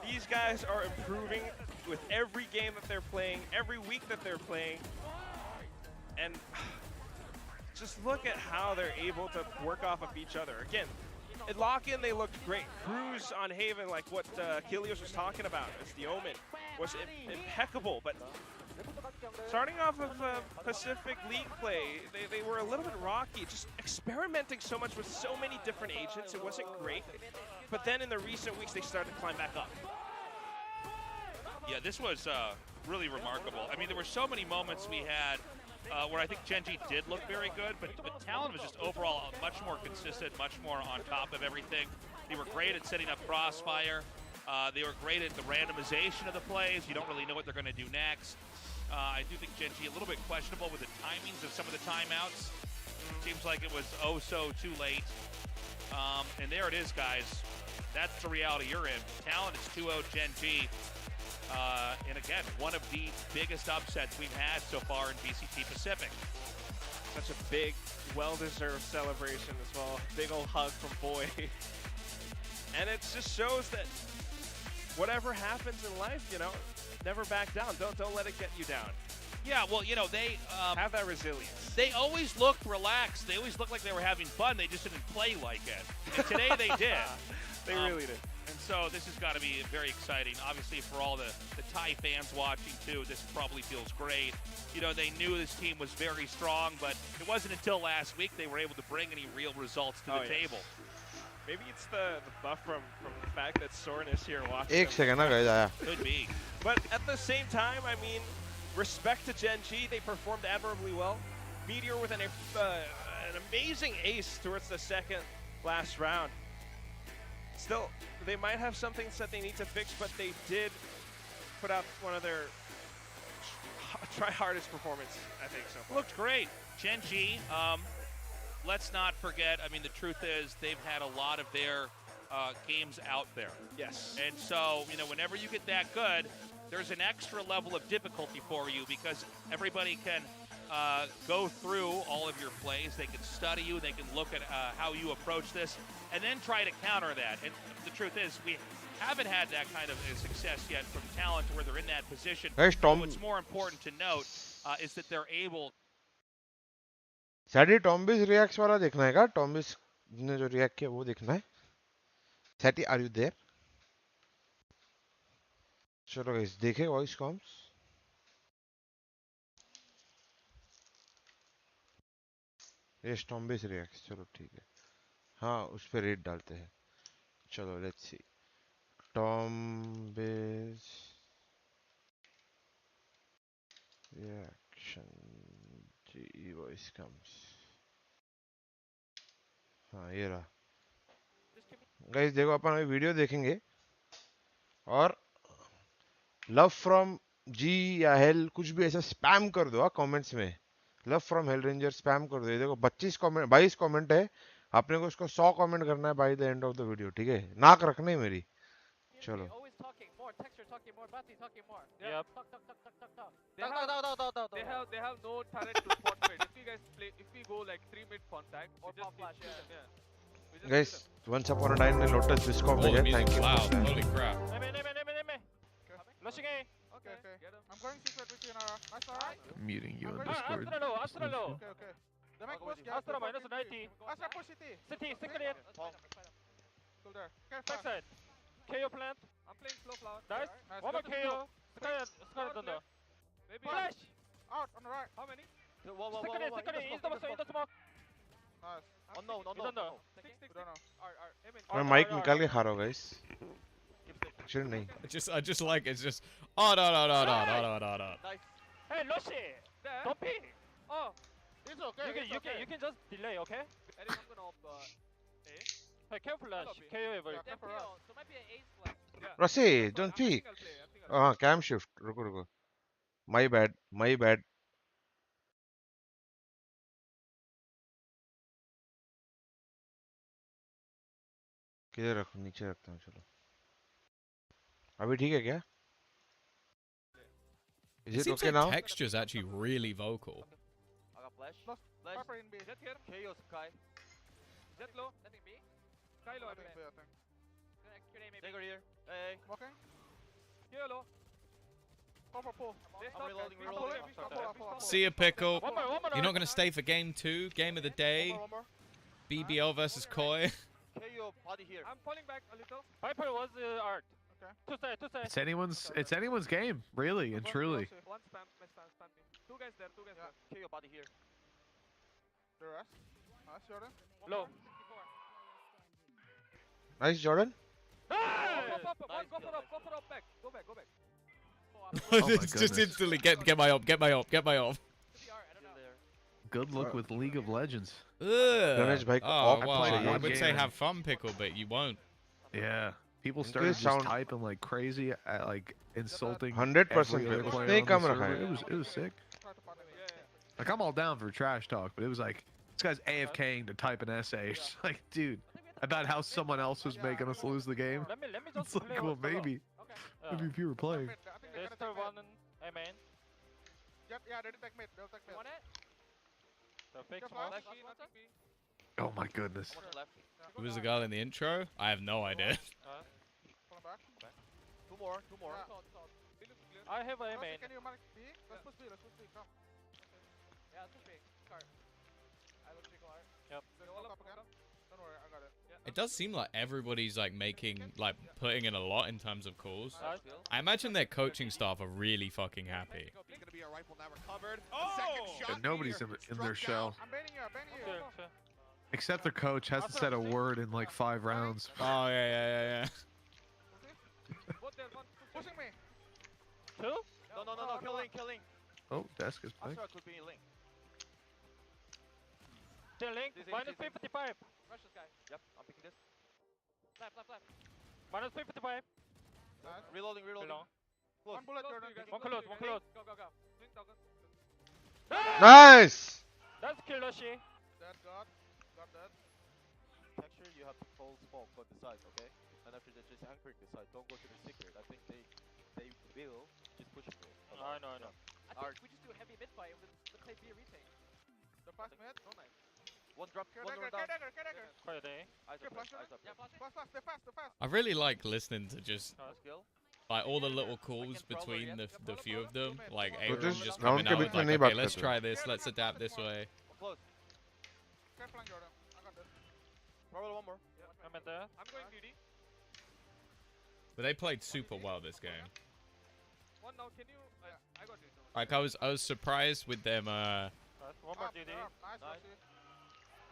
These guys are improving with every game that they're playing, every week that they're playing, and just look at how they're able to work off of each other. Again, at lock-in they looked great. Cruise on Haven, like what 𝘍𝐽𝐿𝐼𝐽𝐿 was talking about, as the Omen, was impeccable. But starting off of Pacific League play, they were a little bit rocky, just experimenting so much with so many different agents. It wasn't great. But then in the recent weeks, they started to climb back up. Yeah, this was really remarkable. I mean, there were so many moments we had where I think Gen G did look very good, but Talon was just overall much more consistent, much more on top of everything. They were great at setting up crossfire. They were great at the randomization of the plays. You don't really know what they're going to do next. I do think Gen G a little bit questionable with the timings of some of the timeouts. Seems like it was oh so too late. And there it is, guys. That's the reality you're in. Talon is 2-0 Gen G. And again, one of the biggest upsets we've had so far in VCT Pacific. Such a big, well-deserved celebration as well. Big old hug from Boy. And it just shows that whatever happens in life, you know, never back down. Don't let it get you down. Yeah, well, you know, they have that resilience. They always looked relaxed. They always looked like they were having fun. They just didn't play like it. And today they did. They really did. And so this has got to be very exciting. Obviously, for all the Thai fans watching, too, this probably feels great. You know, they knew this team was very strong, but it wasn't until last week they were able to bring any real results to the table. Maybe it's the buff from the fact that Soren is here watching. 1 second ना guys आया. Could be. But at the same time, I mean, respect to Gen G. They performed admirably well. Meteor with an amazing ace towards the second last round. Still, they might have some things that they need to fix, but they did put out one of their try-hardest performance, I think, so far. Looked great. Gen G, let's not forget, I mean, the truth is they've had a lot of their games out there. Yes. And so, you know, whenever you get that good, there's an extra level of difficulty for you because everybody can go through all of your plays. They can study you. They can look at how you approach this and then try to counter that. And the truth is, we haven't had that kind of success yet from Talon to where they're in that position. Guys, What's more important to note is that they're able. सैटी टॉम्बिस reacts वाला देखना है क्या? टॉम्बिस ने जो react किया वो देखना है. सैटी, आर यू देयर? चलो गाइस देखें वॉइस कॉम्स. यस टॉम्बिस रिएक्ट्स, चलो ठीक है. हाँ, उस पे रेट डालते हैं. चलो लेट्स सी. टॉम्बिस रिएक्शन जी वॉइस कॉम्स. हाँ ये रहा. गाइस देखो अपन अभी वीडियो देखेंगे और लव फ्रॉम जी या हेल कुछ भी ऐसा स्पैम कर दो कमेंट्स में. लव फ्रॉम HellrangeR स्पैम कर दो. ये देखो 22 कमेंट है. आपने को उसको 100 कमेंट करना है by the end of the video, ठीक है? नाक रखनी है मेरी. चलो Yep. They have no talent to spot trade. If you guys play, if we go like 3 mid contact, or just flash, yeah. Guys, once upon a time में Lotus Viscom भेजा. Thank you. Wow, holy crap. Flushing A. Okay. I'm going secret with you, Nara. Nice, alright. I'm muting you on Discord. Astra low. Okay. They might push. Astra minus 90. Astra push city. Second in. Still there. Okay, backside. KO plant. I'm playing slow flower. Nice. One more KO. Sky thunder. Maybe. Flash. Out on the right. How many? Second in. Into the smoke. Nice. Unknown. We don't know. Alright. मैं mic निकाल के खा रहा हूँ guys. Actually नहीं. I just like it's just. Oh no. Nice. Hey, Loshi. Don't peek. Oh. It's okay. You can just delay, okay? I'm gonna op A. Hey, careful flash. KO ever. So might be an ace flash. Rossi, don't peek. Cam shift. रुको. My bad. किधर रखूं? नीचे रखता हूँ. चलो. अभी ठीक है क्या? Is It it seems okay like now? texture's actually really vocal. I got flash. Viper in B. Jet here. KO Sky. Jet low. Letting B. Sky low. I think. Dagger here. Hey. Walking. KO low. Pull. I'm reloading. See ya, Pickle. You're not going to stay for game 2, game of the day. BBL versus 𝐼𝐽𝐿. KO body here. I'm pulling back a little. Viper was art. Okay. Two side. It's anyone's game, really and truly. One spam. Two guys there. KO body here. The rest. Nice, Jordan. Low. Nice, Jordan. Go for up back. Go back. Just instantly get my op. Good look with League of Legends. Oh, well, I would say have fun, Pickle, but you won't. Yeah. People started just typing like crazy, like insulting 100%. It was sick. Like, I'm all down for trash talk, but it was like, this guy's AFKing to type an essay. It's like, dude, about how someone else was making us lose the game. It's like, well, maybe if you were playing. Oh my goodness. Who was the guy in the intro? I have no idea. Two more. I have a main. Can you mark B? Let's push B. Come. Yeah, let's push B. Cart. I will pick R. Yep. Up again. Don't worry, I got it. It does seem like everybody's like putting in a lot in terms of calls. I imagine their coaching staff are really fucking happy. And nobody's in their shell. I'm baiting you. Except their coach hasn't said a word in like 5 rounds. Oh, yeah. Pushing me. Two? No. Killing. Oh, desk is playing. Could be link. Still link. Minus 55. Rush this guy. Yep, I'm picking this. Left. Minus 55. Nice. Reloading. Close. One bullet, Jordan. One close. Go. Link toggle. Nice! That's 𝐼𝐽𝐿. Dead, got that. Texture, you have to hold smoke on the side, okay? And after that, just anchoring the side. Don't go to the secret. I think they will just push it. I know. I think we just do a heavy mid fight with the play B retake. The fast mid? No nice. One drop, one down. Quiet A. Eyes up. Yeah, flash. They're fast. I really like listening to just like all the little calls between the few of them. Like 𝐼𝐽𝐿 just coming out with like, okay, let's try this, let's adapt this way. Close. Careful on Jordan. I got this. Probably one more. Yeah, I'm in there. I'm going DD. But they played super well this game. One now, can you? I got this. Like I was surprised with them. One more DD. Nice.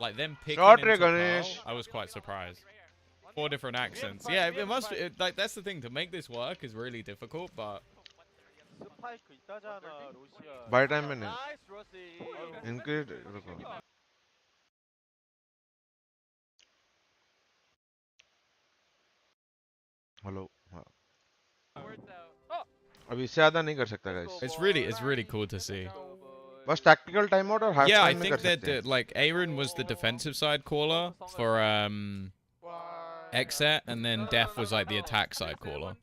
Like them picking into Pearl, I was quite surprised. 4 different accents. Yeah, it must be like that's the thing. To make this work is really difficult, but. By time minute. Increase. Hello. अभी इससे ज़्यादा नहीं कर सकता guys. It's really cool to see. Was tactical timeout or half yeah, time? I think that like 𝐼𝐽𝐿 was the defensive side caller for 𝑋𝐷, and then Def was like the attack side caller.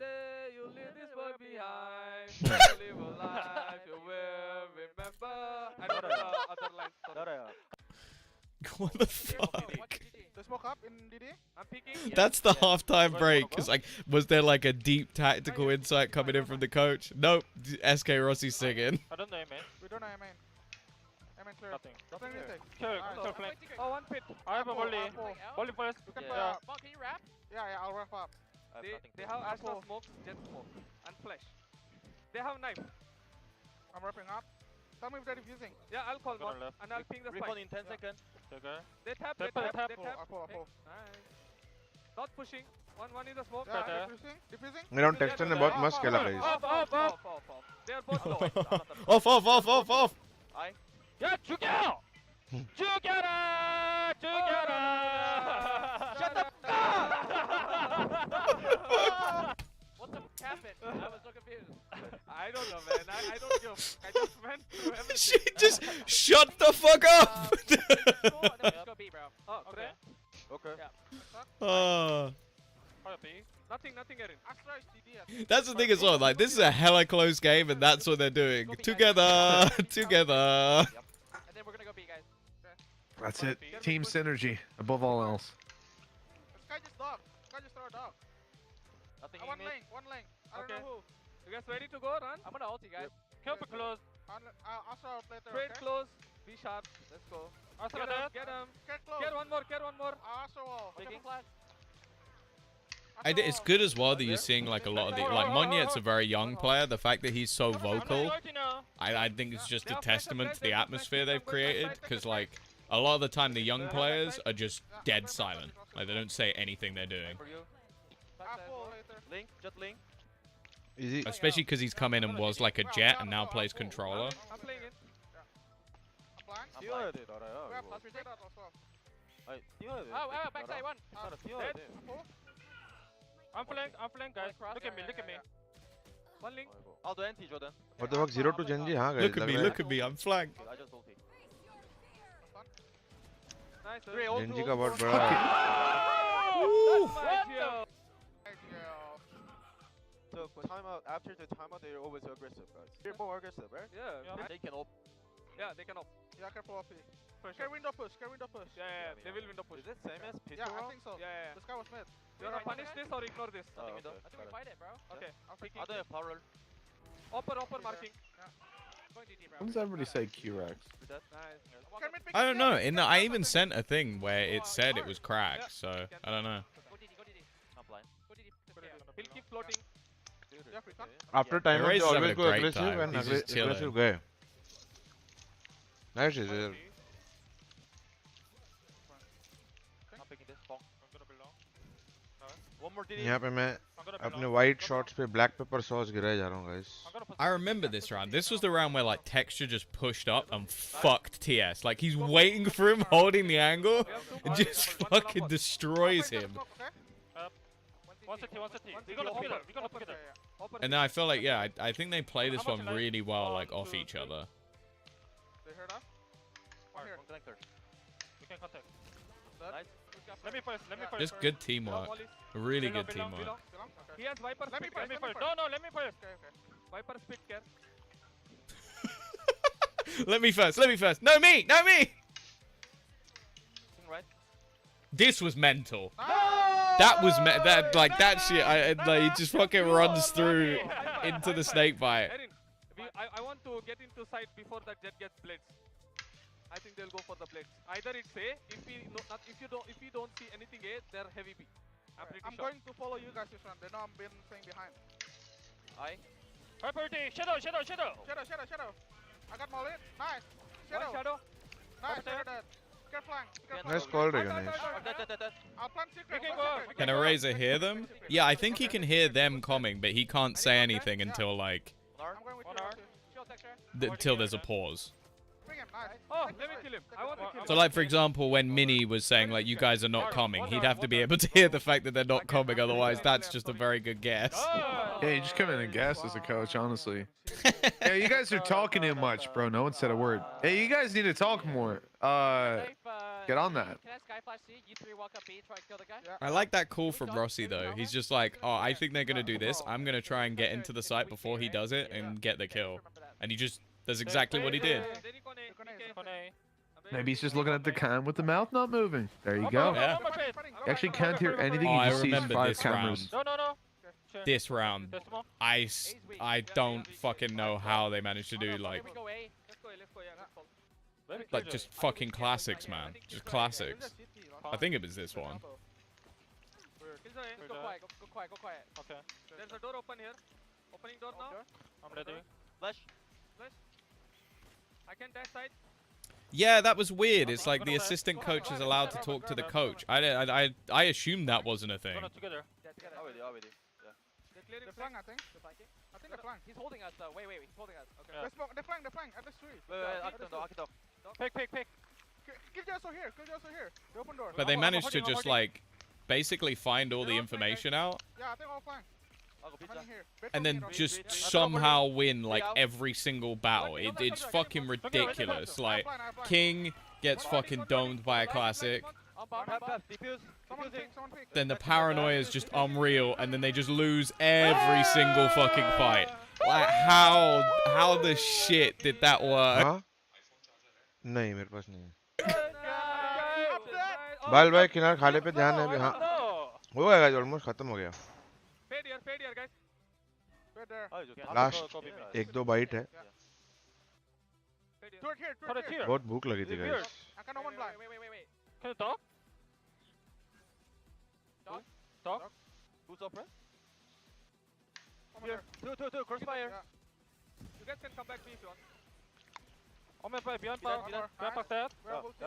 What the fuck? Smoke up in DD. I'm peeking. That's the halftime break. It's like, was there like a deep tactical insight coming in from the coach? Nope. 𝐻𝐺 Rossi singing. I don't know, man. We don't know, man. Clear. Nothing. Clear. Flank. Oh, one pit. I have a volley. Volley first. Can you wrap? Yeah, I'll wrap up. They have Astra smoke, jet smoke, and flash. They have knife. I'm wrapping up. Tell me if they're defusing. Yeah, I'll call one, and I'll ping the spike. In 10 seconds. Okay. They tap. I pull. Nice. Not pushing. One is a smoke. Yeah, defusing. मेरा texture ने बहुत मस्त खेला guys. Off. They are both low. Off. Yeah, 죽여! Shut the fuck up! What the fuck happened? I was so confused. I don't know, man. I don't know. I just went through everything. She just shut the fuck up! Let's go B, bro. Oh, okay. Okay. Yeah. Oh. Nothing, Erin. Astra is DD. That's the thing as well. Like, this is a hella close game, and that's what they're doing. Together, together. And then we're gonna go B, guys. That's it. Team synergy above all else. Sky just dog. Sky just throw a dog. Nothing. One lane. I don't know who. You guys ready to go? Run. I'm gonna ult you guys. Keep it close. Astra play there. Straight close. Be sharp. Let's go. Astra get him. Get close. Get one more. Astra wall. Taking flash. It's good as well that you're seeing like a lot of the Monyet's a very young player. The fact that he's so vocal, I think it's just a testament to the atmosphere they've created. Because like a lot of the time the young players are just dead silent. Like they don't say anything they're doing. Link, just link. Especially because he's come in and was like a jet and now plays controller. I'm playing it. Backside one. I'm flank, guys. Look at me. One link. I'll do anti, Jordan. What the fuck? 0 to Gen G? हाँ guys. Look at me. I'm flanked. I just ulti. Nice. Gen G का बहुत बड़ा है. So timeout, after the timeout, they're always aggressive, guys. They're more aggressive, right? Yeah. They can op. Yeah, they can op. Yeah, careful op. Scare window push. Yeah, they will window push. Is it same as pistol? Yeah, I think so. Yeah. This guy was mid. You wanna punish this or ignore this? Nothing window. I think we fight it, bro. Okay. I'll do a power roll. Upper marking. When does everybody say Q-Rex? I don't know. I even sent a thing where it said it was cracked, so I don't know. I'm blind. He'll keep floating. After time, they always go great aggressive time. and He's just aggressive guy. Nice is it. यहाँ पे मैं अपने white shots पे black pepper sauce गिराए जा रहा हूँ guys. I remember this round. This was the round where like Texture just pushed up and fucked TS. Like he's waiting for him, holding the angle, and just fucking destroys him. And then I feel like I think they play this one really well, like off each other. Just good teamwork. Really good teamwork. He has Viper speed. Let me first. No, let me first. Okay. Viper speed, care. Let me first. No, me! This was mental. That was that shit. He just fucking runs through into the snake bite. I want to get into sight before that jet gets blitz. I think they'll go for the blitz. Either it's A. If you don't see anything A, they're heavy B. I'm going to follow you guys this one. They know I'm been staying behind. Hyperty. Shadow. I got Molly. Nice. Shadow. Nice. Dead. Get flank. Nice call, Ganesh. I'll plant secret. Can Eraser hear them? Yeah, I think he can hear them coming, but he can't say anything until like until there's a pause. Oh, let me kill him. I want to kill him. So like for example, when Mini was saying like you guys are not coming, he'd have to be able to hear the fact that they're not coming, otherwise that's just a very good guess. Yeah, you just come in and guess as a coach, honestly. Yeah, you guys are talking too much, bro. No one said a word. Hey, you guys need to talk more. Get on that. I like that call from Rossi though. He's just like, oh, I think they're gonna do this. I'm gonna try and get into the site before he does it and get the kill. And he just does exactly what he did. Maybe he's just looking at the cam with the mouth not moving. There you go. Yeah. You actually can't hear anything. Oh, You just see remember 5 this cameras. round. This round, I don't fucking know how they managed to do like just fucking classics, man. Just classics. I think it was this one. Go quiet. Okay. There's a door open here. Opening door now. I'm ready. Flash. I can dash side. Yeah, that was weird. It's like the assistant coach is allowed to talk to the coach. I assumed that wasn't a thing. Together. Already. Yeah. They're clearing the flank, I think. I think the flank. He's holding us though. Wait, he's holding us. Okay. Yeah. The flank. At the street. Wait. Pick. Kill Josso here. The open door. But they managed to just like basically find all the information out. Yeah, I think all flank. And then just somehow win like every single battle. It's fucking ridiculous. Like King gets fucking domed by a classic. then the paranoia is just unreal, and then they just lose every single fucking fight. Like, how the shit did that work? हाँ? नहीं मेरे पास नहीं है। बाल भाई किनार खाले पे ध्यान है अभी। हाँ हो गया गाइस, ऑलमोस्ट खत्म हो गया। लास्ट 1-2 बाइट है। बहुत भूख लगी थी guys. Can you talk? Talk? Who's up, right? Here. Two, crossfire. You guys can come back to me if you want. I'm gonna play beyond power. Beyond power dead.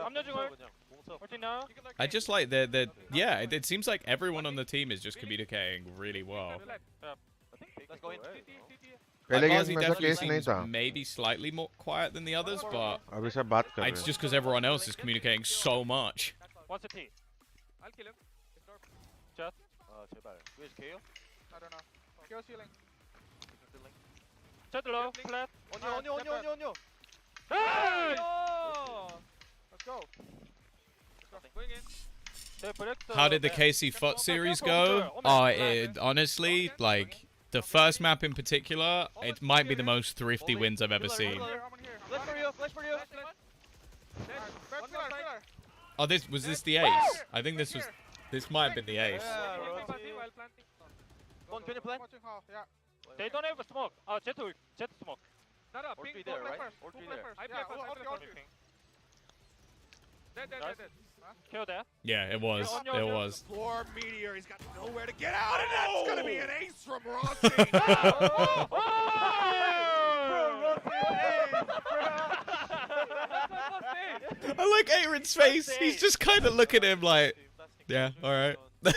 I'm nudging her. Watching now. I just like that. Yeah, it seems like everyone on the team is just communicating really well. Let's go in. Like, Ozzy definitely seems maybe slightly more quiet than the others, but अभी सब बात कर रहे हैं। it's just because everyone else is communicating so much. What's the T? I'll kill him. Chat. 제발. Where's KO? I don't know. KO ceiling. Chat low. Flat. On you. Hey! Let's go. Going in. How did the 𝐾𝐶 series go? Honestly, like, the first map in particular, it might be the most thrifty wins I've ever seen. Flash for you. Oh, was this the ace? I think this might have been the ace. Can you plant? They don't have a smoke. Oh, Jet smoke. Or three there, right? Or three there. I play first. Kill that. Yeah, it was. It was. Floor meteor. He's got nowhere to get out, and that's gonna be an ace from Rossi. I like Aaron's face. He's just kind of looking at him like, yeah, all right. The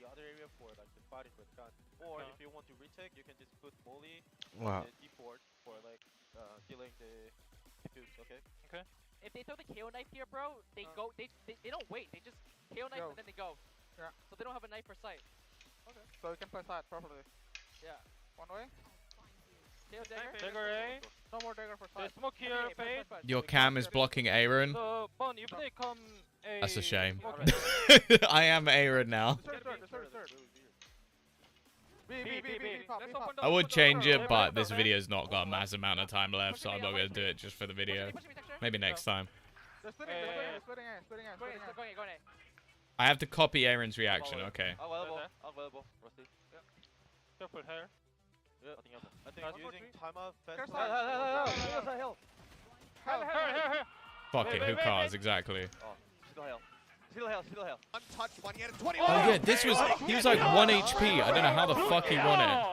other area for like the fighting with gun. Or if you want to retake, you can just put Molly and D4 for like killing the defuse. Okay. Okay. If they throw the KO knife here, bro, they go. They don't wait. They just KO knife and then they go. Yeah. So they don't have a knife for sight. Okay. So we can play side properly. Yeah. One way. KO dagger. Dagger A. No more dagger for sight. Smoke here, fade. Your cam is blocking Aaron. So Bon, if they come A. That's a shame. I am Aaron now. I would change it, but this video's not got a massive amount of time left, so I'm not going to do it just for the video. Maybe next time. I have to copy Aaron's reaction, okay. Available. Careful here. I think using timeout fast. Fuck it, who cares, exactly. Still hell. Untouched one, he had a 21. Oh yeah, he was like 1 HP. I don't know how the fuck he won it.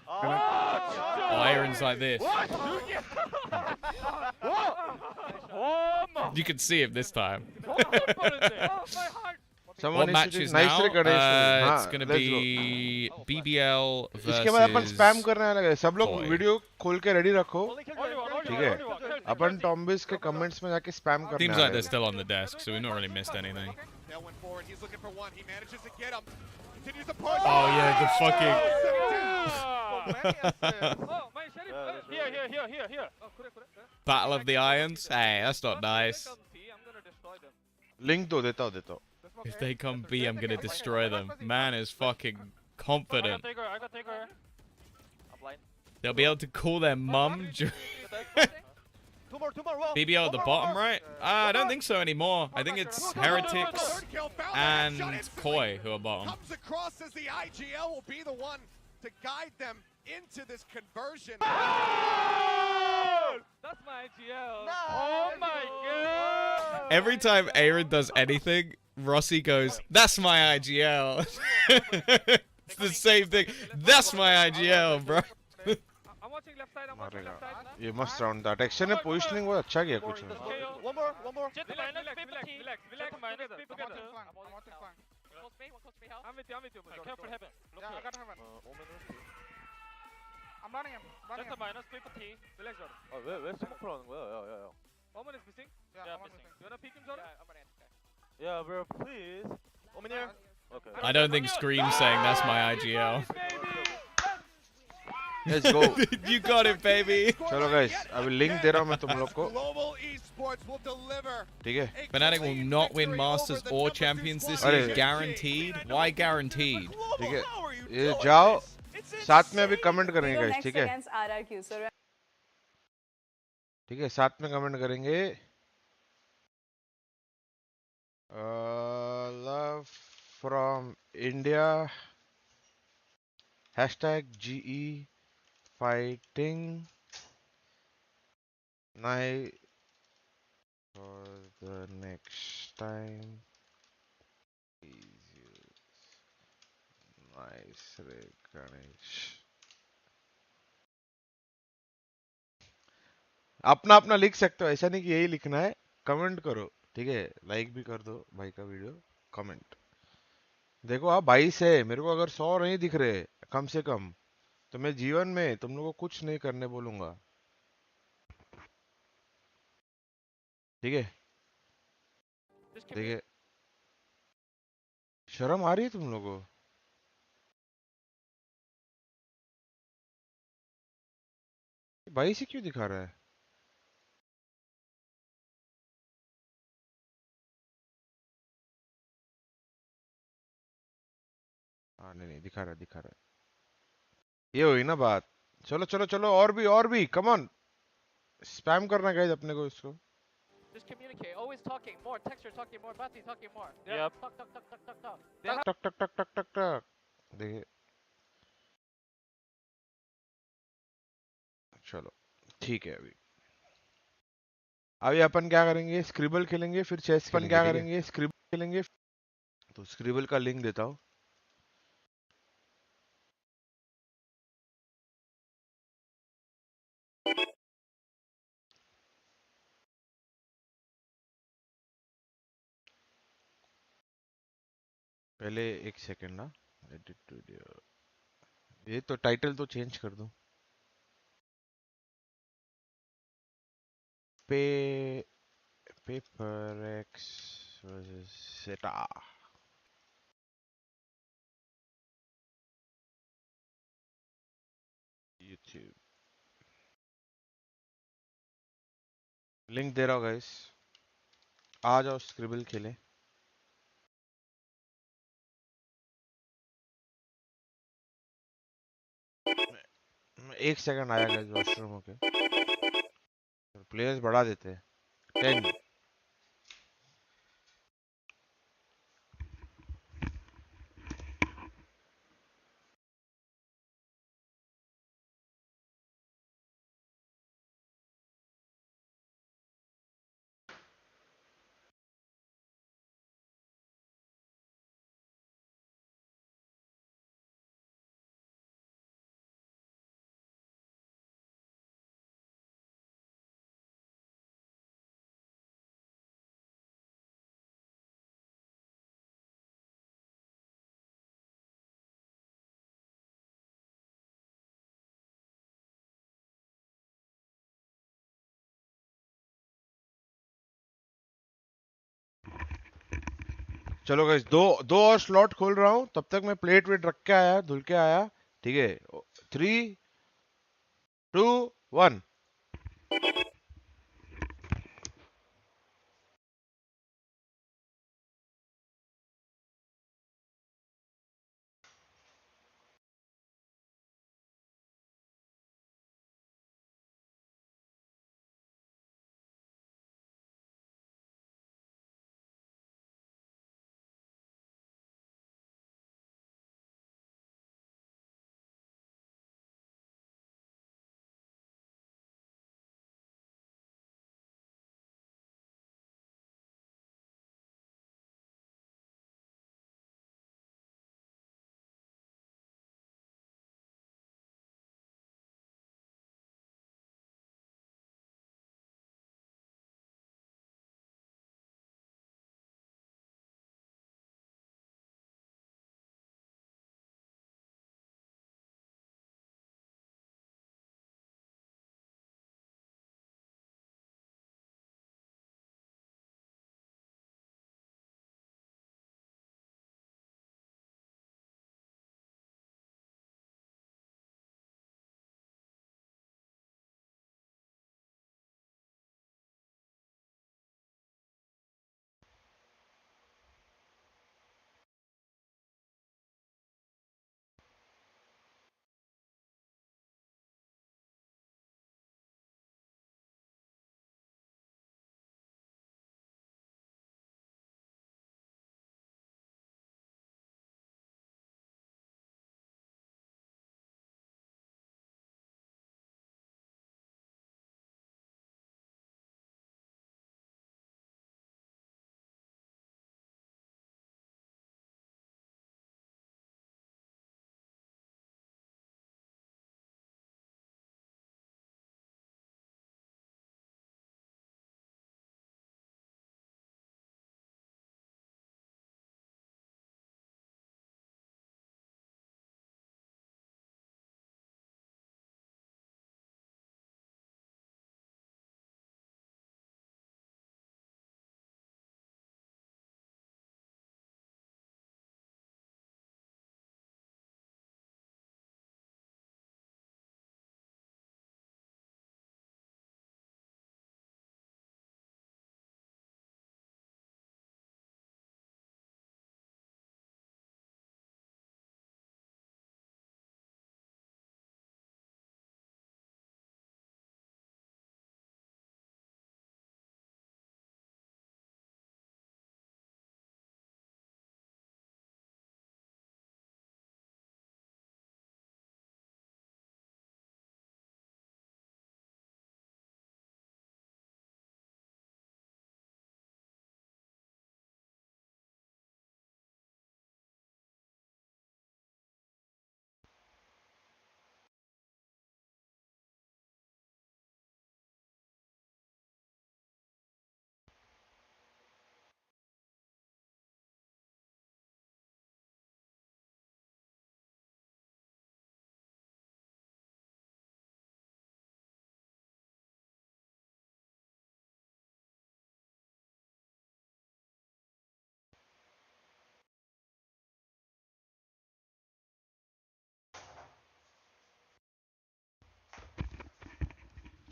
Oh, Aaron's like this. You can see him this time. What match is now? It's gonna be BBL versus इसके बाद अपन spam करने लगे। सब लोग video खोल के ready रखो, ठीक है? अपन टॉम्बिस के कमेंट्स में जाके स्पैम करने। Seems like they're still on the desk, so we've not really missed anything. Oh yeah, the fucking. Here. Battle of the Irons. Hey, that's not nice. Link दो देता हूँ. If they come B, I'm gonna destroy them. Man is fucking confident. I got take her. They'll be able to call their mum. BBL at the bottom, right? I don't think so anymore. I think it's Heretics and 𝐶𝐶 who are bottom. Comes across as the 𝐼𝐍𝐿 will be the one to guide them into this conversion. That's my 𝐼𝐍𝐿. Oh my god! Every time Aaron does anything, Rossi goes, "That's my 𝐼𝐍𝐿." It's the same thing. That's my 𝐼𝐍𝐿, bro. I'm watching left side. ये मस्त round था। Texture ने positioning बहुत अच्छा किया कुछ में। One more. Relax. I'm with you. Careful heaven. Yeah, I got heaven. I'm running him. Just a minus, paper T. Relax, Jordan. 왜 스모크를 하는 거야? 야. Omen is missing? Yeah, I'm missing. You wanna peek him, Jordan? Yeah, I'm gonna answer. Yeah, bro, please. Omen here. Okay. I don't think Scream's saying that's my 𝐼𝐍𝐿. Let's go. You got it, baby. चलो guys, अभी link दे रहा हूँ मैं तुम लोग को। ठीक है? Fnatic will not win Masters or Champions this year, guaranteed. Why guaranteed? ठीक है, ये जाओ साथ में अभी कमेंट करेंगे गाइस, ठीक है? ठीक है, साथ में कमेंट करेंगे। Love from India. #GE fighting night for the next time. Nice रे गणेश। अपना अपना लिख सकते हो, ऐसा नहीं कि यही लिखना है, कमेंट करो, ठीक है? लाइक भी कर दो भाई का वीडियो, कमेंट। देखो आप 22 है, मेरे को अगर 100 नहीं दिख रहे कम से कम, तो मैं जीवन में तुम लोगों को कुछ नहीं करने बोलूंगा, ठीक है? देखिए, शर्म आ रही है तुम लोगों को? भाई से क्यों दिखा रहा है? हाँ नहीं नहीं, दिखा रहा है, दिखा रहा है। ये हुई ना बात। चलो चलो चलो, और भी, कम ऑन। स्पैम करना गाइस अपने को इसको। Just communicate. Always talking more. Texture talking more. Bati talking more. Yep. Talk, talk, talk, talk, talk, talk. टक टक टक टक टक टक। देखिए, चलो ठीक है। अभी अपन क्या करेंगे, स्क्रिबल खेलेंगे, फिर चेस खेलेंगे। क्या करेंगे, स्क्रिबल खेलेंगे। तो स्क्रिबल का लिंक देता हूँ। पहले एक सेकंड ना, एडिट वीडियो, ये तो टाइटल तो चेंज कर दूं। Paper X versus Zeta। YouTube link दे रहा हूँ गाइस, आ जाओ स्क्रिबल खेलें। एक सेकंड आया गाइस, वॉशरूम होके। प्लेयर्स बढ़ा देते हैं 10। चलो गाइस, दो और स्लॉट खोल रहा हूँ, तब तक मैं प्लेट वेट रख के आया, धुल के आया, ठीक है? 3, 2, 1।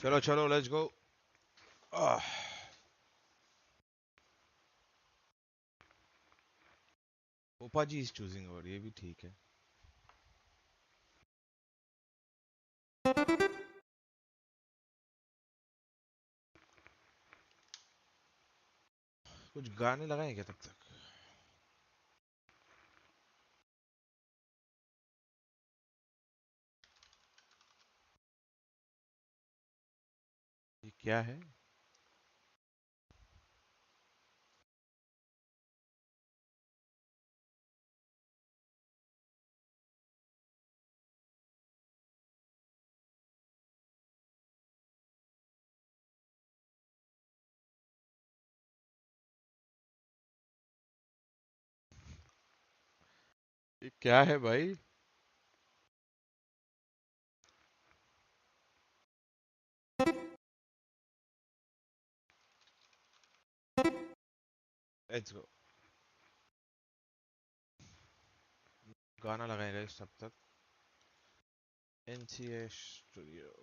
चलो चलो लेट्स गो। ओपा जी इज चूजिंग और ये भी ठीक है। कुछ गाने लगाए क्या तब तक? ये क्या है? ये क्या है भाई? Let's go. गाना लगाएगा इस तब तक। NCA studio.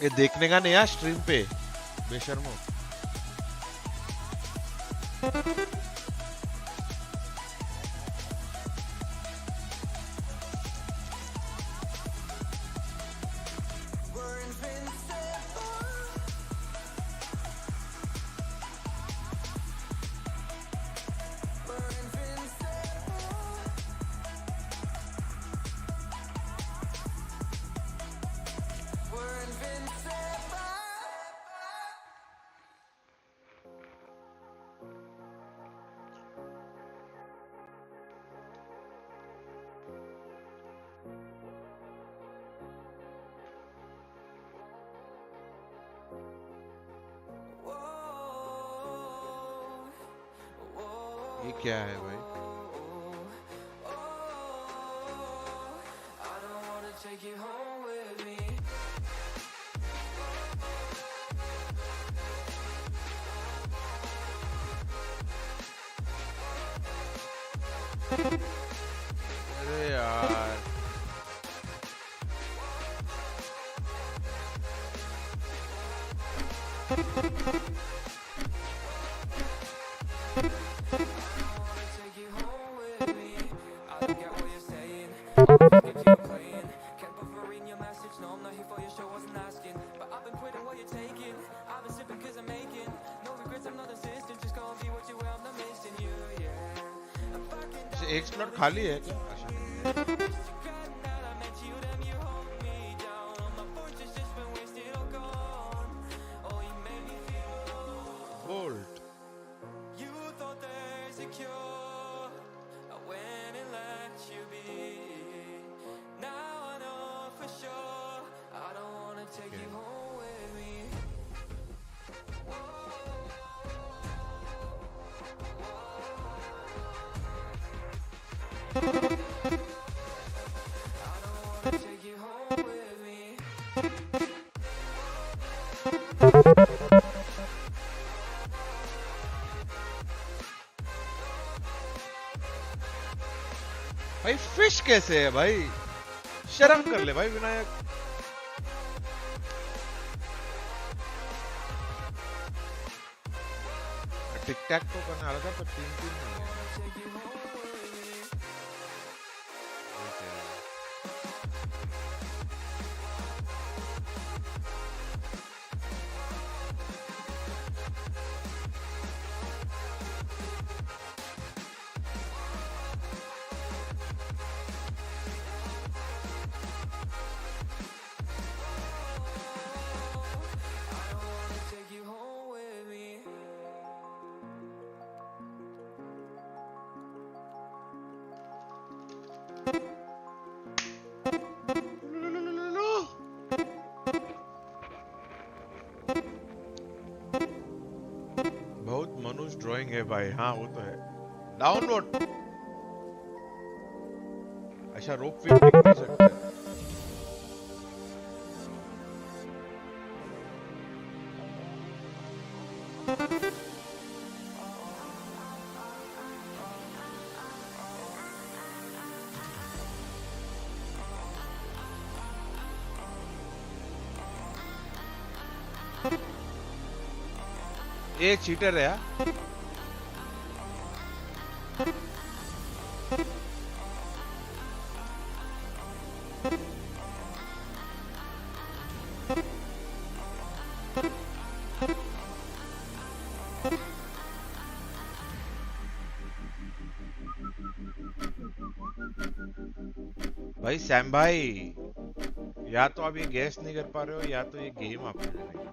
ये देखने का नया स्ट्रीम पे बेशर्मो। ये क्या है भाई? अरे यार एक स्लॉट खाली है क्या? बोल्ट भाई फिश कैसे है भाई? शर्म कर ले भाई विनायक। टिक टैक तो करने आ रहा था पर 3-3 नहीं है। बहुत मनुष्य ड्राइंग है भाई। हाँ वो तो है। डाउनलोड अच्छा रोप वे टिक नहीं सकते ये चीटर है यार भाई सैम भाई या तो आप ये गैस नहीं कर पा रहे हो या तो ये गेम आपके लिए नहीं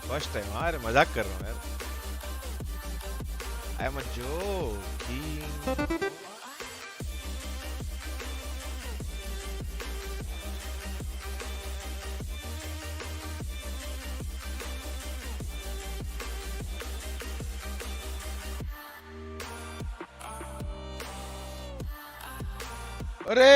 फर्स्ट टाइम यार मजाक कर रहा हूँ यार आई एम अ जोक अरे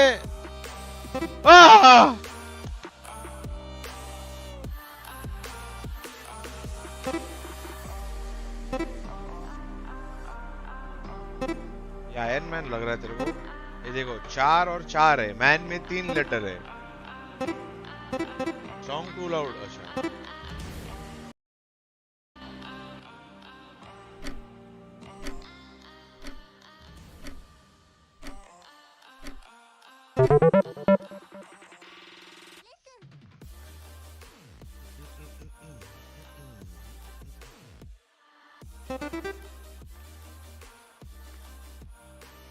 आयरन मैन लग रहा है तेरे को ये देखो 4 और 4 है मैन में 3 लेटर है सॉन्ग टू लाउड अच्छा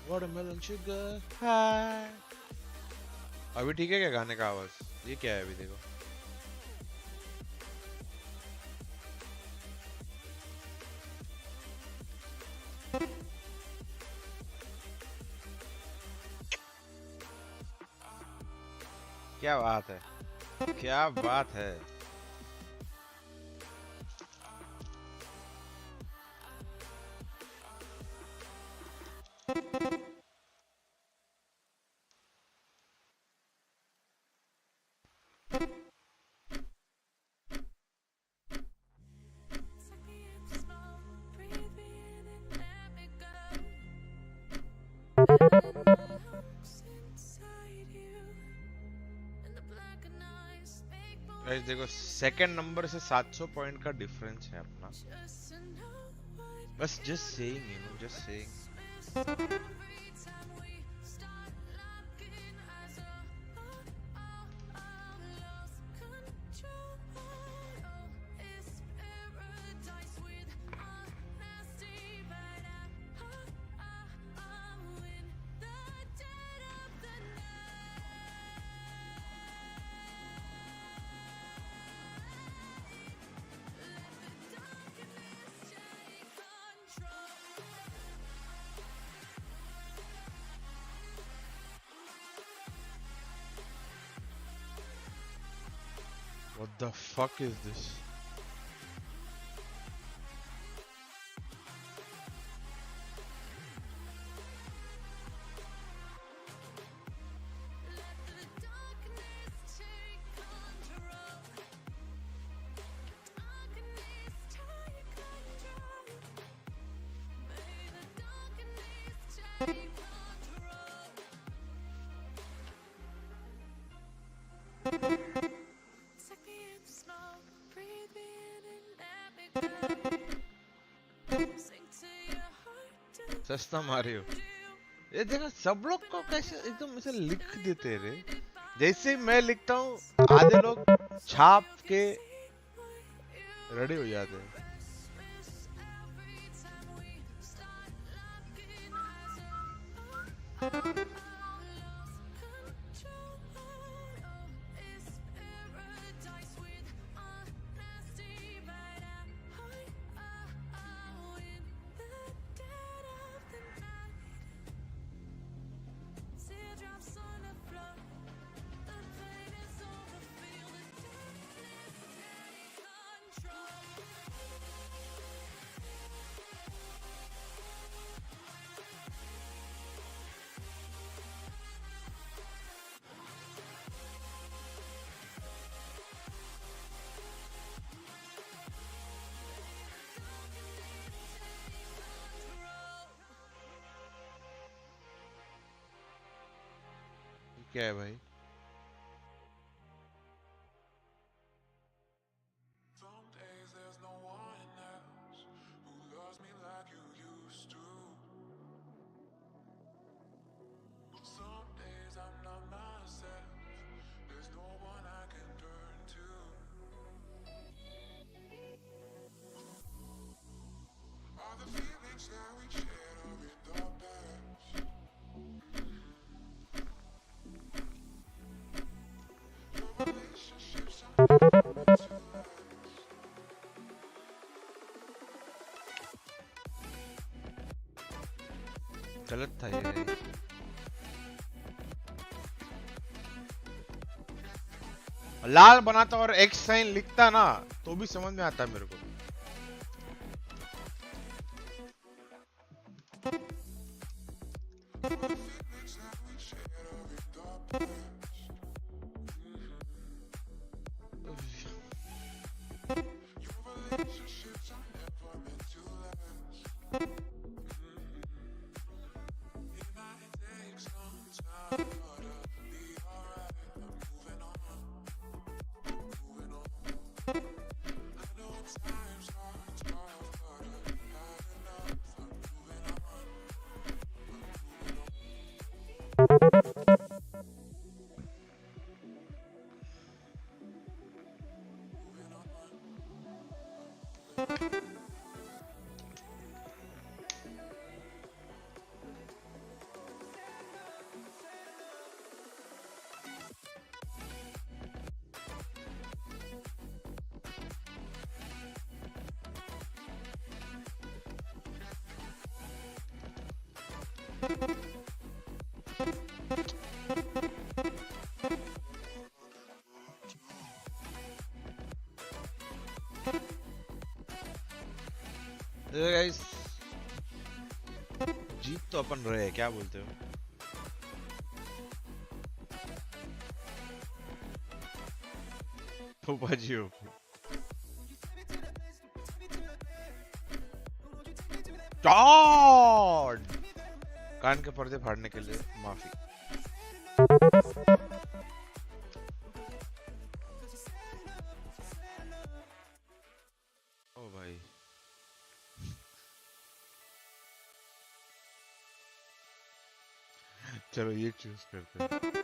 Watermelon sugar high अभी ठीक है क्या गाने का आवाज ये क्या है अभी देखो क्या बात है क्या बात है देखो सेकंड नंबर से 700 पॉइंट का डिफरेंस है अपना बस just saying you know just saying What the fuck is this? सस्ता मारियो ये देखो सब लोग को कैसे एकदम ऐसे लिख देते रे जैसे मैं लिखता हूँ आधे लोग छाप के रेडी हो जाते हैं control. क्या है भाई? गलत था ये। लाल बनाता और एक्स साइन लिखता ना तो भी समझ में आता मेरे को। गाइस जीत तो अपन रहे, क्या बोलते हो? फूफा जी हो। कान के पर्दे फाड़ने के लिए माफी। ओ भाई चलो ये चूज करते हैं।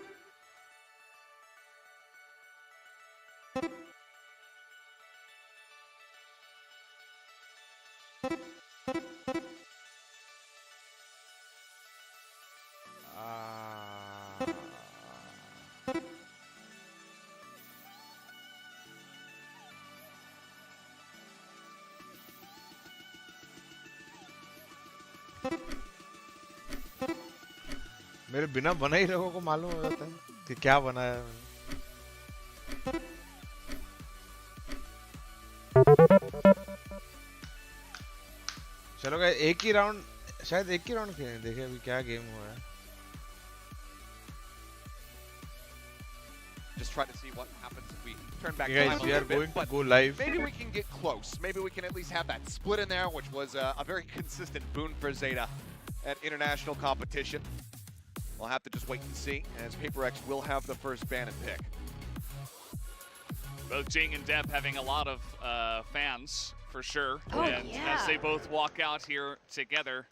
मेरे बिना बना ही लोगों को मालूम हो जाता है कि क्या बनाया है। चलो गाइस एक ही राउंड, शायद एक ही राउंड खेलें, देखें अभी क्या गेम हुआ है। Just try to see what happens if we turn back guys, time we are going to go live. Maybe we can get close. Maybe we can at least have that split in there, which was a very consistent boon for Zeta at international competition. We'll have to just wait and see, as PaperX will have the first ban and pick. Both Jing and Deb having a lot of fans, for sure. Oh, and yeah. as they both walk out here together.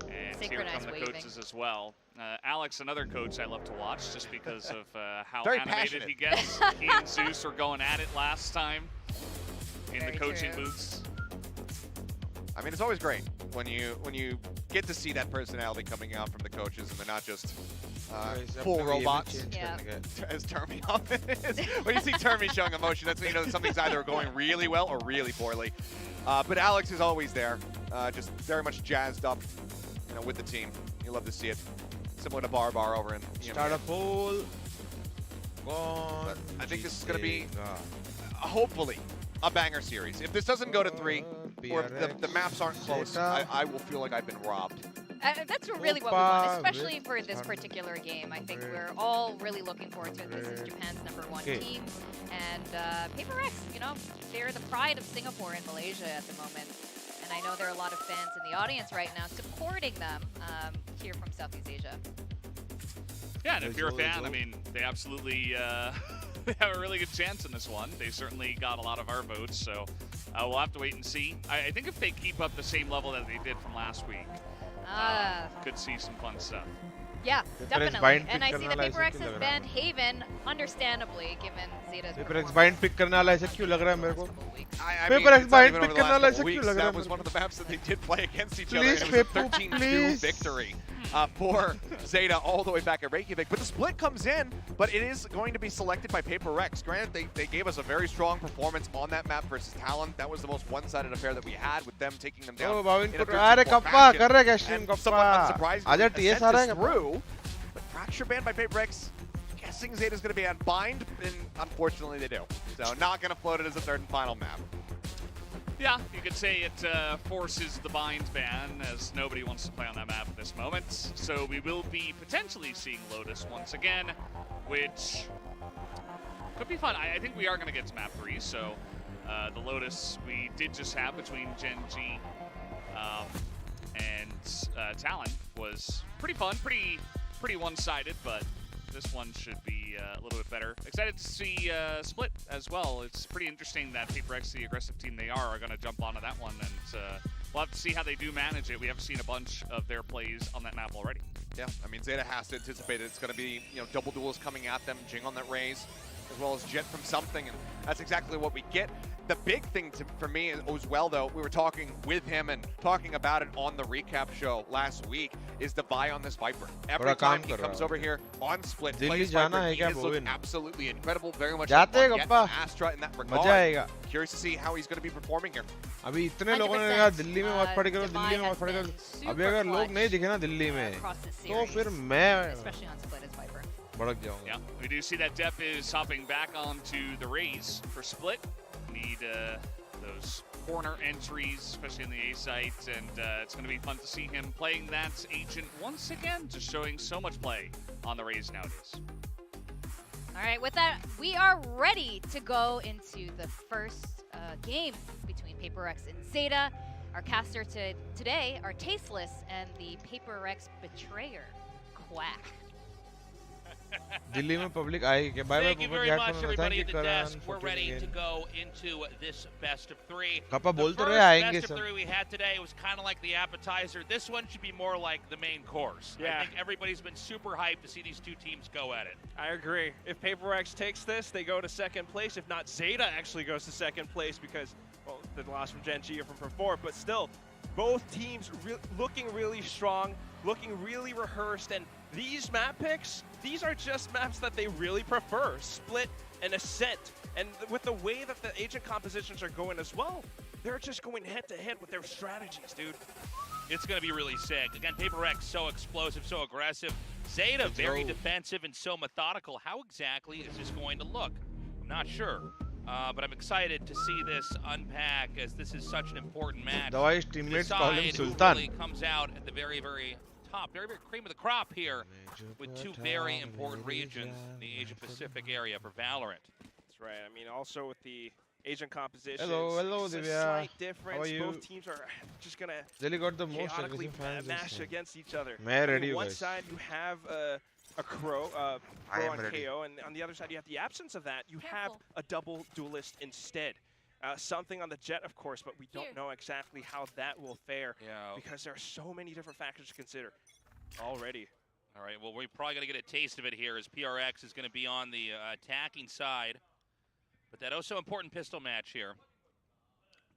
And here come the waving. coaches as well. Alex, another coach I love to watch just because of how Very animated passionate. he gets. He and Zeus were going at it last time in Very the coaching true. booths. I mean, it's always great when you get to see that personality coming out from the coaches, and they're not just full robots. Yeah. As Termy often is. When you see Termy showing emotion, that's when you know that something's either going really well or really poorly. But Alex is always there, just very much jazzed up, with the team. You love to see it. Similar to Bar over in Start a poll. But I think this is going to be, hopefully, a banger series. If this doesn't go to 3, or if the maps aren't close, I will feel like I've been robbed. That's really what we want, especially for this particular game. I think we're all really looking forward to it. This is Japan's #1 team. And PaperX, they're the pride of Singapore and Malaysia at the moment. And I know there are a lot of fans in the audience right now supporting them here from Southeast Asia. Yeah, and if you're a fan, I mean, they absolutely they have a really good chance in this one. They certainly got a lot of our votes, so we'll have to wait and see. I think if they keep up the same level that they did from last week, could see some fun stuff. Yeah, definitely. And I see that PaperX has banned Haven, understandably, given Zeta's PaperX bind pick करने वाला ऐसा क्यों लग रहा है मेरे को? PaperX bind pick करने वाला ऐसा क्यों लग रहा है? That was one of the maps that they did play against each other. And it was a 13-2 victory for Zeta all the way back at Reykjavik. But the split comes in, but it is going to be selected by PaperX. Granted, they gave us a very strong performance on that map versus Talon. That was the most one-sided affair that we had with them taking them down. Oh, Bhavin Kotwani, kappa कर रहा है casting kappa. Somewhat unsurprisingly, आजा TS आ रहा है through. But Fracture banned by PaperX. Guessing Zeta's going to be on bind, and unfortunately they do. So not going to float it as a third and final map. Yeah, you could say it forces the bind ban, as nobody wants to play on that map at this moment. So we will be potentially seeing Lotus once again, which could be fun. I think we are going to get to map 3, so the Lotus we did just have between Gen G and Talon was pretty fun, pretty one-sided, but this one should be a little bit better. Excited to see Split as well. It's pretty interesting that PaperX, the aggressive team they are going to jump onto that one, and we'll have to see how they do manage it. We haven't seen a bunch of their plays on that map already. Yeah, I mean, Zeta has to anticipate it's going to be, double duels coming at them, Jing on that raise, as well as Jet from something, and that's exactly what we get. The big thing for me as well, though, we were talking with him and talking about it on the recap show last week, is the buy on this Viper. Every time he comes over here on Split, plays Viper, he has looked absolutely incredible, very much like Astra in that regard. Curious to see how he's going to be performing here. अभी इतने लोगों ने कहा दिल्ली में Watchparty करो, दिल्ली में Watchparty करो. अभी अगर लोग नहीं दिखे ना दिल्ली में, तो फिर मैं भड़क जाऊंगा. Yeah, we do see that Depp is hopping back onto the raise for Split. Need those corner entries, especially in the A site, and it's going to be fun to see him playing that agent once again, just showing so much play on the raise nowadays. All right, with that, we are ready to go into the first game between PaperX and Zeta. Our caster today are Tasteless and the PaperX Betrayer, Quack. Delhi में public आएगी क्या? Bye bye. Thank you very much, everybody at the desk. We're ready to go into this best of 3. Kappa बोलते रहे The आएंगे first best of 3 we had today was kind of like the appetizer. This one should be more like the main course. Yeah. I think everybody's been super hyped to see these two teams go at it. I agree. If PaperX takes this, they go to second place. If not, Zeta actually goes to second place because, well, the loss from Gen G or from 4, but still, both teams looking really strong, looking really rehearsed, and these map picks, these are just maps that they really prefer, Split and Ascent. And with the way that the agent compositions are going as well, they're just going head-to-head with their strategies, dude. It's going to be really sick. Again, PaperX so explosive, so aggressive. Zeta very defensive and so methodical. How exactly is this going to look? I'm not sure. But I'm excited to see this unpack, as this is such an important match. Dawai's teammates call him Decide who Sultan. really comes out at the very, very top, very, very cream of the crop here, with two very important regions in the Asia-Pacific area for Valorant. That's right. I mean, also with the agent compositions, hello, it's a Divya. slight difference. How are you? Both teams are just going Jelly got the to most chaotically fans mash against each other. मैं ready On हूँ one guys. side, you have a Crow on KO, and on the other side, you have the absence of that. You have a double duelist instead. Something on the Jet, of course, but we don't know exactly how that will fare because there are so many different factors to consider already. All right, well, we're probably going to get a taste of it here, as PRX is going to be on the attacking side. But that also important pistol match here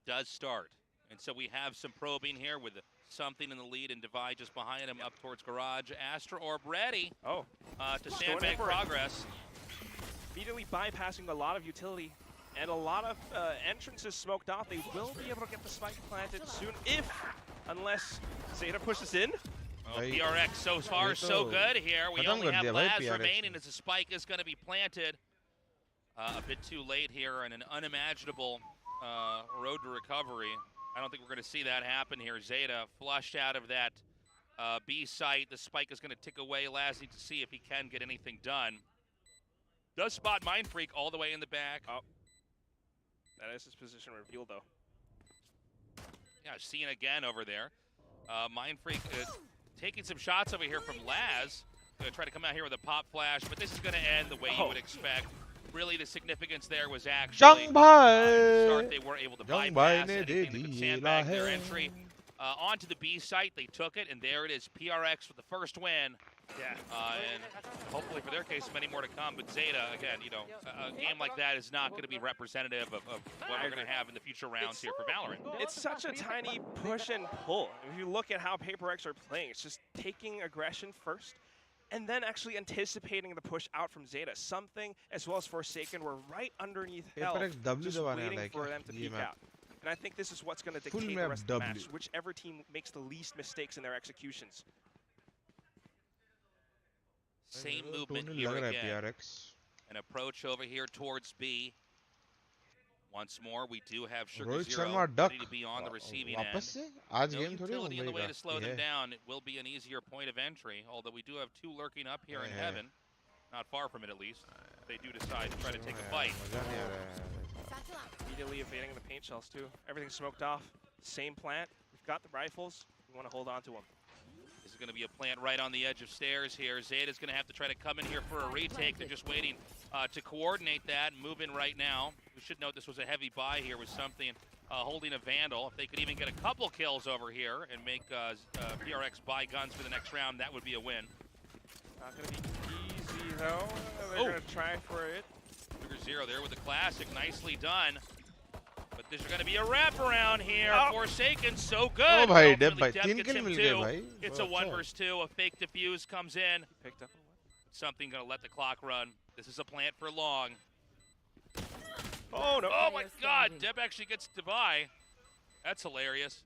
does start. And so we have some probing here with something in the lead, and Divide just behind him up towards Garage. Astra Orb ready to sandbag progress. Immediately bypassing a lot of utility and a lot of entrances smoked off. They will be able to get the spike planted soon, unless Zeta pushes in. Oh, PRX so far so good here. We only have Laz remaining as the spike is going to be planted. A bit too late here, and an unimaginable road to recovery. I don't think we're going to see that happen here. Zeta flushed out of that B site. The spike is going to tick away. Laz needs to see if he can get anything done. Does spot Mind Freak all the way in the back. Oh, that is his position reveal, though. Yeah, Cena again over there. Mind Freak taking some shots over here from Laz. try to come out here with a pop flash, but this is going to end the way you would expect. Really, the significance there was actually start. They weren't able to bypass anything that could sandbag their entry. Onto the B site, they took it, and there it is, PRX with the first win. Yeah. And hopefully for their case, many more to come. But Zeta, again, you know, a game like that is not going to be representative of what we're going to have in the future rounds here for Valorant. It's such a tiny push and pull. If you look at how PaperX are playing, it's just taking aggression first, and then actually anticipating the push out from Zeta. Something, as well as Forsaken, were right underneath Hell, just waiting for them to peek out. And I think this is what's going to dictate the rest of the match, whichever team makes the least mistakes in their executions. Same movement here again. An approach over here towards B. Once more, we do have 𝘼𝐺 ready to be on the receiving end. No utility in the way to slow them down. It will be an easier point of entry, although we do have two lurking up here in heaven. Not far from it, at least. They do decide to try to take a fight. Immediately evading the paint shells, too. Everything's smoked off. Same plant. We've got the rifles. We want to hold on to them. This is going to be a plant right on the edge of stairs here. Zeta's going to have to try to come in here for a retake. They're just waiting to coordinate that and move in right now. We should note this was a heavy buy here with something holding a Vandal. If they could even get a couple kills over here and make PRX buy guns for the next round, that would be a win. Not going to be easy, though. They're going to try for it. 𝘼𝐺 there with the classic. Nicely done. But there's going to be a wraparound here. Forsaken, so good. Oh, bhai, Deb, It's a 1 versus 2. A fake defuse comes in. Picked up. Something going to let the clock run. This is a plant for long. Oh, no. Oh, my God. Deb actually gets to buy. That's hilarious.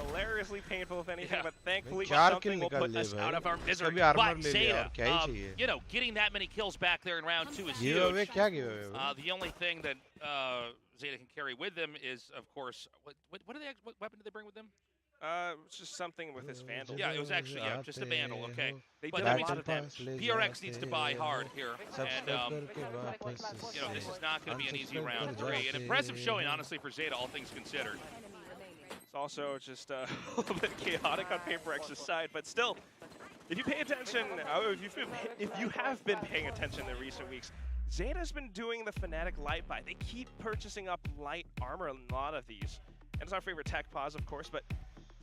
Hilariously painful, if anything, but thankfully something will put us out of our misery. But Zeta, you know, getting that many kills back there in round 2 is huge. The only thing that Zeta can carry with them is, of course, what weapon did they bring with them? It's just something with this Vandal. Yeah, it was actually just a Vandal. Okay, but that means PRX needs to buy hard here, and you know, this is not going to be an easy round 3. An impressive showing, honestly, for Zeta, all things considered. It's also just a little bit chaotic on PaperX's side, but still, if you pay attention, if you have been paying attention in recent weeks, Zeta's been doing the Fnatic light buy. They keep purchasing up light armor in a lot of these. And it's our favorite tech pause, of course, but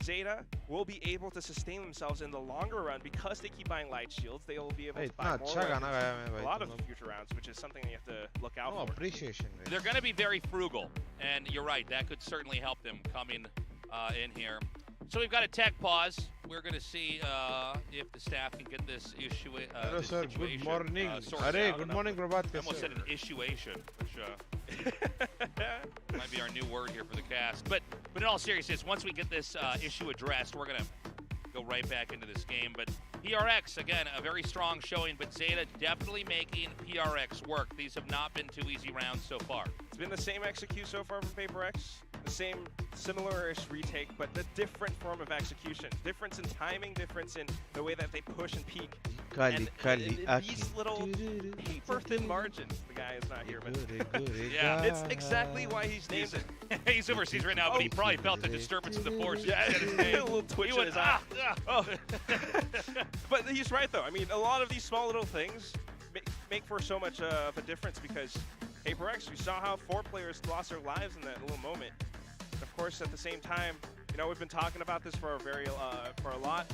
Zeta will be able to sustain themselves in the longer run because they keep buying light shields. They will be able to buy more a lot of future rounds, which is something you have to look out for. Appreciation. They're going to be very frugal, and you're right, that could certainly help them coming in here. So we've got a tech pause. We're going to see if the staff can get this issue. Hello, sir. Good morning. Good morning, Prabhat. I almost said an issuation, which might be our new word here for the cast. But in all seriousness, once we get this issue addressed, we're going to go right back into this game. But PRX, again, a very strong showing, but Zeta definitely making PRX work. These have not been too easy rounds so far. It's been the same execute so far from PaperX. The same similar-ish retake, but the different form of execution. Difference in timing, difference in the way that they push and peek. And these little paper-thin margins. The guy is not here, but yeah, it's exactly why he's named it. He's overseas right now, but he probably felt the disturbance of the force. Yeah, a little twitch in his eye. But he's right, though. I mean, a lot of these small little things make for so much of a difference because PaperX, we saw how 4 players lost their lives in that little moment. And of course, at the same time, you know, we've been talking about this for a lot.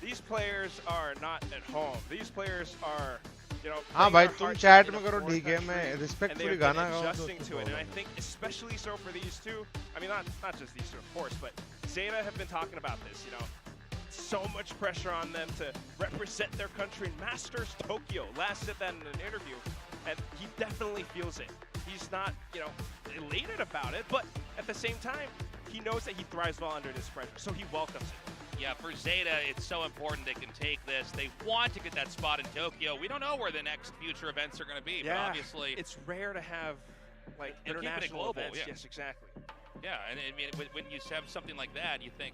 These players are not at home. These players are, you know, chat में करो ठीक है मैं respectfully गाना गाऊँ adjusting to it, and I think especially so for these two. I mean, not just these two, of course, but Zeta have been talking about this. You know, so much pressure on them to represent their country in Masters Tokyo. Last said that in an interview, and he definitely feels it. He's not, you know, elated about it, but at the same time, he knows that he thrives well under this pressure, so he welcomes it. Yeah, for Zeta, it's so important they can take this. They want to get that spot in Tokyo. We don't know where the next future events are going to be, but obviously it's rare to have like international global events. Yeah. Yes, exactly. Yeah, and I mean, when you have something like that, you think,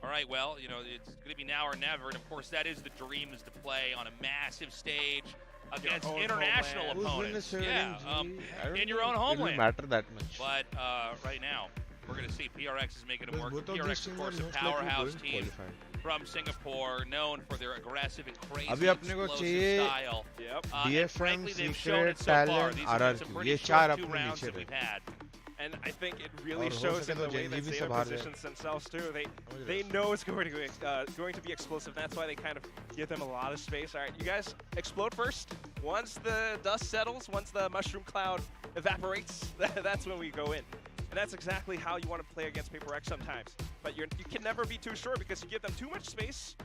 all right, well, you know, it's going to be now or never, and of course, that is the dream, is to play on a massive stage against international opponents. Yeah, in your own homeland. It doesn't matter that much. But right now, we're going to see PRX is making it work. PRX, of course, a powerhouse team. from Singapore, known for their aggressive and crazy अभी अपने को explosive चाहिए style. DFM, frankly, they've Secret, shown it so far. Talent, These have been some RRQ. pretty ये short चार 2 अपने rounds नीचे that थे. we've had. And I think it really और हो shows सके in तो the way JNG that भी Zeta सब हार जाए. positions themselves too. They know it's going to be explosive. That's why they kind of give them a lot of space. All right, you guys explode first. Once the dust settles, once the mushroom cloud evaporates, that's when we go in. And that's exactly how you want to play against Paper X sometimes. But you can never be too sure because you give them too much space.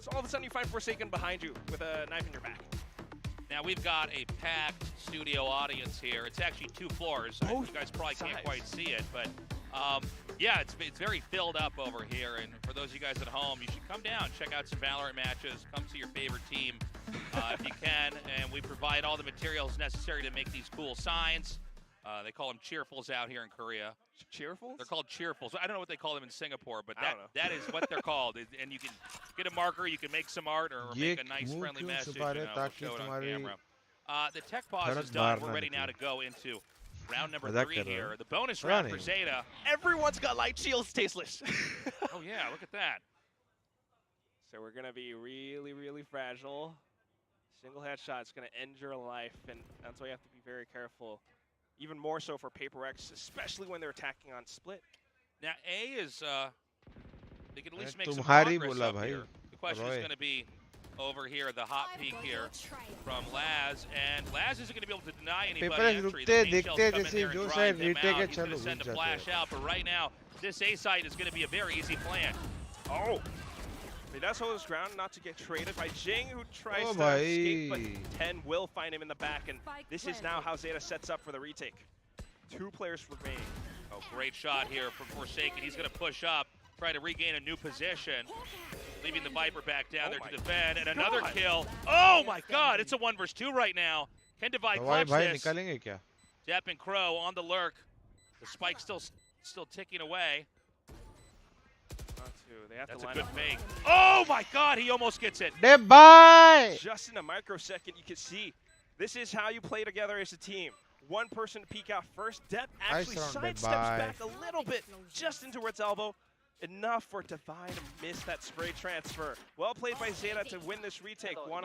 So all of a sudden you find Forsaken behind you with a knife in your back. Now we've got a packed studio audience here. It's actually 2 floors. You guys probably can't quite see it, but yeah, it's very filled up over here. And for those of you guys at home, you should come down, check out some Valorant matches, come see your favorite team if you can. And we provide all the materials necessary to make these cool signs. They call them cheerfuls out here in Korea. Cheerfuls? They're called cheerfuls. I don't know what they call them in Singapore, but that is what they're called. And you can get a marker, you can make some art, or make a nice friendly message, and we'll show it on camera. The tech pause is done. We're ready now to go into round number 3 here. The bonus round for Zeta. Everyone's got light shields, tasteless. Oh yeah, look at that. So we're gonna be really, really fragile. Single headshot is gonna end your life, and that's why you have to be very careful. Even more so for Paper X, especially when they're attacking on split. Now A is they can at least make some progress up here. The question is going to be over here, the hot peek here from Laz, and Laz isn't going to be able to deny anybody entry. The main shells come in there and drive them out. He's going to send a flash out, but right now, this A site is going to be a very easy plan. Oh! He does hold his ground not to get traded by Jing, who tries to escape, but 10 will find him in the back, and this is now how Zeta sets up for the retake. 2 players remaining. Oh, great shot here from Forsaken. He's going to push up, try to regain a new position, leaving the Viper back down there to defend, and another kill. Oh my God, it's a 1 versus 2 right now. Can Divide clutch this? Depp and Crow on the lurk. The spike still ticking away. That's a good fake. Oh my God, he almost gets it. Just in a microsecond, you can see this is how you play together as a team. One person to peek out first. Depp actually sidesteps back a little bit, just into its elbow. Enough for Divide to miss that spray transfer. Well played by Zeta to win this retake. 1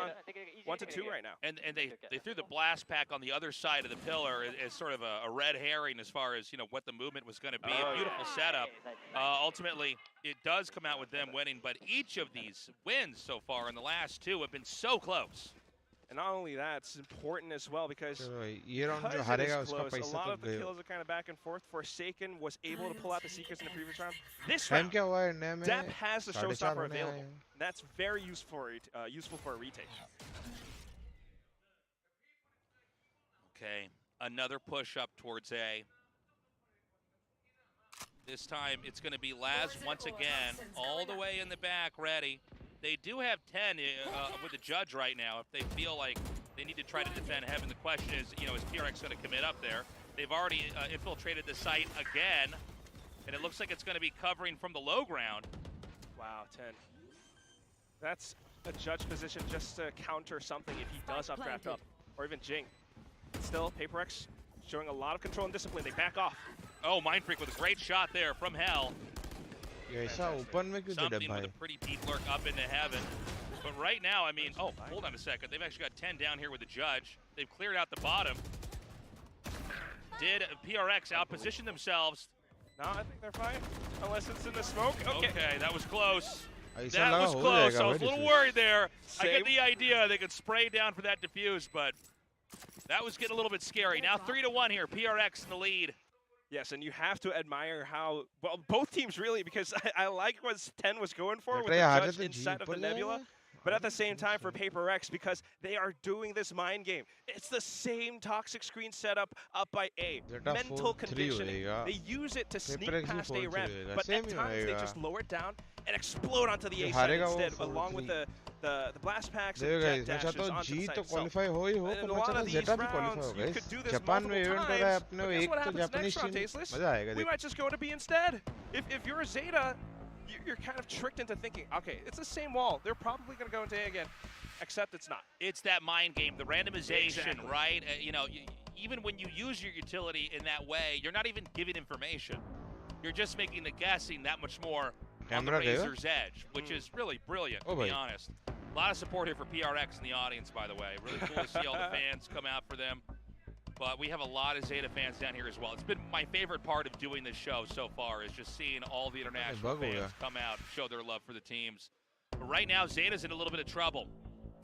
to 2 right now. And they threw the blast pack on the other side of the pillar as sort of a red herring as far as what the movement was going to be. A beautiful setup. Ultimately, it does come out with them winning, but each of these wins so far in the last 2 have been so close. And not only that, it's important as well because close, a lot of the kills are kind of back and forth. Forsaken was able to pull out the Seekers in the previous round. This round, Depp has the showstopper available. And that's very useful for a retake. Okay, another push up towards A. This time it's going to be Laz once again, all the way in the back, ready. They do have 10 with the judge right now. If they feel like they need to try to defend heaven, the question is, is PRX going to commit up there? They've already infiltrated the site again, and it looks like it's going to be covering from the low ground. Wow, 10. That's a judge position just to counter something if he does updraft up, or even Jing. Still, Paper X showing a lot of control and discipline. They back off. Oh, Mind Freak with a great shot there from Hell. Something with a pretty deep lurk up into heaven. But right now, I mean, oh, hold on a second. They've actually got 10 down here with the judge. They've cleared out the bottom. Did PRX outposition themselves? No, I think they're fine. Unless it's in the smoke. Okay, that was close. That was close. I was a little worried there. I get the idea they could spray down for that defuse, but that was getting a little bit scary. Now 3-1 here. PRX in the lead. Yes, and you have to admire how, well, both teams really, because I like what 10 was going for with the judge inside of the nebula, but at the same time for Paper X, because they are doing this mind game. It's the same toxic screen setup up by A. Mental conditioning. They use it to sneak past A ramp, but at times they just lower it down and explode onto the A side instead, along with the blast packs and jet dashes onto the side itself. And a lot of these rounds, you could do this multiple times, but guess what happens next round, Tasteless? We might just go to B instead. If you're a Zeta, you're kind of tricked into thinking, okay, it's the same wall. They're probably going to go into A again, except it's not. It's that mind game, the randomization, right? Even when you use your utility in that way, you're not even giving information. You're just making the guessing that much more on the Razor's Edge, which is really brilliant, to be honest. A lot of support here for PRX in the audience, by the way. Really cool to see all the fans come out for them. But we have a lot of Zeta fans down here as well. It's been my favorite part of doing this show so far, is just seeing all the international fans come out and show their love for the teams. But right now, Zeta's in a little bit of trouble.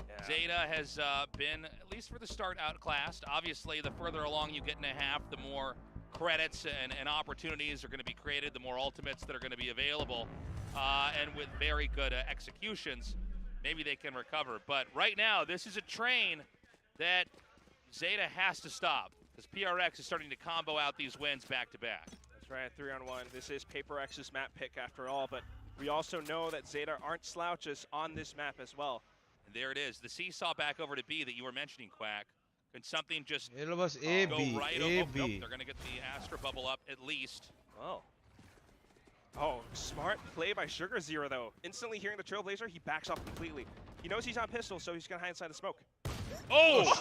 Yeah. Zeta has been, at least for the start, outclassed. Obviously, the further along you get in a half, the more credits and opportunities are going to be created, the more ultimates that are going to be available. And with very good executions, maybe they can recover. But right now, this is a train that Zeta has to stop, because PRX is starting to combo out these wins back-to-back. That's right, 3-on-1. This is PaperX's map pick after all, but we also know that Zeta aren't slouches on this map as well. And there it is, the seesaw back over to B that you were mentioning, Quack. Can something just go right over? Nope, they're going to get the Astra bubble up at least. Oh. Oh, smart play by 𝘼𝐺, though. Instantly hearing the Trailblazer, he backs off completely. He knows he's on pistol, so he's going to hide inside the smoke. Oh,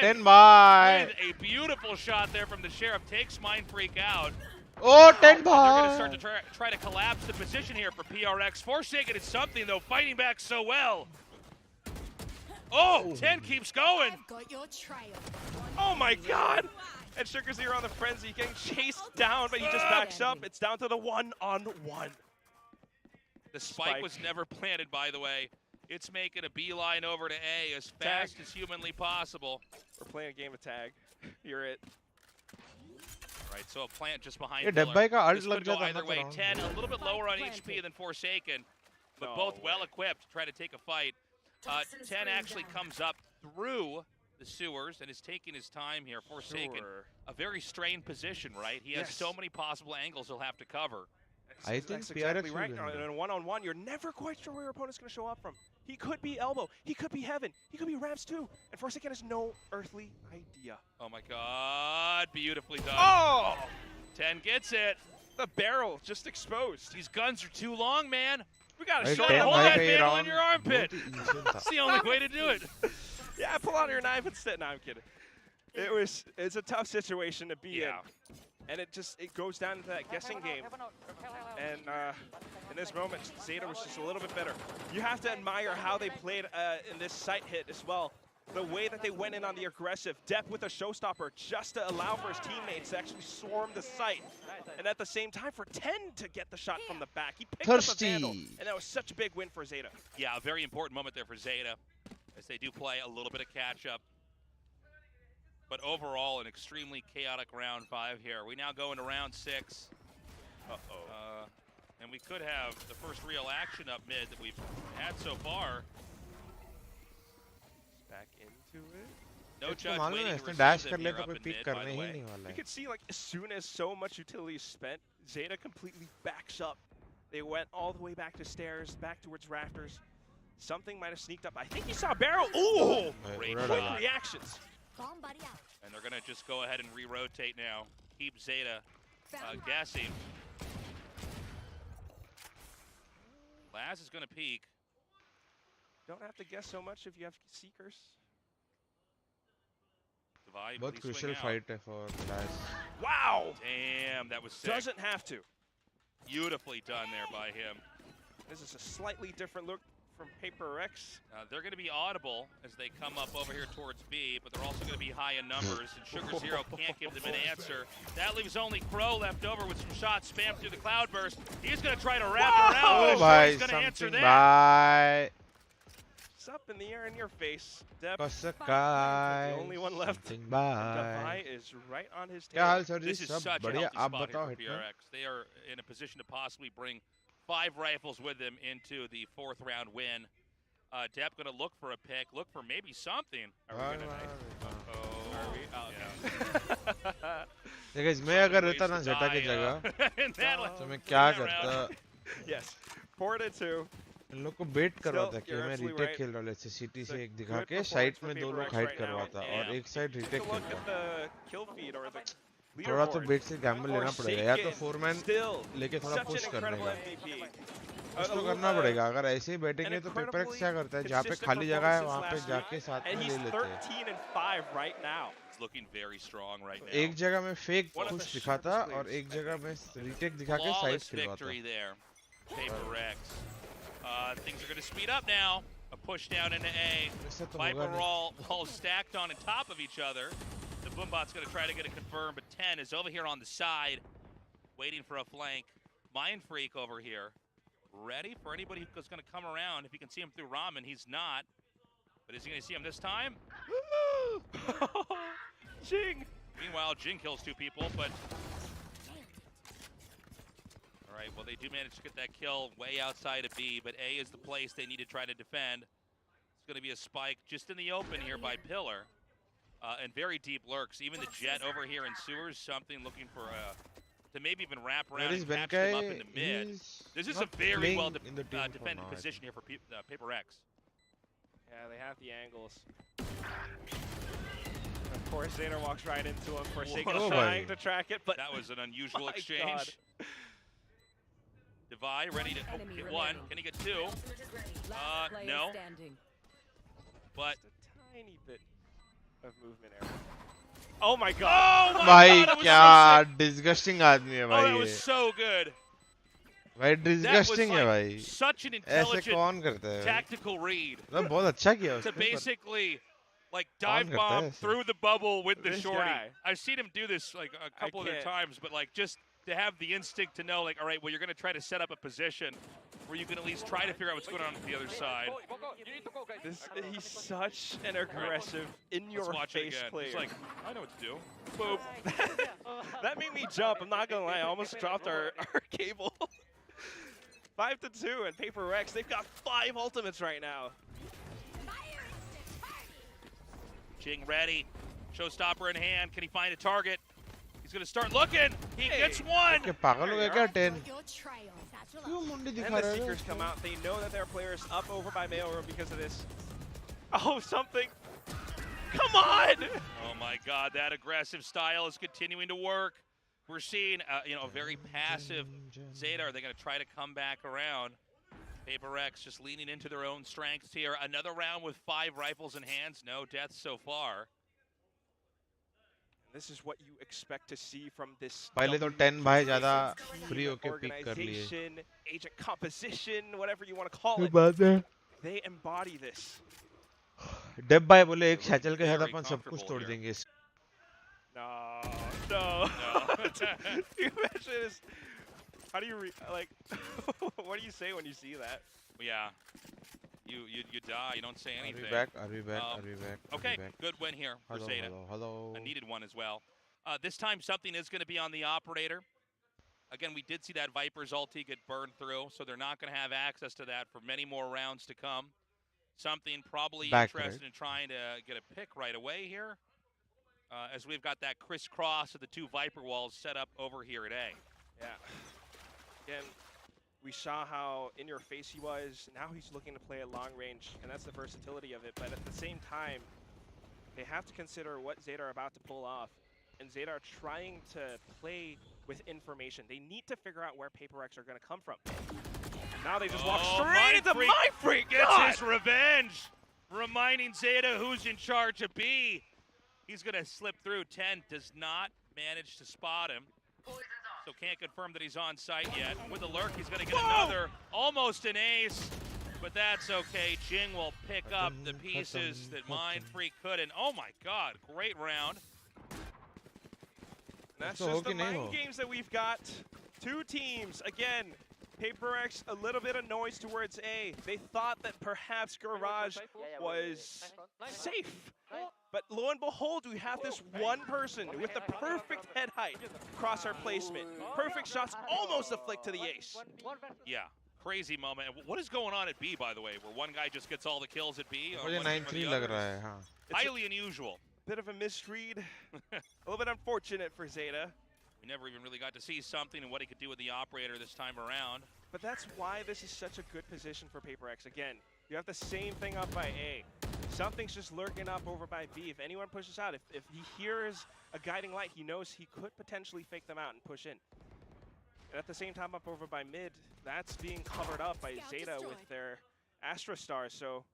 10 by. A beautiful shot there from the Sheriff. Takes Mind Freak out. Oh, 10 They're by. going to start to try to collapse the position here for PRX. Forsaken is something, though, fighting back so well. Oh, 10 keeps going. Got your trail. Oh my God! And 𝘼𝐺 on the frenzy, getting chased down, but he just backs up. It's down to the 1-on-1. The spike was never planted, by the way. It's making a beeline over to A as fast as humanly possible. We're playing a game of tag. You're it. Right, so a plant just behind ये Pillar. डब्बा का This ult लग could go जाता either way. 10 a little bit lower on HP than Forsaken, but both well equipped to try to take a fight. 10 actually comes up through the sewers and is taking his time here. Forsaken, a very strained position, right? He has so many possible angles he'll have to cover. I think that's exactly right. In a 1-on-1, you're never quite sure where your opponent's going to show up from. He could be Elbow. He could be Heaven. He could be Rams too. And Forsaken has no earthly idea. Oh my God, beautifully done. Oh! 10 gets it. The barrel just exposed. These guns are too long, man. We got to hold that barrel in your armpit. That's the only way to do it. Yeah, pull out your knife instead. No, I'm kidding. It's a tough situation to be in. And it goes down to that guessing game. And in this moment, Zeta was just a little bit better. You have to admire how they played in this sight hit as well. The way that they went in on the aggressive, Depp with a showstopper just to allow for his teammates to actually swarm the site. And at the same time, for 10 to get the shot from the back. He picked up a Vandal, and that was such a big win for Zeta. Yeah, a very important moment there for Zeta, as they do play a little bit of catch-up. But overall, an extremely chaotic round 5 here. We now go into round 6. And we could have the first real action up mid that we've had so far. Back into it. No judge waiting to receive them here up in mid, by the way. You can see, like, as soon as so much utility is spent, Zeta completely backs up. They went all the way back to stairs, back towards rafters. Something might have sneaked up. I think you saw Barrel. Ooh! Great reactions. And they're going to just go ahead and re-rotate now. Keep Zeta guessing. Laz is going to peek. Don't have to guess so much if you have Seekers. Both crucial fight for Laz. Wow! Damn, that was sick. Doesn't have to. Beautifully done there by him. This is a slightly different look from PaperX. They're going to be audible as they come up over here towards B, but they're also going to be high in numbers, and 𝘼𝐺 can't give them an answer. That leaves only Crow left over with some shots spammed through the cloudburst. He's going to try to wrap it around, but he's going to answer that. It's up in the air in your face. Depp, the only one left. 𝘼𝐺 is right on his tail. This is such a healthy spot here for PRX. They are in a position to possibly bring 5 rifles with them into the 4th round win. Depp going to look for a pick, look for maybe something. Are we going to guys, मैं अगर रहता ना Zeta की जगह, तो मैं क्या करता? Yes, 4-2. इन लोग को बेट करवाता कि मैं रीटेक खेल रहा हूँ, जैसे सिटी से एक दिखा के साइड में 2 लोग हाइड करवाता और एक साइड रीटेक खेलता. थोड़ा तो बेट से गैम्बल लेना पड़ेगा, या तो 4-man लेके थोड़ा पुश करने का. कुछ तो करना पड़ेगा. अगर ऐसे ही बैठेंगे तो PaperX क्या करता है, जहाँ पे खाली जगह है वहाँ पे जाके साथ में ले लेते हैं. एक जगह में फेक पुश दिखाता और एक जगह में रीटेक दिखा के side खिलवाता. 𝘼𝘽𝐿. Things are going to speed up now. A push down into A. Viper all stacked on top of each other. The Boombot's going to try to get it confirmed, but 10 is over here on the side, waiting for a flank. Mind Freak over here, ready for anybody who's going to come around. If you can see him through Ramen, he's not. But is he going to see him this time? Jing! Meanwhile, Jing kills 2 people, but... All right, well, they do manage to get that kill way outside of B, but A is the place they need to try to defend. It's going to be a spike just in the open here by Pillar. And very deep lurks. Even the Jet over here in sewers, something looking for to maybe even wrap around and catch them up in the mid. This is a very well defended position here for 𝘼𝘽𝐿. Yeah, they have the angles. Of course, Zeta walks right into him for sake of trying to track it, but that was an unusual exchange. Devi ready to get 1. Can he get 2? No. But just a tiny bit of movement error. Oh my god! Oh my god! So disgusting आदमी है भाई. Oh, that was so good. भाई disgusting है भाई. Such an intelligent tactical read. बहुत अच्छा किया उसने. To basically like dive bomb through the bubble with the shorty. I've seen him do this like a couple of times, but like just to have the instinct to know, like, all right, well, you're going to try to set up a position where you can at least try to figure out what's going on the other side. He's such an aggressive, in-your-face player. He's like, I know what to do. Boop. That made me jump. I'm not going to lie. I almost dropped our cable. 5-2, and 𝘼𝘽𝐿, they've got 5 ultimates right now. Jing ready. Showstopper in hand. Can he find a target? He's going to start looking. He gets 1. पागल हो गया क्या 10? And the Seekers come out. They know that their player's up over by mailroom because of this. Oh, something. Come on! Oh my god, that aggressive style is continuing to work. We're seeing a very passive Zeta. Are they going to try to come back around? 𝘼𝘽𝐿 just leaning into their own strengths here. Another round with 5 rifles in hands. No deaths so far. This is what you expect to see from this. पहले तो 10 भाई ज़्यादा free होके pick कर लिए. Agent composition, whatever you want to call it. They embody this. डेब भाई बोले एक शैचल के साथ अपन सब कुछ तोड़ देंगे. No. You imagine this? How do you what do you say when you see that? Yeah. You die, you don't say anything. Are we back? Okay, good win here for Zeta. Hello. A needed one as well. This time something is going to be on the operator. Again, we did see that Viper's ulti get burned through, so they're not going to have access to that for many more rounds to come. Something probably interested in trying to get a pick right away here, as we've got that crisscross of the 2 Viper walls set up over here at A. Yeah. Again, we saw how in your face he was. Now he's looking to play at long range, and that's the versatility of it. But at the same time, they have to consider what Zeta are about to pull off. And Zeta are trying to play with information. They need to figure out where 𝘼𝘽𝐿 are going to come from. Now they just walk straight into Mind Freak. Gets his revenge, reminding Zeta who's in charge of B. He's going to slip through. 10 does not manage to spot him. So can't confirm that he's on site yet. With the lurk, he's going to get another, almost an ace, but that's okay. Jing will pick up the pieces that Mind Freak couldn't. Oh my god, great round. And that's just the mind games that we've got. 2 teams, again, 𝘼𝘽𝐿, a little bit of noise towards A. They thought that perhaps 𝘼𝘽𝐿 was safe. But lo and behold, we have this one person with the perfect head height across our placement. Perfect shots, almost a flick to the ace. Yeah, crazy moment. What is going on at B, by the way, where one guy just gets all the kills at B? मुझे 9-3 लग रहा है, हाँ. Highly unusual. Bit of a misread. A little bit unfortunate for Zeta. We never even really got to see something and what he could do with the operator this time around. But that's why this is such a good position for 𝘼𝘽𝐿. Again, you have the same thing up by A. Something's just lurking up over by B. If anyone pushes out, if he hears a guiding light, he knows he could potentially fake them out and push in. And at the same time, up over by mid, that's being covered up by Zeta with their Astra Stars. So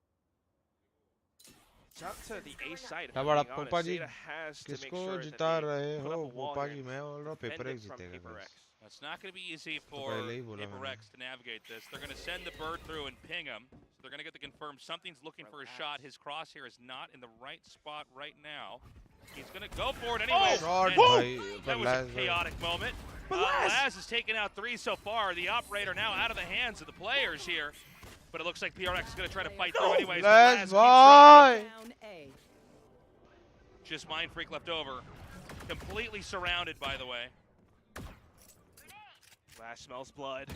it's up to the A side. If I'm being honest, Zeta has to make sure that they put up a wall here and defend it from 𝘼𝘽𝐿. It's not going to be easy for HellrangeR to navigate this. They're going to send the bird through and ping him. So they're going to get the confirm. Something's looking for a shot. His crosshair is not in the right spot right now. He's going to go for it anyway. That was a chaotic moment. Laz has taken out 3 so far. The operator now out of the hands of the players here. But it looks like PRX is going to try to fight through anyways. Just Mind Freak left over. Completely surrounded, by the way. Laz smells blood.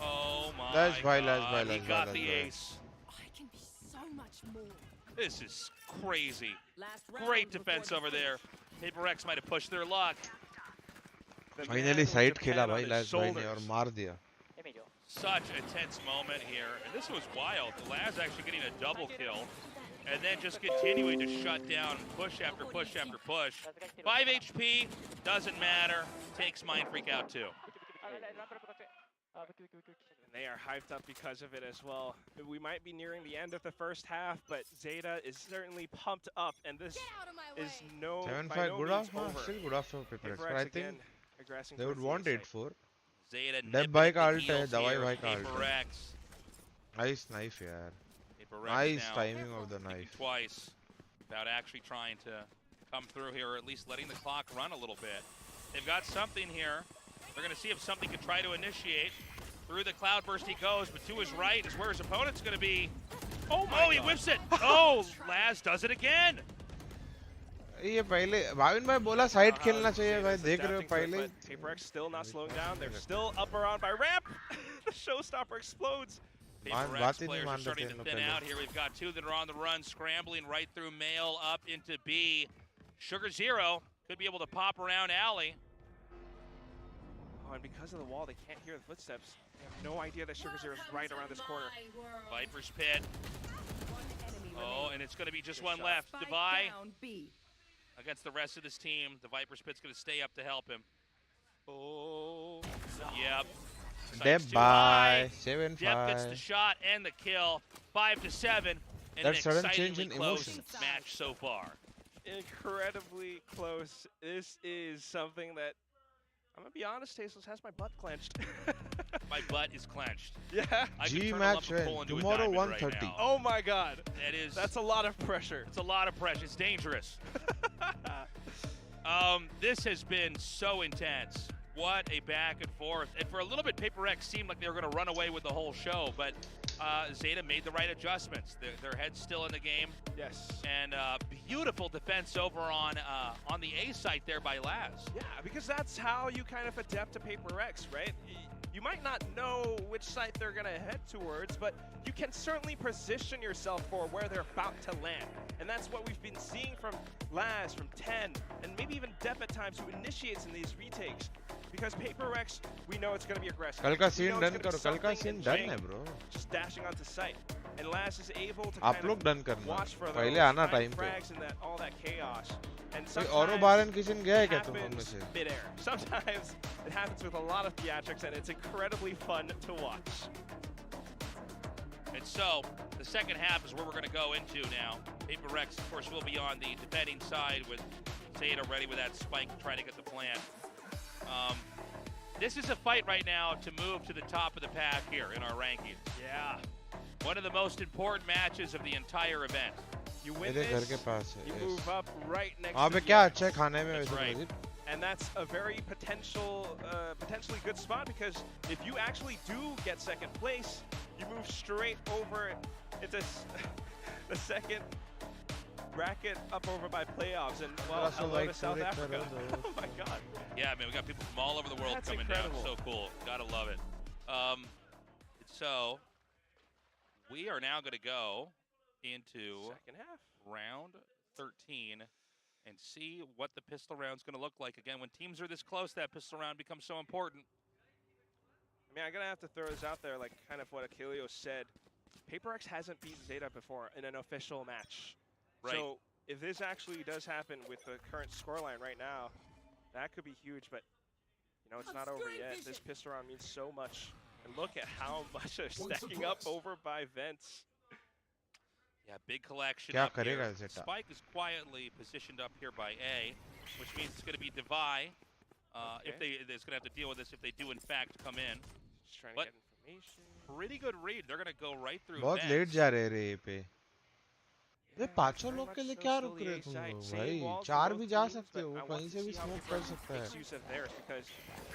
Oh my God. He got the ace. I can be so much more. This is crazy. Great defense over there. HellrangeR might have pushed their luck. Finally side खेला भाई Laz भाई ने और मार दिया. Such a tense moment here. And this was wild. Laz actually getting a double kill. And then just continuing to shut down push after push after push. 5 HP, doesn't matter. Takes Mind Freak out too. And they are hyped up because of it as well. We might be nearing the end of the first half, but Zeta is certainly pumped up, and this is no by no means over. Still good off for PaperX, but I think aggressing they would want 8-4. Zeta Deb bhai ka ult hai, Dawai bhai ka ult hai. Nice knife, yaar. Nice timing of the knife. Twice, without actually trying to come through here, or at least letting the clock run a little bit. They've got something here. They're going to see if something can try to initiate. Through the cloudburst he goes, but to his right is where his opponent's going to be. Oh, he whips it. Oh, Laz does it again. ये पहले भाविन भाई बोला side खेलना चाहिए भाई देख रहे हो पहले. HellrangeR still not slowing down. They're still up around by ramp. The showstopper explodes. HellrangeR players are starting to thin out here. We've got 2 that are on the run, scrambling right through Mail up into B. Sugar0 could be able to pop around Alley. Oh, and because of the wall, they can't hear the footsteps. They have no idea that Sugar0 is right around this corner. Viper's pit. Oh, and it's going to be just one left. Divide against the rest of this team. The Viper's pit's going to stay up to help him. Oh, yep. Bye. 7-5. Dep gets the shot and the kill. 5-7. And that's an sudden change in close emotions. Match so far. Incredibly close. This is something that, I'm going to be honest, Tasteless has my butt clenched. My butt is clenched. Yeah. G match tomorrow 1:30. Right oh my God. That's a lot of pressure. It's a lot of pressure. It's dangerous. This has been so intense. What a back and forth. And for a little bit, HellrangeR seemed like they were going to run away with the whole show, but Zeta made the right adjustments. Their head's still in the game. Yes. And beautiful defense over on the A site there by Laz. Yeah, because that's how you kind of adapt to HellrangeR, right? You might not know which site they're going to head towards, but you can certainly position yourself for where they're about to land. And that's what we've been seeing from Laz, from 10, and maybe even Dep at times, who initiates in these retakes. Because HellrangeR, we know it's going to be aggressive. कल का scene done करो, कल का scene done है bro. Just dashing onto site. And Laz is able to आप लोग done करना. watch for पहले आना time पे. And all that chaos. And कोई औरों बारन किचन गया है क्या तुम लोग में से? Mid-air. Sometimes it happens with a lot of theatrics, and it's incredibly fun to watch. And so, the second half is where we're going to go into now. HellrangeR, of course, will be on the defending side with Zeta ready with that spike trying to get the plant. This is a fight right now to move to the top of the pack here in our rankings. Yeah. One of the most important matches of the entire event. You win this, you move up right next to the right. And that's a very potentially good spot, because if you actually do get second place, you move straight over into the second bracket up over by playoffs, and well, hello to South Africa. Oh my God. Yeah, man, we got people from all over the world coming down. So cool. Gotta love it. So we are now going to go into second half, round 13, and see what the pistol round's going to look like. Again, when teams are this close, that pistol round becomes so important. I mean, I'm going to have to throw this out there, like kind of what 𝘍𝐿𝐼𝐽 said. HellrangeR hasn't beaten Zeta before in an official match. Right. So if this actually does happen with the current scoreline right now, that could be huge, but you know, it's not over yet. This pistol round means so much. And look at how much they're stacking up over by Vents. Yeah, big collection up here. Spike is quietly positioned up here by A, which means it's going to be Divide If they're going to have to deal with this if they do in fact come in. Just trying to But get information. pretty good read. They're going to go right through. बहुत late जा रहे रे ये पे। ये पांचों लोग के लिए क्या रुक रहे तुम लोग भाई? चार भी जा सकते हो, वो कहीं से भी स्मोक कर सकता है। Use of theirs because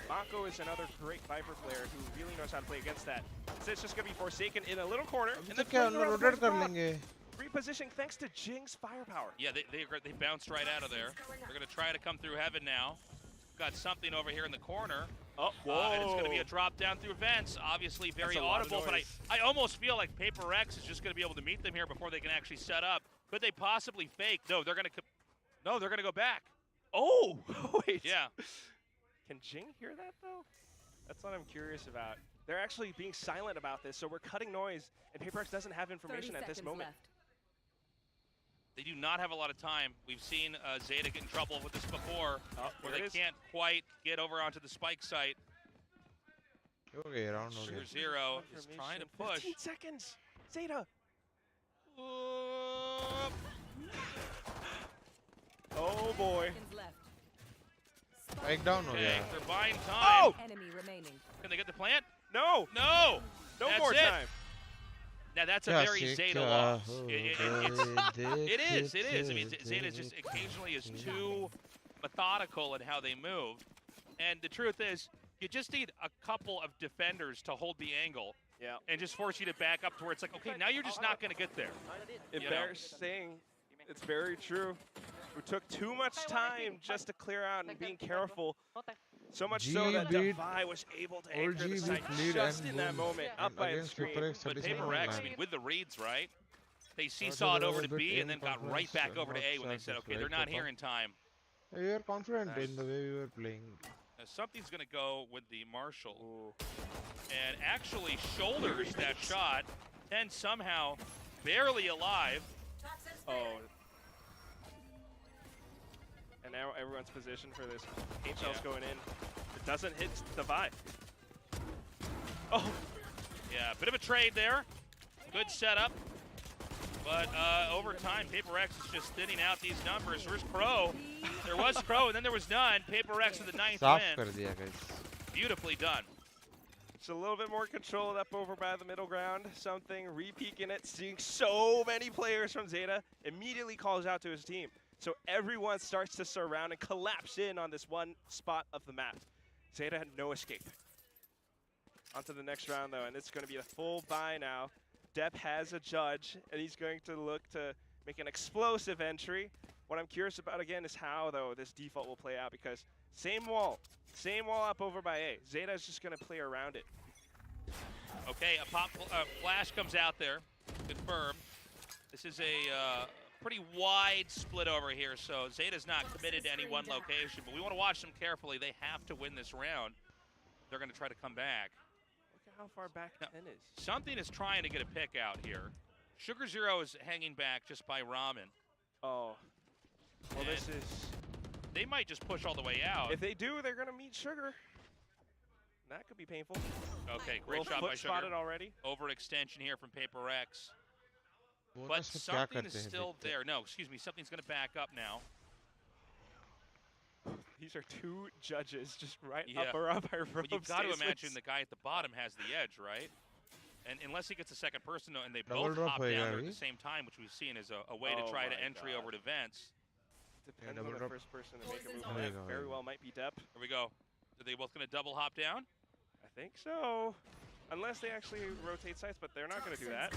Mako is another great Viper player who really knows how to play against that. So it's just going to be Forsaken in a little corner. And तो क्या उन्हें rotate कर लेंगे? Repositioning thanks to Jing's firepower. Yeah, they bounced right out of there. They're going to try to come through heaven now. Got something over here in the corner. Oh, whoa. And it's going to be a drop down through vents. Obviously very audible, but I almost feel like Paper X is just going to be able to meet them here before they can actually set up. Could they possibly fake? No, they're going to go back. Oh, wait. Yeah. Can Jing hear that though? That's what I'm curious about. They're actually being silent about this, so we're cutting noise, and Paper X doesn't have information at this moment. They do not have a lot of time. We've seen Zeta get in trouble with this before, where they can't quite get over onto the spike site. Okay, around 𝘼𝘽𝐻𝑒 is trying to push. 15 seconds. Zeta. Oh boy. Spike down. Okay, they're buying time. Oh! Enemy remaining. Can they get the plant? No. No. No That's more time. Now that's a very Zeta loss. It is. I mean, Zeta just occasionally is too methodical in how they move. And the truth is, you just need a couple of defenders to hold the angle. Yeah. And just force you to back up to where it's like, okay, now you're just not going to get there. Embarrassing. It's very true. We took too much time just to clear out and being careful. So much so that Devi was able to anchor the site just in that moment, up by the screen. But Paper X, I mean, with the reads, right? They seesawed over to B and then got right back over to A when they said, okay, they're not here in time. You are confident in the way you were playing. Now, something's going to go with the Marshall. And actually shoulders that shot. 10 somehow barely alive. Oh. And now everyone's positioned for this. HL's going in. It doesn't hit Devi. Oh. Yeah, bit of a trade there. Good setup. But over time, Paper X is just thinning out these numbers. Where's Crow? There was Crow, and then there was none. Paper X with the 9th win. Beautifully done. It's a little bit more controlled up over by the middle ground. Something re-peeking it, seeing so many players from Zeta. Immediately calls out to his team. So everyone starts to surround and collapse in on this one spot of the map. Zeta had no escape. On to the next round, though, and it's going to be a full buy now. Depp has a judge, and he's going to look to make an explosive entry. What I'm curious about, again, is how, though, this default will play out, because same wall up over by A. Zeta is just going to play around it. Okay, a flash comes out there. Confirmed. This is a pretty wide split over here, so Zeta's not committed to any one location, but we want to watch them carefully. They have to win this round. They're going to try to come back. Look at how far back 10 is. Something is trying to get a pick out here. 𝘼𝘽𝐻𝑒 is hanging back just by Ramen. Oh. Well, this is... They might just push all the way out. If they do, they're going to meet 𝘼𝘼𝐻𝑒. That could be painful. Okay, great shot by 𝘼𝘼𝐻𝑒. Already. Overextension here from Paper X. But something is still there. No, excuse me. Something's going to back up now. These are two judges just right up around our ropes. But you've got to imagine the guy at the bottom has the edge, right? And unless he gets a second person and they both hop down there at the same time, which we've seen as a way to try to entry over to vents. Depends on the first person to make a move. Very well might be Depp. Here we go. Are they both going to double hop down? I think so. Unless they actually rotate sites, but they're not going to do that.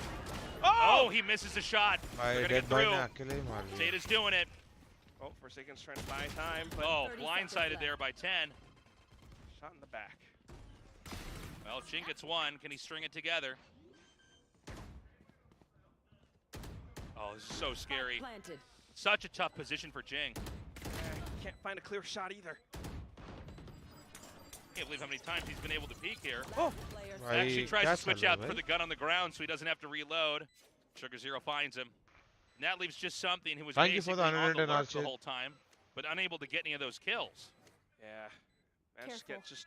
Oh, he misses the shot. They're going to get through. Zeta's doing it. Oh, Forsaken's trying to buy time. But blindsided there by 10. Shot in the back. Well, Jing gets one. Can he string it together? Oh, this is so scary. Such a tough position for Jing. Can't find a clear shot either. Can't believe how many times he's been able to peek here. Oh! Actually tries to switch out for the gun on the ground so he doesn't have to reload. 𝘼𝘼𝐻𝑒 finds him. And that leaves just something who was basically on the lurk the whole time, but unable to get any of those kills. Yeah. Managed to get just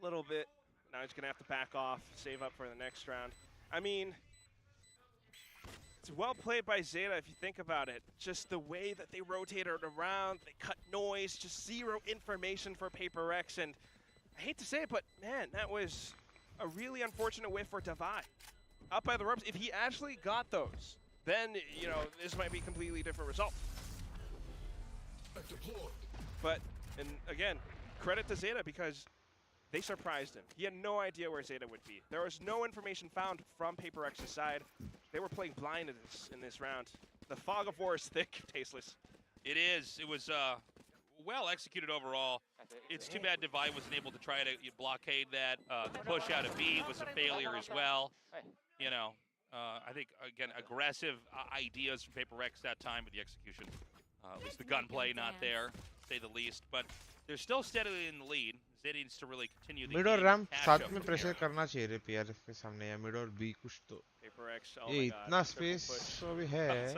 a little bit. Now he's going to have to back off, save up for the next round. I mean, It's well played by Zeta if you think about it. Just the way that they rotated around, they cut noise, just zero information for Paper Rex. And I hate to say it, but man, that was a really unfortunate whiff for 𝘼𝐼. Up by the ropes, if he actually got those, then, you know, this might be a completely different result. But, and again, credit to Zeta because they surprised him. He had no idea where Zeta would be. There was no information found from Paper Rex's side. They were playing blind in this round. The fog of war is thick, Tasteless. It is. It was well executed overall. It's too bad 𝘼𝐼 wasn't able to try to blockade that. The push out of B was a failure as well. You know, I think, again, aggressive ideas from Paper Rex that time, but the execution, at least the gunplay not there, to say the least. But they're still steadily in the lead. Zeta needs to really continue the mid और ramp साथ में pressure करना चाहिए रे PRF के सामने या mid और बी कुछ तो ये इतना स्पेस तो भी है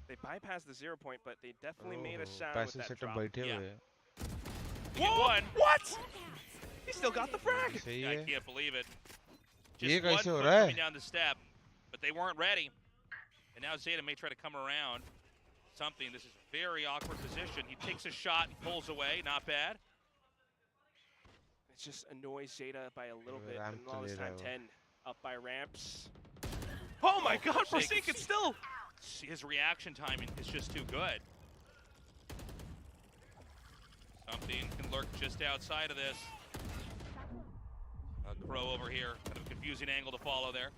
They bypassed the 0 point, but they definitely made a sound with that drop. बैठे हुए Whoa! What? He still got the frag. I can't believe it. ये Just one कैसे हो foot रहा है coming down the step, but they weren't ready. And now Zeta may try to come around something. This is a very awkward position. He takes a shot and pulls away. Not bad. It just annoys Zeta by a little bit. And all this time, 10 up by ramps. Oh my God, Forsaken still! His reaction timing is just too good. Something can lurk just outside of this. A crow over here, kind of a confusing angle to follow there.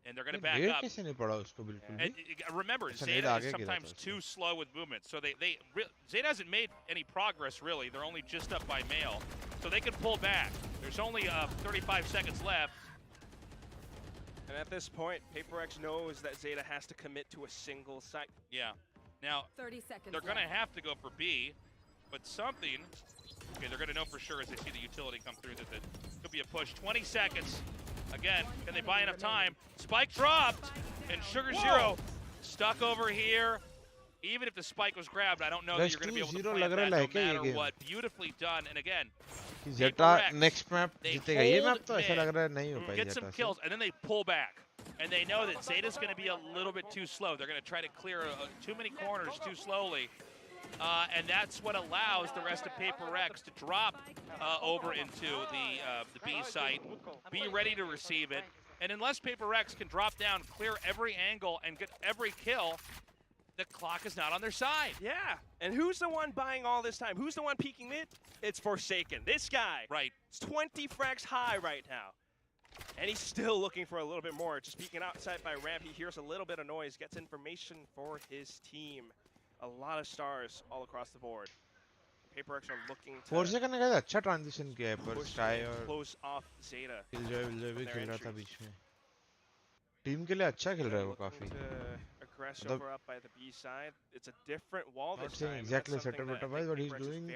And they're going to back up. And remember, Zeta is sometimes too slow with movement. So Zeta hasn't made any progress, really. They're only just up by mail. So they can pull back. There's only 35 seconds left. And at this point, Paper Rex knows that Zeta has to commit to a single site. Yeah. Now, 30 seconds they're going to have to go for B, but something... Okay, they're going to know for sure as they see the utility come through that could be a push. 20 seconds. Again, can they buy enough time? Spike dropped, and 𝘼𝐼𝐍𝐿 stuck over here. Even if the spike was grabbed, I don't know that you're going to be able to plant that no matter what. Beautifully done, and again, Zeta next map जीतेगा ये map तो ऐसा लग रहा है नहीं हो पाएगी get some kills, and then they pull back. And they know that Zeta's going to be a little bit too slow. They're going to try to clear too many corners too slowly. And that's what allows the rest of Paper Rex to drop over into the B site, be ready to receive it. And unless Paper Rex can drop down, clear every angle, and get every kill, the clock is not on their side. Yeah, and who's the one buying all this time? Who's the one peeking mid? It's Forsaken. This guy. Right. It's 20 frags high right now. And he's still looking for a little bit more. Just peeking outside by ramp. He hears a little bit of noise, gets information for his team. A lot of stars all across the board. Paper Rex are looking to Forsaken ने क्या अच्छा transition किया है पर Sky और close off Zeta. 𝘼𝐼𝐍𝐿 भी खेल रहा था बीच में. टीम के लिए अच्छा खेल रहा है वो काफी. Aggress over up by the B side. It's a different wall this time. Not saying exactly setup wise, but he's doing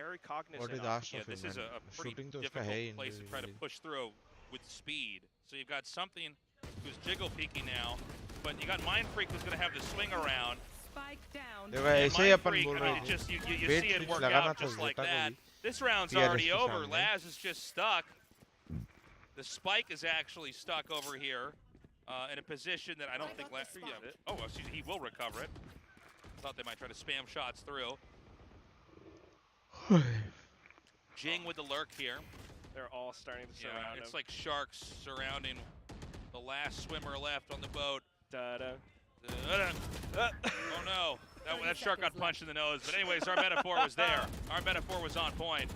what is asked of him. This is a pretty difficult place to try to push through with speed. So you've got something who's jiggle peeking now, but you got Mindfreak who's going to have the swing around. देखो ऐसे ही अपन बोल रहे हैं. You see it work out just like that. This round's already over. Laz is just stuck. The spike is actually stuck over here. In a position that I don't think Laz... Oh, well, he will recover it. Thought they might try to spam shots through. 𝘼𝐺 with the lurk here. They're all starting to surround him. It's like sharks surrounding the last swimmer left on the boat. Oh no, that shark got punched in the nose. But anyways, our metaphor was there. Our metaphor was on point.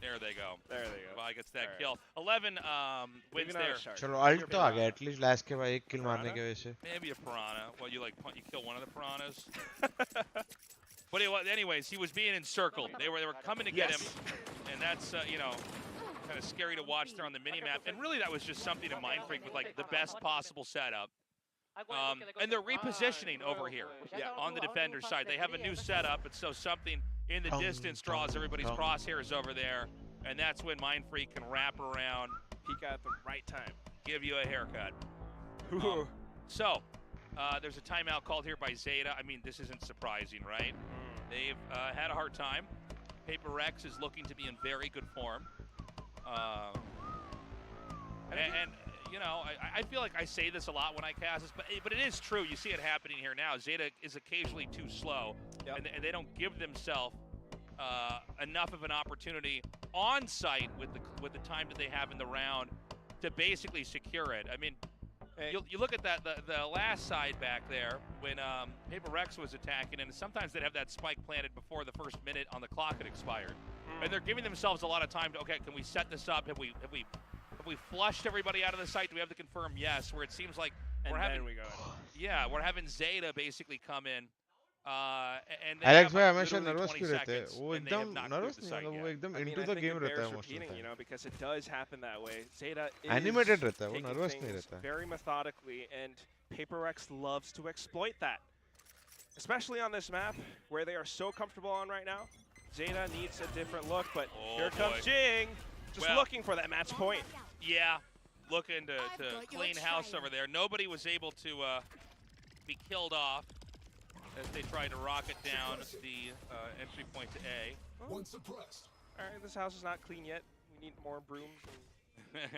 There they go. There they go. 𝘼𝐼 gets that kill. 11 wins there. चलो alt तो आ गया at least last के बाद एक kill मारने की वजह से. Maybe a piranha. Well, you kill one of the piranhas. But anyways, he was being encircled. They were coming to get him, and that's you know, kind of scary to watch there on the mini map. And really, that was just something to Mindfreak with like the best possible setup. And they're repositioning over here on the defender side. They have a new setup, and so something in the distance draws everybody's crosshairs over there, and that's when Mindfreak can wrap around, peek out at the right time, give you a haircut. So there's a timeout called here by Zeta. I mean, this isn't surprising, right? They've had a hard time. Paper Rex is looking to be in very good form. And you know, I feel like I say this a lot when I cast this, but it is true. You see it happening here now. Zeta is occasionally too slow, and they don't give themselves enough of an opportunity on site with the time that they have in the round to basically secure it. I mean, you look at the last side back there when Paper Rex was attacking, and sometimes they'd have that spike planted before the first minute on the clock had expired, and they're giving themselves a lot of time to, okay, can we set this up? Have we flushed everybody out of the site? Do we have to confirm yes? Where it seems like we're having Zeta basically come in. And Alex भाई हमेशा nervous क्यों रहते हैं? वो एकदम nervous नहीं होता, वो एकदम into the game रहता है most of the time. You know, because it does happen that way. Zeta is animated रहता है, वो nervous नहीं रहता. Very methodically, and Paper Rex loves to exploit that, especially on this map where they are so comfortable on right now. Zeta needs a different look, but here comes Jing, just looking for that match point. Yeah, looking to clean house over there. Nobody was able to be killed off as they tried to rocket down the entry point to A. One suppressed. All right, this house is not clean yet. We need more brooms and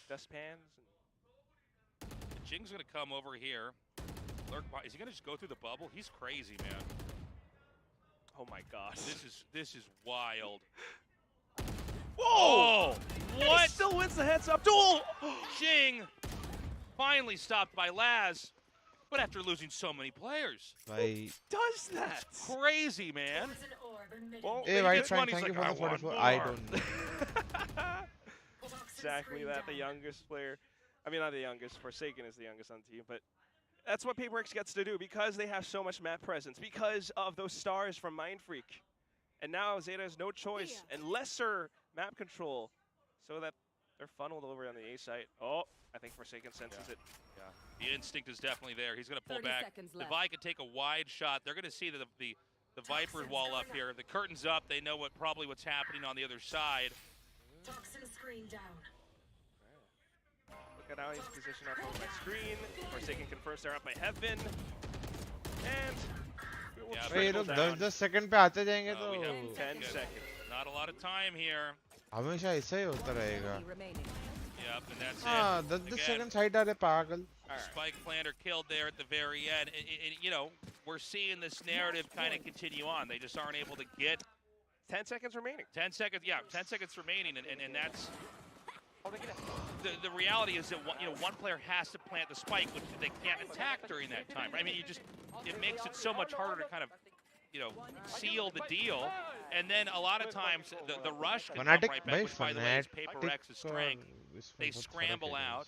dustpans. Jing's gonna come over here. Lurk. Is he gonna just go through the bubble? He's crazy, man. Oh my gosh. This is wild. Whoa! Oh, what? He still wins the heads up duel. Jing finally stopped by Laz. But after losing so many players. Who does that? Crazy, man. Well, hey, right, thank you for the 44. I don't know. Exactly that. The youngest player. I mean, not the youngest. Forsaken is the youngest on the team. But that's what Paper Rex gets to do because they have so much map presence. Because of those stars from Mind Freak. And now Zeta has no choice and lesser map control so that they're funneled over on the A site. Oh, I think Forsaken senses it. Yeah. The instinct is definitely there. He's going to pull back. The Vi can take a wide shot. They're going to see the Viper's wall up here. The curtain's up. They know probably what's happening on the other side. Toxin screen down. Look at how he's positioned up on my screen. Forsaken confirms they're up by Heaven. And we'll 10 seconds पे आते जाएंगे तो 10 seconds. Not a lot of time here. हमेशा ऐसा ही होता रहेगा. Yep, and that's it. 10 seconds side आ रहे पागल. Spike planter killed there at the very end. And, you know, we're seeing this narrative kind of continue on. They just aren't able to get 10 seconds remaining. 10 seconds, yeah, 10 seconds remaining, and that's the reality is that one player has to plant the spike, which they can't attack during that time. I mean, it makes it so much harder to kind of seal the deal. And then a lot of times the rush can come right back, which by the way is Paper Rex's strength. They scramble out.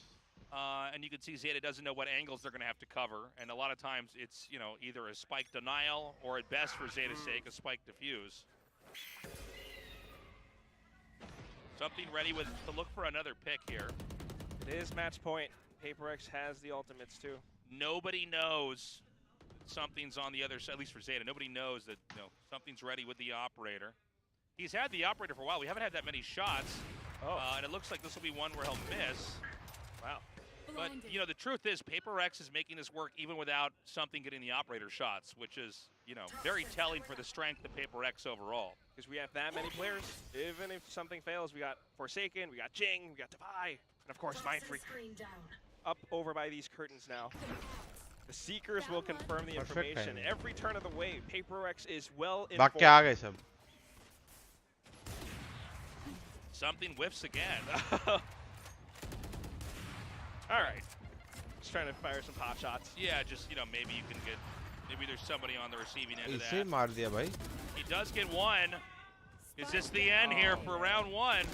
And you can see Zeta doesn't know what angles they're going to have to cover. And a lot of times it's, either a spike denial or at best for Zeta's sake, a spike defuse. Something ready to look for another pick here. It is match point. Paper Rex has the ultimates too. Nobody knows something's on the other side, at least for Zeta. Nobody knows that something's ready with the operator. He's had the operator for a while. We haven't had that many shots. And it looks like this will be one where he'll miss. Wow. But, the truth is, Paper Rex is making this work even without something getting the operator shots, which is, very telling for the strength of Paper Rex overall. Because we have that many players. Even if something fails, we got Forsaken, we got Jing, we got Devi, and of course Mind Freak. Up over by these curtains now. The Seekers will confirm the information. Every turn of the way, Paper Rex is well informed. Something whiffs again. All right. Just trying to fire some pot shots. Yeah, just, maybe you can get, maybe there's somebody on the receiving end of इसे that. मार दिया भाई. He does get one. Is this the end here for round one?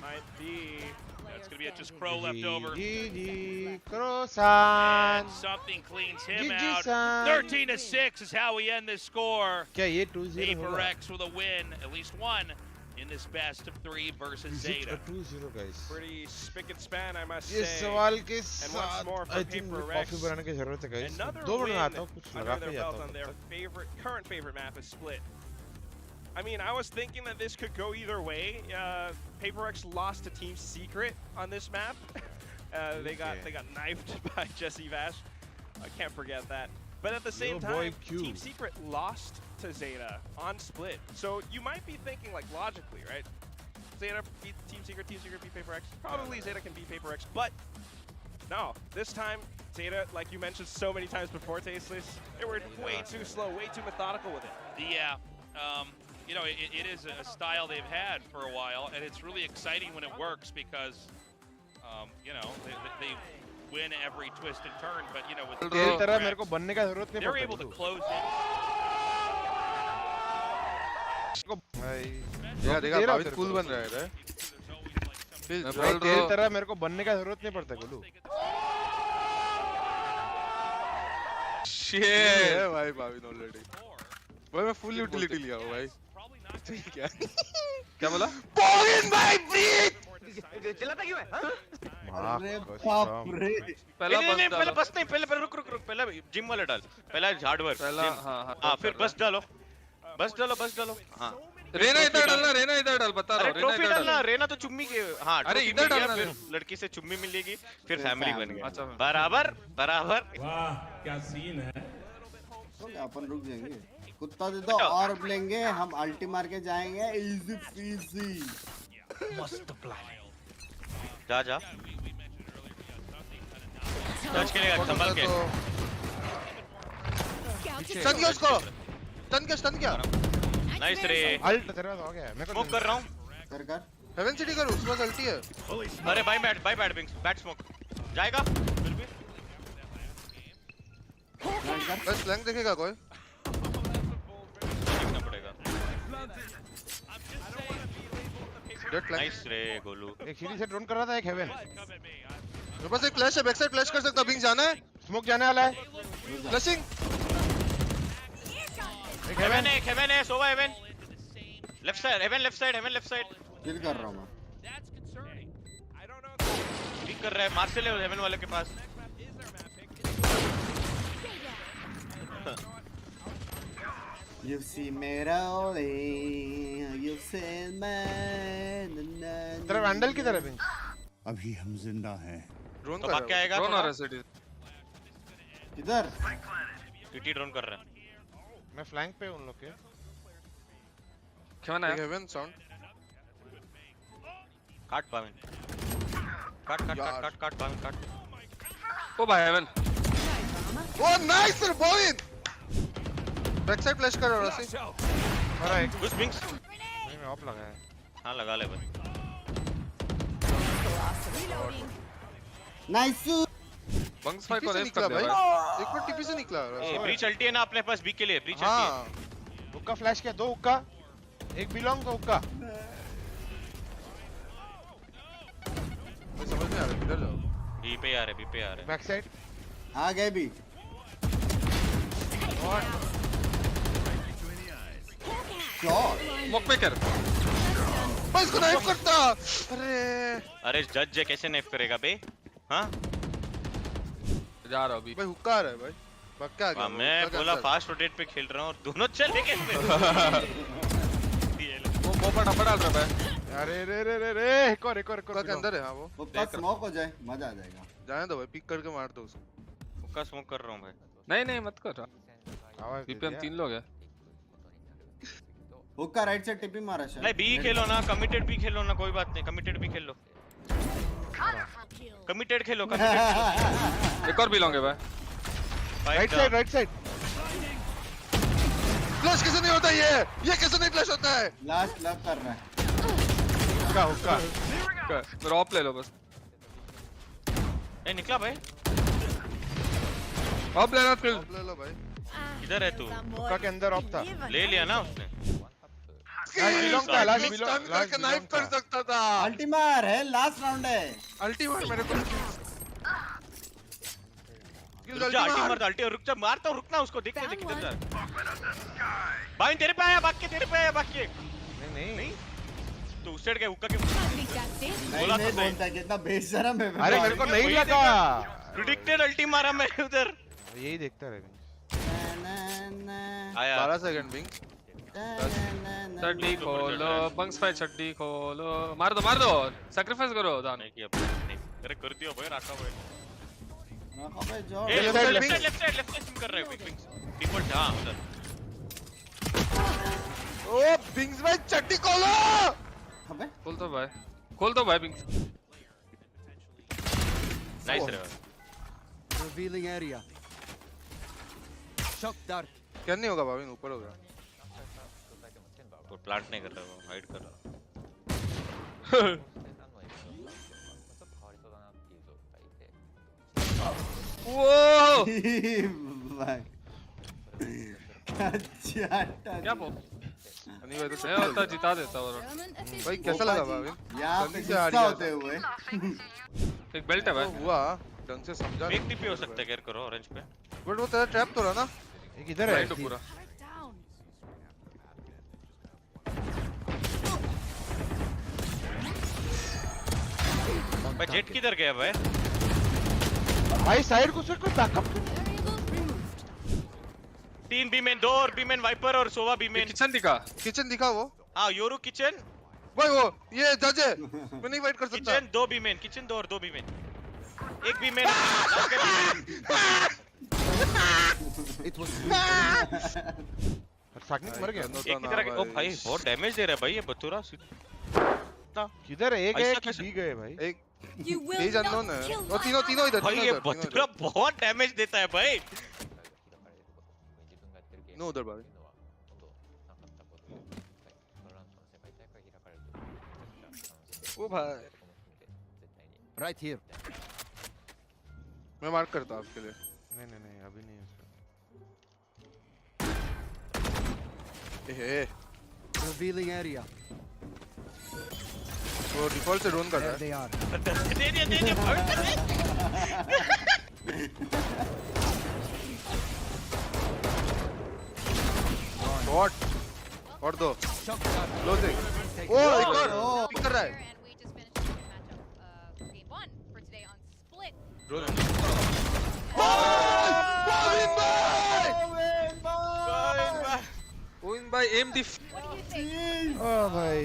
Might be. That's going to be it, just Crow left over. And something cleans him out. 13-6 is how we end this score. Paper Rex with a win, at least one, in this best of 3 versus Zeta. 2-0 guys. Pretty spick and span, I must ये say. सवाल के And once more for Paper Rex. बनाने की जरूरत है guys. Another दो win बनाता हूँ कुछ लगा under के their जाता belt on their current favorite map is Split. I mean, I was thinking that this could go either way. Paper Rex lost to Team Secret on this map. They got knifed by Jesse Vash. I can't forget that. But at the same time, Team Secret lost to Zeta on Split. So you might be thinking, like, logically, right? Zeta beat Team Secret beat Paper X. Probably Zeta can beat Paper X, but no, this time Zeta, like you mentioned so many times before, Tasteless, they were way too slow, way too methodical with it. Yeah, you know, it is a style they've had for a while, and it's really exciting when it works because, you know, they win every twist and turn. But you know, with they're able to close it. यार देखा Bhavin cool बन रहा है रे भाई तेरी तरह मेरे को बनने का जरूरत नहीं पड़ता गोलू शिट है भाई भाविन ऑलरेडी भाई मैं फुल यूटिलिटी लिया हूं भाई ठीक है क्या बोला भाविन भाई ब्रीथ चिल्लाता क्यों है अरे बाप रे पहले बस नहीं पहले रुक पहले जिम वाला डाल पहले हार्डवर्क पहला हां फिर बस डालो हां रेना इधर डाल बता रहा हूं ट्रॉफी डालना रेना तो चुम्मी के हां अरे इधर डालना फिर लड़की से चुम्मी मिलेगी फिर फैमिली बन गया बराबर वाह क्या सीन है तो अपन रुक जाएंगे कुत्ता दे दो और लेंगे हम अल्टी मार के जाएंगे इजी पीजी मस्त प्लान जा टच करेगा संभल के स्टन किया नाइस रे अल्ट तेरा हो गया मैं स्मोक कर रहा हूं कर हेवन सिटी करो उसके पास अल्टी है अरे by bat wings bat smoke जाएगा फिर भी बस फ्लैंक देखेगा कोई देखना पड़ेगा नाइस रे गोलू एक सीधी से ड्रोन कर रहा था एक हेवन मेरे पास एक फ्लैश है बैक साइड फ्लैश कर सकता विंग जाना है स्मोक जाने वाला है फ्लैशिंग एक हेवन है सोवा हेवन लेफ्ट साइड किल कर रहा हूं मैं ठीक कर रहा है मार से ले हेवन वाले के पास You see me rolling, you see man. तेरा वैंडल की तरफ है अभी हम जिंदा हैं ड्रोन तो भाग के आएगा ड्रोन आ रहा है सिटी किधर सिटी ड्रोन कर रहा है मैं फ्लैंक पे उन लोग के क्या ना हेवन साउंड काट पावन काट पावन काट ओ भाई heaven oh nice sir bowling back side flash कर रहा है अरे एक कुछ विंग्स नहीं मैं ऑफ लगाया हां लगा ले भाई नाइस बंग्स फाइट को रेस कर भाई एक बार टीपी से निकला ब्रीच अल्टी है ना अपने पास बी के लिए ब्रीच अल्टी है हुक्का फ्लैश किया दो हुक्का एक बिलोंग का हुक्का मैं समझ नहीं आ रहा किधर जाओ बी पे आ रहे बैक साइड आ गए भी मॉक मेकर भाई इसको नाइफ करता अरे जज कैसे नाइफ करेगा बे हां जा रहा अभी भाई हुक्का आ रहा है भाई पक्का गया मैं बोला फास्ट रोटेट पे खेल रहा हूं और दोनों चले गए वो पोपट अपना डाल रहा है अरे रे एक और के अंदर है हां वो पास स्मोक हो जाए मजा आ जाएगा जाने दो भाई पिक करके मार दो उसको हुक्का स्मोक कर रहा हूं भाई नहीं मत कर बीपीएम 3 लोग है हुक्का राइट से टिपी मारा शायद नहीं बी खेलो ना कमिटेड भी खेलो ना कोई बात नहीं कमिटेड भी खेल लो कमिटेड खेलो एक और भी लोगे भाई राइट साइड फ्लैश कैसे नहीं होता ये कैसे नहीं फ्लैश होता है लास्ट लव कर रहा है हुक्का मेरा ऑफ ले लो बस ए निकला भाई ऑफ लेना फिर ले लो भाई किधर है तू हुक्का के अंदर ऑफ था ले लिया ना उसने लास्ट नाइफ कर सकता था अल्टीमार है लास्ट राउंड है अल्टीमार मेरे को अल्टीमार रुक जा मारता हूं रुकना उसको देखते किधर जा भाई तेरे पे आया भाग के नहीं तो उस साइड के हुक्का के बोला नहीं बोलता कितना बेशरम है अरे मेरे को नहीं लगा प्रेडिक्टेड अल्टी मारा मैं उधर यही देखता रहेगा आया 12 सेकंड बिंग चड्डी खोलो बंक्स फाइट चड्डी खोलो मार दो सैक्रिफाइस करो दान नहीं किया नहीं अरे कर दियो भाई राखा भाई जो लेफ्ट साइड कर रहे हो विंग्स डिफॉल्ट हां उधर ओ बिंग्स भाई चड्डी खोलो अबे खोल दो भाई पिंक नाइस रे Revealing area. Shock dart. क्या नहीं होगा भाविन ऊपर होगा वो प्लांट नहीं कर रहा वो हाइड कर रहा वो क्या पो नहीं भाई तो मैं होता जिता देता और भाई कैसा लगा भाविन यहाँ पे गुस्सा होते हुए एक बेल्ट है भाई हुआ ढंग से समझा एक टीपी हो सकता है केयर करो ऑरेंज पे बट वो तेरा ट्रैप तो रहा ना एक इधर है पूरा भाई जेट किधर गया भाई भाई साइड को से कोई बैकअप 3 बीमेन 2 और बीमेन वाइपर और सोवा बीमेन किचन दिखा वो हाँ योरू किचन भाई वो ये जज है मैं नहीं फाइट कर सकता किचन 2 बीमेन किचन 2 और 2 बीमेन एक बीमेन It was. साकनिक मर गया एक की तरह ओ भाई बहुत डैमेज दे रहा है भाई ये बतूरा किधर है एक है कि बी गए भाई एक तेज अननोन है और तीनों इधर भाई ये बतूरा बहुत डैमेज देता है भाई नो उधर भाई ओ भाई Right here. मैं मार्क करता हूं आपके लिए नहीं अभी नहीं है Revealing area. वो डिफॉल्ट से ड्रोन कर रहा है They are. दे दिया शॉट और दो क्लोजिंग ओ एक और पिक कर रहा है Win by aim diff. ओ भाई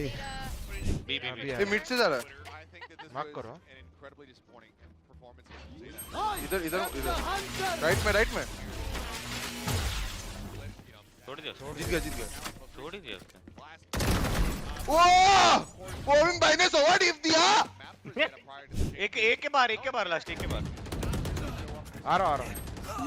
ये मिड से जा रहा है मार्क करो इधर राइट में छोड़ दिया जीत गया छोड़ ही दिया उसने ओ बोविन भाई ने सोवा डिफ दिया एक के बार लास्ट एक के बार आ रहा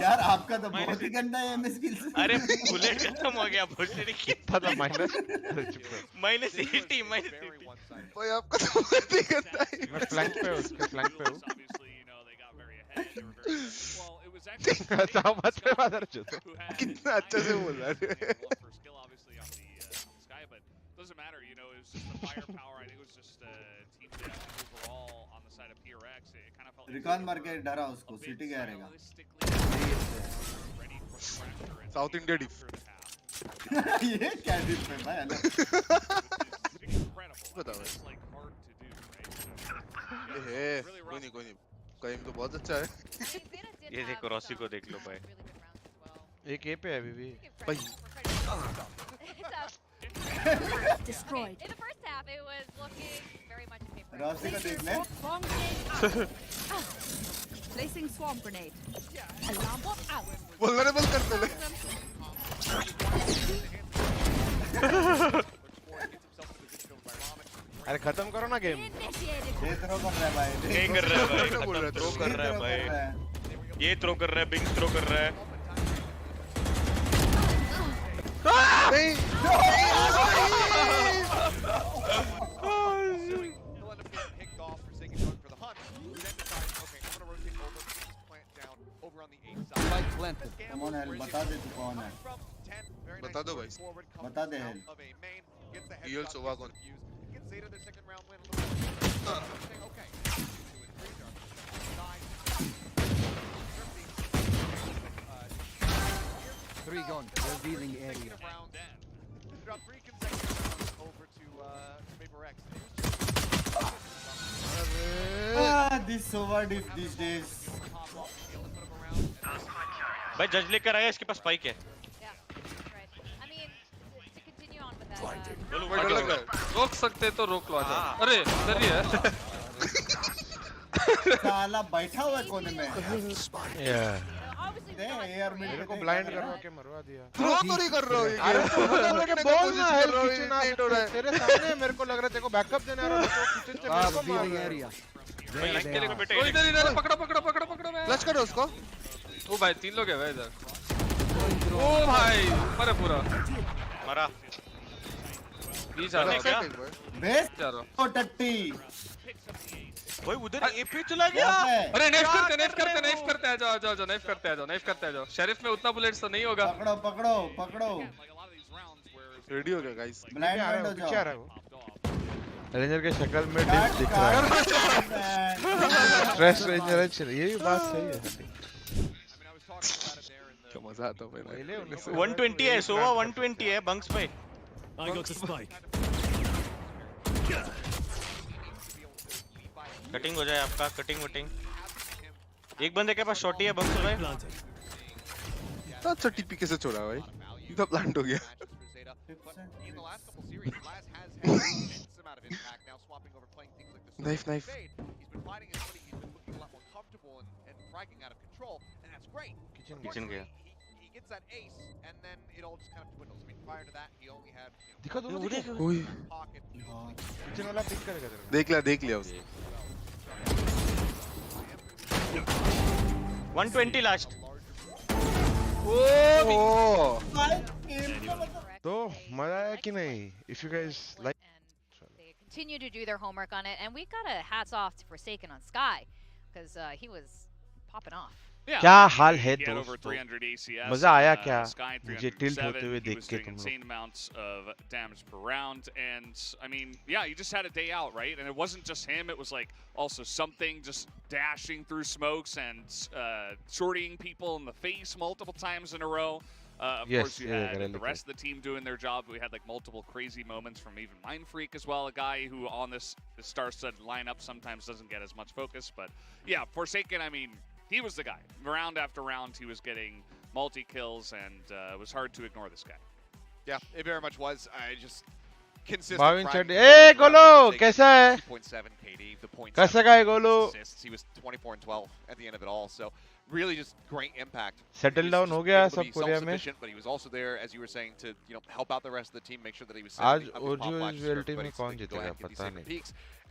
यार आपका तो बहुत ही गंदा है एमएस स्किल्स अरे बुलेट खत्म हो गया बुलेट कितना था माइनस -80 भाई आपका तो बहुत ही गंदा है मैं फ्लैंक पे हूं उसके फ्लैंक पे हूं अच्छा मत पे मार चो कितना अच्छा से बोल रहा है doesn't matter, you know, it was just the firepower. I think it was just team depth overall on the side of PRX. It kind of felt recon मार के डरा उसको सिटी गया रहेगा साउथ इंडिया डिफ ये क्या डिफ है भाई बताओ ये कोई नहीं कहीं तो बहुत अच्छा है ये देखो रॉसी को देख लो भाई एक ए पे है अभी भी भाई Destroyed. In the first half, it was looking very much in favor. Rossi को देख ले Placing swarm grenade. Alarm bot out. Vulnerable करते ले अरे खत्म करो ना गेम ये थ्रो कर रहा है भाई नहीं कर रहा है भाई थ्रो कर रहा है भाई ये थ्रो कर रहा है बिंग थ्रो कर रहा है कौन है बता दे तू कौन है बता दो भाई बता दे यूएल सोवा कौन Three gone. Revealing area. This over diff these days. भाई जज लेकर आया इसके पास स्पाइक है रोक सकते तो रोक लो आजा अरे इधर ही है साला बैठा हुआ है कोने में दे एआर मिड मेरे को ब्लाइंड करवा के मरवा दिया। थ्रो तो नहीं कर रहा हूँ ये अरे तो मतलब लेके बोल ना है किचन आ तेरे सामने मेरे को लग रहा है तेरे को बैकअप देना रहा है तो किचन से मेरे को मार एरिया कोई इधर पकड़ो पकड़ो पकड़ो पकड़ो फ्लश करो उसको। ओ भाई 3 लोग है भाई इधर। ओ भाई मरे पूरा मरा बीच आ रहा है बेस ओ टट्टी भाई उधर एपी चला गया। अरे नेफ करते आ जाओ नेफ करते आ जाओ। शेरिफ में उतना बुलेट्स तो नहीं होगा। पकड़ो रेडी हो गया गाइस। ब्लाइंड हो जाओ। पीछे आ रहा है वो रेंजर के शक्ल में डिप दिख रहा है। स्ट्रेस रेंजर है ये भी बात सही है। क्या मजा आता है भाई। 120 है सोवा 120 है बंक्स पे। I got the spike. Cutting हो जाए आपका कटिंग वटिंग। एक बंदे के पास शॉटी है बंक्स पे। अच्छा टीपी कैसे छोड़ा भाई इधर प्लांट हो गया। नाइफ किचन गया। दिखा दो ओए किचन वाला पिक करेगा तेरे को। देख लिया उसने। 120 लास्ट। तो मजा आया कि नहीं? If you guys like continue to do their homework on it, and we got a hats off to Forsaken on Sky because he was popping off. क्या हाल है दोस्तों? मजा आया क्या मुझे टिल्ट होते हुए देख के तुम लोग? insane amounts of damage per round, and I mean, yeah, he just had a day out, right? And it wasn't just him; it was like also something just dashing through smokes and shorting people in the face multiple times in a row. Of course, you had the rest of the team doing their job. We had like multiple crazy moments from even Mindfreak as well, a guy who on this star-studded lineup sometimes doesn't get as much focus. But yeah, Forsaken, I mean, he was the guy. Round after round, he was getting multi-kills, and it was hard to ignore this guy. Yeah, it very much was. I just consistent. Bhavin Kotwani, hey Golo, कैसा है? 2.7 KD, the 0.7 कैसा का है Golo? assists. He was 24 and 12 at the end of it all. So really just great impact. Settle down हो गया सब Korea में. But he was also there, as you were saying, to help out the rest of the team, make sure that he was. आज OGL में कौन जीतेगा पता नहीं.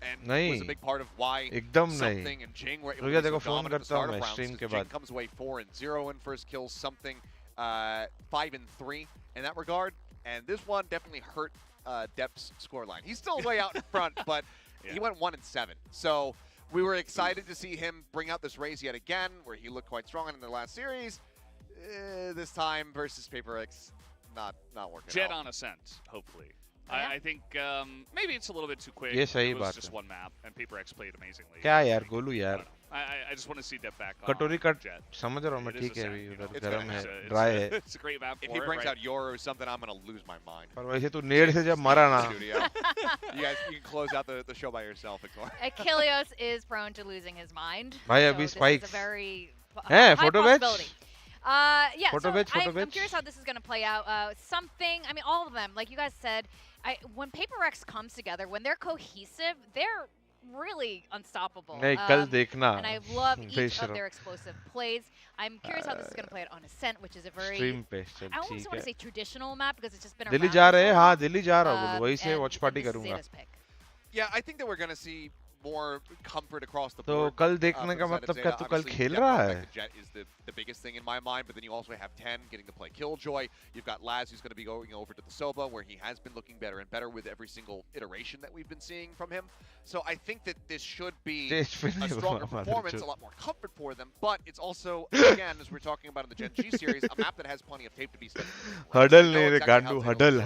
And नहीं was a big part of why एकदम नहीं. Something and Jing were able रुकिए to देखो be so phone dominant at the करता हूँ start of मैं rounds. स्ट्रीम के Jing बाद. comes away 4-0 in first kills, something 5-3 in that regard, and this one definitely hurt Depp's scoreline. He's still way out in front, but he went 1-7. So we were excited to see him bring out this raise yet again, where he looked quite strong in the last series. This time versus Paper X, not working. Jet on Ascent, hopefully. I think maybe it's a little bit too quick. ये सही it was बात just है. one map, and Paper X played amazingly. क्या यार गोलू यार? I just want to see Depp back on कटोरी cut Jet. समझ रहा हूँ मैं It is ठीक है Ascent, अभी you know. उधर गरम है It's ड्राई है. It's a great map If for he it, brings right? out Yoru or something, I'm gonna lose my mind. पर वैसे तू नेड से जब मरा ना. You guys, you can close out the show by yourself, Victor. 𝘍𝐽𝐿𝐼𝐿 is prone to losing his mind. भाई so अभी this spikes. is a very हैं high photo possibility. Yeah, Photo so batch, photo I'm batch. curious how this is going to play out. Something, I mean, all of them, like you guys said, when Paper X comes together, when they're cohesive, they're really unstoppable. नहीं कल देखना. And I love each of their explosive plays. I'm curious how this is going to play out on Ascent, which is a very, stream पे चल I almost ठीक want to है. say traditional map because it's just been Delhi around जा for रहे so हैं हाँ long. Delhi जा रहा हूँ वहीं से And watch party this is करूँगा. Zeta's pick. Yeah, I think that we're gonna see more comfort across the तो board. कल देखने का from the side of मतलब Zeta. क्या तू कल Obviously, खेल Depp रहा going है? back to Jet is the biggest thing in my mind, but then you also have 10 getting to play Killjoy. You've got Laz who's going to be going over to the Soba, where he has been looking better and better with every single iteration that we've been seeing from him. So I think that this should be a stronger performance, a lot more comfort for them, but it's also, again, as we're talking about in the Gen G series, a map that has plenty of tape to be studied. Huddle नहीं रे गांडू huddle.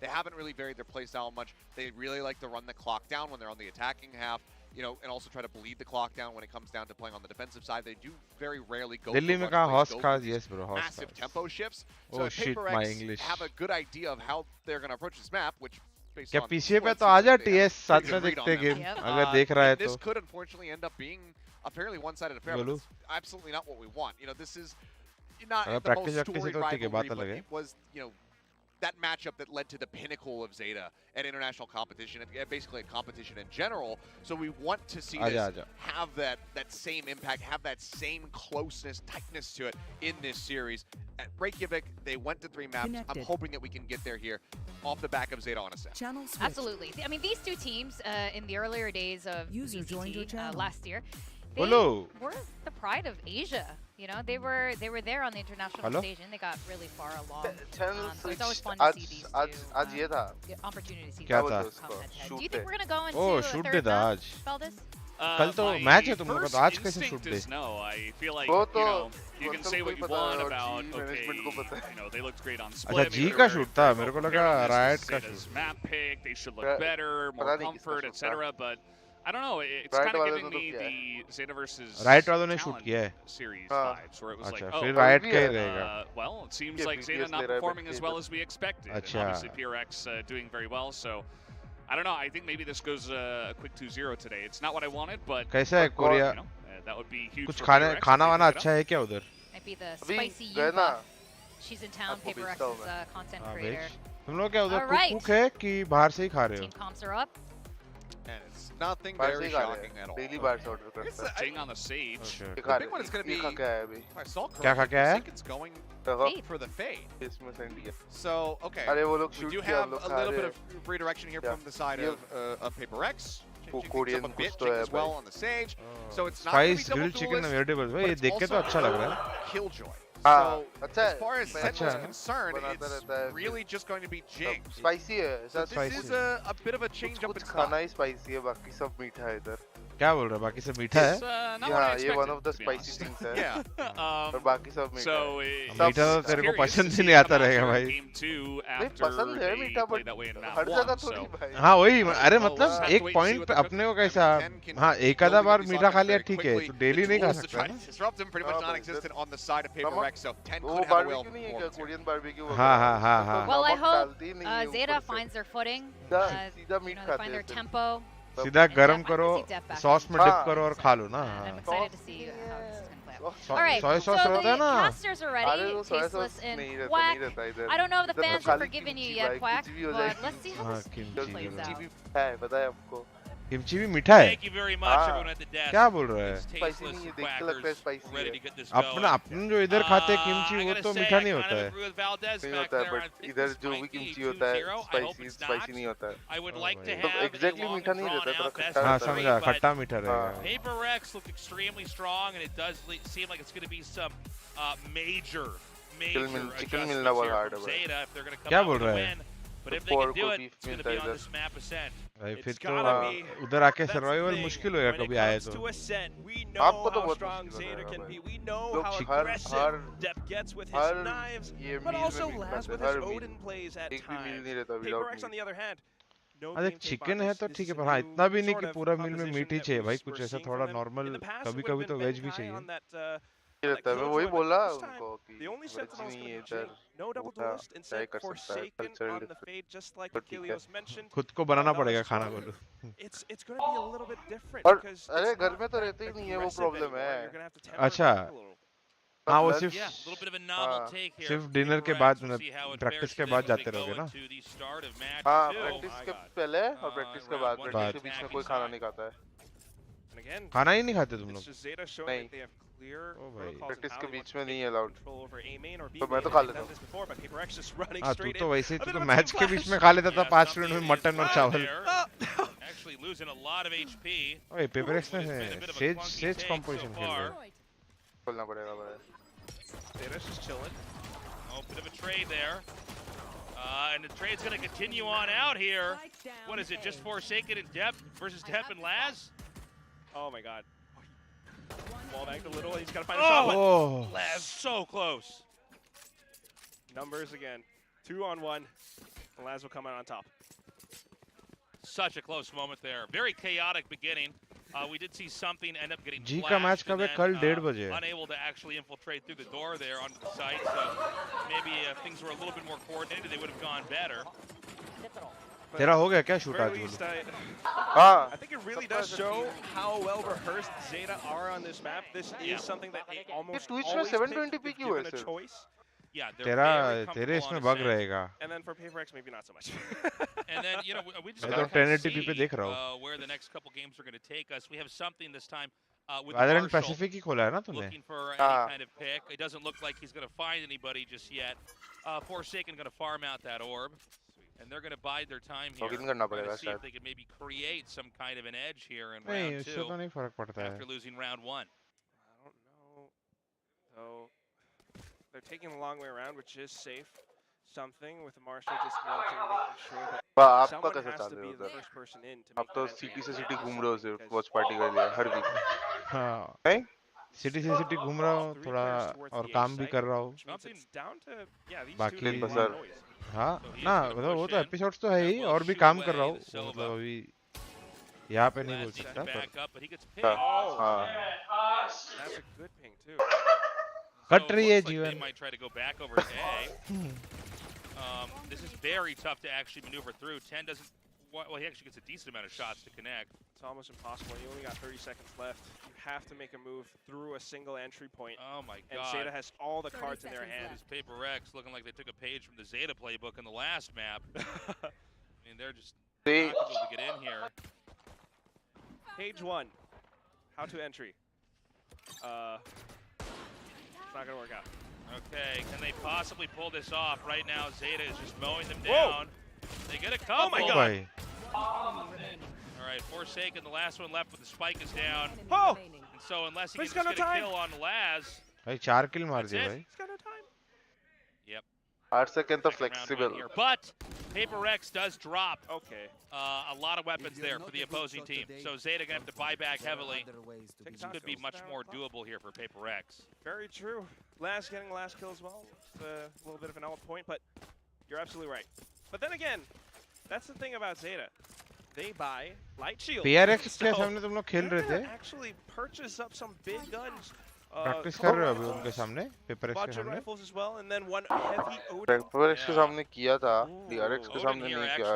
They haven't really varied their playstyle much. They really like to run the clock down when they're on the attacking half. And also try to bleed the clock down when it comes down to playing on the defensive side. They do very rarely go Delhi में कहाँ house cars? Yes bro, house massive cars. tempo shifts. Oh So shit, Paper my X English. have a good idea of how they're going to approach this map, which based क्या on पीछे पे what तो seems आजा like they have TS a साथ pretty में good read देखते on game them. अगर देख रहा है And this तो. could unfortunately end up being a fairly one-sided affair. But it's absolutely not what we want. This is not the practice most storied तो ठीक है, बात rivalry, but अलग है. it was, that matchup that led to the pinnacle of Zeta at international competition, and basically at competition in general. So we want to see this have that same impact, have that same closeness, tightness to it in this series. At Reykjavik, they went to 3 maps. I'm hoping that we can get there here off the back of Zeta on a set. Absolutely. I mean, these two teams in the earlier days of VCT, last year, they were the pride of Asia. You know, they were there on the international stage, and they got really far along. So it's always fun to see these two opportunities. Do you think we're gonna go into a third match, Valdez? कल तो match है तुम लोगों का, तो आज कैसे shoot they? No, I feel like you can say what you want about they looked great on split. अच्छा जी का शूट था, मेरे को लगा राइट का shoot. Map pick, they should look better, more comfort, etc. But I don't know. It's kind of giving me the Zeta versus Riot वालों ने shoot किया है. Series vibes, where it was like, फिर Riot का ही रहेगा. Well, it seems like Zeta not performing as well as we expected. And obviously PRX doing very well. So I don't know. I think maybe this goes a quick 2-0 today. It's not what I wanted, but कैसा है Korea? That would be huge. कुछ खाना वाना अच्छा है क्या उधर? Might be the spicy yuca. She's in town. PaperX is a content creator. तुम लोग क्या उधर कुक है कि बाहर से ही खा रहे हो? Team comps are up. And it's nothing very shocking at all. Daily bars order करता है. Staying on the sage. I think what it's going to be. I saw क्या I think it's going for the fade. So okay. We do have a little bit of redirection here from the side of PaperX. Changing up a bit as well on the sage. So it's not going to be double chicken but it's देख के तो अच्छा लग रहा है. Killjoy. So as far as Zeta is concerned, it's really just going to be Jinx. Spicy है. So this is a bit of a change up in style. खाना ही spicy है, बाकी सब मीठा है इधर. क्या बोल रहा है? बाकी सब मीठा है? Yeah, ये one of the spicy things है. Yeah. और बाकी सब मीठा है. मीठा तो तेरे को पसंद ही नहीं आता रहेगा भाई. नहीं पसंद है मीठा, but हर जगह थोड़ी भाई. हाँ वही, अरे मतलब एक पॉइंट पे अपने को कैसा, हाँ एक आधा बार मीठा खा लिया ठीक है, तो डेली नहीं खा सकता ना. Disrupt him pretty much non-existent on the side of PaperX, so 10 could have a whale. Korean barbecue. हाँ. Well, I hope Zeta finds their footing. They find their tempo. सीधा गरम करो, सॉस में डिप करो और खा लो ना. I'm excited to see how this is going to play out. All right, soy sauce so होता है the ना? casters are ready, tasteless and quack. I don't know if the fans are forgiving you yet, quack, but let's see how this plays out. है, पता है आपको. Kimchi भी मीठा है. Thank you very much, everyone at the desk. क्या बोल रहा है? Spicy नहीं है, देख के लगता है spicy है. अपन जो इधर खाते हैं किमची वो तो मीठा नहीं होता है. नहीं होता है, but इधर जो भी किमची होता है spicy नहीं होता है. I would like to तो have exactly मीठा नहीं रहता, थोड़ा खट्टा. हाँ समझा, खट्टा मीठा रहेगा. PaperX looked extremely strong, and it does seem like it's going to be some major chicken मिलना बहुत hard है. Zeta if they're going to come क्या out बोल with a रहा है? win. But if they can do it, it's going to be on this map ascent. भाई फिर तो उधर आके सर्वाइवल मुश्किल होगा कभी आए तो. आपको तो बहुत मुश्किल होगा. हर ये मील नहीं रहता विदाउट मील. अरे चिकन है तो ठीक है, पर हाँ इतना भी नहीं कि पूरा मील में मीट ही चाहिए भाई, कुछ ऐसा थोड़ा नॉर्मल, कभी-कभी तो वेज भी चाहिए. रहता है, मैं वही बोला उनको कि नहीं है इधर. ट्राई कर सकता है कल्चरल डिफरेंस. खुद को बनाना पड़ेगा खाना बोलो. और अरे घर में तो रहते ही नहीं है, वो प्रॉब्लम है. अच्छा हाँ वो सिर्फ डिनर के बाद, प्रैक्टिस के बाद जाते रहोगे ना? हाँ प्रैक्टिस के पहले और प्रैक्टिस के बाद. प्रैक्टिस के बीच में कोई खाना नहीं खाता है. खाना ही नहीं खाते तुम लोग? नहीं, प्रैक्टिस के बीच में नहीं अलाउड. तो मैं तो खा लेता हूँ. हाँ तू तो वैसे तू तो मैच के बीच में खा लेता था 5 मिनट में मटन और चावल. ओए PaperX ने सेज कंपोजिशन खेल रहा है. खोलना पड़ेगा भाई. Zeta's just chilling. Oh, bit of a trade there. And the trade's going to continue on out here. What is it, just Forsaken and Depp versus Depp and Laz? Oh my god. Wall banked a little, he's got to find a shot. Oh. Laz so close. Numbers again. 2-on-1. And Laz will come out on top. Such a close moment there. Very chaotic beginning. We did see something end up getting जी का match कब है? कल 1:30 बजे. Unable to actually infiltrate through the door there onto the site, so maybe if things were a little bit more coordinated, they would have gone better. तेरा हो गया क्या shoot आज? I think it really does show how well rehearsed Zeta are on this map. This is something that they almost always pick if given a choice. Yeah, तेरे इसमें bug रहेगा. And then for PaperX, maybe not so much. And then, you know, we just मैं got तो to 1080p पे see देख रहा हूँ. where the next couple games are going to take us. We have something this time with Valorant Marshall Pacific ही खोला है ना तूने? looking for any kind of pick. It doesn't look like he's going to find anybody just yet. Forsaken going to farm out that orb. And they're going to bide their time here. To see if they can maybe create some kind of an edge here in round 2 तो नहीं फर्क पड़ता है. after losing round 1. I don't know. So they're taking the long way around, which is safe. Something with Marshall just melting, making sure that someone has to be the first person in to make तो city से city घूम रहे हो सिर्फ watch party के लिए हर week. हाँ. नहीं? सिटी से सिटी घूम रहा हूँ थोड़ा और काम भी कर रहा हूँ. बाकी बसर. हाँ ना मतलब वो तो एपिसोड्स तो है ही और भी काम कर रहा हूँ. मतलब अभी यहाँ पे नहीं बोल सकता पर. हाँ. That's a good ping too. Cut रही है They जीवन. might try to go back over to A. This is very tough to actually maneuver through. 10 doesn't. Well, he actually gets a decent amount of shots to connect. It's almost impossible. You only got 30 seconds left. You have to make a move through a single entry point. Oh my God! And Zeta has all the cards in their hand. This PaperX looking like they took a page from the Zeta playbook in the last map. I mean, they're just not able to get in here. Page 1. How to entry. It's not gonna work out. Okay, can they possibly pull this off? Right now, Zeta is just mowing them down. They get a couple. Oh my God! All right, Forsaken, the last one left with the spike is down. Oh! And so unless he can just get a kill on Laz. भाई 4 किल मार दिए भाई. He's got no time. Yep. 8 seconds तो flexible. But PaperX does drop. Okay. A lot of weapons there for the opposing team. So Zeta gonna have to buy back heavily. This could be much more doable here for PaperX. Very true. Laz getting the last kill as well. It's a little bit of an out point, but you're absolutely right. But then again, that's the thing about Zeta. They buy light shields. PRX के सामने तुम लोग खेल रहे थे? Actually purchase up some big guns. Practice कर रहे हो अभी उनके सामने? PaperX के सामने? Rifles as well, and then one heavy Odin. PaperX के सामने किया था. DRX के सामने नहीं किया.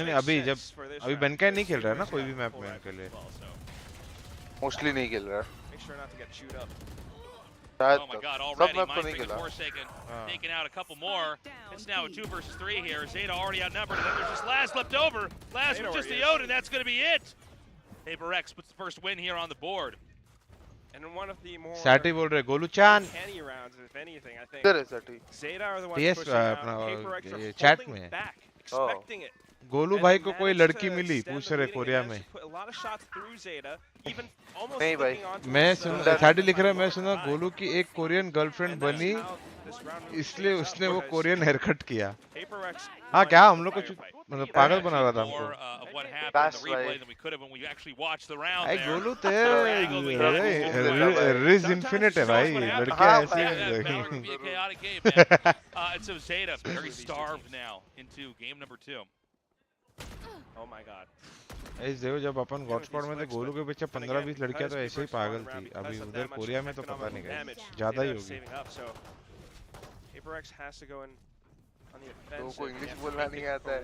नहीं अभी जब अभी बनका नहीं खेल रहा है ना कोई भी मैप में उनके लिए. Mostly नहीं खेल रहा. Make sure not to get chewed up. Oh my God, already Mindfreak and Forsaken taking out a couple more. It's now a 2 versus 3 here. Zeta already outnumbered, and then there's just Laz left over. Laz with just the Odin, that's going to be it. PaperX puts the first win here on the board. And one of the more Sati बोल रहे गोलू चान. canny rounds, if anything, I think. There is Sati. Zeta are the ones PS pushing out. PaperX are chat holding में. back, expecting it. Golu भाई को कोई लड़की मिली पूछ रहे Korea में. नहीं भाई. मैं सुन साडी लिख रहा है मैं सुना गोलू की एक कोरियन गर्लफ्रेंड बनी इसलिए उसने वो कोरियन हेयर कट किया. हाँ क्या हम लोग को मतलब पागल बना रहा था हमको. भाई गोलू तेरे रिज इन्फिनिट है भाई लड़कियां ऐसी. And so Zeta very starved now into game number 2. Oh my God. ऐसे देखो जब अपन वॉचपार्टी में थे गोलू के पीछे 15-20 लड़कियां तो ऐसे ही पागल थी. अभी उधर कोरिया में तो पता नहीं क्या ज्यादा ही होगी. PaperX has to go in on the offensive. तो कोई इंग्लिश बोलना नहीं आता है.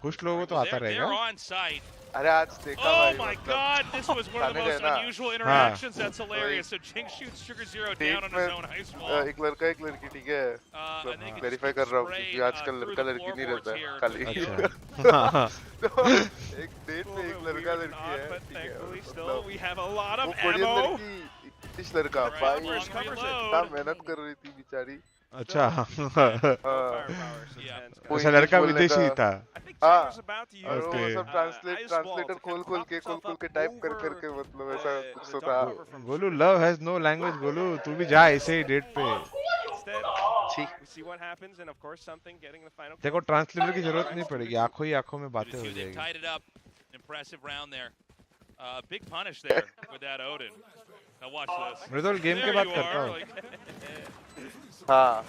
कुछ लोगों तो आता रहेगा. They're on site. अरे आज देखा भाई. Oh my God, this was one of the most unusual interactions. That's hilarious. So Jinx shoots 𝘼𝐺 down on his own ice wall. एक लड़का एक लड़की ठीक है. वेरीफाई कर रहा हूँ क्योंकि आजकल लड़का लड़की नहीं रहता है खाली. एक डेट पे एक लड़का लड़की है. Thankfully, still we have a lot of वो कोरियन ammo. लड़की इस लड़का भाई इतना मेहनत कर रही थी बेचारी. अच्छा ऐसा लड़का विदेशी था. हाँ वो सब ट्रांसलेटर खोल के टाइप कर मतलब ऐसा कुछ था. Golu love has no language. Golu तू भी जा ऐसे ही डेट पे. देखो ट्रांसलेटर की जरूरत नहीं पड़ेगी. आंखों ही आंखों में बातें हो जाएगी. Impressive round there. Big punish there with that Odin. Now watch this. Mridul game के बात करता हूँ. हाँ.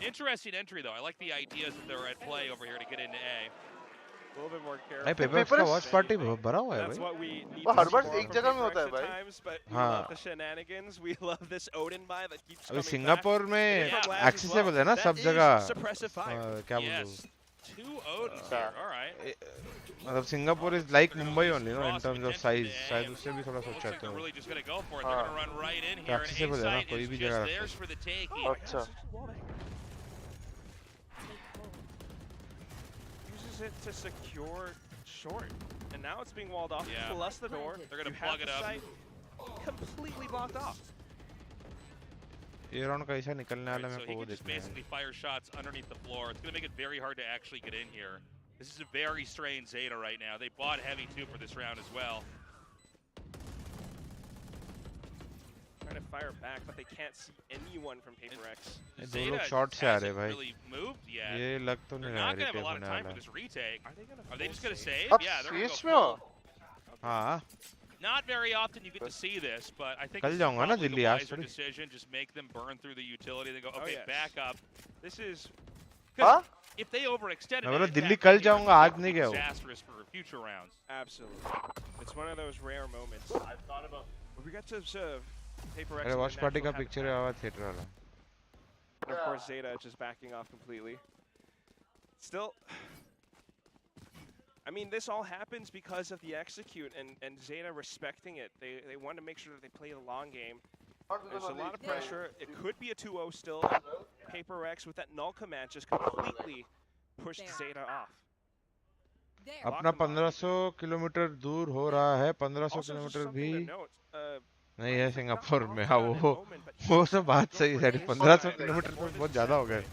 Interesting entry though. I like the ideas that they're at play over here to get into A. A little bit more careful. भाई PaperX का watch party भरा हुआ है भाई. वो हर बार एक जगह में होता है भाई. हाँ. The shenanigans. We love this Odin buy that keeps अभी coming सिंगापुर में एक्सेसिबल है ना सब जगह. क्या बोलूँ. 2 Odins here. All right. मतलब Singapore is like Mumbai only, no, in terms of size. शायद उससे भी थोड़ा सोचा They're तो. really just going to go for it. They're going to run right in here. And Accessible है ना, A कोई site भी is जगह just रख theirs सकते. for the taking. अच्छा. Uses it to secure short, and now it's being walled off. Yeah. Plus the door. They're going to You have plug it the up. site completely blocked off. ये round कैसा निकलने वाला So मेरे he को वो can just देखना है. basically fire shots underneath the floor. It's going to make it very hard to actually get in here. This is a very strained Zeta right now. They bought heavy too for this round as well. Trying to fire back, but they can't see anyone from Paper X. ये दो लोग shot से आ रहे भाई. Really moved yet. ये लग तो नहीं They're रहा not going to have a retake lot of होने time for वाला. this retake. Are they just going to save? अब Yeah, they're going to switch go में हो? full. हाँ. Not very often you get to see this, but I think कल this is जाऊंगा ना probably Delhi the आज wiser थोड़ी. decision. Just make them burn through the utility. They go, Oh, okay, yes. back up. This is हाँ? If they overextended, मैं बोला it, Delhi that कल could be जाऊंगा आज नहीं गया वो. disastrous for future rounds. absolutely. It's one of those rare moments. I've thought about. We got to observe Paper X. अरे in वॉच the पार्टी का natural पिक्चर है आवाज थिएटर वाला. And of course, Zeta just backing off completely. Still, I mean, this all happens because of the execute and Zeta respecting it. They want to make sure that they play the long game. There's a lot of pressure. It could be a 2-0 still. Paper X with that null command just completely pushed Zeta off. अपना 1500 kilometre दूर हो रहा है. 1500 kilometre भी नहीं है Singapore में. हाँ वो सब बात सही है. 1500 किलोमीटर तो बहुत ज़्यादा हो गए.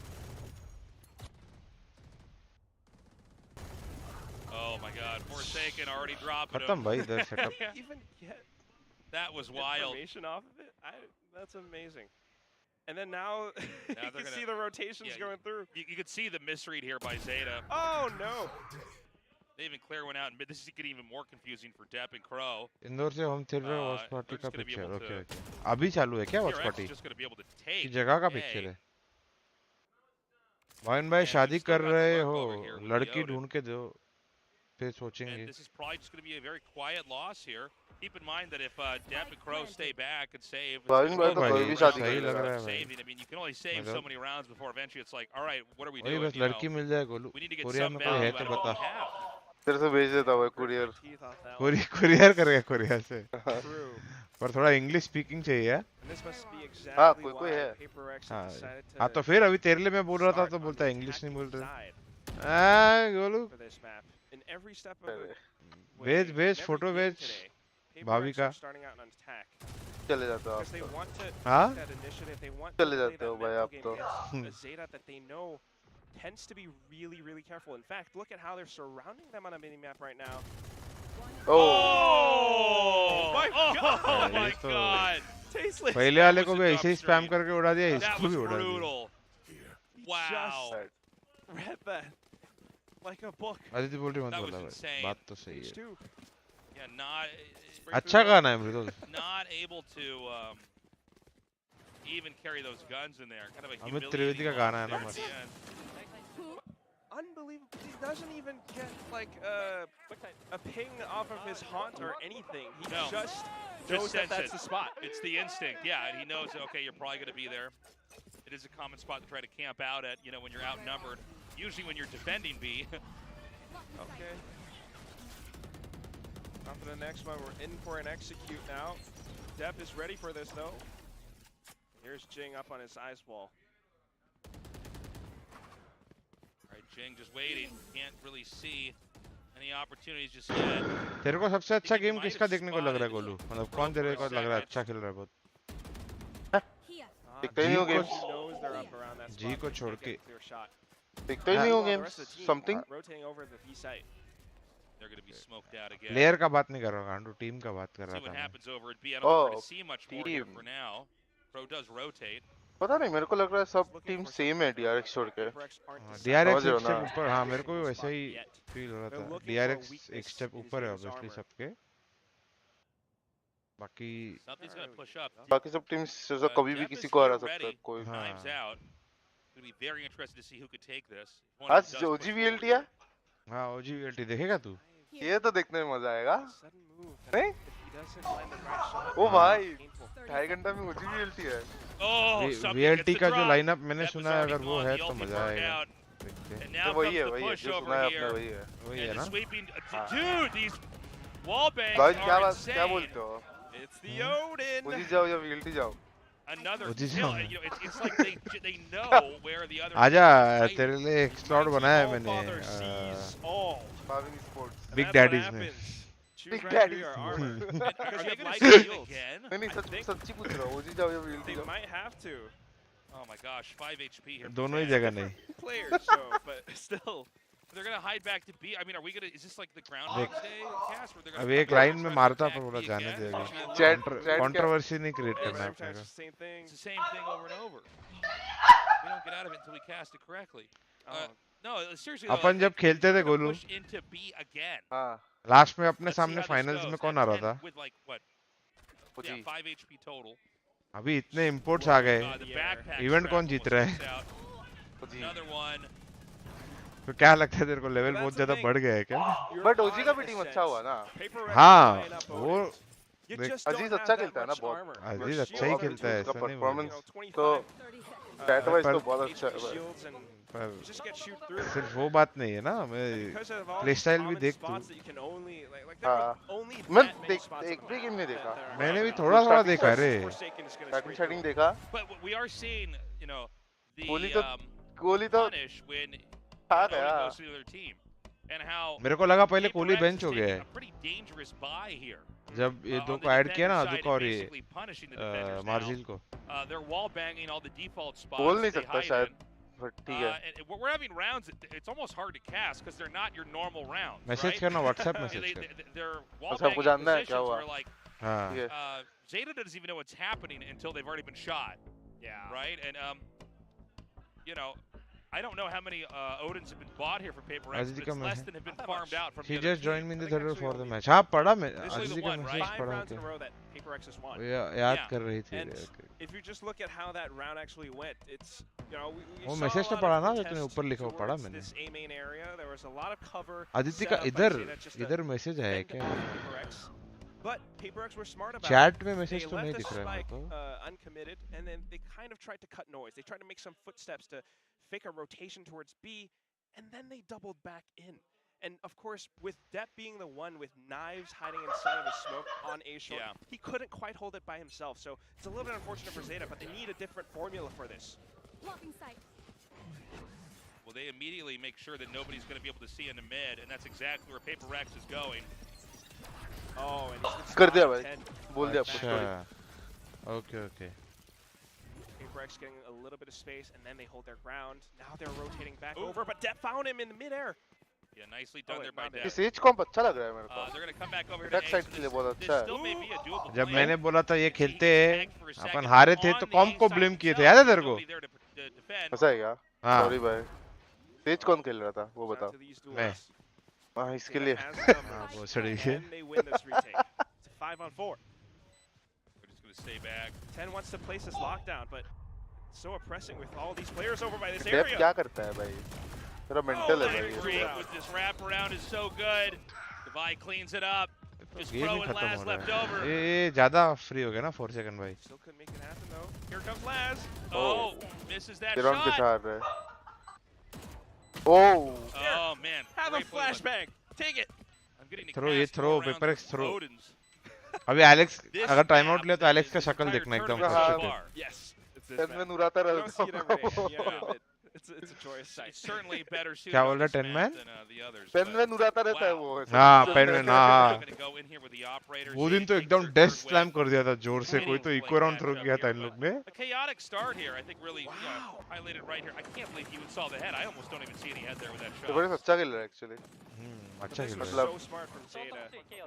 Oh my God, Forsaken already dropping खत्म भाई इधर setup. Even get That was wild. information off of it. That's amazing. And then now you can see the rotations going through. You could see the misread here by Zeta. Oh no! They even clear one out, and this is getting even more confusing for Depp and Crow. Indore से हम theatre watch party का just gonna be picture. able okay to- okay. अभी चालू है क्या watch PRX party? is just going to be able to की take जगह का A. पिक्चर है. भाविन भाई And शादी you still कर got the रहे lurk हो. over here with लड़की Leota. ढूंढ के दो. फिर And सोचेंगे. this is probably just going to be a very quiet loss here. Keep in mind that if Depp and Crow stay back and save, it's Bhavin gonna भाई be तो very कोई भी rough शादी सही कर लग रहा रहा है. है भाई. saving. I mean, you can only save so मतलब- many rounds before eventually it's like, all right, what are we वही doing? बस You know, लड़की मिल जाए Golu. we need to get Korea some में कोई value है out तो of what बता. we have. तेरे से भेज देता हुआ कुरियर. कुरियर करेगा कोरिया से. True. पर थोड़ा इंग्लिश स्पीकिंग चाहिए. And this must be हाँ exactly कोई why कोई है. Paper X हाँ decided to हाँ तो फिर अभी तेरे लिए मैं बोल रहा था start तो on बोलता the है इंग्लिश नहीं बोल attacking रहे. side Golu for this map. In every step of the भेज way, भेज in फोटो every game भेज today, Paper भाभी X का. are starting out on attack चले जाते हो because they आप. want to हाँ? take that initiative. They want to चले play जाते that हो भाई mental आप game तो. against a Zeta that they know tends to be really, really careful. In fact, look at how they're surrounding them on a mini map right now. Oh my God! Yeah, Oh my ये तो- God! Tasteless. पहले वाले That को was भी a ऐसे ही dumpster. Spam करके उड़ा दिया. That इसको was भी उड़ा दिया. brutal. Wow. Just read that like a book. Aditi बोल रही मत That was बोला भाई. insane. बात तो सही Page है. 2. Yeah, not अच्छा गाना है मृदुल. not able to even carry those guns in there. Kind of a Amit humiliating Trivedi का loss गाना है ना there at मस्त. the end. Unbelievable. He doesn't even get like a ping off of his haunt or anything. He No. just knows that sense that's it. the spot. It's the instinct, yeah, and he knows, okay, you're probably going to be there. It is a common spot to try to camp out at, you know, when you're outnumbered. Usually when you're defending B. Okay. On for the next one. We're in for an execute now. Depp is ready for this though. Here's Jing up on his ice wall. All right, Jing just waiting. Can't really see any opportunities just yet. तेरे को सबसे अच्छा game किसका देखने को लग रहा है गोलू? मतलब कौन तेरे को लग रहा है अच्छा खेल रहा है बहुत? दिखता ही नहीं हो He games. knows they're up around that spot. जी को They छोड़ get के. a clear shot. दिखता ही नहीं हो Meanwhile, the games. rest of the team Something. rotating over the B site. They're going to be smoked out again. Player का बात नहीं कर रहा हूँ गांडू. टीम का बात कर See रहा what था मैं. happens over at B. I don't think we're going Oh, to see much more here team. for now. Pro does rotate. पता नहीं मेरे को लग रहा है सब टीम सेम है DRX छोड़ के. DRX समझ रहे हो एक स्टेप ना? ऊपर. हाँ मेरे को भी वैसा ही फील हो रहा था. DRX एक स्टेप ऊपर है ऑब्वियसली सबके. बाकी Something's going to push up. बाकी सब टीम्स जैसा कभी भी Depp किसी is को हरा here सकता है ready. कोई. Time's out. Going to be very interested to see who could take this. One आज does push OGVLT forward. है. हाँ OGVLT देखेगा तू? ये तो देखने में मजा आएगा. Sudden move. नहीं? If he doesn't land the right shot. ओ भाई. Painful. 2.5 घंटा में OGVLT है. Oh, something VLT gets the का जो drop. लाइनअप मैंने That was सुना है already अगर वो gone. है The तो ulti मजा burned आएगा. out. And now comes the push over here. And the sweeping. Dude, these wall bangs are insane. It's the Odin. Another kill. You know, it's like they know where the other. आजा तेरे लिए एक slot बनाया है मैंने. Bhavin Sports. Big Daddies में. Big Daddies. Are they going to see it again? नहीं सच्ची पूछ रहा हूँ. जाओ या we'll They might have to. Oh my gosh, 5 HP here. दोनों ही जगह नहीं. Players, so, but still. They're gonna hide back to B. I mean, are we gonna? Is this like the Groundhog Day cast where they're gonna? अभी एक line में मारता पर बोला जाने देगा. Controversy नहीं create करना है अपने को. It's the same thing over and over. We don't get out of it until we cast it correctly. No, seriously. अपन जब खेलते थे Golu. Push into B again. हाँ. Last में अपने सामने finals में कौन आ रहा था? With like what? Yeah, 5 HP total. अभी इतने imports आ गए. Event कौन जीत रहा है? Another one. तो क्या लगता है तेरे को लेवल बहुत ज़्यादा बढ़ गया है क्या? But OG का भी टीम अच्छा हुआ ना? हाँ, वो अजीज अच्छा खेलता है ना बहुत. अजीज अच्छा ही खेलता है. उसका performance तो stat wise तो बहुत अच्छा है. पर सिर्फ वो बात नहीं है ना. मैं प्ले स्टाइल भी देख तू. हाँ. मैं एक भी गेम नहीं देखा. मैंने भी थोड़ा देखा रे. Setting देखा. But we are seeing, you know, the गोली तो punish when हाँ goes to the other team and how मेरे को लगा पहले कोहली बेंच हो गया है. pretty dangerous buy here. जब ये दो को ऐड किया ना अजुका और ये मार्जिल को. They're wall banging all the default spots. बोल नहीं सकता शायद. ठीक है. We're having rounds. It's almost hard to cast because they're not your normal rounds. Message करना WhatsApp मैसेज कर. They're wall सबको जानना है क्या हुआ. like, हाँ. Zeta doesn't even know what's happening until they've already been shot. Yeah. Right? And you know, I don't know how many Odins have been bought here for Paper X, but it's less than have been farmed out from He the other just joined me in the third for the match. हाँ पढ़ा मैं. This is the one, right? 5 rounds in a row that Paper X has won. याद कर रही थी. And if you just look at how that round actually went, it's, you know, we वो saw message तो a पढ़ा lot ना of जो तूने ऊपर लिखा वो पढ़ा मैंने. this A main area. There was a lot of cover. Aditya का इधर मैसेज है क्या? But Paper X were smart about Chat it. में मैसेज तो नहीं They दिख left रहा है the मेरे spike को. uncommitted, and then they kind of tried to cut noise. They tried to make some footsteps to fake a rotation towards B, and then they doubled back in. And of course, with Depp being the one with knives hiding inside of his smoke on A short, he couldn't quite hold it by himself. So it's a little bit unfortunate for Zeta, but they need a different formula for this. Well, they immediately make sure that nobody's going to be able to see in the mid, and that's exactly where Paper X is going. Oh, and it's कर दिया भाई. बोल दिया. Okay. Paper X getting a little bit of space, and then they hold their ground. Now they're rotating back over, but Depp found him in the midair. Yeah, nicely done there by Depp. ये Sage comp अच्छा लग रहा है मेरे को. They're going to come back over here Back to A, side so के लिए बहुत अच्छा है. still may be a doable जब play. मैंने बोला था ये खेलते हैं, अपन हारे थे तो कॉम को ब्लेम किए थे. याद है तेरे को? ऐसा है क्या? हाँ. Sorry भाई. Sage कौन खेल रहा था? वो बताओ. मैं. हाँ इसके लिए. हाँ बहुत सड़ी है. They win this retake. It's a 5-on-4. We're just going to stay back. 10 wants to place this lockdown, but it's so oppressing with all these players over by this Depp area. क्या करता है भाई? तेरा mental है भाई. Freak with this wraparound is so good. Divide cleans it up. Just game Pro he and खत्म Laz हो left रहा over. है. ये ज़्यादा फ्री हो गया ना 4 सेकंड भाई. Still couldn't make it happen though. Here comes Laz. Oh, misses that Tiron के shot. साथ है. Oh. Oh man. Have a Great play by- flashbang. Take it. I'm getting to Throw ये cast throw more rounds Paper X with throw. Odins. अभी Alex अगर time out लिया तो Alex का शक्ल देखना एकदम Entire सबसे tournament पहले. so far. Yes. It's this Ten man. man उड़ाता You don't see it every day. रहता Yeah, है. it's a joyous sight. It's certainly better suited क्या on बोल रहा this है 10 map man? than the others. Ten but man उड़ाता रहता है wow. वो. हाँ पेन में ना. I'm gonna go in here with the operators. वो दिन तो Zeta एकदम takes their desk third slam win. कर दिया था जोर से. कोई तो इक्वल राउंड थ्रो किया था इन लोग ने. A chaotic start here, I think, really highlighted right here. I can't believe he even saw the head. I almost don't even see any head there with that तो shot. बड़े अच्छा खेल रहा है actually. अच्छा This खेल was रहा है. so smart from Zeta.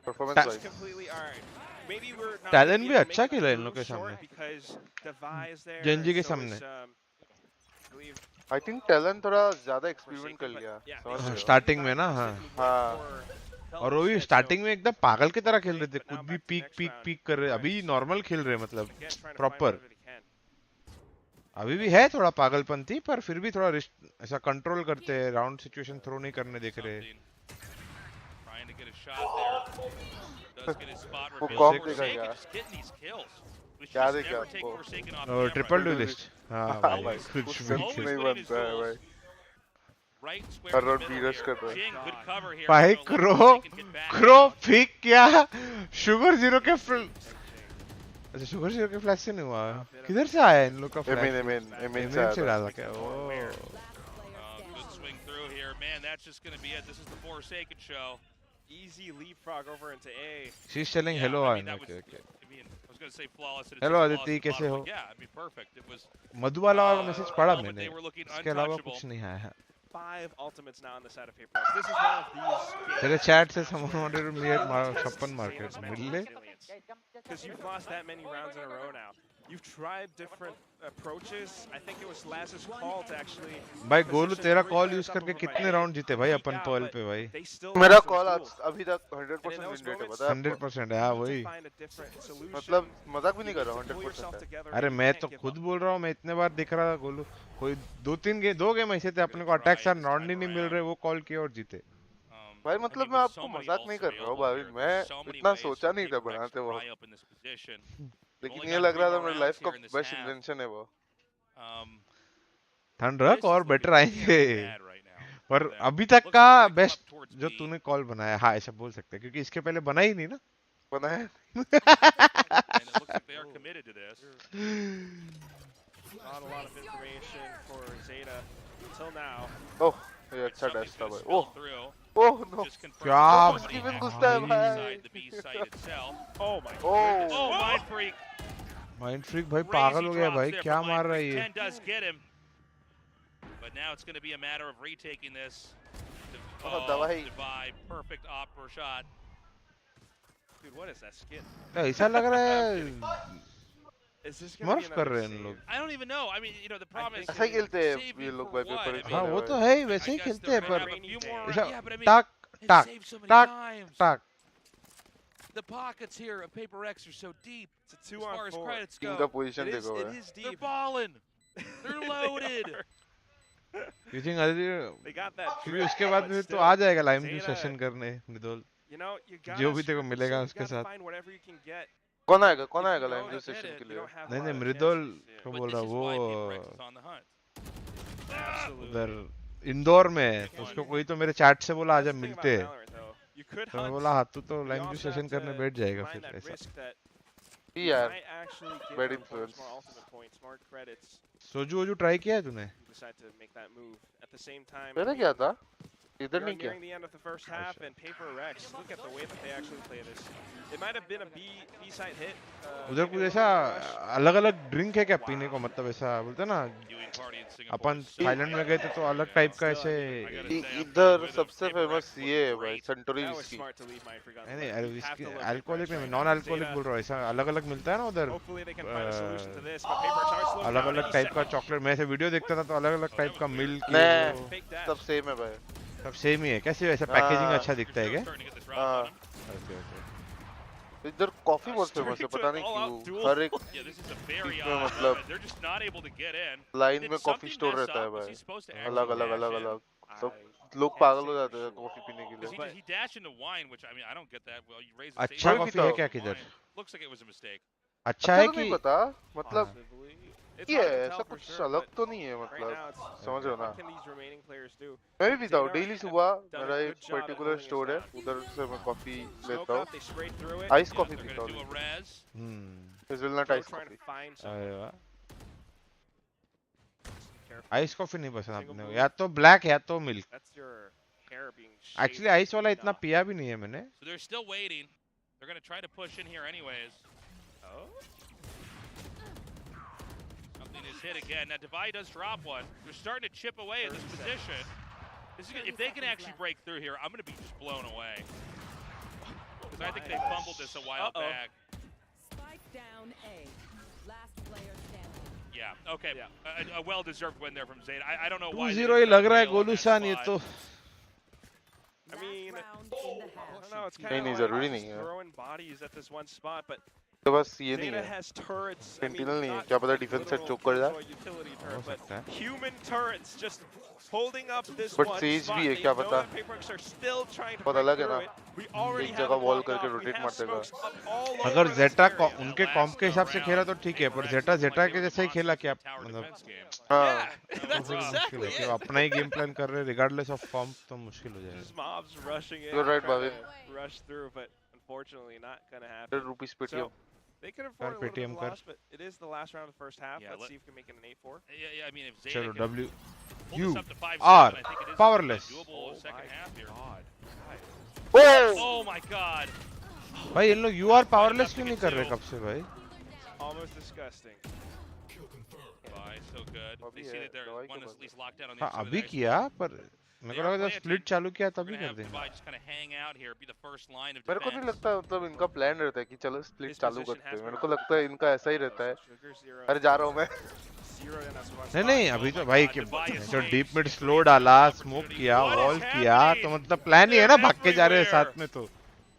Performance It's wise. completely alright. Maybe we're not Talent gonna भी be able to अच्छा make खेला a इन लोग के move short सामने. because Devi is there. Gen Z के so सामने. is, I believe I think Talon थोड़ा ज़्यादा experiment कर लिया. समझ रहे हो? स्टार्टिंग में ना. हाँ. हाँ. और वो भी स्टार्टिंग में एकदम पागल की तरह खेल रहे थे. खुद भी पीक कर रहे. अभी नॉर्मल खेल रहे मतलब प्रॉपर. अभी भी है थोड़ा पागलपंती पर फिर भी थोड़ा ऐसा कंट्रोल करते हैं. राउंड सिचुएशन थ्रो नहीं करने देख रहे. Trying to get a shot there. Does get his spot वो revealed. कॉम Forsaken देगा क्या? just getting these kills. We should क्या just देखा never take आपको? Forsaken off और camera. Triple duellist. हाँ हाँ भाई भाई कुछ कुछ भी नहीं बनता है भाई. right square her in the round middle Beerus here. कर रहा है Jing, good cover here. भाई You know, Lotus, they can get back crow out. Fake क्या शुगर जीरो के अच्छा शुगर जीरो के फ्लैश से नहीं हुआ किधर से आया इन लोग का फ्लैश एमिन से डाला क्या Good swing through here. Man, that's just going to be it. This is the Forsaken show. Easy leapfrog over into A. She's telling hello I mean, Arne. okay. I mean, I was going to say flawless. And Hello it's Aditi, कैसे हो? Yeah, I mean, perfect. It was मधु वाला वाला message पढ़ा मैंने they were looking इसके अलावा untouchable. कुछ नहीं आया है 5 ultimates now on the side of Paper X. This is one of these. तेरे चैट से someone wanted to meet छप्पन मार्केट मिल ले Because you've lost that many rounds in a row now. You've tried different approaches. I think it was Laz's call to actually. भाई गोलू तेरा call use करके कितने round जीते भाई अपन Perl पे भाई मेरा कॉल अभी तक 100% विन रेट है पता है 100% है हाँ वही मतलब मजाक भी नहीं कर रहा 100% है अरे मैं तो खुद बोल रहा हूँ मैं इतने बार दिख रहा था गोलू कोई 2 गेम ऐसे थे अपने को अटैक सर राउंड ही नहीं मिल रहे वो कॉल किए और जीते भाई मतलब मैं आपको मजाक नहीं कर रहा हूँ भाई मैं इतना सोचा नहीं था बनाते वो लेकिन ये लग रहा था मेरी लाइफ का बेस्ट इन्वेंशन है वो थंडरक और बेटर आएंगे पर अभी तक का बेस्ट जो तूने कॉल बनाया हाँ ऐसा बोल सकते हैं क्योंकि इसके पहले बना ही नहीं ना बनाया Not a lot of information for Zeta until now. Oh, ये अच्छा डैश था भाई ओह नो क्या स्टीवन घुसता है भाई Oh my god. Oh, Mind Freak. Mind freak भाई पागल हो गया भाई क्या मार रहा है ये 10 does get him. But now it's going to be a matter of retaking this. Divide, perfect opera shot. Dude, what is that skin? ऐसा लग रहा है स्मर्फ कर रहे हैं इन लोग I don't even know. I mean, you know, the problem is ऐसा ही खेलते हैं ये लोग भाई पेपर हाँ वो तो है ही वैसे ही खेलते हैं पर ऐसा Yeah, टाक टाक टाक टाक The pockets here of Paper X are so deep. It's a 2 as far on as 4. credits team go. का पोजीशन देखो It भाई is deep. They're balling. They're loaded. You think Aditi They got that क्योंकि trick, उसके बाद but में तो still, आ जाएगा live Zeta, session करने निदोल You know, you gotta जो भी तेरे को strip मिलेगा yourself, उसके you gotta साथ find whatever you can get. कौन आएगा If you लाइन don't जो hit सेशन it, के you लिए don't have a नहीं lot नहीं of मृदुल chances. को But बोल this रहा is वो why Paper X is on the hunt. उधर इंदौर में है तो उसको कोई तो मेरे चैट से बोला आजा That's the thing मिलते about हैं Valorant, though. You could तो मैं hunt. बोला हाँ तू तो You live also session have करने to बैठ जाएगा find फिर that ऐसा risk that यार might actually give bad your opponents influence more ultimate points, more credits. Soju वोजू ट्राई किया है तूने You decide to make that move. At the same time, मैंने क्या था इधर we are नहीं किया nearing the end of the first half, and Paper Rex, look at the way that they actually play this. It might have been a B-side hit. उधर कुछ ऐसा अलग अलग ड्रिंक है क्या पीने को मतलब ऐसा बोलते ना अपन थाईलैंड में गए थे तो अलग टाइप का ऐसे इधर सबसे फेमस ये है भाई संटोरी That was whisky smart to leave my forgotten. नहीं You have to look alcoholic right में now. नॉन अल्कोहलिक बोल रहा हूँ ऐसा अलग अलग मिलता है ना उधर Hopefully they can find a solution to this, but Paper X are slowing अलग down. अलग टाइप का चॉकलेट मैं ऐसे वीडियो देखता था तो अलग अलग टाइप का मिल्क नहीं सब सेम है भाई सब सेम ही है कैसे ऐसा पैकेजिंग अच्छा दिखता है क्या हाँ ओके ओके इधर कॉफी बहुत फेमस है पता नहीं क्यों हर एक Yeah, this is a very चीज में odd मतलब moment. They're just not able to get in. Line Did में कॉफी something स्टोर mess रहता है up? Was भाई he supposed to अलग actually अलग अलग dash in? अलग सब लोग पागल हो जाते हैं कॉफी पीने के Because लिए he dashed into wine, which I mean I don't get that. Well, you raise the अच्छा safety कॉफी है क्या of किधर wine. Looks like it was a mistake. अच्छा है तो कि नहीं पता मतलब It's ये hard to ऐसा tell for कुछ sure, अलग but तो नहीं है right मतलब now it's समझ रहे हो ना what can these remaining players do? मैं भी पीता हूँ Zeta डेली have सुबह done a मेरा good एक job at particular holding store है his own. उधर से मैं कॉफी Smoke लेता हूँ up, they sprayed through it. Ice coffee They're पीता gonna do हूँ a res. Hazelnut ice Trying to coffee find अरे someone. वाह आइस कॉफी नहीं पसंद आपने को या तो ब्लैक या तो milk That's your hair being actually ice वाला इतना पिया भी नहीं है मैंने So they're still waiting. They're gonna try to push in here anyways. Oh. Something is hit again. Now Divide does drop one. They're starting to chip away at this position. This is if they can actually break through here, I'm gonna be just blown away. Because I think they fumbled this a while back. Spike down A. Last player standing. Yeah. Okay. A well-deserved win there from Zeta. I don't know why. 2-0 ही लग रहा है गोलू शान ये तो I mean, I don't know. It's kind नहीं of ज़रूरी like नहीं है throwing bodies at this one spot, but तो बस ये नहीं Zeta है has turrets. सेंटिनल नहीं है क्या पता डिफेंस सेट चोक कर जाए Utility turret, but human turrets just holding up this but one says spot. भी है They क्या know पता that Paperworks are still trying to बहुत break अलग है through ना it. We already एक have जगह it वॉल blocked करके off. We रोटेट have मार देगा smokes up all अगर over this जेटा area. उनके कॉम्प के हिसाब से खेला तो ठीक है पर जेटा जेटा के जैसे ही खेला क्या मतलब हाँ That's exactly कि it. वो अपना ही गेम प्लान कर रहे रिगार्डलेस ऑफ कॉम्प तो मुश्किल हो जाएगा Just mobs rushing in. You're right, trying Bhavin. to rush through, but unfortunately not gonna happen. ₹100 So Paytm they could afford a little bit Paytm of कर loss, but it is the last round of the first half. Yeah, Let's see if we can make it an 8-4. Yeah, I mean, if Zeta चलो can W pull U this up to 5-7, R I think it is powerless a doable second half here. Oh! Oh my God! भाई इन लोग you are powerless क्यों नहीं कर रहे कब से भाई Almost disgusting. Why so good? They see that their one is at least locked down on the हाँ other अभी side. किया पर मेरे को लगा जब स्प्लिट चालू किया तभी We're कर gonna have देंगे Dubai just kind of hang out here, be the first line of मेरे को नहीं defense. लगता मतलब इनका प्लान रहता है कि चलो स्प्लिट This चालू position करते has हैं मेरे been को लगता है इनका ऐसा ही रहता है Sugar zero. अरे जा रहा हूँ मैं Zero in that spot. नहीं नहीं अभी तो भाई कि Dubai is जो safe. डीप मिड स्लो डाला स्मोक किया What is वॉल किया happening? तो मतलब प्लान ही है ना They're भाग के जा रहे हैं everywhere. साथ में तो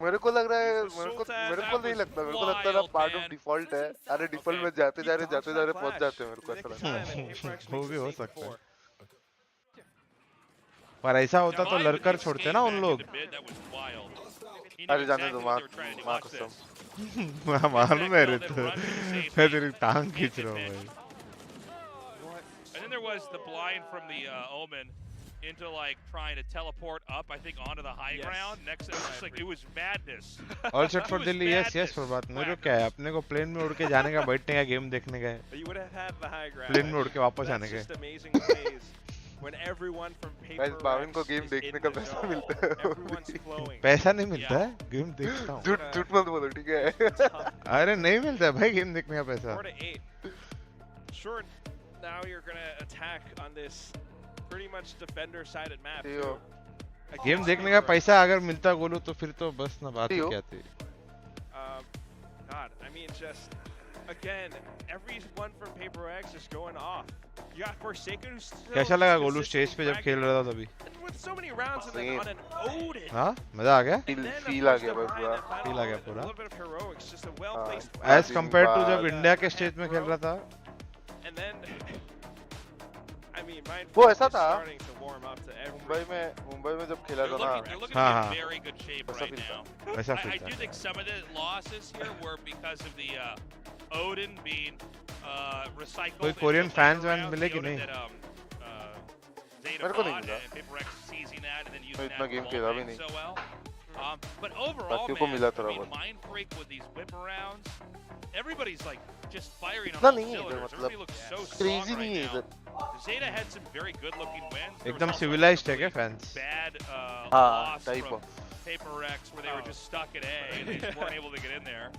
मेरे को लग रहा है He's the मेरे को Sultan. मेरे को That नहीं was लगता मेरे को लगता है ना wild, part man. Of default है अरे डिफॉल्ट Okay. में जाते जा He रहे dodged पहुंच that जाते हैं मेरे को flash ऐसा in the लगता nick of time, है and Paperworks वो makes भी this हो 8 सकता है before. पर ऐसा होता तो Dubai with लड़कर the छोड़ते escape ना back उन लोग into mid, that was wild. He knew अरे जाने exactly दो what they were trying to do. माँ Watch कसम this. मालूम है रे Then तो run to the safe मैं lane. तेरी टांग Can't खींच get रहा हूँ picked. भाई And then there was the blind from the Omen into like trying to teleport up, I think, onto the high Yes. ground. Next, it was just like it was madness. All set for It was Delhi yes yes madness. For बात मेरे को क्या है अपने को plane में उड़ के जाने का बैठने का गेम देखने का है But you would have had the high ground. Plane में उड़ के वापस That's आने का just amazing plays. When everyone from guys बाविन को Paperworks गेम is देखने in का the पैसा zone. मिलता है Everyone's flowing. पैसा नहीं मिलता है गेम देखता हूँ झूठ झूठ मत बोलो ठीक है अरे नहीं मिलता है भाई गेम देखने का पैसा 4 to 8. Sure, now you're gonna attack on this pretty much defender-sided map. Theo. too, game against देखने का Paperworks. पैसा अगर मिलता गोलू तो फिर तो बस ना बात ही Theo. क्या थी God, I mean, just again, everyone from Paperworks is going off. You got Forsaken who's still कैसा लगा गोलू consistently स्टेज पे जब fragging. खेल रहा था तभी And with so many rounds and then on an Odin. हाँ मजा आ गया And then, of feel uh course, गया the भाई Ryan पूरा that Feel आ गया battle, पूरा। a little bit of heroics, just a well-placed edge flash. Compare to जब बाद- इंडिया के स्टेज में खेल रहा था And then, I mean, Mindful वो ऐसा is था starting to warm up to everything. Mumbai में जब खेला They're था looking, ना they're looking हाँ, to हाँ। be in very good shape वैसा right feel now. वैसा I फील do था think some of the losses here were because of the Odin being recycled. कोई into Korean later fans van rounds, मिले the कि Odin नहीं that, Zeta मेरे को नहीं bought, मिला। and Paperworks seizing that and then मैं using इतना that गेम for खेला wall भी bang नहीं so well. But overall, बाकियों को man, मिला I थोड़ा mean, बहुत Mind Freak with these whip arounds, everybody's like just firing on इतना all नहीं है इधर cylinders. मतलब Everybody looks so strong crazy right नहीं है now. इधर Zeta had some very good-looking wins. There was एकदम also a civilized है क्या really fans Bad हाँ loss type from Paperworks where they were just stuck at A and they just weren't able to get in there.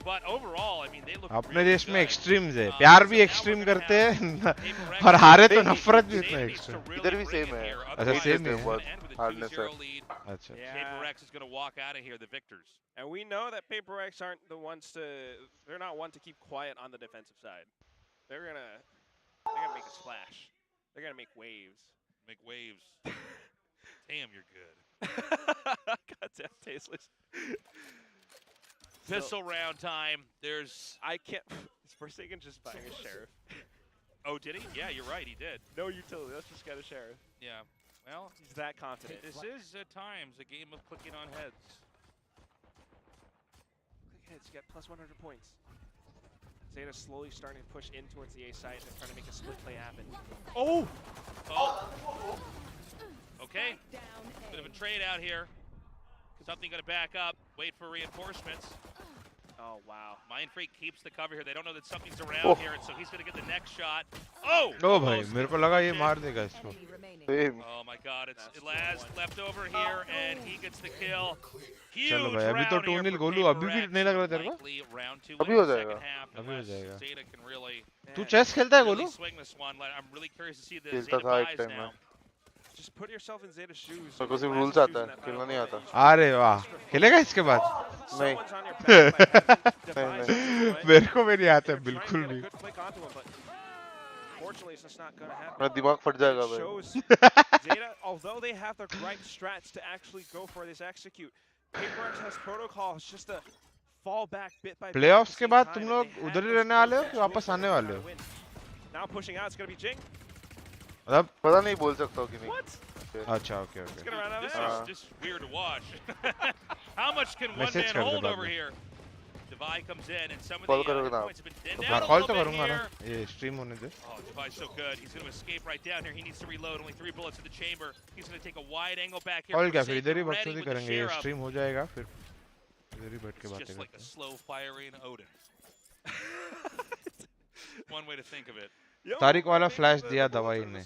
But overall, I mean, they look अपने really देश में good. Extremes है So प्यार भी now extreme we're gonna करते have हैं Paperworks और हारे तो नहीं, नफरत भी Zeta इतना needs to एक्सट्रीम really इधर भी bring सेम it है here. अच्छा Otherwise, सेम ही it's है बहुत gonna end with a hardness है 2-0 lead. अच्छा Yeah. Paperworks is going to walk out of here, the victors. And we know that Paperworks aren't the ones to, they're not one to keep quiet on the defensive side. They're gonna make a splash. They're gonna make waves. Make waves. Damn, you're good. Goddamn tasteless. Pistol round time. There's. I can't. Is Forsaken just buying a sheriff? Oh, did he? Yeah, you're right. He did. No utility. Let's just get a sheriff. Yeah. Well, He's that confident. this is at times a game of clicking on heads. Click hits. You get plus 100 points. Zeta slowly starting to push in towards the A side and trying to make a split play happen. Oh! Oh. Okay. Bit of a trade out here. Something going to back up. Wait for reinforcements. Oh, wow. Mind Freak keeps the cover here. They don't know that something's around here, and so he's going to get the next shot. Oh! ओ भाई Almost. मेरे को लगा ये मार देगा इसको same Oh my God! It's Laz left over here, and he gets the kill. Huge चलो भाई अभी तो round here 2-0 for गोलू अभी भी Paperworks. नहीं लग रहा तेरे को Likely round two अभी in हो the जाएगा second half, अभी हो unless जाएगा Zeta can really, तू चेस खेलता है really Golu swing this one. I'm really curious to see the खेलता Zeta था एक buys टाइम now. में Just put yourself in Zeta's shoes. मेरे को सिर्फ Laz's रूल्स shoes आता in है that खेलना final नहीं play. आता अरे वाह खेलेगा इसके बाद नहीं Someone's on your back, like, devised नहीं play. मेरे को भी नहीं आता They're trying to बिल्कुल get a भी good flick onto him, but fortunately, it's just not going to happen. मेरा दिमाग फट जाएगा It भाई shows Zeta, although they have the right strats to actually go for this execute, Paperworks has protocol. It's just a fall back bit by bit. Playoffs के बाद तुम लोग उधर ही रहने वाले हो कि वापस आने वाले हो? Now pushing out, it's going to be Jing. मतलब पता नहीं बोल सकता हूँ कि नहीं. अच्छा okay okay. This is just weird to watch. How much can one man hold over here? Divide comes in and some of the points have been thinned out a little bit here. ये stream होने दे. Oh, Divide's so good. He's going to escape right down here. He needs to reload. Only 3 bullets in the chamber. He's going to take a wide angle back here. और क्या फिर इधर ही बकचोदी करेंगे. ये stream हो जाएगा फिर इधर ही बैठ के बातें करेंगे. Just like a slow firing Odin. One way to think of it. Tariq वाला फ्लैश दिया दवाई ने.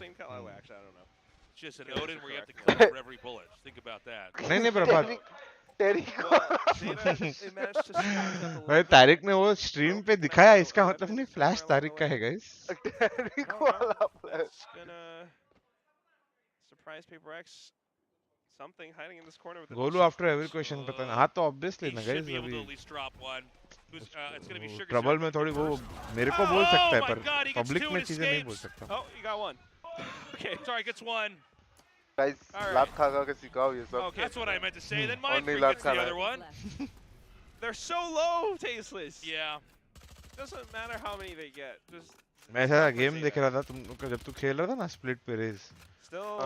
Just an Odin where you have to kill for every bullet. Think about that. नहीं प्रभात. भाई तारिक ने वो स्ट्रीम पे दिखाया, इसका मतलब नहीं फ्लैश तारिक का है गाइस. तारिक वाला flash. Surprise Paper X. Something hiding in this corner with the Golu after every question पता नहीं. हाँ तो ऑब्वियसली ना गाइस अभी ट्रबल में थोड़ी वो मेरे को बोल सकता है पर पब्लिक में चीजें नहीं बोल सकता. Oh, you got one. Okay, sorry, gets one. Guys, लात खा के सिखाओ ये सब. Okay, that's what I meant to say. Then mine gets the other one. They're so low, Tasteless. Yeah. Doesn't matter how many they get. Just मैं ऐसा game देख रहा था तुम लोग का जब तू खेल रहा था ना स्प्लिट पे रेस.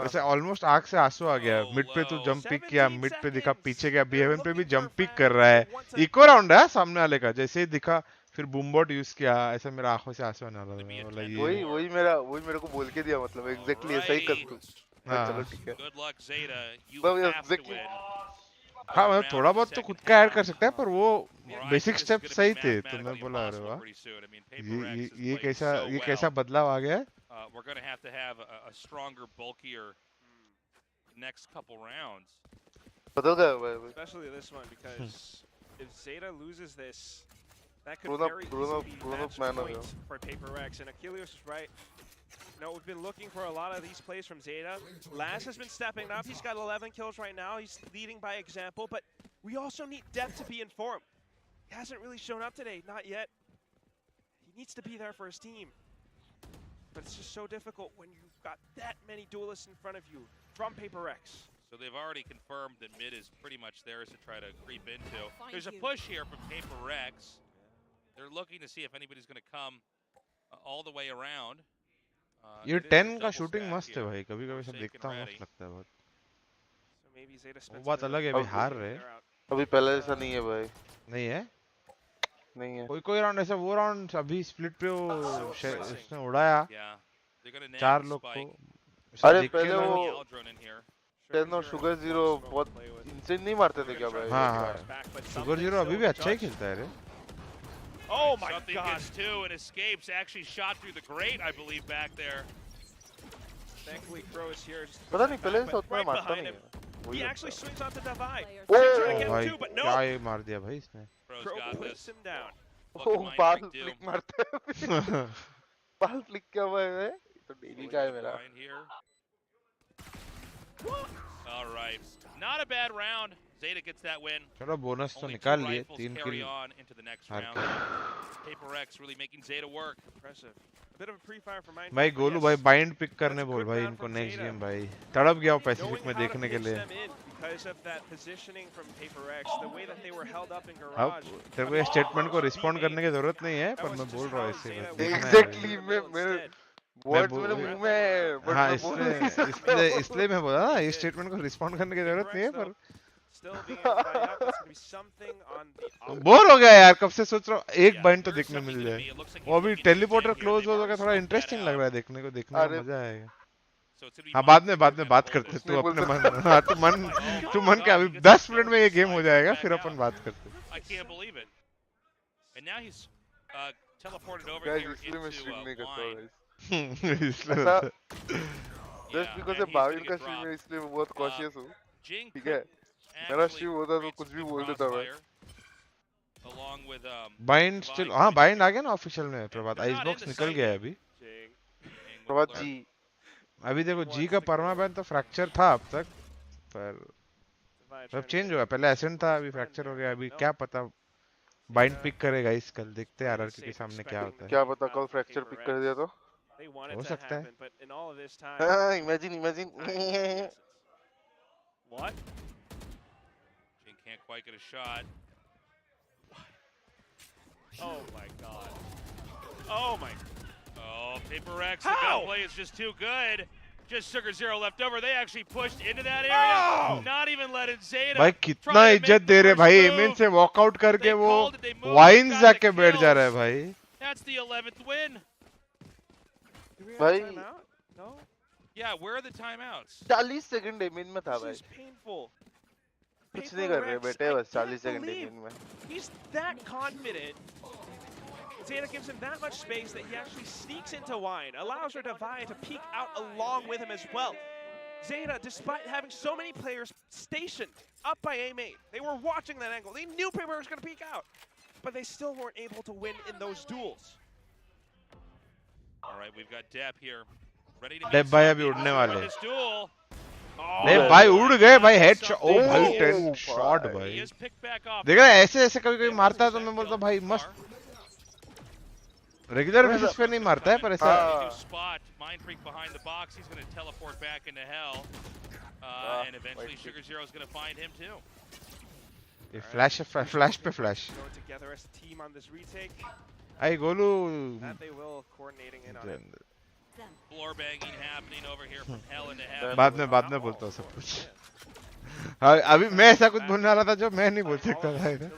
ऐसे ऑलमोस्ट आंख से आंसू आ गया. मिड पे तू जंप पिक किया, मिड पे दिखा पीछे गया, B7 पे भी जंप पिक कर रहा है. इको राउंड है सामने वाले का. जैसे ही दिखा फिर बूमबॉट यूज किया, ऐसे मेरा आंखों से आंसू आने वाला. वही मेरे को बोल के दिया, मतलब एग्जैक्टली ऐसा ही कर तू. चलो ठीक है. Good luck Zeta. You have to win. हाँ मतलब थोड़ा बहुत तो खुद का ऐड कर सकता है पर वो बेसिक स्टेप सही थे. तुमने बोला अरे वाह ये कैसा बदलाव आ गया है. We're going to have a stronger, bulkier next couple rounds. Especially this one, because if Zeta loses this, that could very easily be match point for Paper X. And 𝘍𝐽𝑗 is right. You know, we've been looking for a lot of these plays from Zeta. Laz has been stepping up. He's got 11 kills right now. He's leading by example, but we also need depth to be informed. He hasn't really shown up today, not yet. He needs to be there for his team. But it's just so difficult when you've got that many duelists in front of you from Paper X. So they've already confirmed that mid is pretty much theirs to try to creep into. There's a push here from Paper X. They're looking to see if anybody's going to come all the way around. ये 10 का shooting मस्त है भाई. कभी-कभी सब देखता हूँ मस्त लगता है बहुत. वो बात अलग है. अभी हार रहे. अभी पहले जैसा नहीं है भाई. नहीं है. नहीं है. कोई राउंड ऐसा वो राउंड अभी स्प्लिट पे वो उसने उड़ाया 4 लोग को. अरे पहले वो 10 और शुगर 0 बहुत इंसेन नहीं मारते थे क्या भाई. हाँ शुगर 0 अभी भी अच्छा ही खेलता है रे. Oh my Something God! gets two and escapes. Actually shot through the grate, I believe, back there. Thankfully, Crow is here. पता नहीं पहले से उतना मारता नहीं है. He actually swings onto Divide. भाई क्या ये मार दिया भाई इसने. Crow puts him down. Oh, बाल फ्लिक मारते हैं. बाल फ्लिक क्या हुआ है? तो डेली का है मेरा. All right, not a bad round. Zeta gets that win. चलो बोनस तो निकाल लिए. 3 किल. Paper X really making Zeta work. Impressive. A bit of a pre-fire for mine. भाई गोलू भाई बाइंड पिक करने बोल भाई इनको नेक्स्ट गेम भाई. तड़प गया हूँ पैसिफिक में देखने के लिए. Because of that positioning from Paper X, the way that they were held up in अब garage. तेरे को ये स्टेटमेंट को रिस्पॉन्ड करने की जरूरत नहीं है पर मैं बोल रहा हूँ इससे. Exactly मेरे वर्ड्स मेरे मुंह में. हाँ इसलिए मैं बोला ना ये स्टेटमेंट को रिस्पॉन्ड करने की जरूरत नहीं है पर बोर हो गया यार. कब से सोच रहा हूँ एक बाइंड तो देखने मिल जाए. वो अभी टेलीपोर्टर क्लोज हो गया. थोड़ा इंटरेस्टिंग लग रहा है देखने को. देखने में मजा आएगा. हाँ बाद में बात करते. तू अपने मन. हाँ तू मन के अभी 10 मिनट में ये गेम हो जाएगा फिर अपन बात करते. I can't believe it. And now he's teleported over here into Just because of Bhavin का स्ट्रीम है इसलिए मैं बहुत कॉशियस हूँ. ठीक है. मेरा स्ट्रीम होता तो कुछ भी बोल देता मैं. Bind still. हाँ बाइंड आ गया ना ऑफिशियल में. प्रभात आइस बॉक्स निकल गया है अभी. प्रभात जी अभी देखो जी का परमा बैन तो फ्रैक्चर था अब तक पर सब चेंज हुआ. पहले एसेंट था अभी फ्रैक्चर हो गया. अभी क्या पता बाइंड पिक करेगा इस कल. देखते हैं आरआरके के सामने क्या होता है. क्या पता कल फ्रैक्चर पिक कर दिया तो हो सकता है. Imagine What? Jing can't quite get a shot. Oh my god. Oh my. Oh, Paper X, the gunplay is just too good. Just 𝘼𝐺 left over. They actually pushed into that area. Not even letting Zeta. भाई कितना इज्जत दे रहे भाई amine से walkout करके वो wines जाके बैठ जा रहा है भाई. That's the 11th win. भाई. No. Yeah, where are the timeouts? 40 second एमिन में था भाई. This is painful. कुछ नहीं कर रहे बेटे बस 40 सेकंड एमिन में. He's that confident. Zeta gives him that much space that he actually sneaks into Wine, allows her 𝑘𝐈𝐍𝐿 to peek out along with him as well. Zeta, despite having so many players stationed up by A-Main, they were watching that angle. They knew Paper was going to peek out, but they still weren't able to win in those duels. All right, we've got Depp here, ready to Depp भाई अभी उड़ने वाले. this duel. नहीं भाई उड़ गए भाई headshot. ओ भाई 10 शॉट भाई. देख रहा है ऐसे ऐसे कभी कभी मारता है तो मैं बोलता भाई मस्त. रेगुलर बेसिस पे नहीं मारता है पर ऐसा. Spot Mind Freak behind the box. He's going to teleport back into hell, and eventually 𝘼𝐺 is going to find him too. ये फ्लैश पे flash. Going together as a team on this retake. I Golu. That they will coordinating in on it. Floor banging happening over here from hell into heaven. बाद में बोलता हूँ सब कुछ. अभी मैं ऐसा कुछ बोलने वाला था जो मैं नहीं बोल सकता था इधर.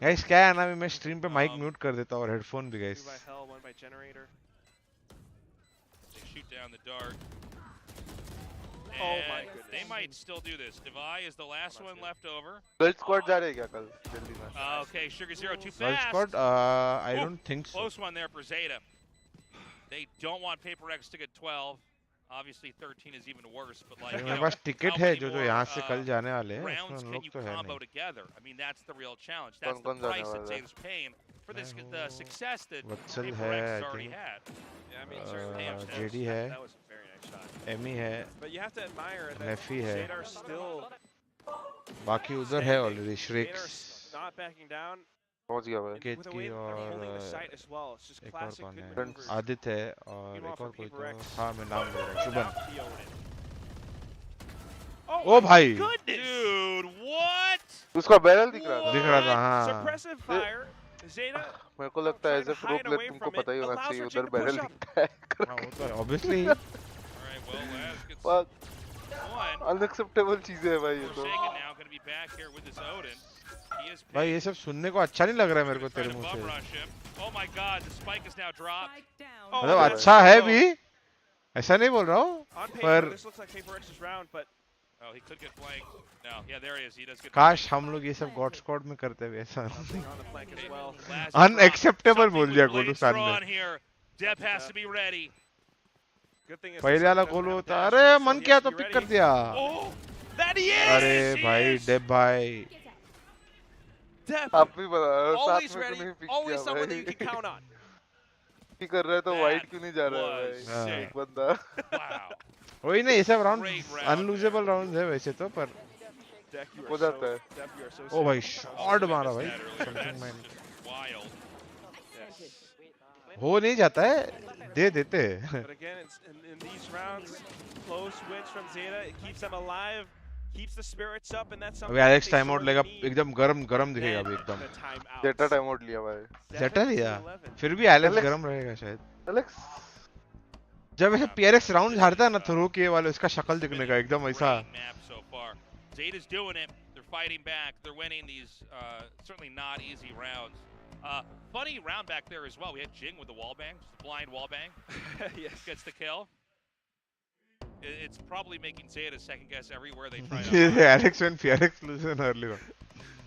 गाइस क्या है ना अभी मैं स्ट्रीम पे माइक म्यूट कर देता हूँ और हेडफोन भी guys. They shoot down the dart. Oh my goodness. They might still do this. 𝘼𝐍𝐿 is the last one left over. Build squad जा रहे हैं क्या कल जल्दी में. Okay, 𝘼𝐺 too Build fast. squad I don't think so. Close one there for Zeta. They don't want Paper X to get 12. Obviously 13 is even worse, but like मेरे पास ticket है जो यहाँ से कल जाने वाले हैं. rounds can you combo together? I mean that's the real challenge. That's the price that Zeta's paying for this the success that Paper X has already had. Yeah, I mean certainly JD है. That was a very nice shot. एमी है. But you have to admire that नेफी है. Zeta are still बाकी उधर है already श्रेक्स. not backing down. पहुंच गया भाई. केतकी और एक और कौन है. आदित्य है और एक और कोई तो. हाँ मैं नाम बोल रहा हूँ. शुभन. ओ भाई. Dude, what? उसका बैरल दिख रहा था. हाँ. Suppressive fire. Zeta. मेरे को लगता है एज अ प्रो प्लेयर तुमको पता ही होना चाहिए उधर बैरल दिखता है. Obviously. अनएक्सेप्टेबल चीजें है भाई ये तो. भाई ये सब सुनने को अच्छा नहीं लग रहा है मेरे को तेरे मुंह से. मतलब अच्छा है भी. ऐसा नहीं बोल रहा हूँ पर काश हम लोग ये सब गॉड स्क्वाड में करते हुए ऐसा. अनएक्सेप्टेबल बोल दिया गोलू सान ने. पहले वाला गोलू होता. अरे मन किया तो पिक कर दिया. अरे भाई डेप भाई. आप भी बता. Always ready, always someone that you can count on. ठीक कर रहा है तो वाइट क्यों नहीं जा रहा है भाई. एक बंदा. वही ना ये सब राउंड अनलूजेबल राउंड है वैसे तो पर हो जाता है. ओ भाई शॉट मारा भाई. हो नहीं जाता है दे देते. But again, in these rounds, close wins from Zeta. It keeps them alive, keeps the spirits up, and that's something. अभी एलेक्स टाइम आउट लेगा एकदम गरम दिखेगा अभी एकदम. जेटा टाइम आउट लिया भाई. जेटा लिया फिर भी एलेक्स गरम रहेगा शायद. एलेक्स जब ऐसे PRX राउंड हारता है ना थ्रो किए वाले उसका शक्ल दिखने का एकदम ऐसा. Zeta's doing it. They're fighting back. They're winning these certainly not easy rounds. Funny round back there as well. We had 𝘼𝐺 with the wall bang, just a blind wall bang. Yes. Gets the kill. It's probably making Zeta second guess everywhere they try. Alex when PRX loses early on.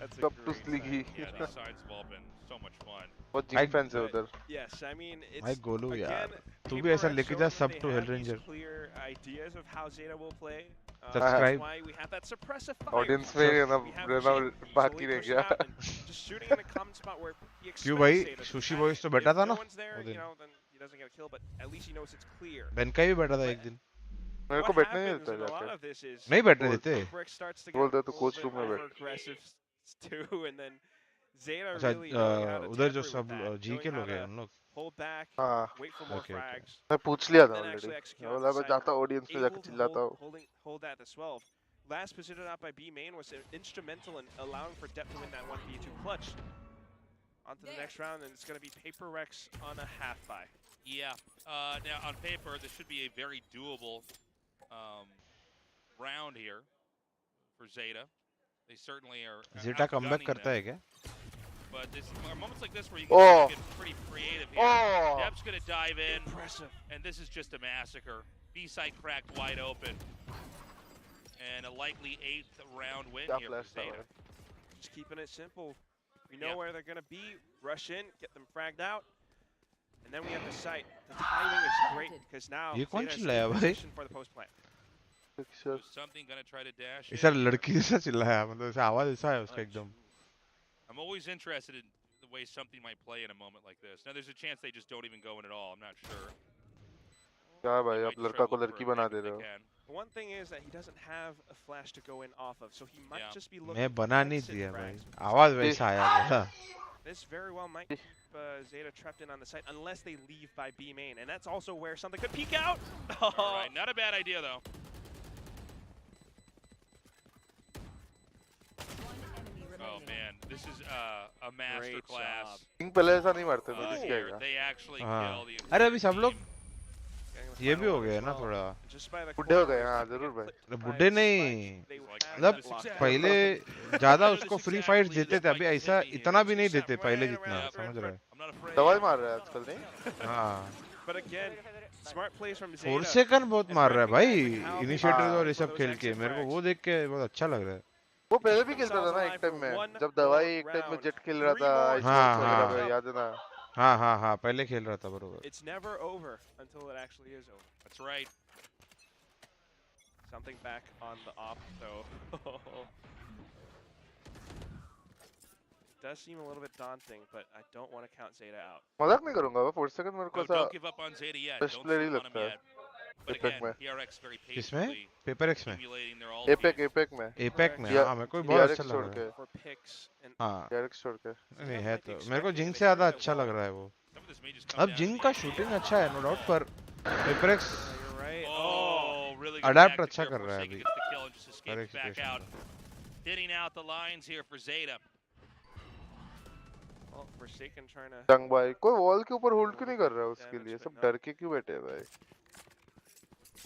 That's Sub to sleepy. Yeah, these sides have all been so much fun. बहुत 𝘼𝐺 fans है उधर. Yes, I mean it's. भाई गोलू यार तू भी ऐसा लेके जा सब to HellrangeR. Clear ideas of how Zeta will play. Subscribe. Why we have that suppressive fire. Audience में ना बाकी रह गया. Just shooting in a common spot where he expects. क्यों भाई सुशी बॉयज तो बैठा था ना वो दिन. He doesn't get a kill, but at least he knows it's clear. Ben का भी बैठा था एक दिन. मेरे को बैठने नहीं देता जाके. नहीं बैठने देते. बोलते तो कोच रूम में बैठ. अच्छा उधर जो सब जी के लोग हैं उन लोग. हाँ. मैं पूछ लिया था ऑलरेडी. बोला मैं जाता ऑडियंस पे जाके चिल्लाता हूँ. last position out by B main was instrumental in allowing for Depp to win that 1v2 clutch. On to the next round, and it's going to be Paper Rex on a half buy. Yeah. Now, on paper, this should be a very doable round here for Zeta. They certainly are. Zeta comeback करता है क्या? But there are moments like this where you can get pretty creative here. Depp's going to dive in. Impressive. And this is just a massacre. B-side cracked wide open. And a likely 8th round win here for Zeta. Just keeping it simple. We know where they're going to be. Rush in, get them fragged out. And then we have the site. The timing is great because now Zeta is in position for the post plant. Something going to try to dash ऐसा लड़की जैसा चिल्लाया मतलब ऐसा आवाज ऐसा है उसका एकदम. I'm always interested in the way something might play in a moment like this. Now, there's a chance they just don't even go in at all. I'm not sure. क्या भाई आप लड़का को लड़की बना दे रहे हो? One thing is that he doesn't have a flash to go in off of, so he might just be looking. मैं बना नहीं दिया भाई. आवाज वैसा आया मेरा. This very well might keep Zeta trapped in on the site unless they leave by B main, and that's also where something could peek out. Right, not a bad idea though. Oh man, this is a master class. पहले ऐसा नहीं मारते थे Here, they actually kill the. अरे अभी सब लोग ये भी हो गया ना थोड़ा. बुढ़े हो गए हाँ जरूर भाई. अरे बुढ़े नहीं मतलब पहले ज़्यादा उसको फ्री फाइट्स देते थे अभी ऐसा इतना भी नहीं देते पहले जितना समझ रहे. दवाई मार रहा है आजकल नहीं. हाँ. But again, smart plays from Zeta. फोर्सेकन बहुत मार रहा है भाई इनिशिएटिव और ये सब खेल के मेरे को वो देख के बहुत अच्छा लग रहा है. वो पहले भी खेलता था ना एक टाइम में जब दवाई एक टाइम में जेट खेल रहा था. हाँ याद है ना. हाँ पहले खेल रहा था बरोबर. It's never over until it actually is over. That's right. Something back on the op though. Does seem a little bit daunting, but I don't want to count Zeta out. मजाक नहीं करूँगा वो 4 सेकंड मेरे को ऐसा. Don't give up on Zeta yet. Don't give up on him yet. But again, PRX very patiently. Paper x में. APEC में. APEC में हाँ मेरे को बहुत अच्छा लग रहा है. हाँ. PRX छोड़ के. नहीं है तो मेरे को जिंग से ज़्यादा अच्छा लग रहा है वो. अब जिंग का शूटिंग अच्छा है नो डाउट पर पेपर एक्स अडैप्ट अच्छा कर रहा है अभी. Hitting out the lines here for Zeta. Forsaken trying to. जंग भाई कोई वॉल के ऊपर होल्ड क्यों नहीं कर रहा है उसके लिए सब डर के क्यों बैठे हैं भाई.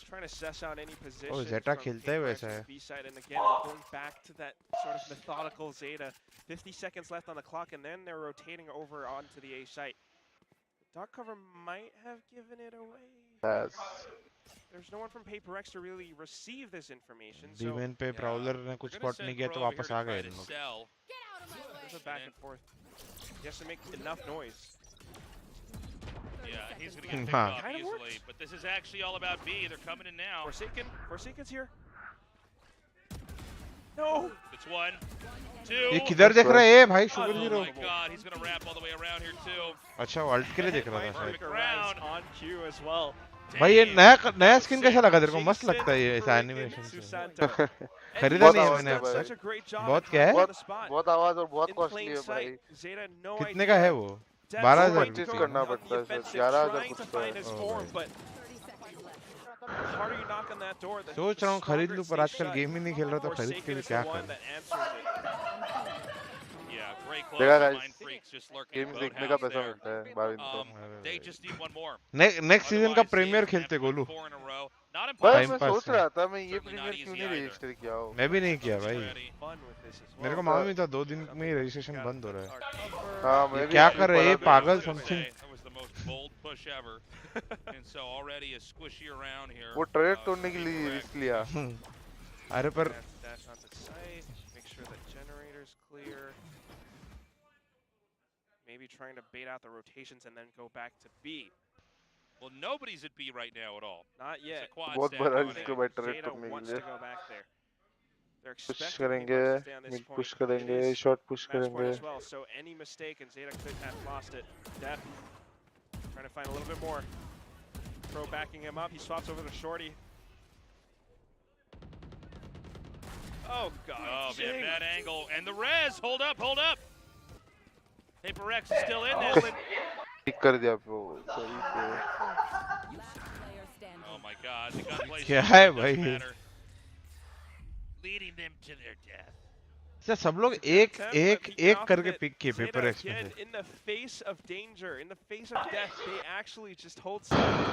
Trying to suss out any position. Oh, Zeta खेलता है वैसा है. B-side and again going back to that sort of methodical Zeta. 50 seconds left on the clock, and then they're rotating over onto the A site. Dark cover might have given it away. Yes. There's no one from Paper X to really receive this information. So B-main पे Prowler ने कुछ spot नहीं किया तो वापस आ गए इन लोग. There's a back and forth. He has to make enough noise. Yeah, he's going to get picked off easily, but this is actually all about B. They're coming in now. Forsaken's here. No! It's 1, 2. ये किधर देख रहा है भाई sugar zero. Oh my God, he's going to wrap all the way around here too. अच्छा alt के लिए देख रहा था शायद. On cue as well. भाई ये नया स्किन कैसा लगा तेरे को? मस्त लगता है ये ऐसा एनिमेशन से. खरीदा नहीं है मैंने अब तक. बहुत क्या है? बहुत आवाज और बहुत कॉस्टली है भाई. कितने का है वो? 12,000 करना पड़ता है. 11,000 कुछ का. सोच रहा हूँ खरीद लूँ पर आजकल गेम ही नहीं खेल रहा तो खरीद के लिए क्या करूँ. देखा गाइस गेम्स देखने का पैसा मिलता है भाविन को. नेक्स्ट सीजन का प्रीमियर खेलते गोलू. भाई मैं सोच रहा था मैं ये प्रीमियर क्यों नहीं रजिस्टर किया हो. मैं भी नहीं किया भाई. मेरे को मालूम ही था 2 दिन में ही रजिस्ट्रेशन बंद हो रहा है. हाँ मैं क्या कर रहे हैं पागल समथिंग. वो ट्रेड तोड़ने के लिए रिस्क लिया. अरे पर maybe trying to bait out the rotations and then go back to B. Well, nobody's at B right now at all. Not yet. बहुत बड़ा रिस्क है ट्रेड तोड़ने के लिए. पुश करेंगे, मिड पुश करेंगे, शॉर्ट पुश करेंगे. So any mistake and Zeta could have lost it. Depp trying to find a little bit more. Pro backing him up. He swaps over to Shorty. Oh God. Oh man, bad angle. And the res. Hold up, hold up. Paper X is still in this. Pick कर दिया वो. Oh my God, the gunplay. क्या है भाई? leading them to their death. अच्छा सब लोग एक करके पिक किए पेपर एक्स में से. In the face of danger, in the face of death, they actually just hold steady.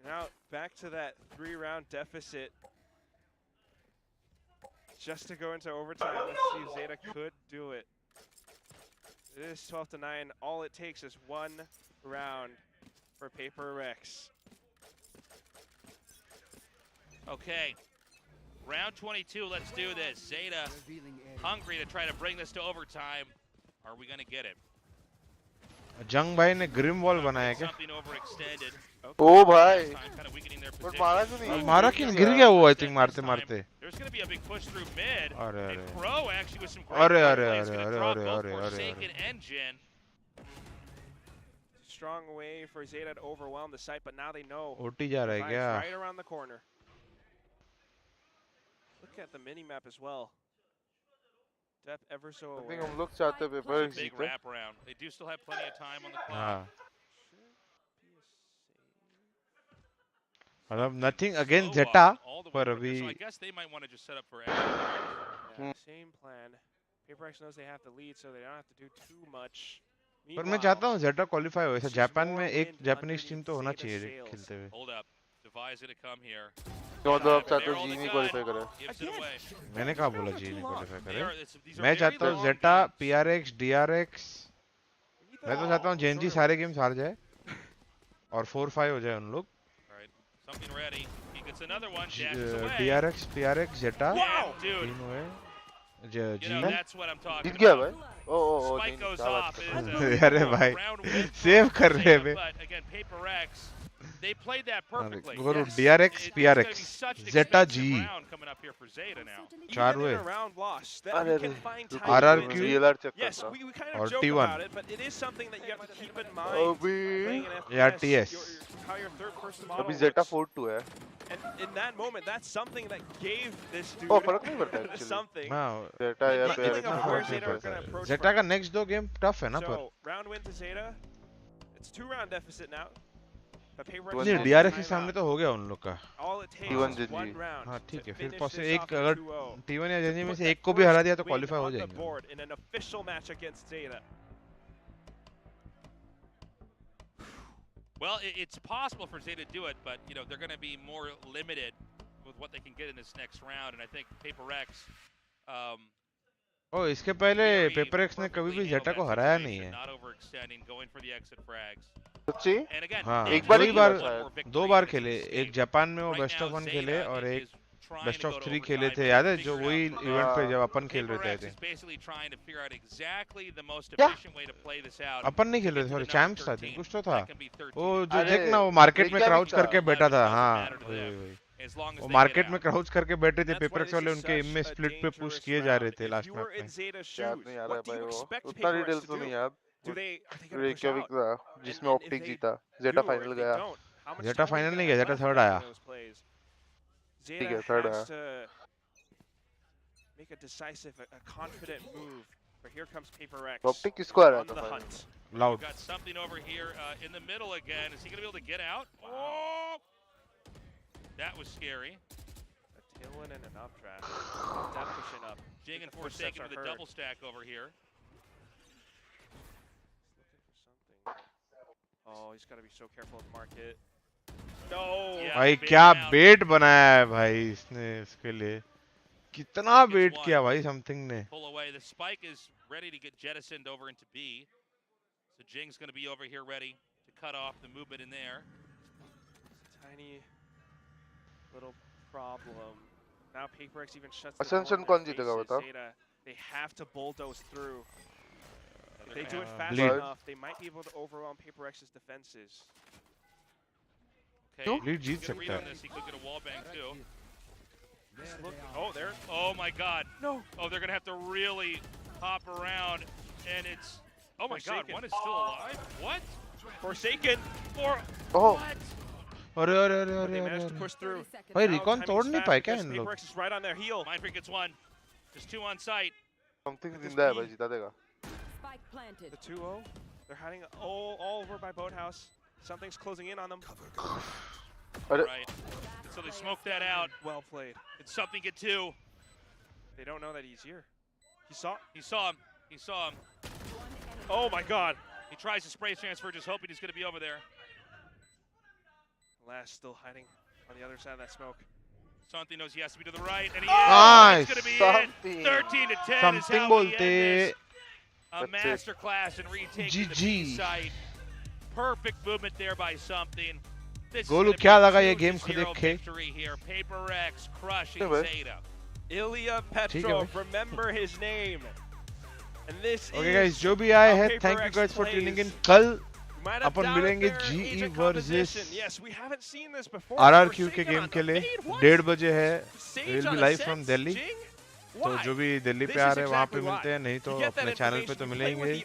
Now back to that 3-round deficit. Just to go into overtime, let's see if Zeta could do it. It is 12-9. All it takes is one round for Paper Rex. Okay. Round 22, let's do this. Zeta hungry to try to bring this to overtime. Are we going to get it? जंग भाई ने Grimm wall बनाया क्या? ओ भाई but मारा क्यों नहीं? मारा क्यों? गिर गया वो आई थिंक मारते मारते. अरे Strong way for Zeta to overwhelm the site, but now they know. OT जा रहा है क्या? Right around the corner. Look at the mini map as well. Depth ever so aware. I think हम लोग चाहते हैं paper x Big wrap round. They do still have plenty of time on the clock. मतलब nothing against Zeta, पर अभी. So I guess they might want to just set up for extra. Same plan. Paper X knows they have to lead, so they don't have to do too much. पर मैं चाहता हूँ Zeta qualify हो. ऐसा Japan में एक Japanese team तो होना चाहिए खेलते हुए. Hold up. Devise it to come here. तो आप चाहते हो जी नहीं क्वालिफाई करे? मैंने कहा बोला जी नहीं क्वालिफाई करे. मैं चाहता हूँ Zeta, PRX, DRX. मैं तो चाहता हूँ जेनजी सारे गेम्स हार जाए और 4-5 हो जाए उन लोग. Something ready. He gets another one. DRX, PRX, Zeta. Wow, dude. G. You know, that's what I'm talking जीत गया about. भाई. ओ Spike goes off. अरे भाई सेव कर रहे हैं. But again, Paper X, they played that perfectly. Guru DRX, PRX, Zeta G. Coming up here for Zeta now. चार हुए. RRQ, Yes, we kind of joke about it, but it is something that you have to keep in mind. अभी या TS. How your third person model अभी Zeta 4-2 है. And in that moment, that's something that gave this dude फर्क नहीं पड़ता actually. something. हाँ. Zeta या PRX. Zeta का next दो गेम tough है ना पर. So round win to Zeta. It's 2-round deficit now. नहीं DRX के सामने तो हो गया उन लोग का. T1 GG. हाँ ठीक है. फिर पॉसिबल एक अगर T1 या जेनजी में से एक को भी हरा दिया तो क्वालिफाई हो जाएंगे. In an official match against Zeta. Well, it's possible for Zeta to do it, but you know they're going to be more limited with what they can get in this next round, and I think Paper X. ओ इसके पहले paper x ने कभी भी जेटा को हराया नहीं है. हाँ दो बार खेले. एक जापान में वो बेस्ट ऑफ 1 खेले और एक बेस्ट ऑफ 3 खेले थे. याद है जो वही इवेंट पे जब अपन खेल रहे थे. अपन नहीं खेल रहे थे सॉरी चैंप्स था कुछ तो था. वो जो देख ना वो मार्केट में क्राउच करके बैठा था. हाँ वही वो मार्केट में क्राउच करके बैठे थे. पेपर एक्स वाले उनके इम में स्प्लिट पे पुश किए जा रहे थे लास्ट मैच में. याद नहीं आ रहा भाई वो उतना डिटेल्स तो नहीं याद. रेक्याविक था जिसमें ऑप्टिक जीता. जेटा फाइनल गया. जेटा फाइनल नहीं गया. जेटा थर्ड आया. ठीक है थर्ड आया. Make a decisive, a confident move. But here comes Paper X. Optic किसको आ रहा था? Loud. Got something over here in the middle again. Is he going to be able to get out? Oh! That was scary. A tailwind and an updraft. Death pushing up. Jing and Forsaken with a double stack over here. Oh, he's got to be so careful with the market. No. भाई क्या बेट बनाया है भाई इसने इसके लिए. कितना बेट किया भाई समथिंग ने. Pull away. The spike is ready to get jettisoned over into B. So Jing's going to be over here ready to cut off the movement in there. Tiny little problem. Now Paper X even shuts Ascension कौन जीतेगा बताओ? They have to bulldoze through. If they do it fast Bleed. enough, they might be able to overwhelm Paper X's defenses. Okay. Lead जीत सकता है. He could get a wall bang too. Oh, there. Oh my God. No. Oh, they're gonna have to really hop around, and it's. Oh my God, one is still alive. What? Forsaken. Oh. What? अरे अरे अरे अरे अरे. भाई recon तोड़ नहीं पाए क्या इन लोग? Paper X is right on their heel. Mindfreak gets one. Just two on site. Something जिंदा है भाई जीता देगा. The 2-0. They're hiding all over by Boathouse. Something's closing in on them. अरे. Right. It's So they smoked that out. Well played. It's something at 2. They don't know that he's here. He saw him. He saw him. Oh my god. He tries to spray transfer, just hoping he's going to be over there. Last still hiding on the other side of that smoke. Something knows he has to be to the right, and he Nice. is. It's going to be it. 13 to 10 Something is how we end this. A masterclass in retaking the B site. Perfect movement there by Something. Golu क्या लगा ये game को देख के? Victory here. Paper X crushing Zeta. Ilya Petrov, remember his name. And this Okay guys, जो भी आए हैं, thank you guys for tuning in. कल अपन मिलेंगे GE versus RRQ के गेम के लिए 1:30 बजे है. We will be live from Delhi. तो जो भी दिल्ली पे आ रहे हैं वहाँ पे मिलते हैं, नहीं तो अपने चैनल पे तो मिलेंगे.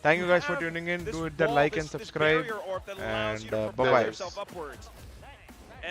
Thank you guys for tuning in. Do hit that like and subscribe and bye bye.